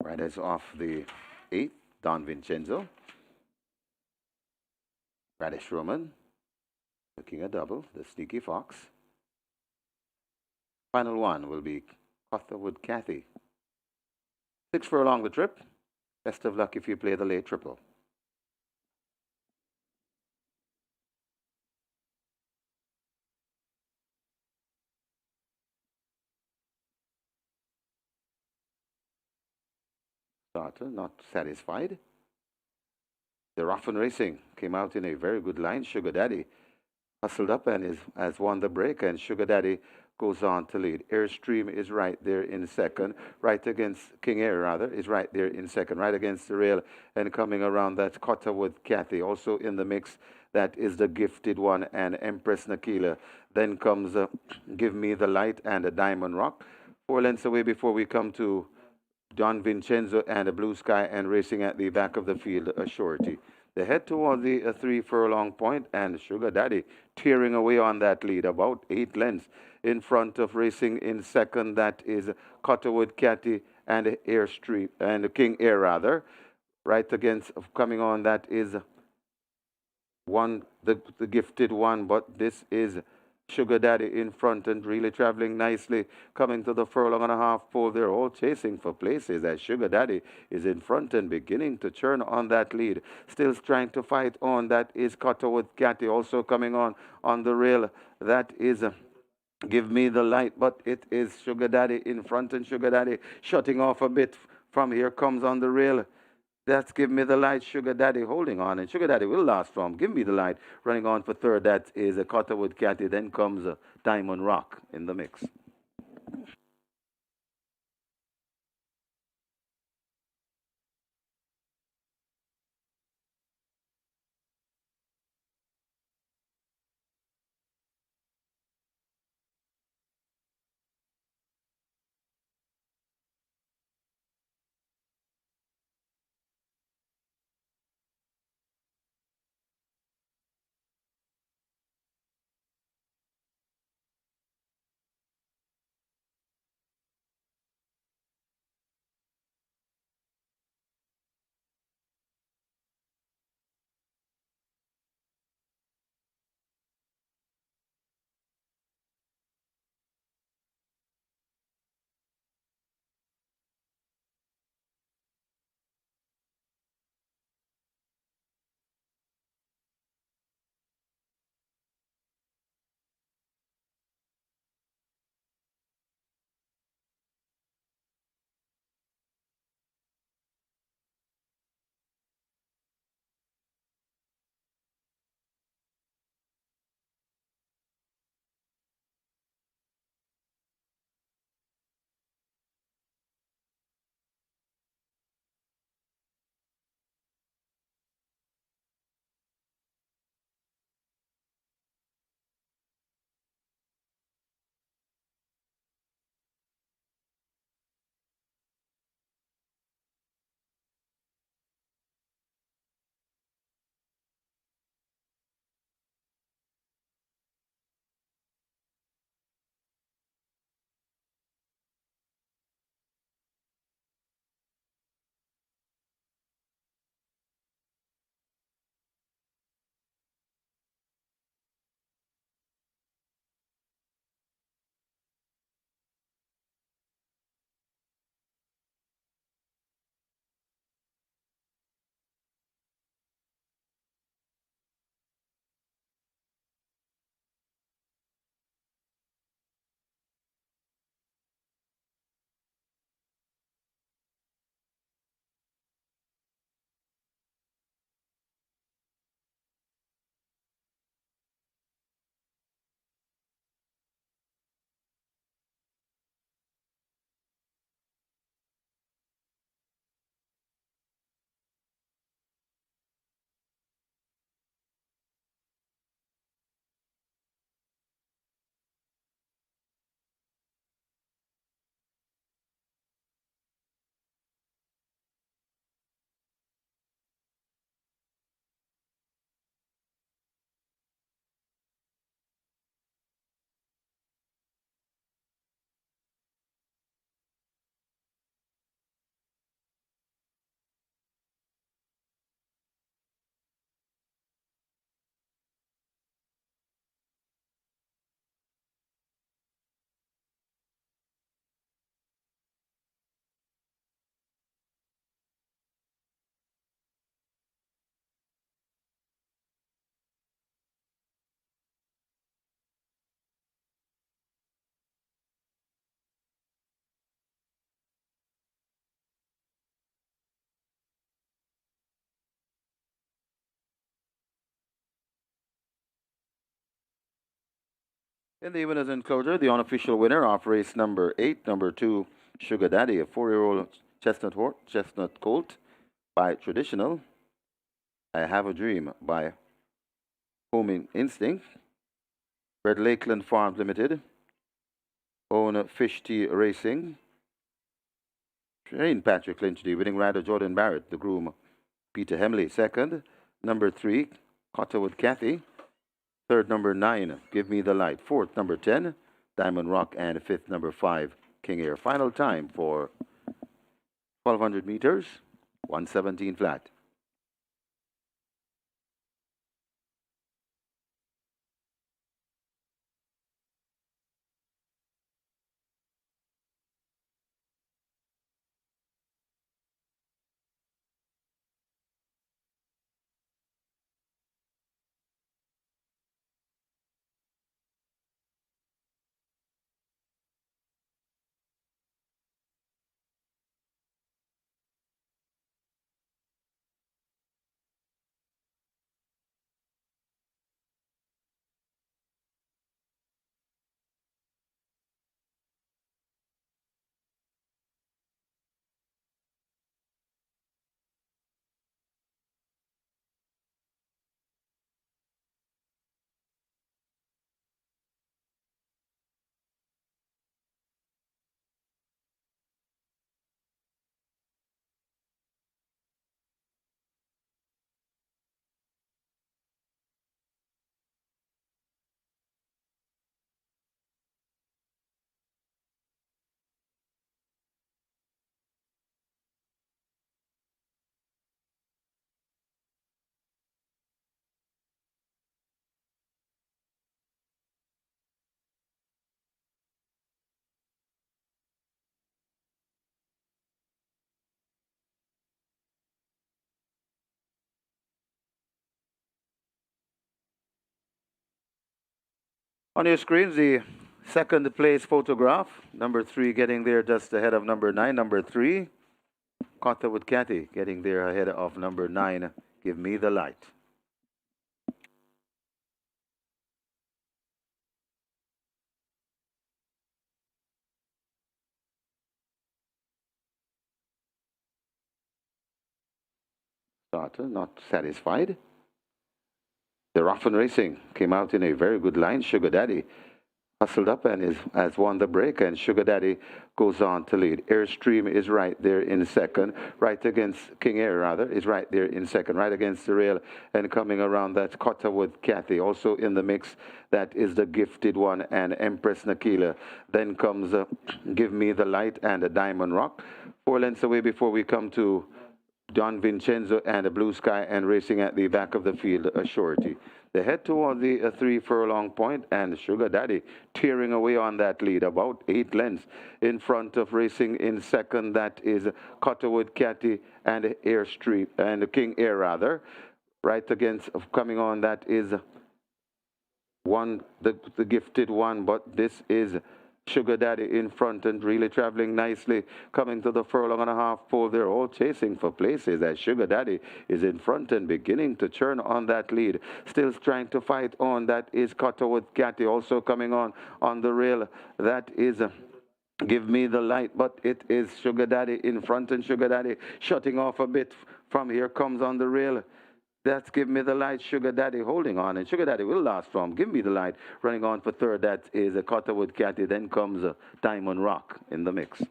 Riders off the 8th, Don Vincenzo. Radish Roman, looking a double, the Sneaky Fox. Final one will be Cotherwood Cathy. 6 furlong the trip. Best of luck if you play the late triple. Starter not satisfied. The Rough and Racing came out in a very good line. Sugar Daddy hustled up and has won the break, and Sugar Daddy goes on to lead. Airstream is right there in second, right against King Air, rather, is right there in second, right against the rail, and coming around that's Cotterwood Cathy. Also in the mix, that is the Gifted One and Empress Nakila. Then comes Give Me the Light and a Diamond Rock. 4 lengths away before we come to Don Vincenzo and a Blue Sky, and racing at the back of the field, a Surety. They head toward the 3 furlong point, and Sugar Daddy tearing away on that lead, about 8 lengths in front of racing in second. That is Cotterwood Catty and Airstream and King Air, rather. Right against coming on, that is the Gifted One, but this is Sugar Daddy in front and really traveling nicely, coming to the furlong and a half pole. They're all chasing for places as Sugar Daddy is in front and beginning to turn on that lead. Still trying to fight on. That is Cotterwood Catty also coming on the rail. That is Give Me the Light, but it is Sugar Daddy in front, and Sugar Daddy shutting off a bit from Here Comes on the rail. That's Give Me the Light, Sugar Daddy holding on, and Sugar Daddy will last from Give Me the Light, running on for third. That is a Cotterwood Catty. Then comes a Diamond Rock in the mix. In the winners enclosure, the unofficial winner of race number 8, number 2, Sugar Daddy, a 4-year-old chestnut colt by Traditional. I Have a Dream by Homing Instinct. Red Lakeland Farms Limited. Own Fish Tea Racing. Train Patrick Lynch, the winning rider Jordan Barrett, the groom Peter Hemley, second. Number 3, Cotterwood Kathy. Third, number 9, Give Me the Light. Fourth, number 10, Diamond Rock. And fifth, number 5, King Air. Final time for 1,200 meters, 117 flat. On your screens, the second place photograph. Number 3 getting there just ahead of number 9. Number 3, Cotterwood Cathy getting there ahead of number 9, Give Me the Light. Starter not satisfied. The Ruffin Racing came out in a very good line. Sugar Daddy hustled up and has won the break, and Sugar Daddy goes on to lead. Airstream is right there in second, right against King Air, rather, is right there in second, right against the rail, and coming around that Cotterwood Cathy. Also in the mix, that is the Gifted One and Empress Nakila. Then comes Give Me the Light and a Diamond Rock. 4 lengths away before we come to Don Vincenzo and a Blue Sky, and racing at the back of the field, a Surety. They head toward the 3 furlong point, and Sugar Daddy tearing away on that lead, about 8 lengths in front of racing in second. That is Cotterwood Cathy and Airstream and King Air, rather. Right against coming on, that is the Gifted One, but this is Sugar Daddy in front and really traveling nicely, coming to the furlong and a half pole. They're all chasing for places as Sugar Daddy is in front and beginning to turn on that lead. Still trying to fight on, that is Cotterwood Cathy, also coming on the rail. That is Give Me the Light, but it is Sugar Daddy in front, and Sugar Daddy shutting off a bit from Here Comes on the rail. That's Give Me the Light, Sugar Daddy holding on, and Sugar Daddy will last from Give Me the Light, running on for third. That is a Cotterwood Cathy. Then comes a Diamond Rock in the mix.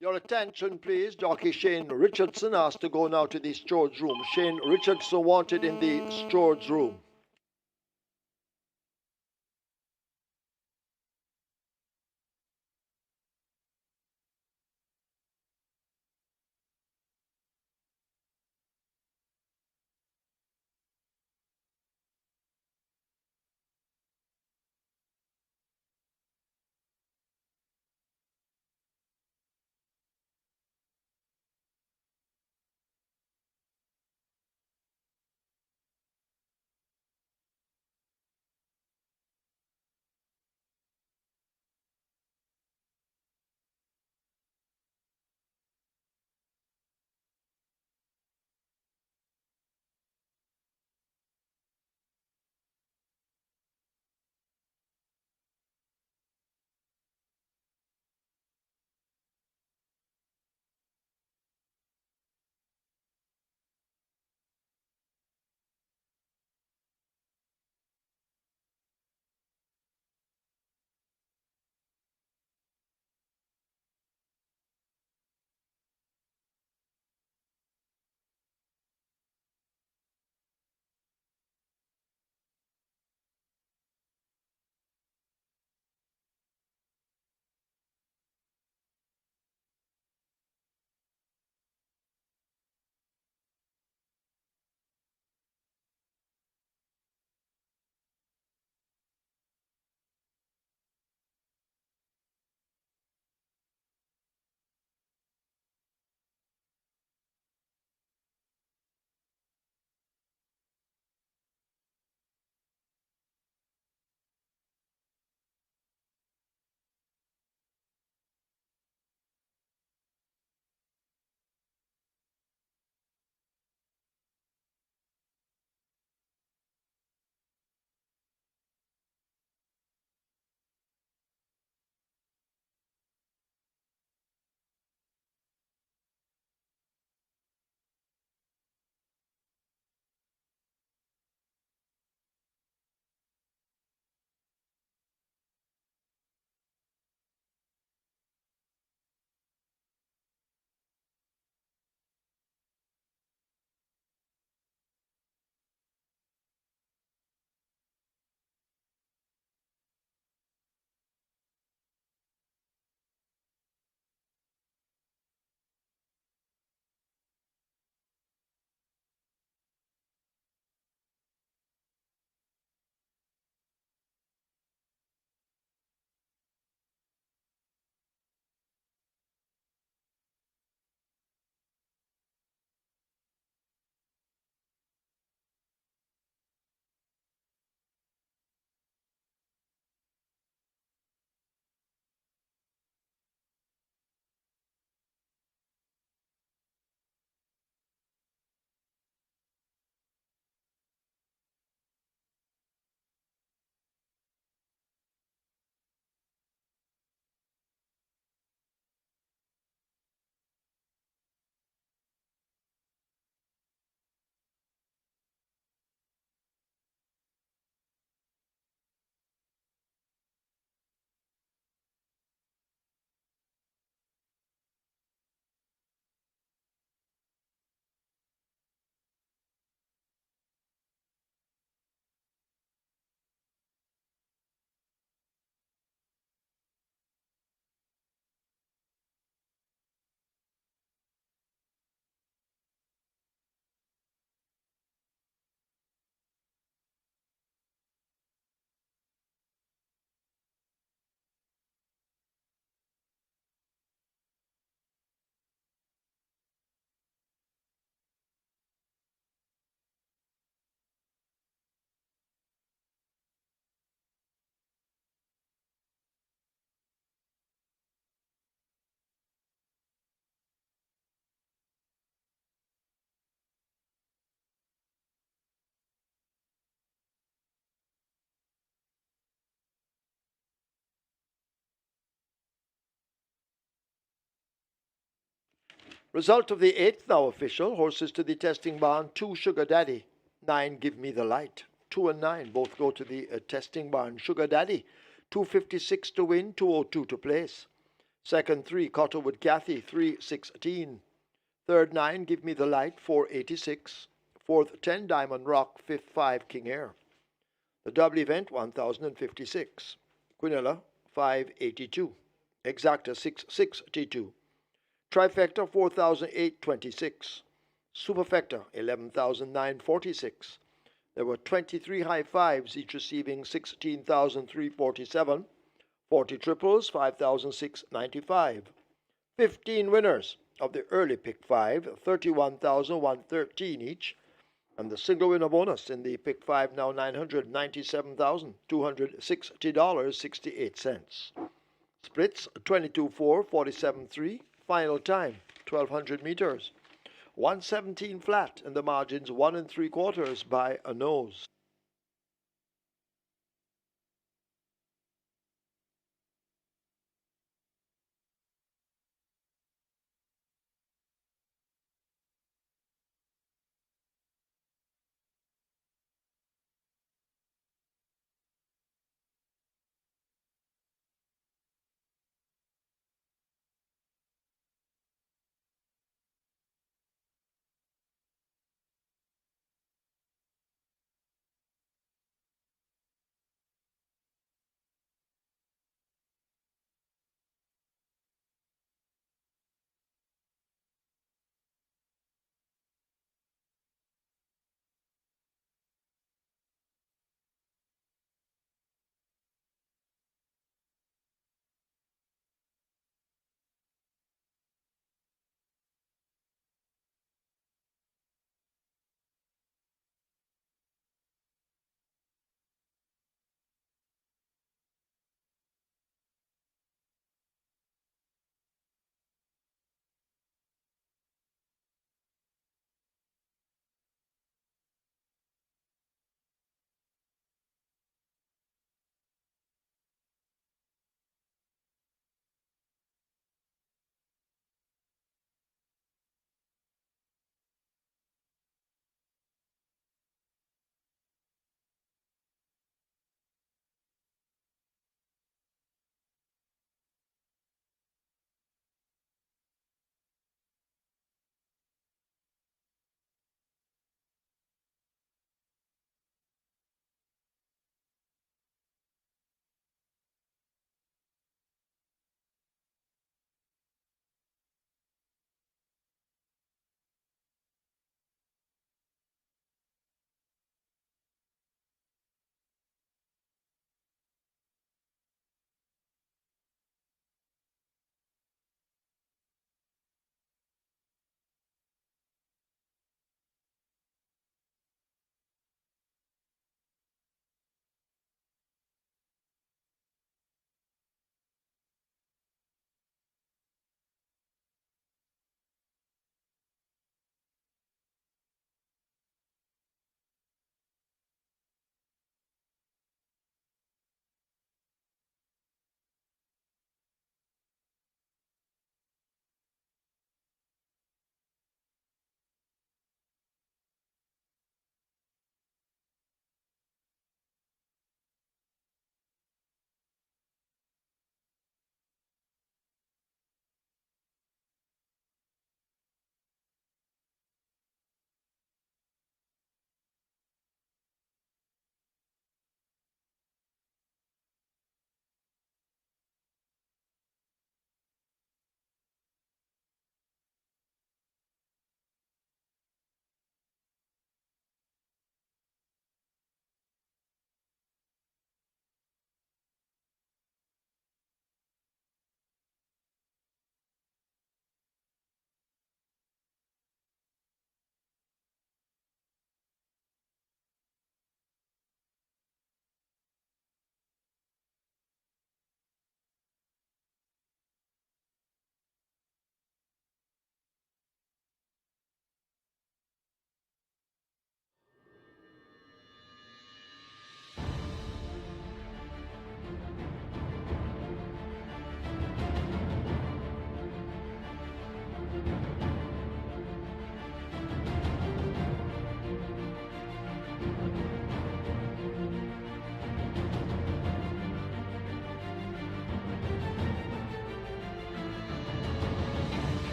Your attention, please. Jockey Shane Richardson has to go now to the stewards room. Shane Richardson wanted in the stewards room. Result of the 8th now official. Horses to the testing barn. 2 Sugar Daddy. 9 Give Me the Light. 2 and 9 both go to the testing barn. Sugar Daddy. 256 to win. 202 to place. Second 3 Cotterwood Cathy. 316. Third 9 Give Me the Light. 486. Fourth 10 Diamond Rock. Fifth 5 King Air. The double event 1056. Quinella 582. Exacta 662. Trifecta 4,826. Superfecta 11,946. There were 23 high fives, each receiving 16,347. 40 triples, 5,695. 15 winners of the early pick 5, 31,113 each. And the single winner bonus in the pick 5 now $997,260.68. Splits 22-4, 47-3. Final time 1,200 meters. 117 flat, and the margins 1 3/4 by a nose.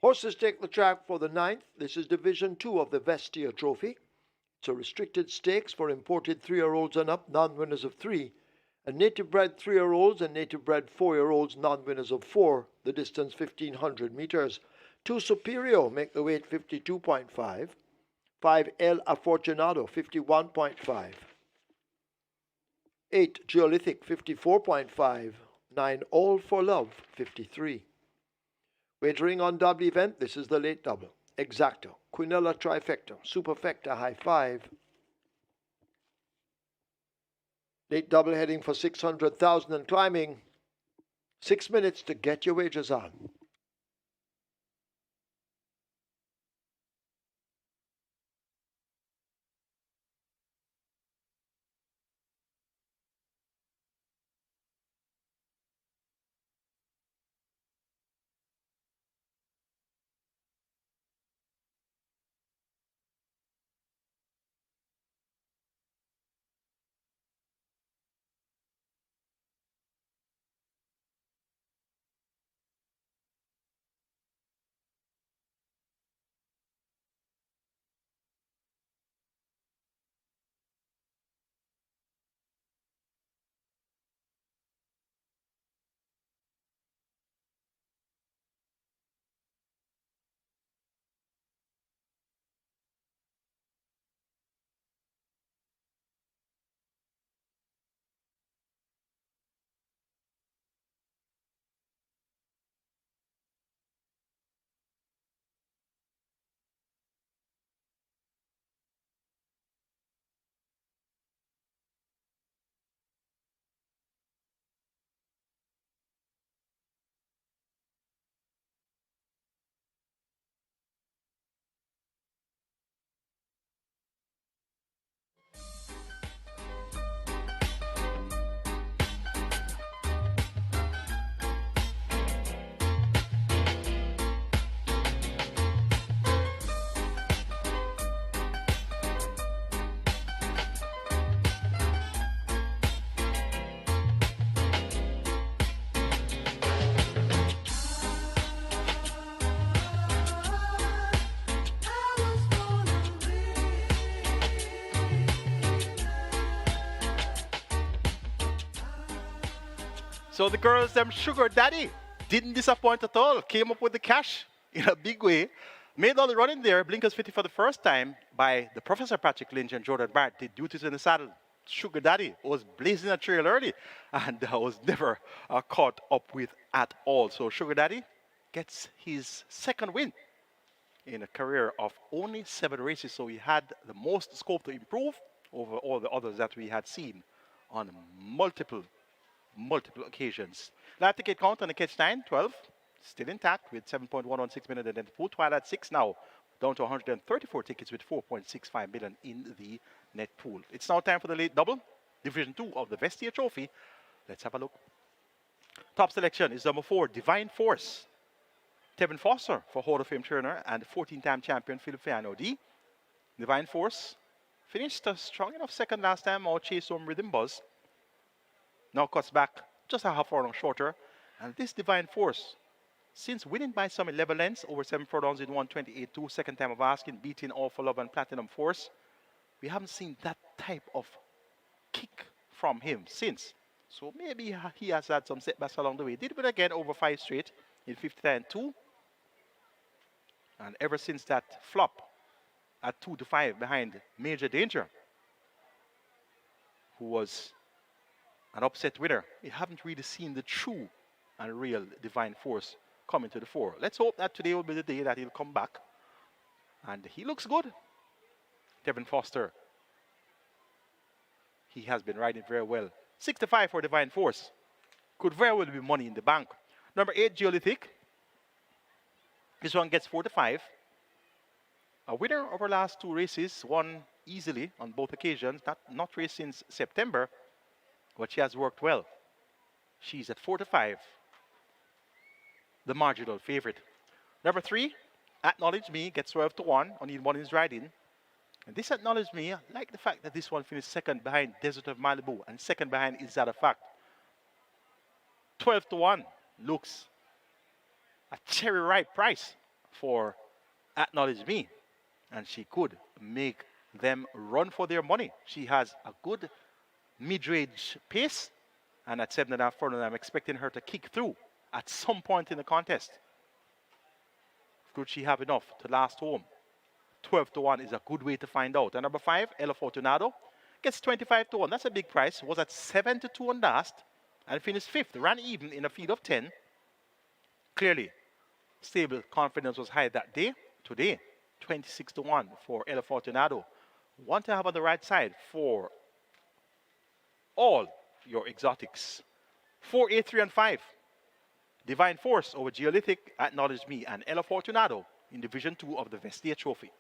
Horses take the track for the 9th. This is Division 2 of the VESTIA Trophy. It's a restricted stakes for imported 3-year-olds and up, non-winners of 3. And native-bred 3-year-olds and native-bred 4-year-olds, non-winners of 4. The distance 1,500 meters. 2 Superior make the weight 52.5. 5 El Afortunado 51.5. 8 Geolithic 54.5. 9 All for Love 53. Wagering on double event, this is the late double. Exacto, Quinella Trifecta, Superfecta High 5. Late double heading for 600,000 and climbing. 6 minutes to get your wagers on. So the girls, them sugar daddy, didn't disappoint at all. Came up with the cash in a big way. Made all the running there. Blinkers fitted for the first time by the Professor Patrick Lynch and Jordan Barrett. Did duties in the saddle. Sugar Daddy was blazing a trail early and was never caught up with at all. So Sugar Daddy gets his second win in a career of only 7 races. So he had the most scope to improve over all the others that we had seen on multiple occasions. Live ticket count on the catch 9, 12, still intact with 7.116 million in the pool. Twilight 6 now, down to 134 tickets with 4.65 million in the net pool. It's now time for the late double, Division 2 of the VESTIA Trophy. Let's have a look. Top selection is number 4, Divine Force. Tevin Foster for Hall of Fame trainer and 14-time champion Philip Fiano D. Divine Force finished a strong enough second last time, or chased home Rhythm Buzz. Now cuts back just a half furlong shorter. And this Divine Force, since winning by some 11 lengths over 7 furlongs in 128.2, second time of asking, beating All for Love and Platinum Force, we haven't seen that type of kick from him since. So maybe he has had some setbacks along the way. Did it again over 5 straight in 59.2. And ever since that flop at 2-5 behind Major Danger, who was an upset winner, we haven't really seen the true and real Divine Force coming to the fore. Let's hope that today will be the day that he'll come back. And he looks good. Tevin Foster, he has been riding very well. 65 for Divine Force. Could very well be money in the bank. Number 8, Geolithic. This one gets 4-5. A winner over last 2 races, won easily on both occasions. Not raced since September, but she has worked well. She's at 4-5. The marginal favorite. Number 3, Acknowledge Me, gets 12-1. Only one is riding. And this Acknowledge Me, I like the fact that this one finished second behind Desert of Malibu and second behind Is That a Fact. 12-1 looks a cherry ripe price for Acknowledge Me, and she could make them run for their money. She has a good mid-range pace, and at 7.5 furlongs, I'm expecting her to kick through at some point in the contest. Could she have enough to last home? 12-1 is a good way to find out. And number 5, El Fortunado, gets 25-1. That's a big price. Was at 7-2 on last and finished 5th. Ran even in a field of 10. Clearly, stable confidence was high that day. Today, 26-1 for El Fortunado. Want to have on the right side for all your exotics. 4, 8, 3, and 5. Divine Force over Geolithic, Acknowledge Me, and El Fortunado in Division 2 of the VESTIA Trophy.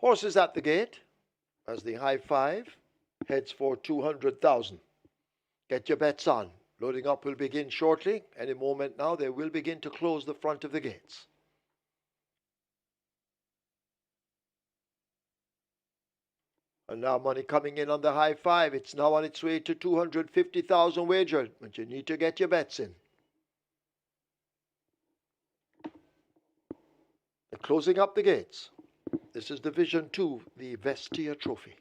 Horses at the gate as the high five heads for 200,000. Get your bets on. Loading up will begin shortly. Any moment now, they will begin to close the front of the gates. And now money coming in on the high five. It's now on its way to 250,000 wagered, but you need to get your bets in. They're closing up the gates. This is Division 2, the VESTIA Trophy.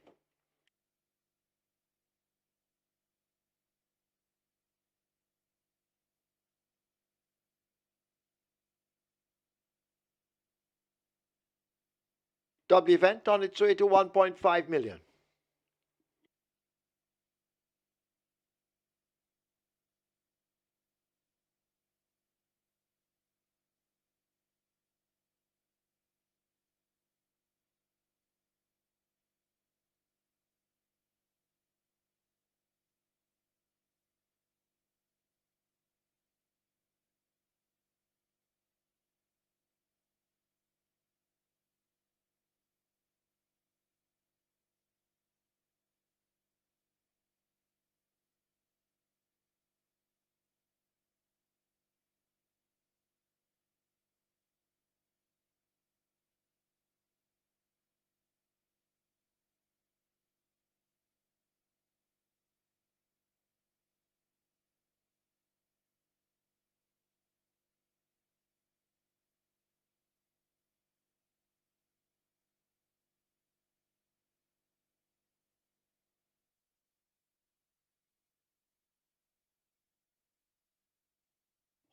Double event on its way to 1.5 million.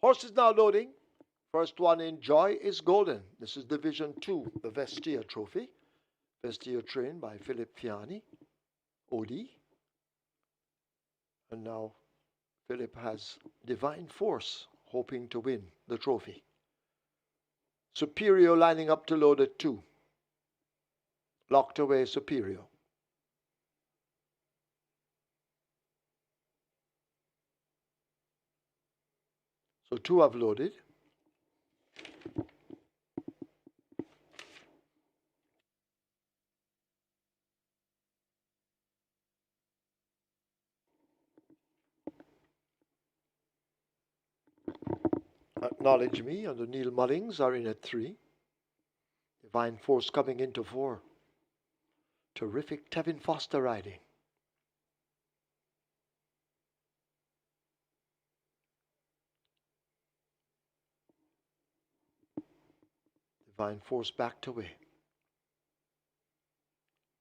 Horses now loading. First one in Joy is Golden. This is Division 2, the VESTIA Trophy. VESTIA trained by Philip Fiani, OD. And now Philip has Divine Force hoping to win the trophy. Superior lining up to load at 2. Locked away Superior. So 2 have loaded. Acknowledge Me and the Neil Mullings are in at 3. Divine Force coming into 4. Terrific Tevin Foster riding. Divine Force backed away.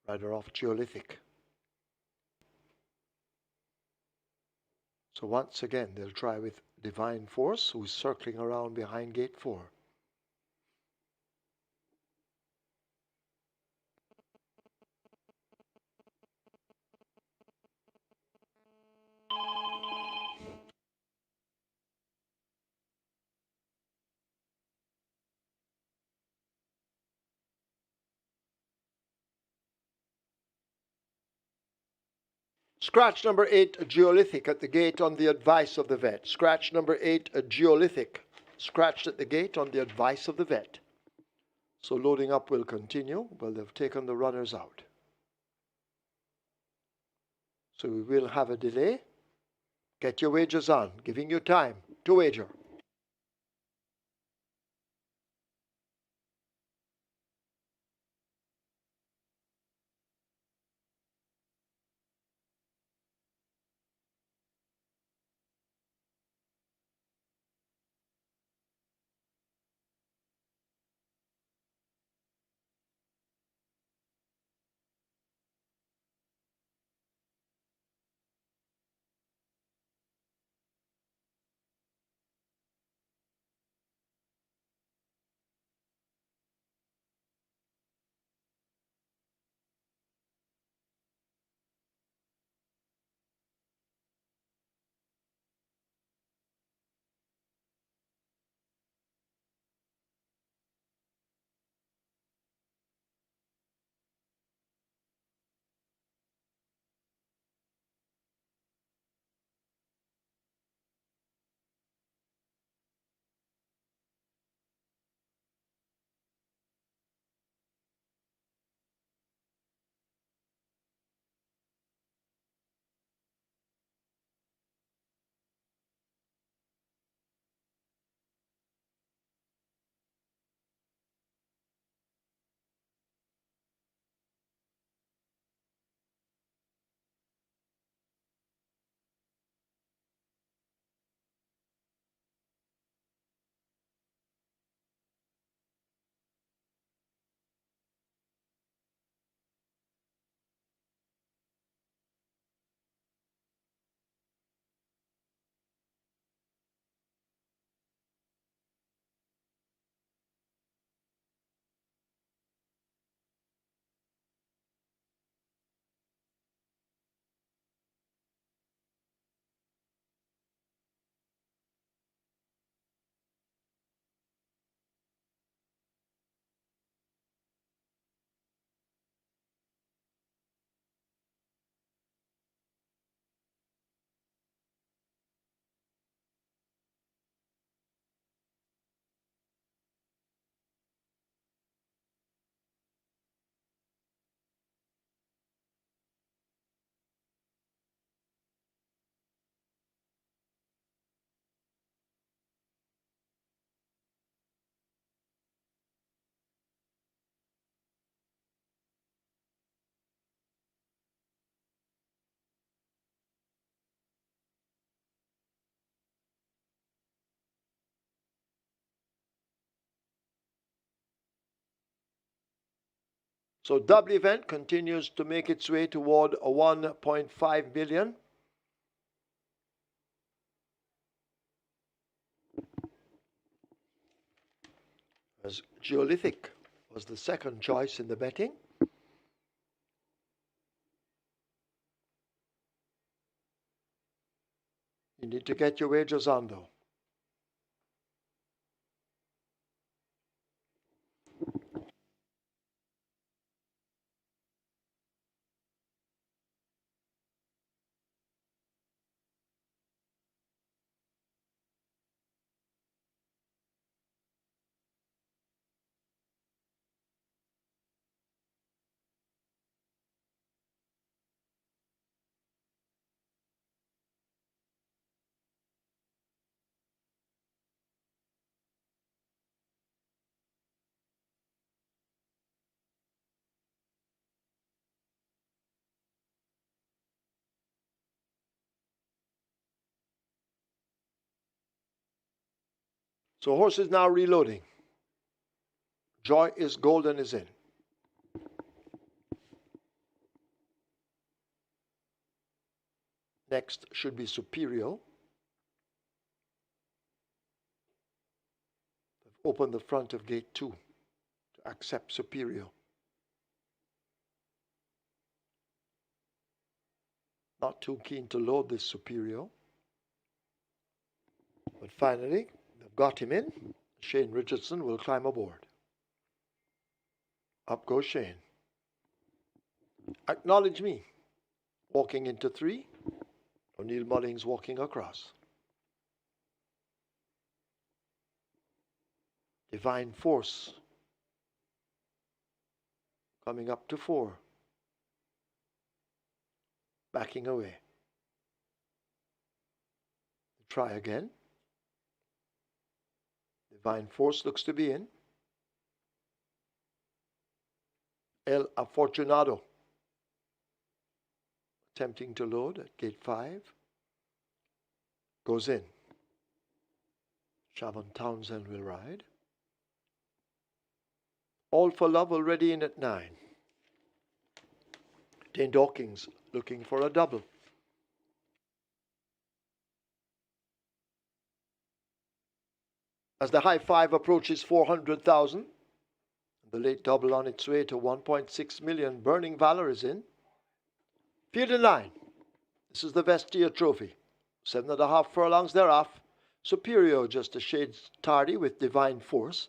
Rider off Geolithic. So once again, they'll try with Divine Force, who is circling around behind gate 4. Scratch number 8, a Geolithic at the gate on the advice of the vet. Scratch number 8, a Geolithic. Scratched at the gate on the advice of the vet. So loading up will continue. Well, they've taken the runners out. So we will have a delay. Get your wagers on, giving you time to wager. So double event continues to make its way toward a 1.5 million. As Geolithic was the second choice in the betting. You need to get your wagers on though. So horse is now reloading. Joy is Golden is in. Next should be Superior. Open the front of gate 2 to accept Superior. Not too keen to load this Superior. But finally, they've got him in. Shane Richardson will climb aboard. Up goes Shane. Acknowledge Me. Walking into 3. O'Neill Mullings walking across. Divine Force. Coming up to 4. Backing away. Try again. Divine Force looks to be in. El Afortunado. Attempting to load at gate 5. Goes in. Shavon Townsend will ride. All for Love already in at 9. Dane Dawkins looking for a double. As the high 5 approaches 400,000, the late double on its way to 1.6 million, Burning Valor is in. Field in line. This is the VESTIA Trophy. 7.5 furlongs thereof. Superior just a shade tardy with Divine Force.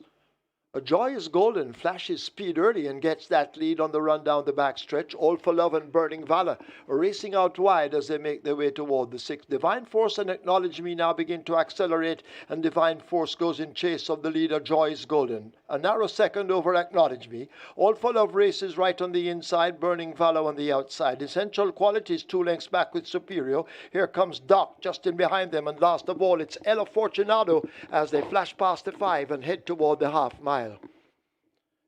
A Joy is Golden flashes speed early and gets that lead on the run down the backstretch. All for Love and Burning Valor are racing out wide as they make their way toward the 6th. Divine Force and Acknowledge Me now begin to accelerate, and Divine Force goes in chase of the leader, Joy is Golden. A narrow second over Acknowledge Me. All for Love races right on the inside, Burning Valor on the outside. Essential Qualities 2 lengths back with Superior. Here comes Doc just in behind them, and last of all it's El Afortunado as they flash past the 5 and head toward the half mile.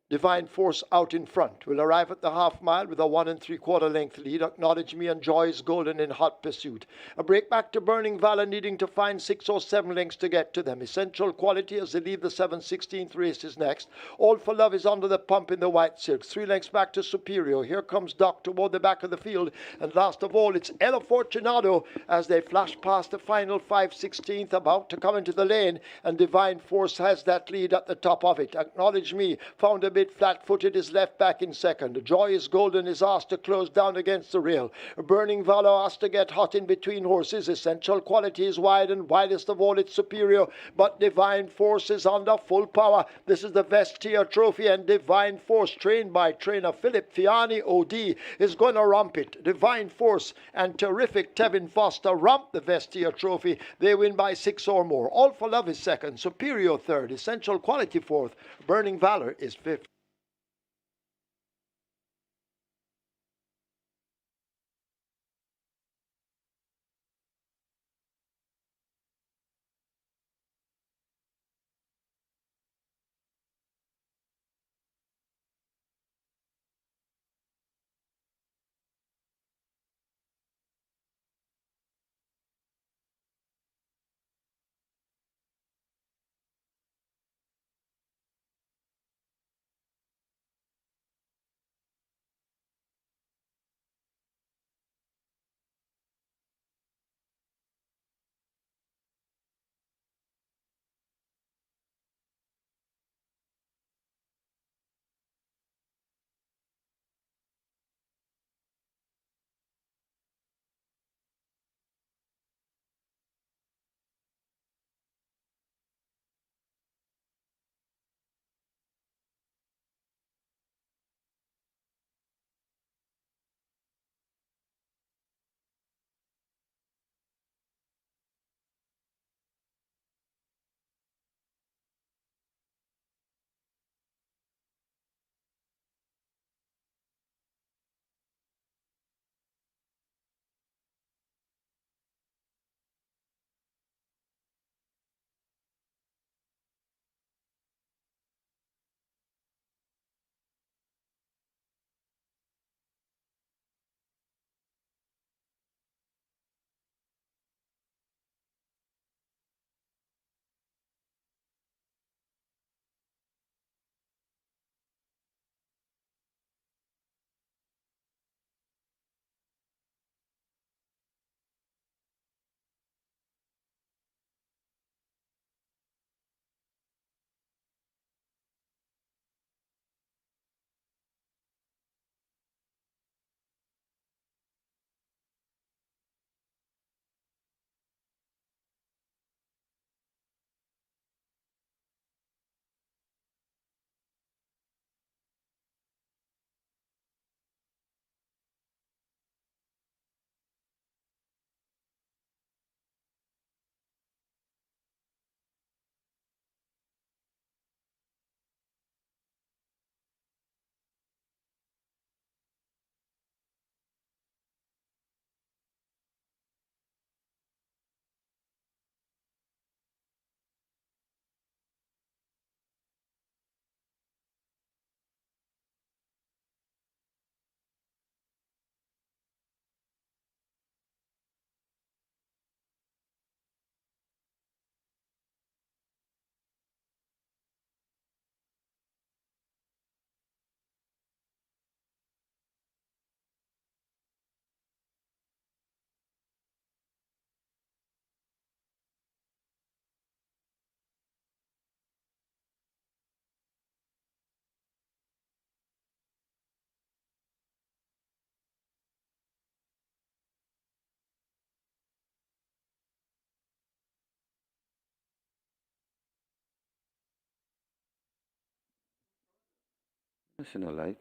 Divine Force out in front will arrive at the half mile with a 1 3/4 length lead. Acknowledge Me and Joy is Golden in hot pursuit. A break back to Burning Valor, needing to find 6 or 7 lengths to get to them. Essential Quality as they leave the 7/16th race is next. All for Love is under the pump in the white silk. 3 lengths back to Superior. Here comes Doc toward the back of the field. And last of all, it's El Afortunado as they flash past the final 5/16th, about to come into the lane. And Divine Force has that lead at the top of it. Acknowledge Me found a bit flat-footed, is left back in second. Joy is Golden is asked to close down against the rail. Burning Valor asked to get hot in between horses. Essential Quality is wide, and widest of all it's Superior. But Divine Force is under full power. This is the VESTIA Trophy, and Divine Force, trained by trainer Philip Fiani OD, is going to rump it. Divine Force and terrific Tevin Foster rump the VESTIA Trophy. They win by 6 or more. All for Love is second. Superior third. Essential Quality fourth. Burning Valor is fifth. That's no light.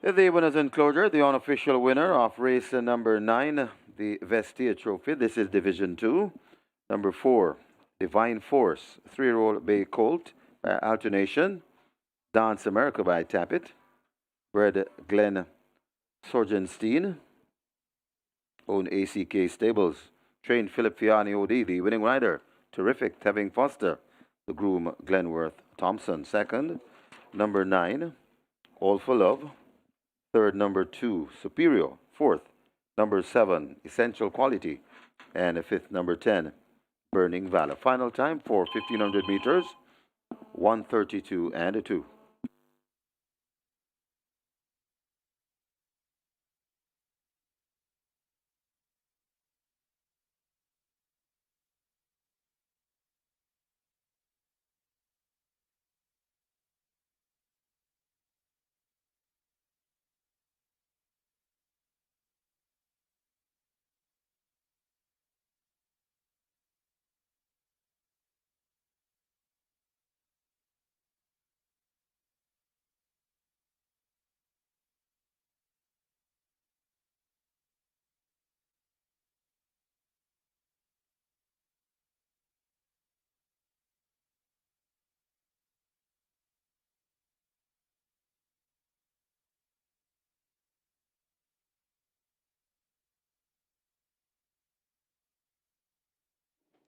The winners enclosure, the unofficial winner of race number 9, the VESTIA Trophy. This is Division 2. Number 4, Divine Force, 3-year-old Bay Colt by Alternation. Dance America by Tappet. Bred Glenn Sorgenstein. Own ACK Stables. Trained Philip Fiani OD, the winning rider. Terrific, Tevin Foster. The groom Glenworth Thompson. Second, number 9, All for Love. Third, number 2, Superior. Fourth, number 7, Essential Quality. And fifth, number 10, Burning Valor. Final time for 1,500 meters, 1:32 and 2.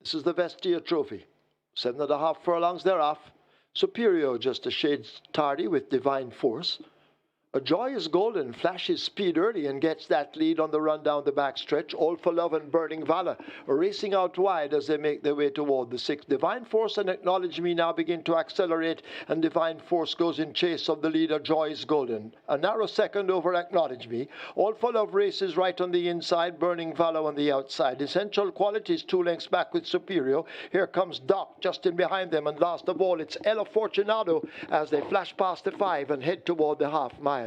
This is the Vestia Trophy. 7.5 furlongs thereof. Superior just a shade tardy with Divine Force. A Joy is Golden flashes speed early and gets that lead on the run down the backstretch. All for Love and Burning Valor are racing out wide as they make their way toward the 6th. Divine Force and Acknowledge Me now begin to accelerate, and Divine Force goes in chase of the leader, Joy is Golden. A narrow second over Acknowledge Me. All for Love races right on the inside, Burning Valor on the outside. Essential Qualities 2 lengths back with Superior. Here comes Doc just in behind them, and last of all it's Ella Fortunato as they flash past the 5 and head toward the half mile.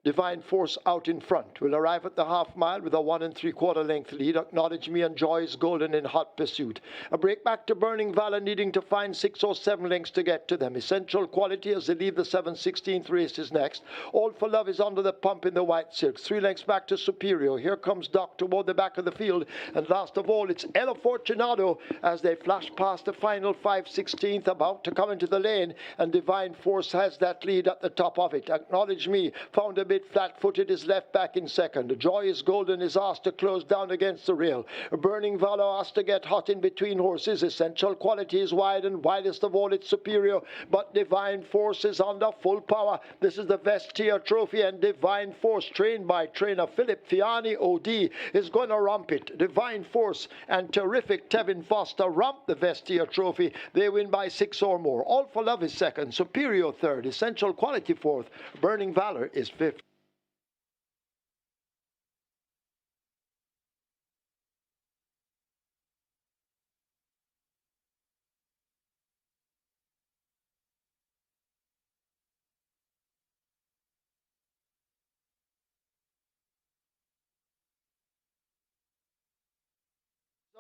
Divine Force out in front will arrive at the half mile with a 1 3/4 length lead. Acknowledge Me and Joy is Golden in hot pursuit. A break back to Burning Valor, needing to find 6 or 7 lengths to get to them. Essential Quality as they leave the 7/16 race is next. All for Love is under the pump in the white silks. 3 lengths back to Superior. Here comes Doc toward the back of the field. And last of all, it's Ella Fortunato as they flash past the final 5/16, about to come into the lane. And Divine Force has that lead at the top of it. Acknowledge Me found a bit flat-footed, is left back in second. Joy is Golden is asked to close down against the rail. Burning Valor asked to get hot in between horses. Essential Quality is wide, and widest of all it's Superior. But Divine Force is under full power. This is the Vestia Trophy, and Divine Force, trained by trainer Philip Fiani OD, is going to rump it. Divine Force and terrific Tevin Foster rump the Vestia Trophy. They win by 6 or more. All for Love is second. Superior third. Essential Quality fourth. Burning Valor is fifth.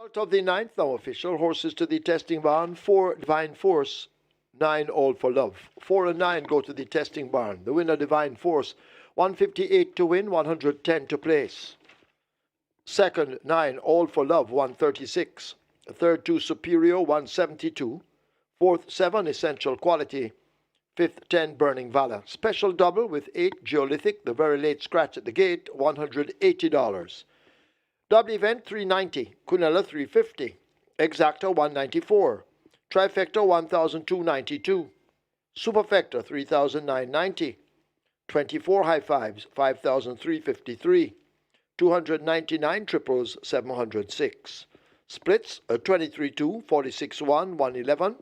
Result of the 9th now official. Horses to the testing barn. 4 Divine Force, 9 All for Love. 4 and 9 go to the testing barn. The winner Divine Force, 158 to win, 110 to place. Second, 9 All for Love, 136. Third, 2 Superior, 172. Fourth, 7 Essential Quality. Fifth, 10 Burning Valor. Special double with 8 Geolithic, the very late scratch at the gate, $180. Double event, $390. Cunella, $350. Exacta, $194. Trifecta, $1,292. Superfecta, $3,990. 24 high fives, $5,353. 299 triples, $706. Splits, 23-2, 46-1, 111.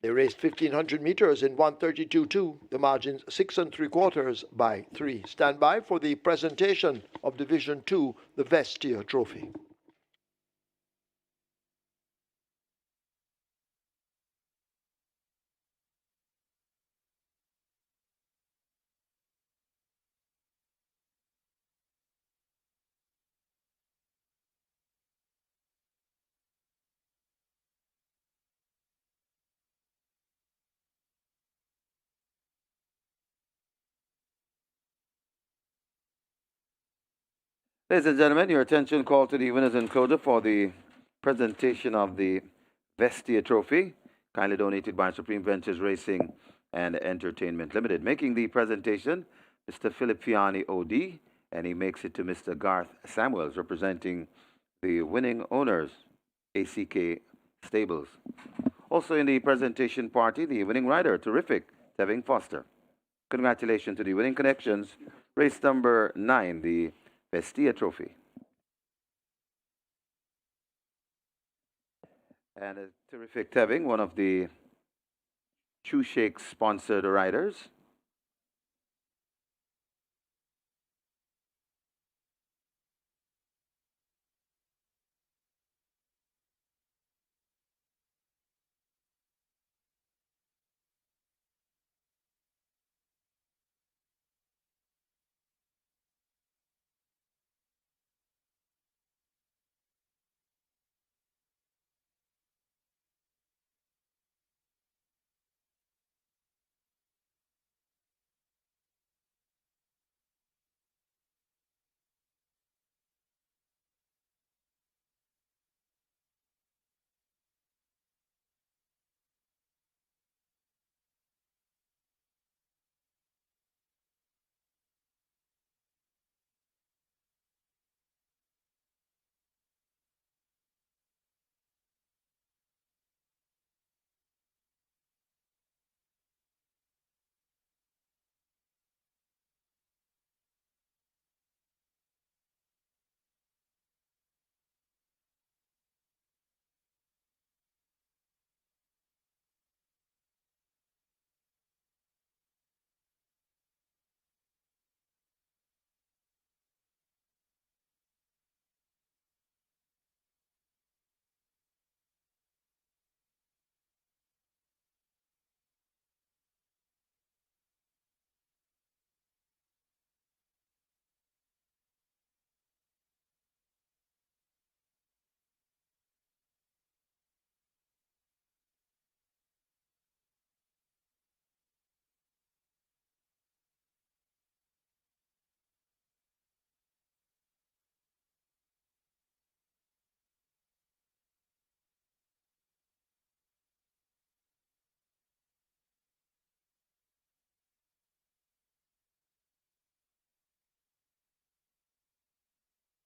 They raced 1,500 meters in 132.2. The margins 6 3/4 by 3. Stand by for the presentation of Division 2, the Vestia Trophy. Ladies and gentlemen, your attention called to the winners encoder for the presentation of the VESTIA Trophy, kindly donated by Supreme Ventures Racing and Entertainment Limited. Making the presentation, Mr. Philip Fiani OD, and he makes it to Mr. Garth Samuels, representing the winning owners, ACK Stables. Also in the presentation party, the winning rider, terrific, Tevin Foster. Congratulations to the winning connections, race number 9, the VESTIA Trophy. And a terrific Teving, one of the Shoe Shake sponsored riders.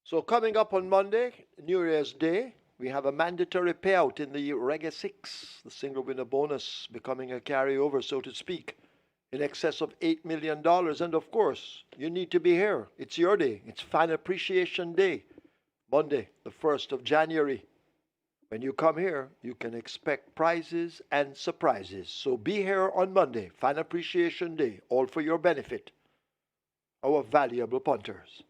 So coming up on Monday, New Year's Day, we have a mandatory payout in the Reggae 6, the single winner bonus becoming a carryover, so to speak, in excess of $8 million. And of course, you need to be here. It's your day. It's Fan Appreciation Day, Monday, the 1st of January. When you come here, you can expect prizes and surprises. So be here on Monday, Fan Appreciation Day, all for your benefit, our valuable punters.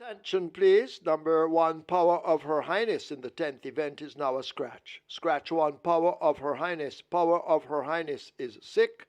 Attention, please. Number 1, Power of Her Highness in the 10th event is now a scratch. Scratch 1, Power of Her Highness. Power of Her Highness is sick.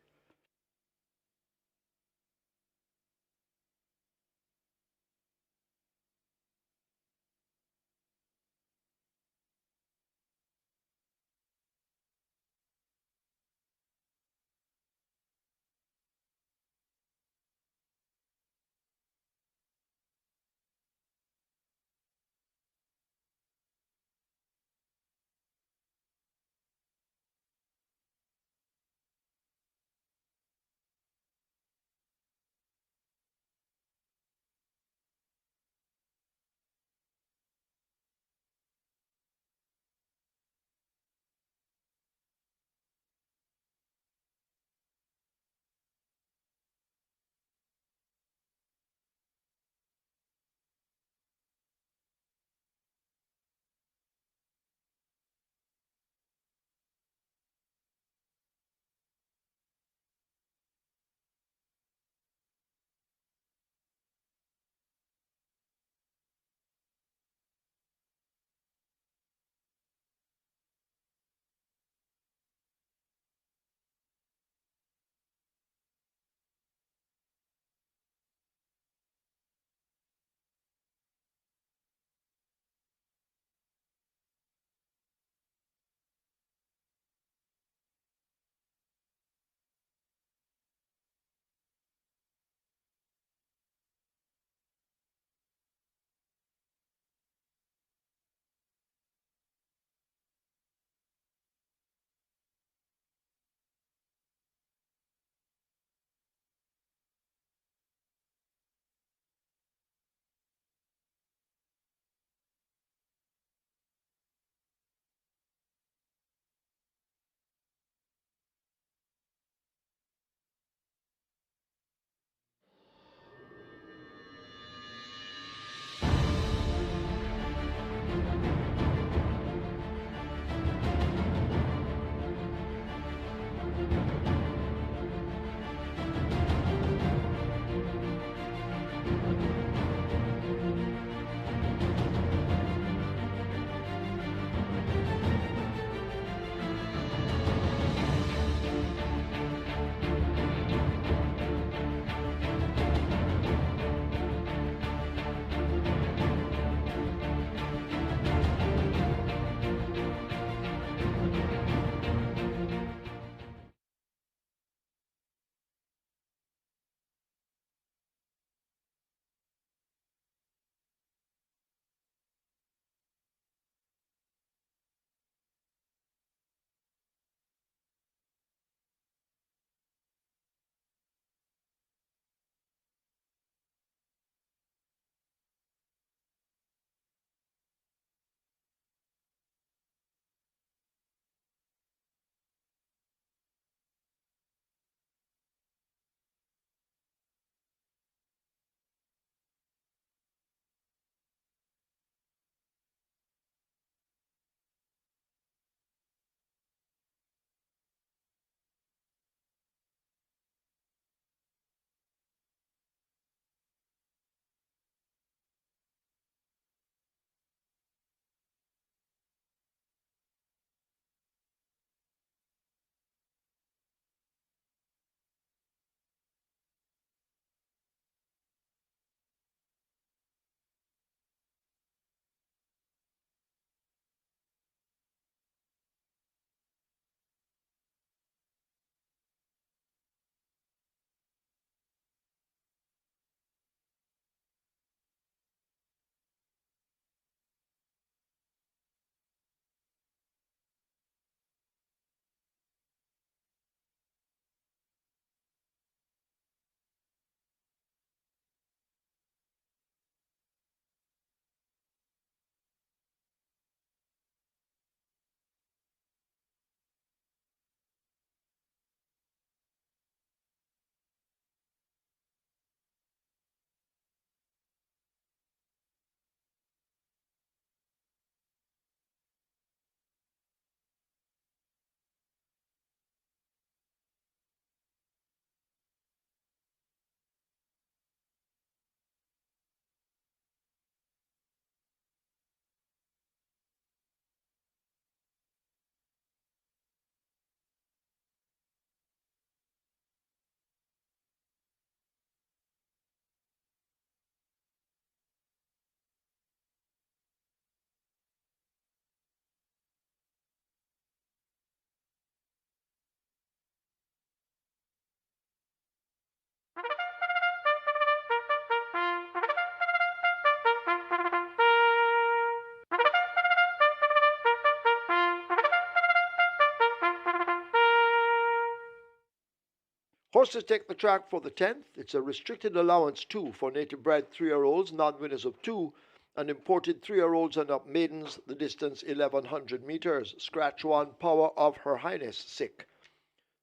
Horses take the track for the 10th. It's a restricted allowance 2 for native bred 3-year-olds, non-winners of 2, and imported 3-year-olds and up maidens, the distance 1100 meters. Scratch 1, Power of Her Highness, sick.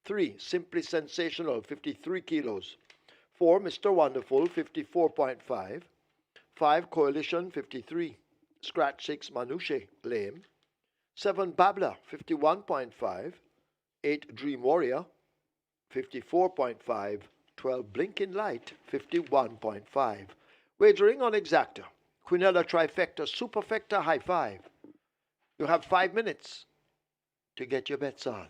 3, Simply Sensational, 53 kilos. 4, Mr. Wonderful, 54.5. 5, Coalition, 53. Scratch 6, Manouche, lame. 7, Babla, 51.5. 8, Dream Warrior, 54.5. 12, Blinking Light, 51.5. Wagering on Exacta. Quinella Trifecta Superfecta High 5. You have 5 minutes to get your bets on.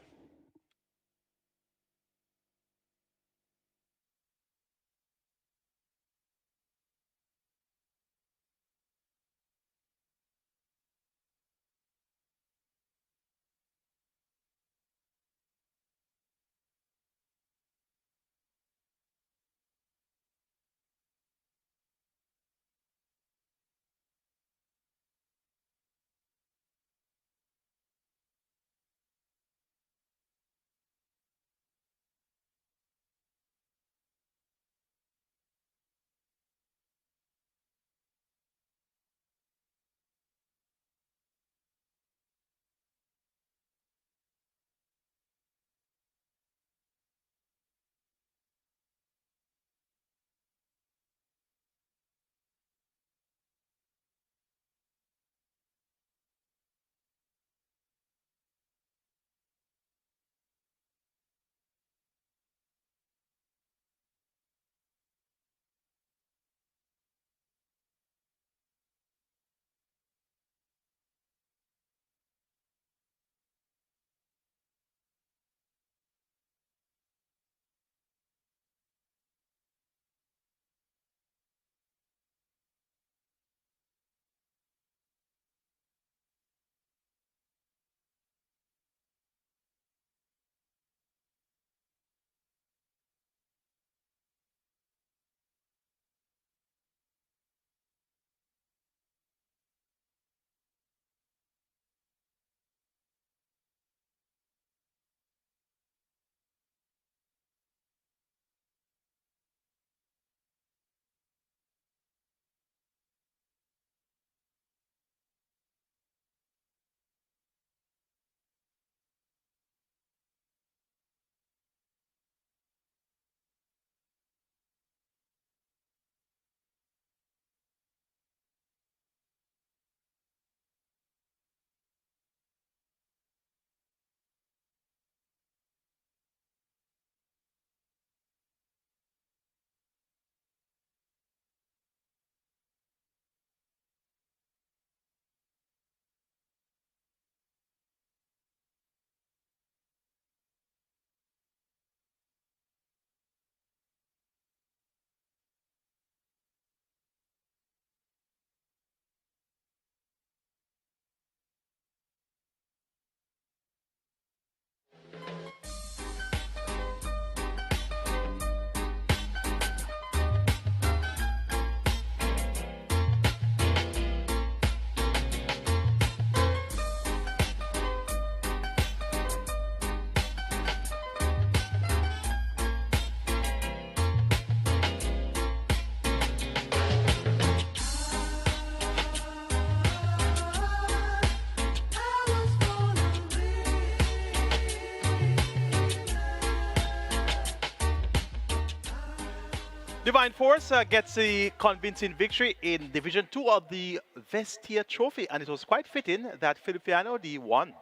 Divine Force gets a convincing victory in Division 2 of the VESTIA Trophy, and it was quite fitting that Feliciano won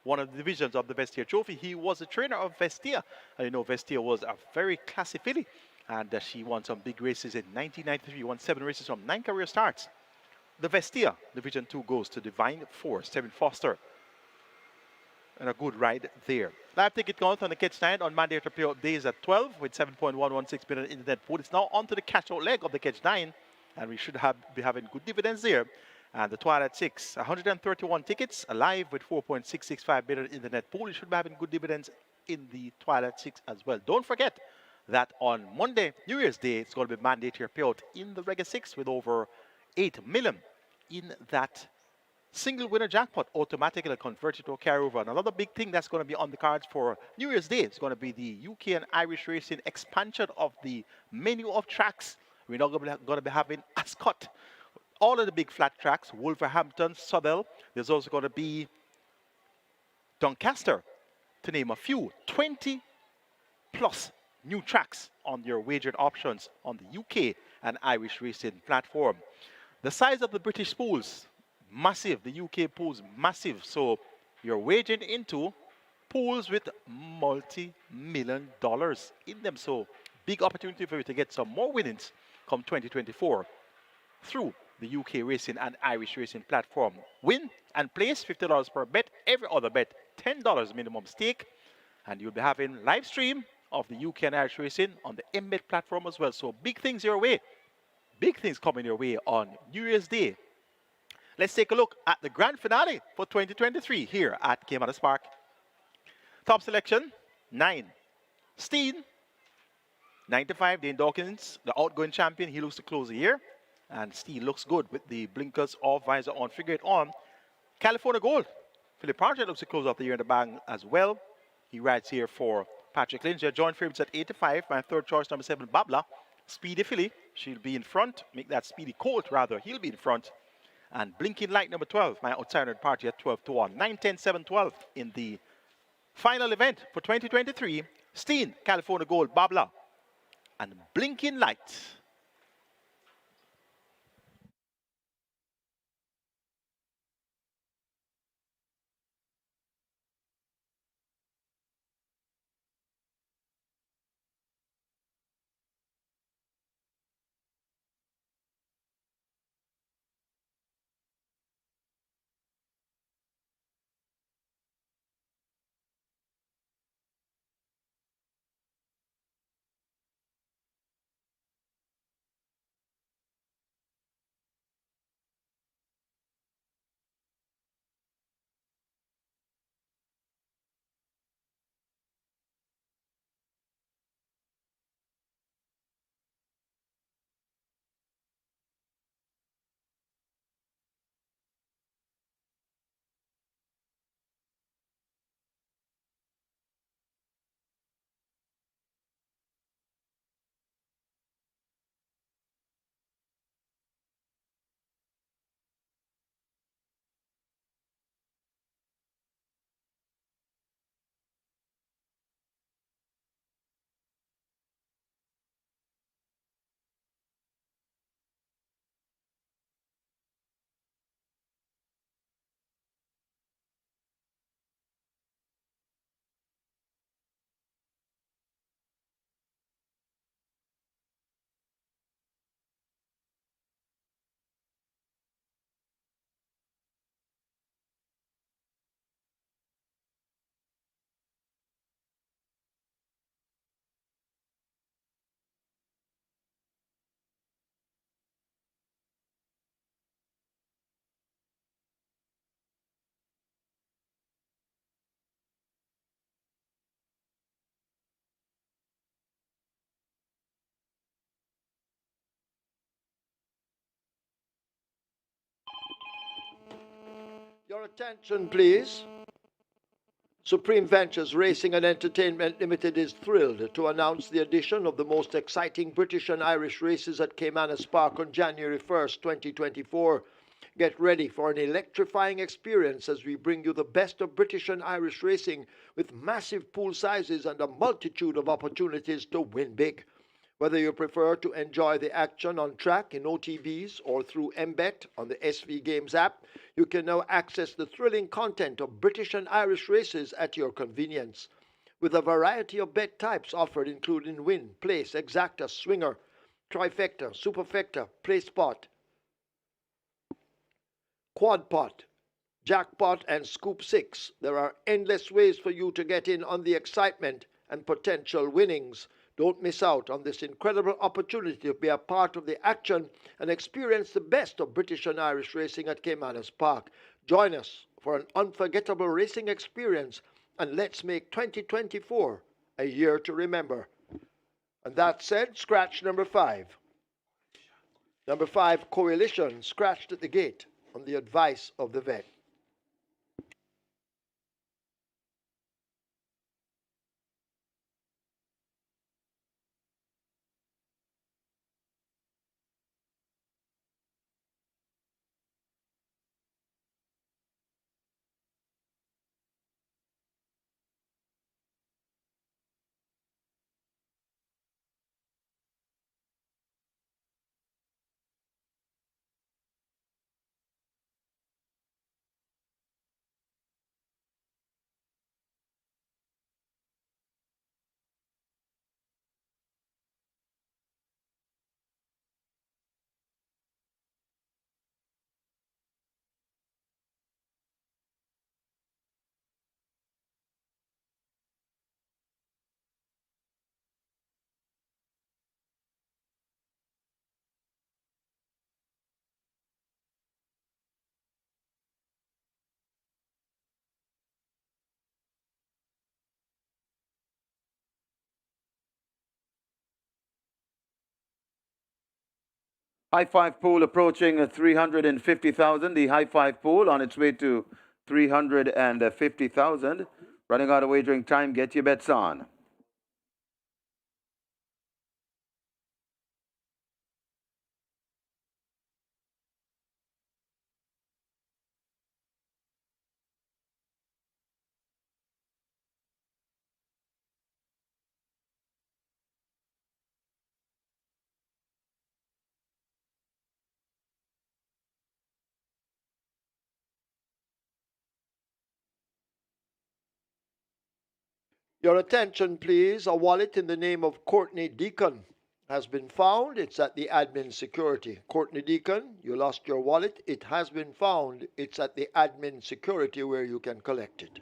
one of the divisions of the VESTIA Trophy. He was a trainer of VESTIA, and you know VESTIA was a very classy filly, and she won some big races in 1993, won 7 races from 9 career starts. The VESTIA Division 2 goes to Divine Force, Tevin Foster, and a good ride there. Live ticket count on the Catch 9 on mandatory payout days at 12 with 7.116 million in the net pool. It's now on to the cash out leg of the Catch 9, and we should be having good dividends there. And the Twilight 6, 131 tickets alive with 4.665 million in the net pool. You should be having good dividends in the Twilight 6 as well. Don't forget that on Monday, New Year's Day, it's going to be mandatory payout in the Regular 6 with over 8 million in that single winner jackpot automatically converted to a carryover. And another big thing that's going to be on the cards for New Year's Day is going to be the UK and Irish racing expansion of the menu of tracks. We're not going to be having Ascot, all of the big flat tracks, Wolverhampton, Southwell. There's also going to be Doncaster, to name a few. 20 plus new tracks on your wagered options on the UK and Irish racing platform. The size of the British pools, massive. The UK pools, massive. So you're wagering into pools with multi-million dollars in them. So big opportunity for you to get some more winnings come 2024 through the UK racing and Irish racing platform. Win and place $50 per bet. Every other bet, $10 minimum stake. And you'll be having live stream of the UK and Irish racing on the MBet platform as well. So big things your way. Big things coming your way on New Year's Day. Let's take a look at the grand finale for 2023 here at Caymanas Park. Top selection, 9. Steen, 95. Dane Dawkins, the outgoing champion. He looks to close the year. And Steen looks good with the blinkers off, visor on, figure it on. California Gold. Philip Partridge looks to close off the year in the bang as well. He rides here for Patrick Lynch. They're joint favorites at 85. My third choice, number 7, Babla. Speedy Philly. She'll be in front. Make that Speedy Colt, rather. He'll be in front. And Blinking Light, number 12. My outsider party at 12 to 1. 9, 10, 7, 12 in the final event for 2023. Steen, California Gold, Babla, and Blinking Light. Your attention, please. Supreme Ventures Racing and Entertainment Limited is thrilled to announce the addition of the most exciting British and Irish races at Caymanas Park on January 1st, 2024. Get ready for an electrifying experience as we bring you the best of British and Irish racing with massive pool sizes and a multitude of opportunities to win big. Whether you prefer to enjoy the action on track in OTBs or through MBet on the SV Games app, you can now access the thrilling content of British and Irish races at your convenience. With a variety of bet types offered including win, place, exacta, swinger, trifecta, superfecta, place pot, quad pot, jackpot and scoop 6, there are endless ways for you to get in on the excitement and potential winnings. Don't miss out on this incredible opportunity to be a part of the action and experience the best of British and Irish racing at Caymanas Park. Join us for an unforgettable racing experience and let's make 2024 a year to remember. And that said, scratch number 5. Number 5, Coalition, scratched at the gate on the advice of the vet. High five pool approaching 350,000. The high five pool on its way to 350,000. Running out of wagering time. Get your bets on. Your attention, please. A wallet in the name of Courtney Deacon has been found. It's at the admin security. Courtney Deacon, you lost your wallet. It has been found. It's at the admin security where you can collect it.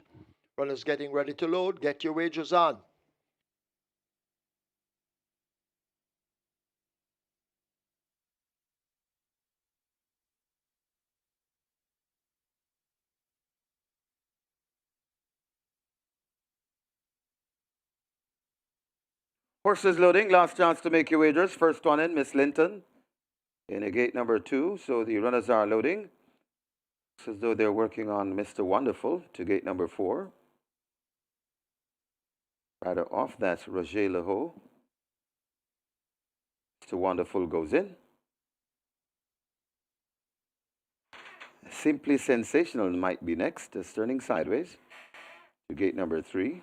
Runners getting ready to load. Get your wagers on. Horses loading. Last chance to make your wagers. First one in, Miss Linton. In a gate number 2. So the runners are loading. It's as though they're working on Mr. Wonderful to gate number 4. Rider off. That's Roger Lehoux. Mr. Wonderful goes in. Simply Sensational might be next. It's turning sideways to gate number 3.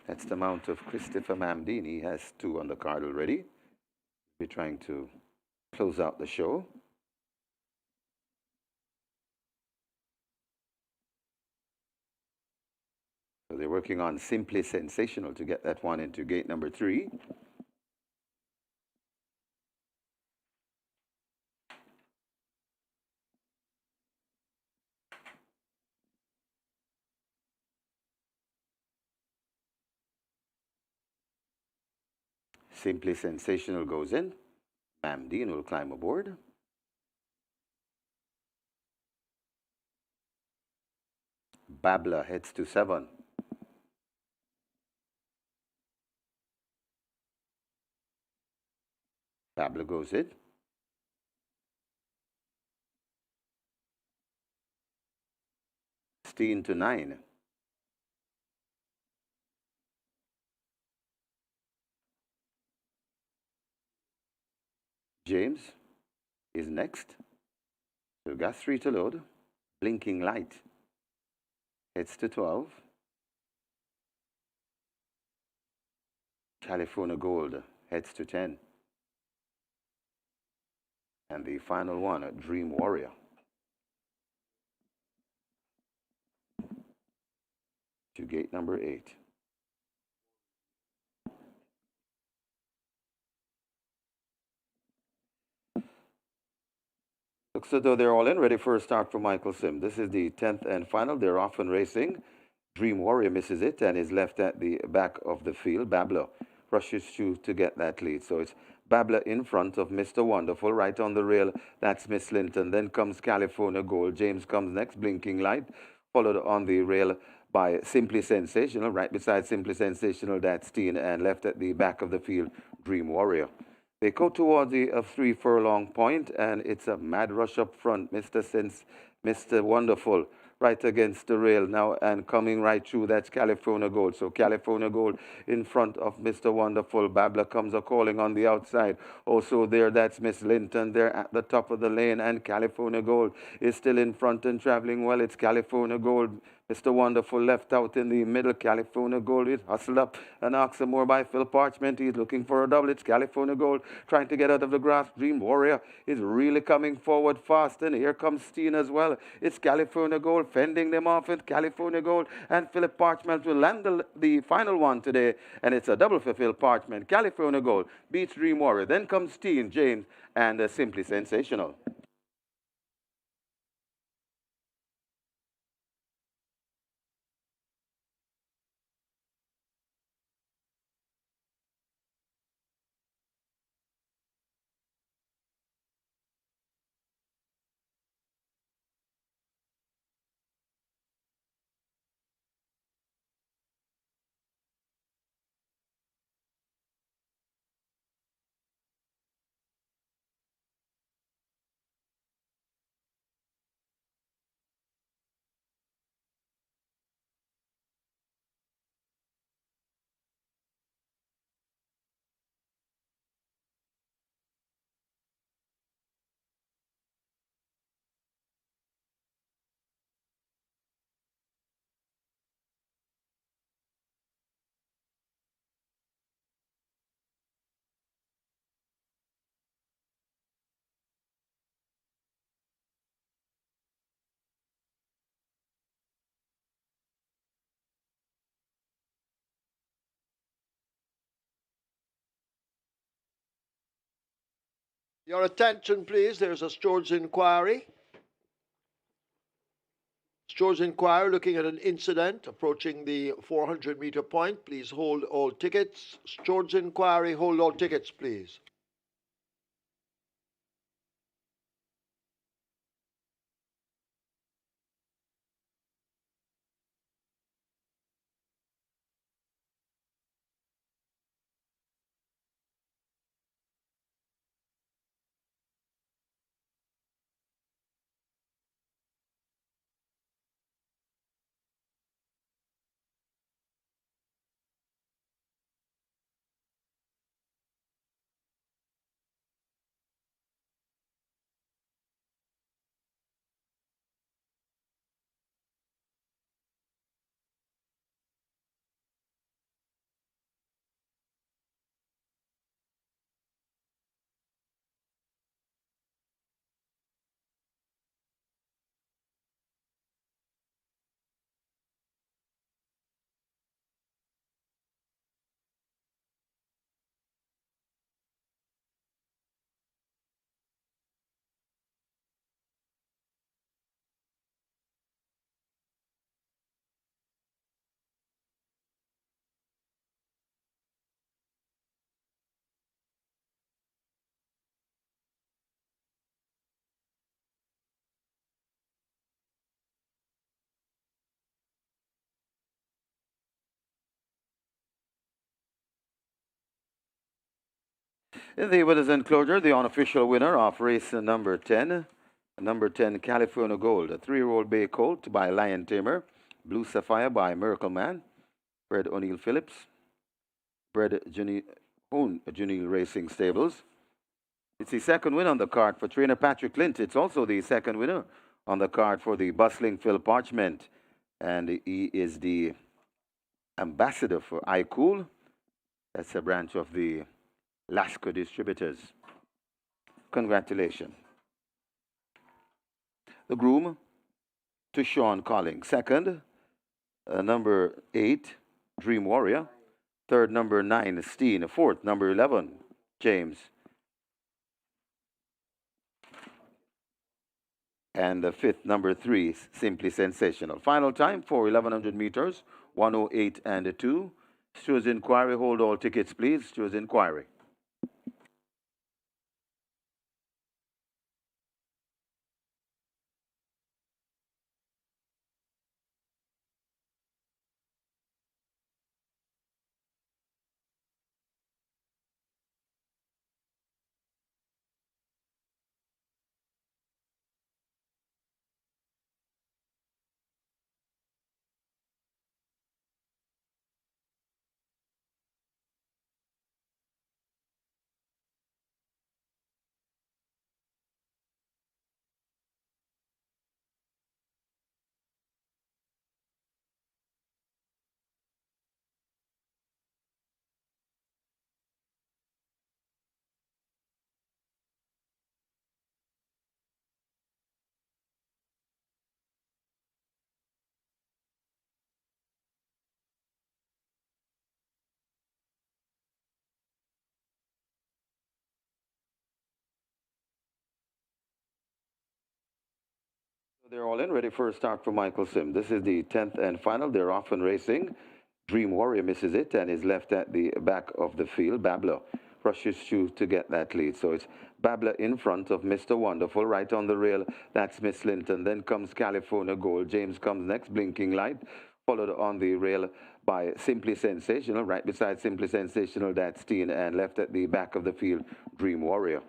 That's the mount of Christopher Mamdini. He has 2 on the card already. We're trying to close out the show. So they're working on Simply Sensational to get that one into gate number 3. Simply Sensational goes in. Mamdine will climb aboard. Babla heads to 7. Babla goes in. Steen to 9. James is next. So we've got 3 to load. Blinking Light heads to 12. California Gold heads to 10. And the final one, Dream Warrior. To gate number 8. Looks as though they're all in, ready for a start for Michael Sim. This is the 10th and final. They're off and racing. Dream Warrior misses it and is left at the back of the field. Babla rushes to get that lead. So it's Babla in front of Mr. Wonderful, right on the rail. That's Miss Linton. Then comes California Gold. James comes next, Blinking Light, followed on the rail by Simply Sensational. Right beside Simply Sensational, that's Steen, and left at the back of the field, Dream Warrior. They go towards the 3 furlong point, and it's a mad rush up front. Mr. Wonderful, right against the rail now, and coming right through. That's California Gold. So California Gold in front of Mr. Wonderful. Babla comes a calling on the outside. Also there, that's Miss Linton there at the top of the lane, and California Gold is still in front and traveling well. It's California Gold. Mr. Wonderful left out in the middle. California Gold is hustled up and asked some more by Phil Parchment. He's looking for a double. It's California Gold trying to get out of the grass. Dream Warrior is really coming forward fast. And here comes Steen as well. It's California Gold fending them off with California Gold. And Philip Parchment will land the final one today. And it's a double for Phil Parchment. California Gold beats Dream Warrior. Then comes Steen, James, and Simply Sensational. Your attention, please. There's a Stewards inquiry. Stewards inquiry looking at an incident approaching the 400-meter point. Please hold all tickets. Stewards inquiry, hold all tickets, please. In the winners' enclosure, the unofficial winner of race number 10 California Gold, a 3-year-old bay colt by Lion Tamer, Blue Sapphire by Miracle Man, bred O'Neill Phillips, bred Janelle Racing Stables. It's the second win on the card for trainer Patrick Clint. It's also the second winner on the card for the bustling Phil Parchment. And he is the ambassador for iCool. That's a branch of the Lasco distributors. Congratulations. The groom to Sean Collins. Second, number 8, Dream Warrior. Third, number 9, Steen. Fourth, number 11, James. And the fifth, number 3, Simply Sensational. Final time for 1100 meters, 1:08 and 2. Stewards inquiry, hold all tickets, please. Stewards inquiry. They're all in, ready for a start for Michael Sim. This is the 10th and final. They're off and racing. Dream Warrior misses it and is left at the back of the field. Babler rushes through to get that lead. So it's Babler in front of Mr. Wonderful, right on the rail. That's Miss Linton. Then comes California Gold. James comes next, blinking light, followed on the rail by Simply Sensational. Right beside Simply Sensational, that's Teen, and left at the back of the field, Dream Warrior.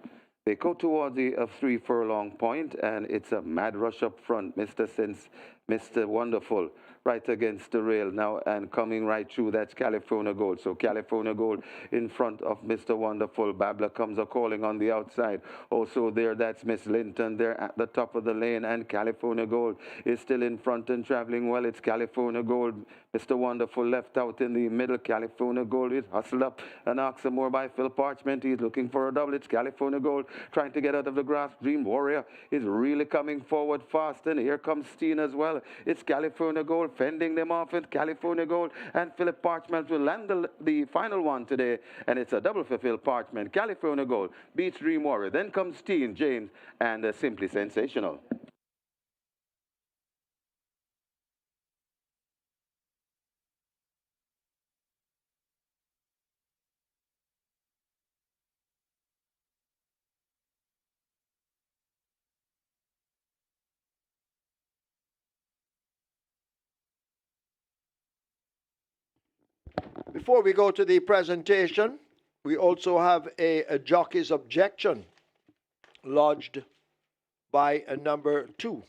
They go towards the 3 furlong point, and it's a mad rush up front. Mr. Wonderful, right against the rail now, and coming right through. That's California Gold. So California Gold in front of Mr. Wonderful. Babler comes a calling on the outside. Also there, that's Miss Linton there at the top of the lane, and California Gold is still in front and traveling well. It's California Gold. Mr. Wonderful left out in the middle. California Gold is hustled up and asked some more by Phil Parchment. He's looking for a double. It's California Gold trying to get out of the grasp. Dream Warrior is really coming forward fast, and here comes Steen as well. It's California Gold fending them off, and California Gold and Philip Parchment will land the final one today, and it's a double for Phil Parchment. California Gold beats Dream Warrior. Then comes Steen, James, and Simply Sensational. Before we go to the presentation, we also have a jockey's objection lodged by a number 2.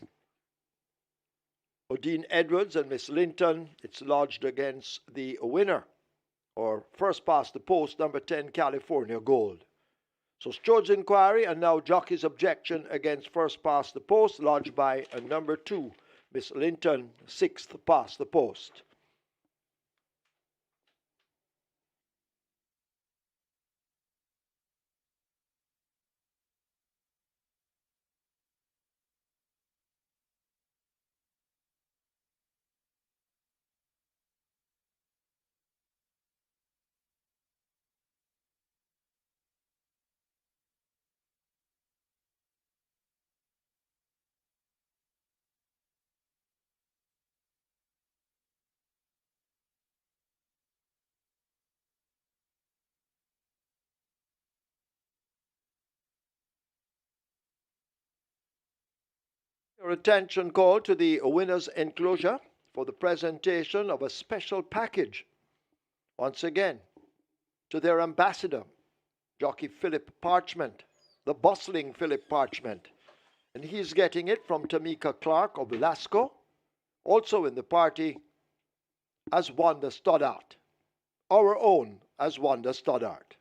Odine Edwards and Miss Linton. It's lodged against the winner, or first past the post, number 10, California Gold. So Strode's inquiry, and now jockey's objection against first past the post, lodged by a number 2, Miss Linton, 6th past the post. Your attention called to the winner's enclosure for the presentation of a special package. Once again, to their ambassador, jockey Philip Parchment, the bustling Philip Parchment. And he's getting it from Tamika Clark of Lasco. Also in the party as Wanda Stoddart, our own as Wanda Stoddart.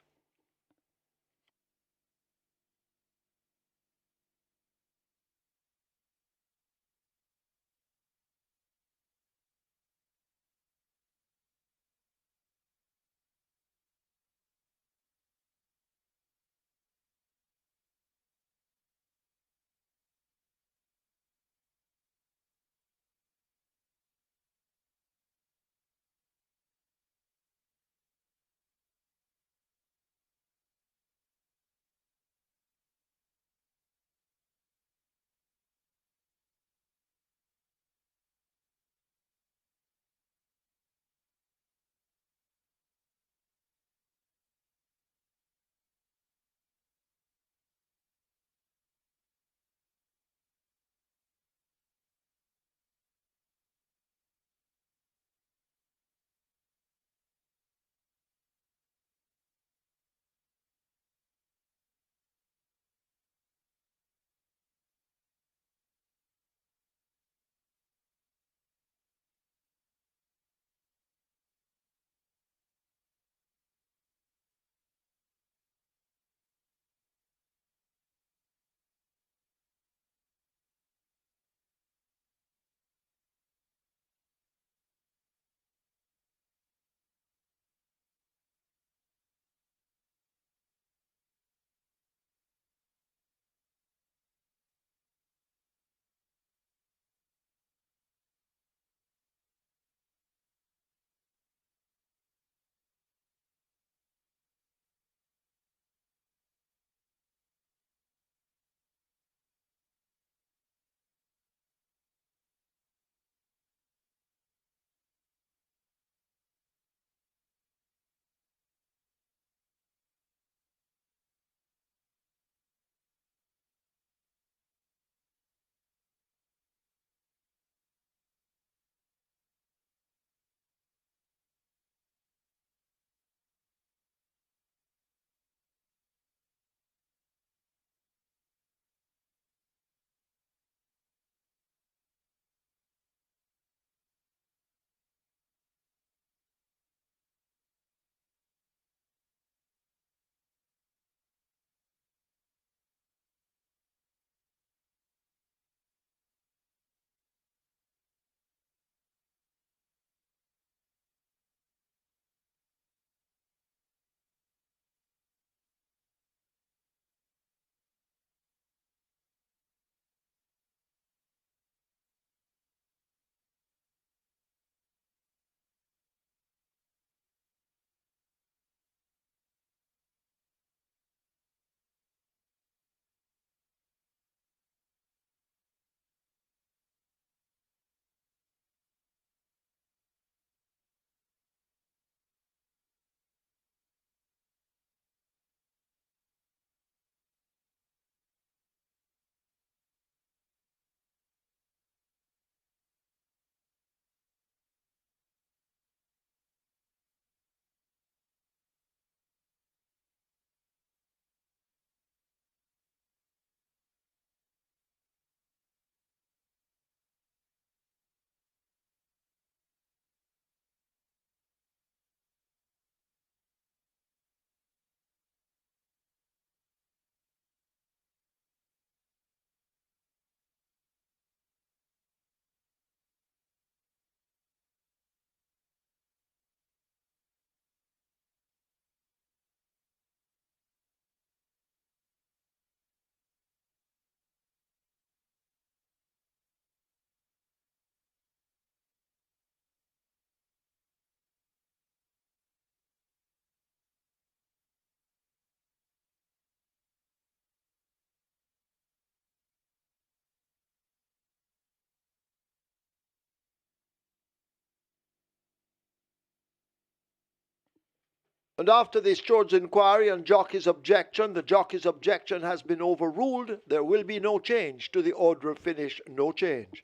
And after this George's inquiry and jockey's objection, the jockey's objection has been overruled. There will be no change to the order of finish, no change.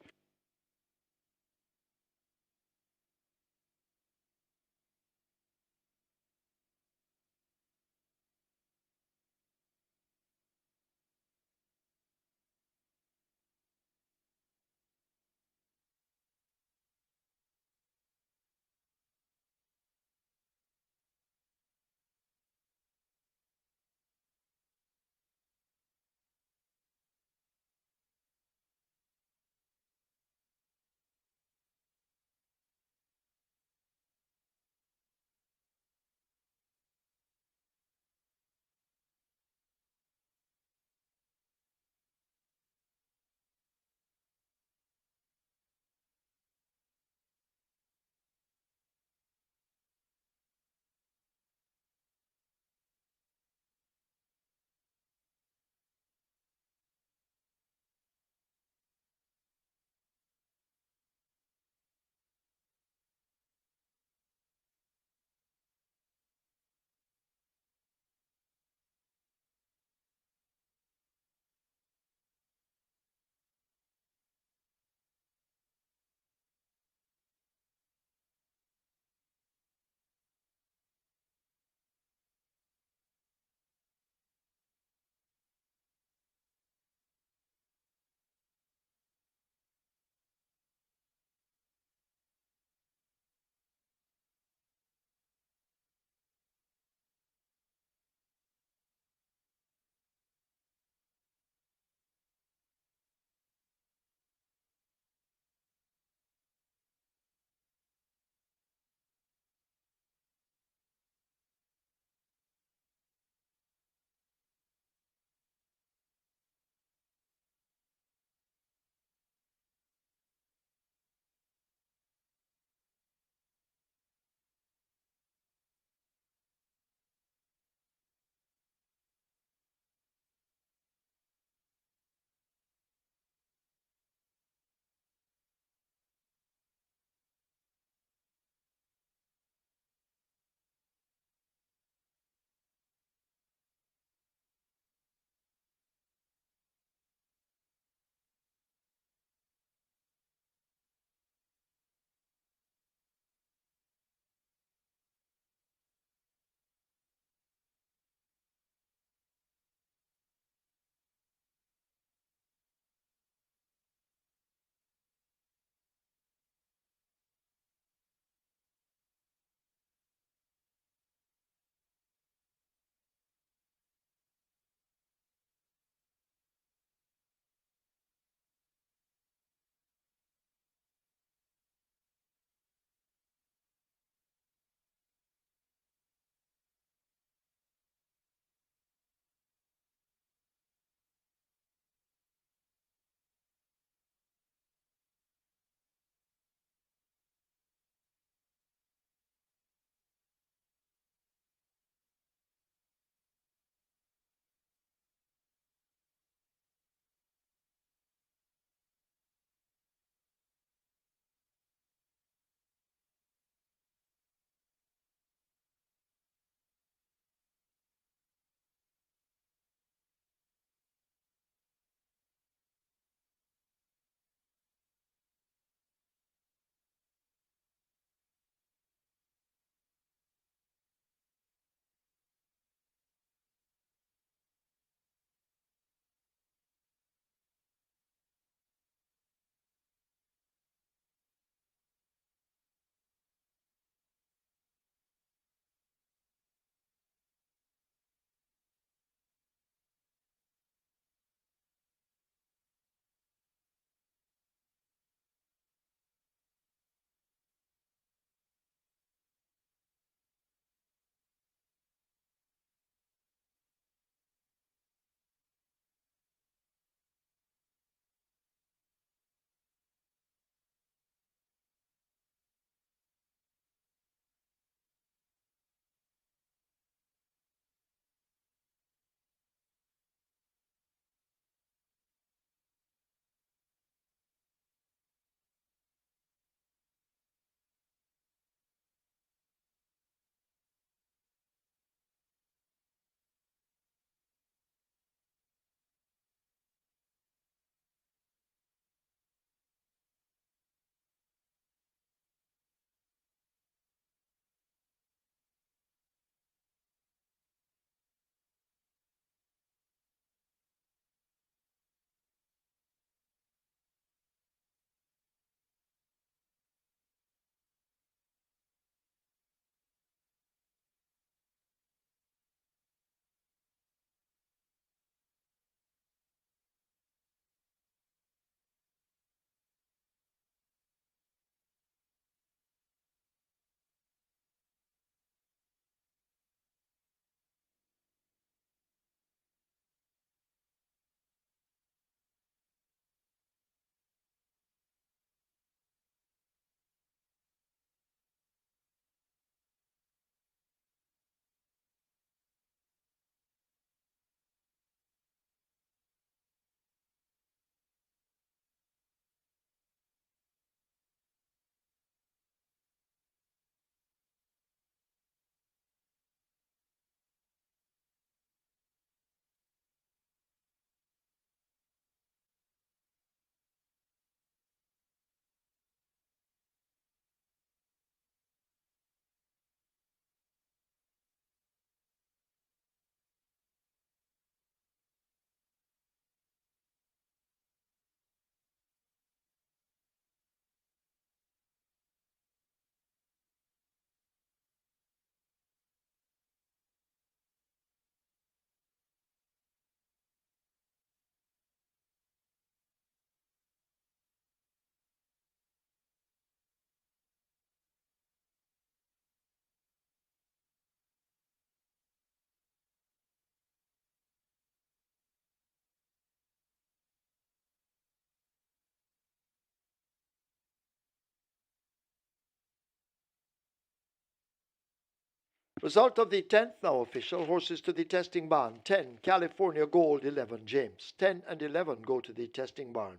Result of the 10th now official. Horses to the testing barn. 10, California Gold, 11, James. 10 and 11 go to the testing barn.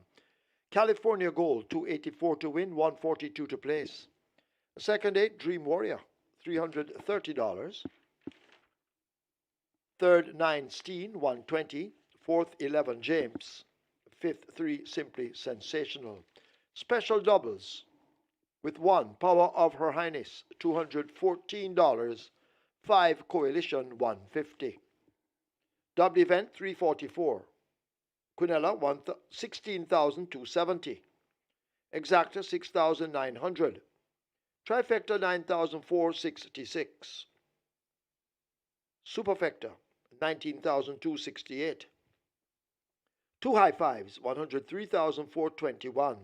California Gold, 284 to win, 142 to place. Second 8, Dream Warrior, $330. Third 9, Steen, 120. Fourth 11, James. Fifth 3, Simply Sensational. Special doubles with 1, Power of Her Highness, $214. 5, Coalition, 150. Double event, 344. Quinella, 16,270. Exacta, 6,900. Trifecta, 9,466. Superfecta, 19,268. 2 high fives, 103,421.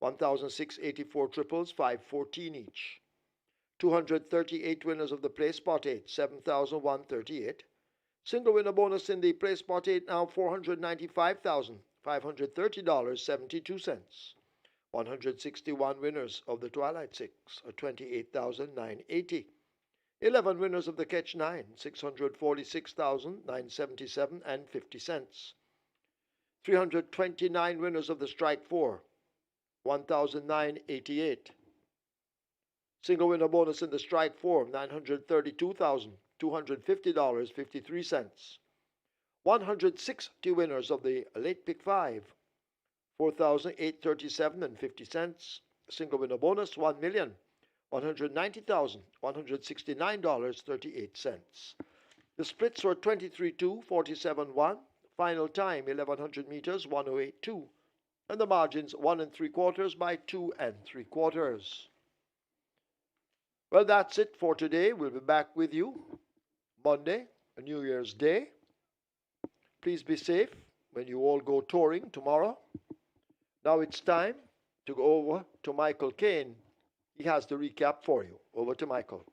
1,684 triples, 514 each. 238 winners of the play spot 8, 7,138. Single winner bonus in the play spot 8 now, $495,530.72. 161 winners of the Twilight 6, 28,980. 11 winners of the Catch 9, 646,977 and 50 cents. 329 winners of the Strike 4, 1,988. Single winner bonus in the Strike 4, $932,250.53. 160 winners of the Late Pick 5, 4,837 and 50 cents. Single winner bonus, $1,190,169.38. The splits were 23-2, 47-1. Final time 1,100 meters, 108.2. And the margins 1 3/4 by 2 3/4. Well, that's it for today. We'll be back with you Monday, New Year's Day. Please be safe when you all go touring tomorrow. Now it's time to go over to Michael Kane. He has the recap for you. Over to Michael.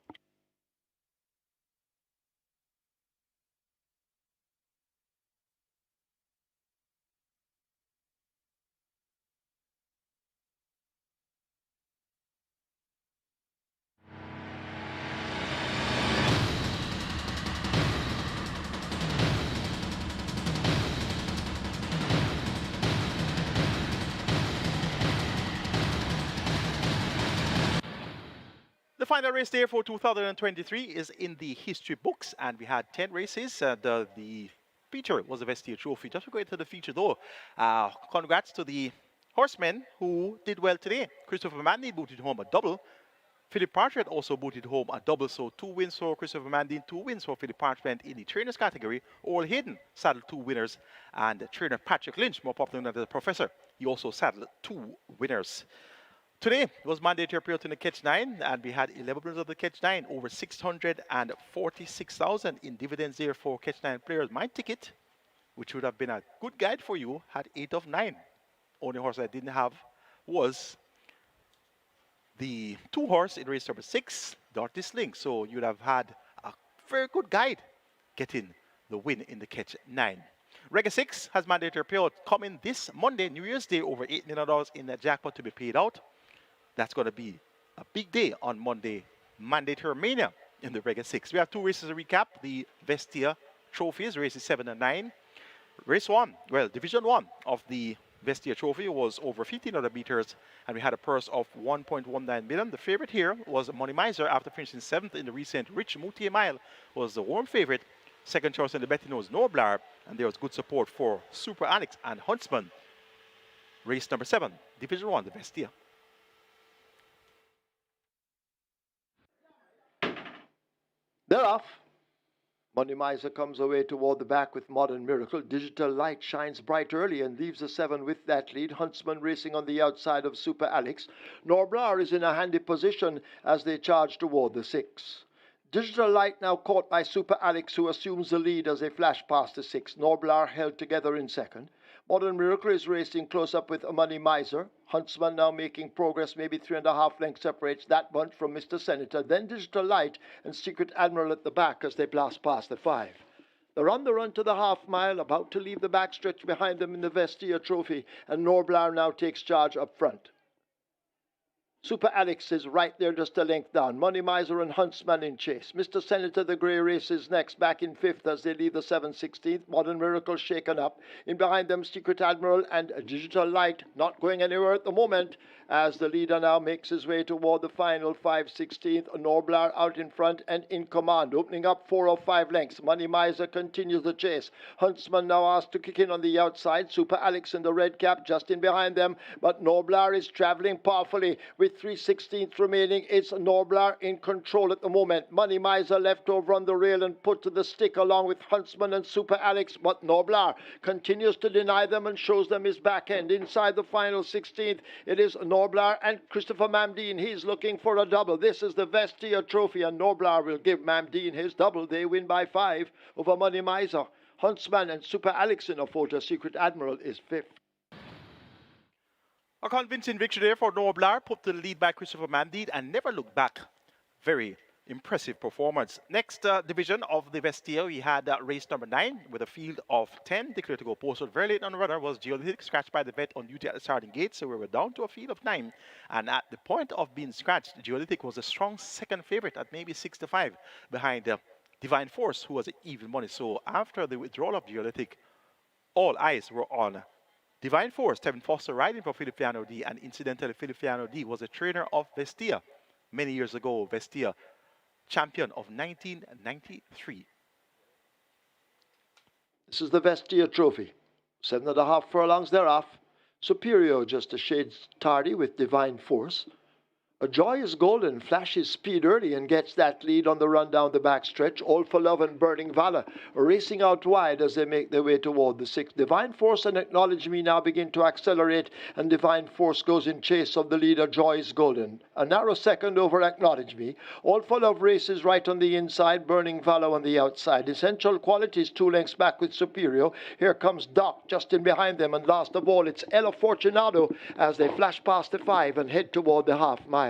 The final race day for 2023 is in the history books, and we had 10 races. The feature was the VESTIA Trophy. Just to go into the feature though, congrats to the horsemen who did well today. Christopher Mandy booted home a double. Philip Partridge also booted home a double, so 2 wins for Christopher Mandy, 2 wins for Philip Partridge in the trainers category. Oral Hayden saddled 2 winners, and trainer Patrick Lynch, more popular than the professor, he also saddled 2 winners. Today was mandatory period in the Catch 9, and we had 11 winners of the Catch 9, over 646,000 in dividends there for Catch 9 players. My ticket, which would have been a good guide for you, had 8 of 9. Only horse I didn't have was the 2 horse in race number 6, Dorothy Sling. So you'd have had a very good guide getting the win in the Catch 9. Reggae 6 has mandatory payout coming this Monday, New Year's Day, over $8 million in the jackpot to be paid out. That's going to be a big day on Monday, Mandatory Mania in the Reggae 6. We have 2 races to recap. The VESTIA trophies, races 7 and 9. Race 1, well, Division 1 of the VESTIA trophy was over 1,500 meters, and we had a purse of $1.19 million. The favorite here was Money Miser after finishing 7th in the recent Rich Moutier Mile, was the warm favorite. Second choice in the betting was Noblar, and there was good support for Super Alex and Huntsman. Race number 7, Division 1, the VESTIA. They're off. Money Miser comes away toward the back with Modern Miracle. Digital Light shines bright early and leaves the 7 with that lead. Huntsman racing on the outside of Super Alex. Norblar is in a handy position as they charge toward the 6. Digital Light now caught by Super Alex, who assumes the lead as they flash past the 6. Norblar held together in second. Modern Miracle is racing close up with Money Miser. Huntsman now making progress, maybe 3.5 lengths separates that bunch from Mr. Senator. Then Digital Light and Secret Admiral at the back as they blast past the 5. They're on the run to the half mile, about to leave the backstretch behind them in the VESTIA trophy, and Norblar now takes charge up front. Super Alex is right there, just a length down. Money Miser and Huntsman in chase. Mr. Senator, the Grey Race is next, back in fifth as they leave the 7/16th. Modern Miracle shaken up. In behind them, Secret Admiral and Digital Light not going anywhere at the moment as the leader now makes his way toward the final 5/16th. Norblar out in front and in command, opening up 4 or 5 lengths. Money Miser continues the chase. Huntsman now asked to kick in on the outside. Super Alex in the red cap just in behind them, but Norblar is traveling powerfully with 3/16 remaining. It's Norblar in control at the moment. Money Miser left over on the rail and put to the stick along with Huntsman and Super Alex, but Norblar continues to deny them and shows them his back end. Inside the final 16th, it is Norblar and Christopher Mamdine. He's looking for a double. This is the Vestia Trophy, and Norblar will give Mamdine his double. They win by 5 over Money Miser. Huntsman and Super Alex in a photo. Secret Admiral is 5th. A convincing victory there for Norblar, put to the lead by Christopher Mandid and never looked back. Very impressive performance. Next division of the Vestia, we had race number 9 with a field of 10 declared to go posted. Very late on the runner was Geolithic, scratched by the vet on duty at the starting gate, so we were down to a field of 9. And at the point of being scratched, Geolithic was a strong second favorite at maybe 6-5 behind Divine Force, who was even money. So after the withdrawal of Geolithic, all eyes were on Divine Force. Tevin Foster riding for Filippiano D, and incidentally Filippiano D was a trainer of Vestia many years ago. Vestia champion of 1993. This is the Vestia Trophy. 7.5 furlongs thereof. Superior just a shade tardy with Divine Force. A Joy is Golden flashes speed early and gets that lead on the run down the backstretch. All for Love and Burning Valor racing out wide as they make their way toward the 6th. Divine Force and Acknowledge Me now begin to accelerate, and Divine Force goes in chase of the leader, Joy is Golden. A narrow second over Acknowledge Me. All for Love races right on the inside, Burning Valor on the outside. Essential Qualities 2 lengths back with Superior. Here comes Doc just in behind them, and last of all it's Ella Fortunado as they flash past the 5 and head toward the half mile.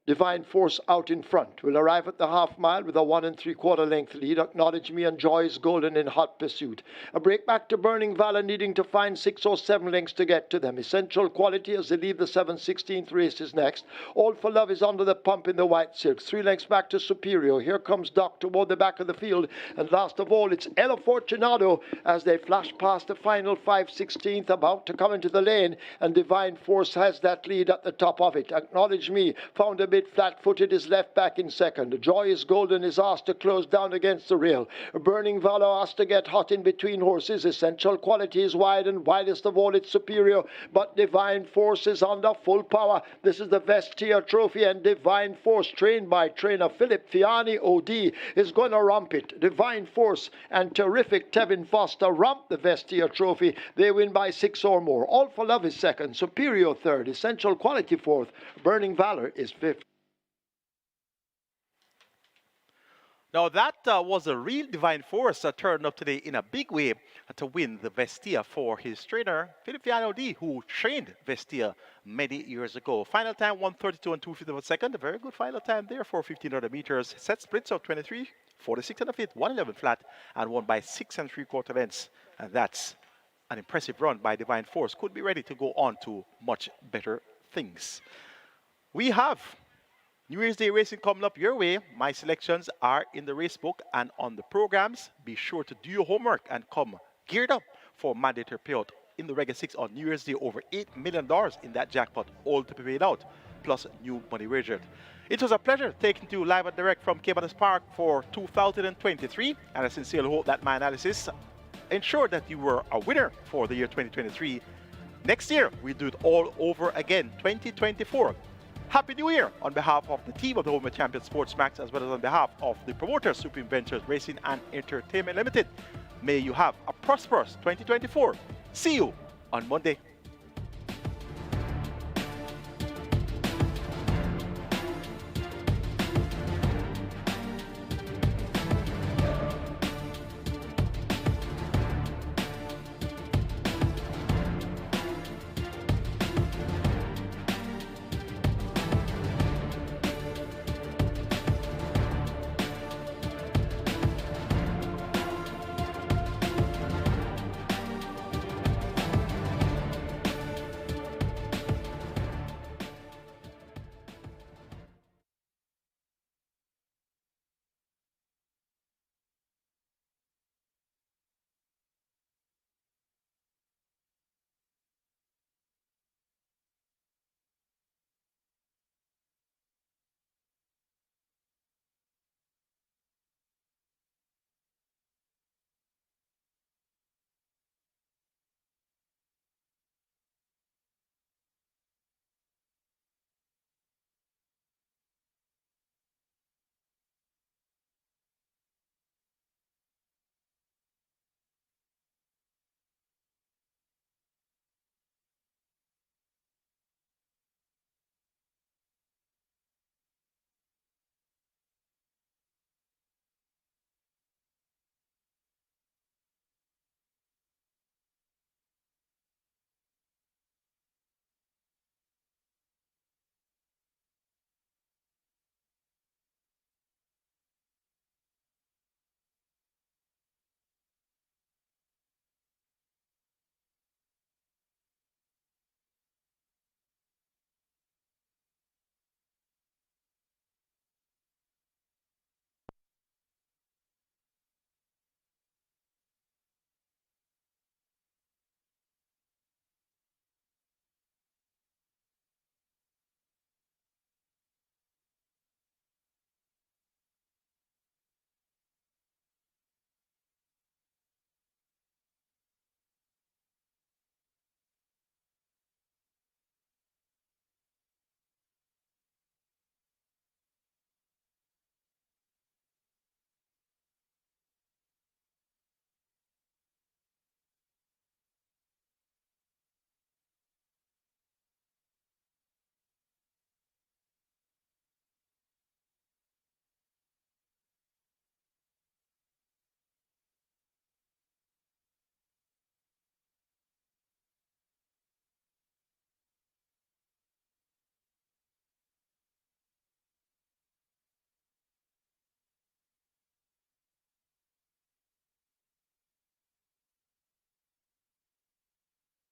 Divine Force out in front will arrive at the half mile with a 1 3/4 length lead. Acknowledge Me and Joy is Golden in hot pursuit. A break back to Burning Valor, needing to find 6 or 7 lengths to get to them. Essential Quality as they leave the 7/16th race is next. All for Love is under the pump in the white silk. 3 lengths back to Superior. Here comes Doc toward the back of the field. And last of all, it's Ella Fortunado as they flash past the final 5/16th, about to come into the lane. And Divine Force has that lead at the top of it. Acknowledge Me found a bit flat-footed, is left back in second. Joy is Golden is asked to close down against the rail. Burning Valor asked to get hot in between horses. Essential Quality is wide, and widest of all it's Superior, but Divine Force is under full power. This is the Vestia Trophy, and Divine Force, trained by trainer Philip Fiani OD, is going to rump it. Divine Force and terrific Tevin Foster rump the Vestia Trophy. They win by 6 or more. All for Love is second, Superior third, Essential Quality fourth, Burning Valor is fifth. Now that was a real Divine Force turned up today in a big way to win the Vestia for his trainer, Filippiano D, who trained Vestia many years ago. Final time 1:32 and 2/5 of a second. A very good final time there for 1,500 meters. Set splits of 23, 46 and a fifth, 111 flat, and won by 6 3/4 lengths. And that's an impressive run by Divine Force. Could be ready to go on to much better things. We have New Year's Day racing coming up your way. My selections are in the race book and on the programs. Be sure to do your homework and come geared up for mandatory payout in the Regular 6 on New Year's Day. Over $8 million in that jackpot, all to be paid out, plus new money wagered. It was a pleasure taking to you live and direct from Caymanas Park for 2023, and I sincerely hope that my analysis ensured that you were a winner for the year 2023. Next year, we'll do it all over again, 2024. Happy New Year on behalf of the team of the Home Champion Sports Max, as well as on behalf of the promoter Supreme Ventures Racing and Entertainment Limited. May you have a prosperous 2024. See you on Monday.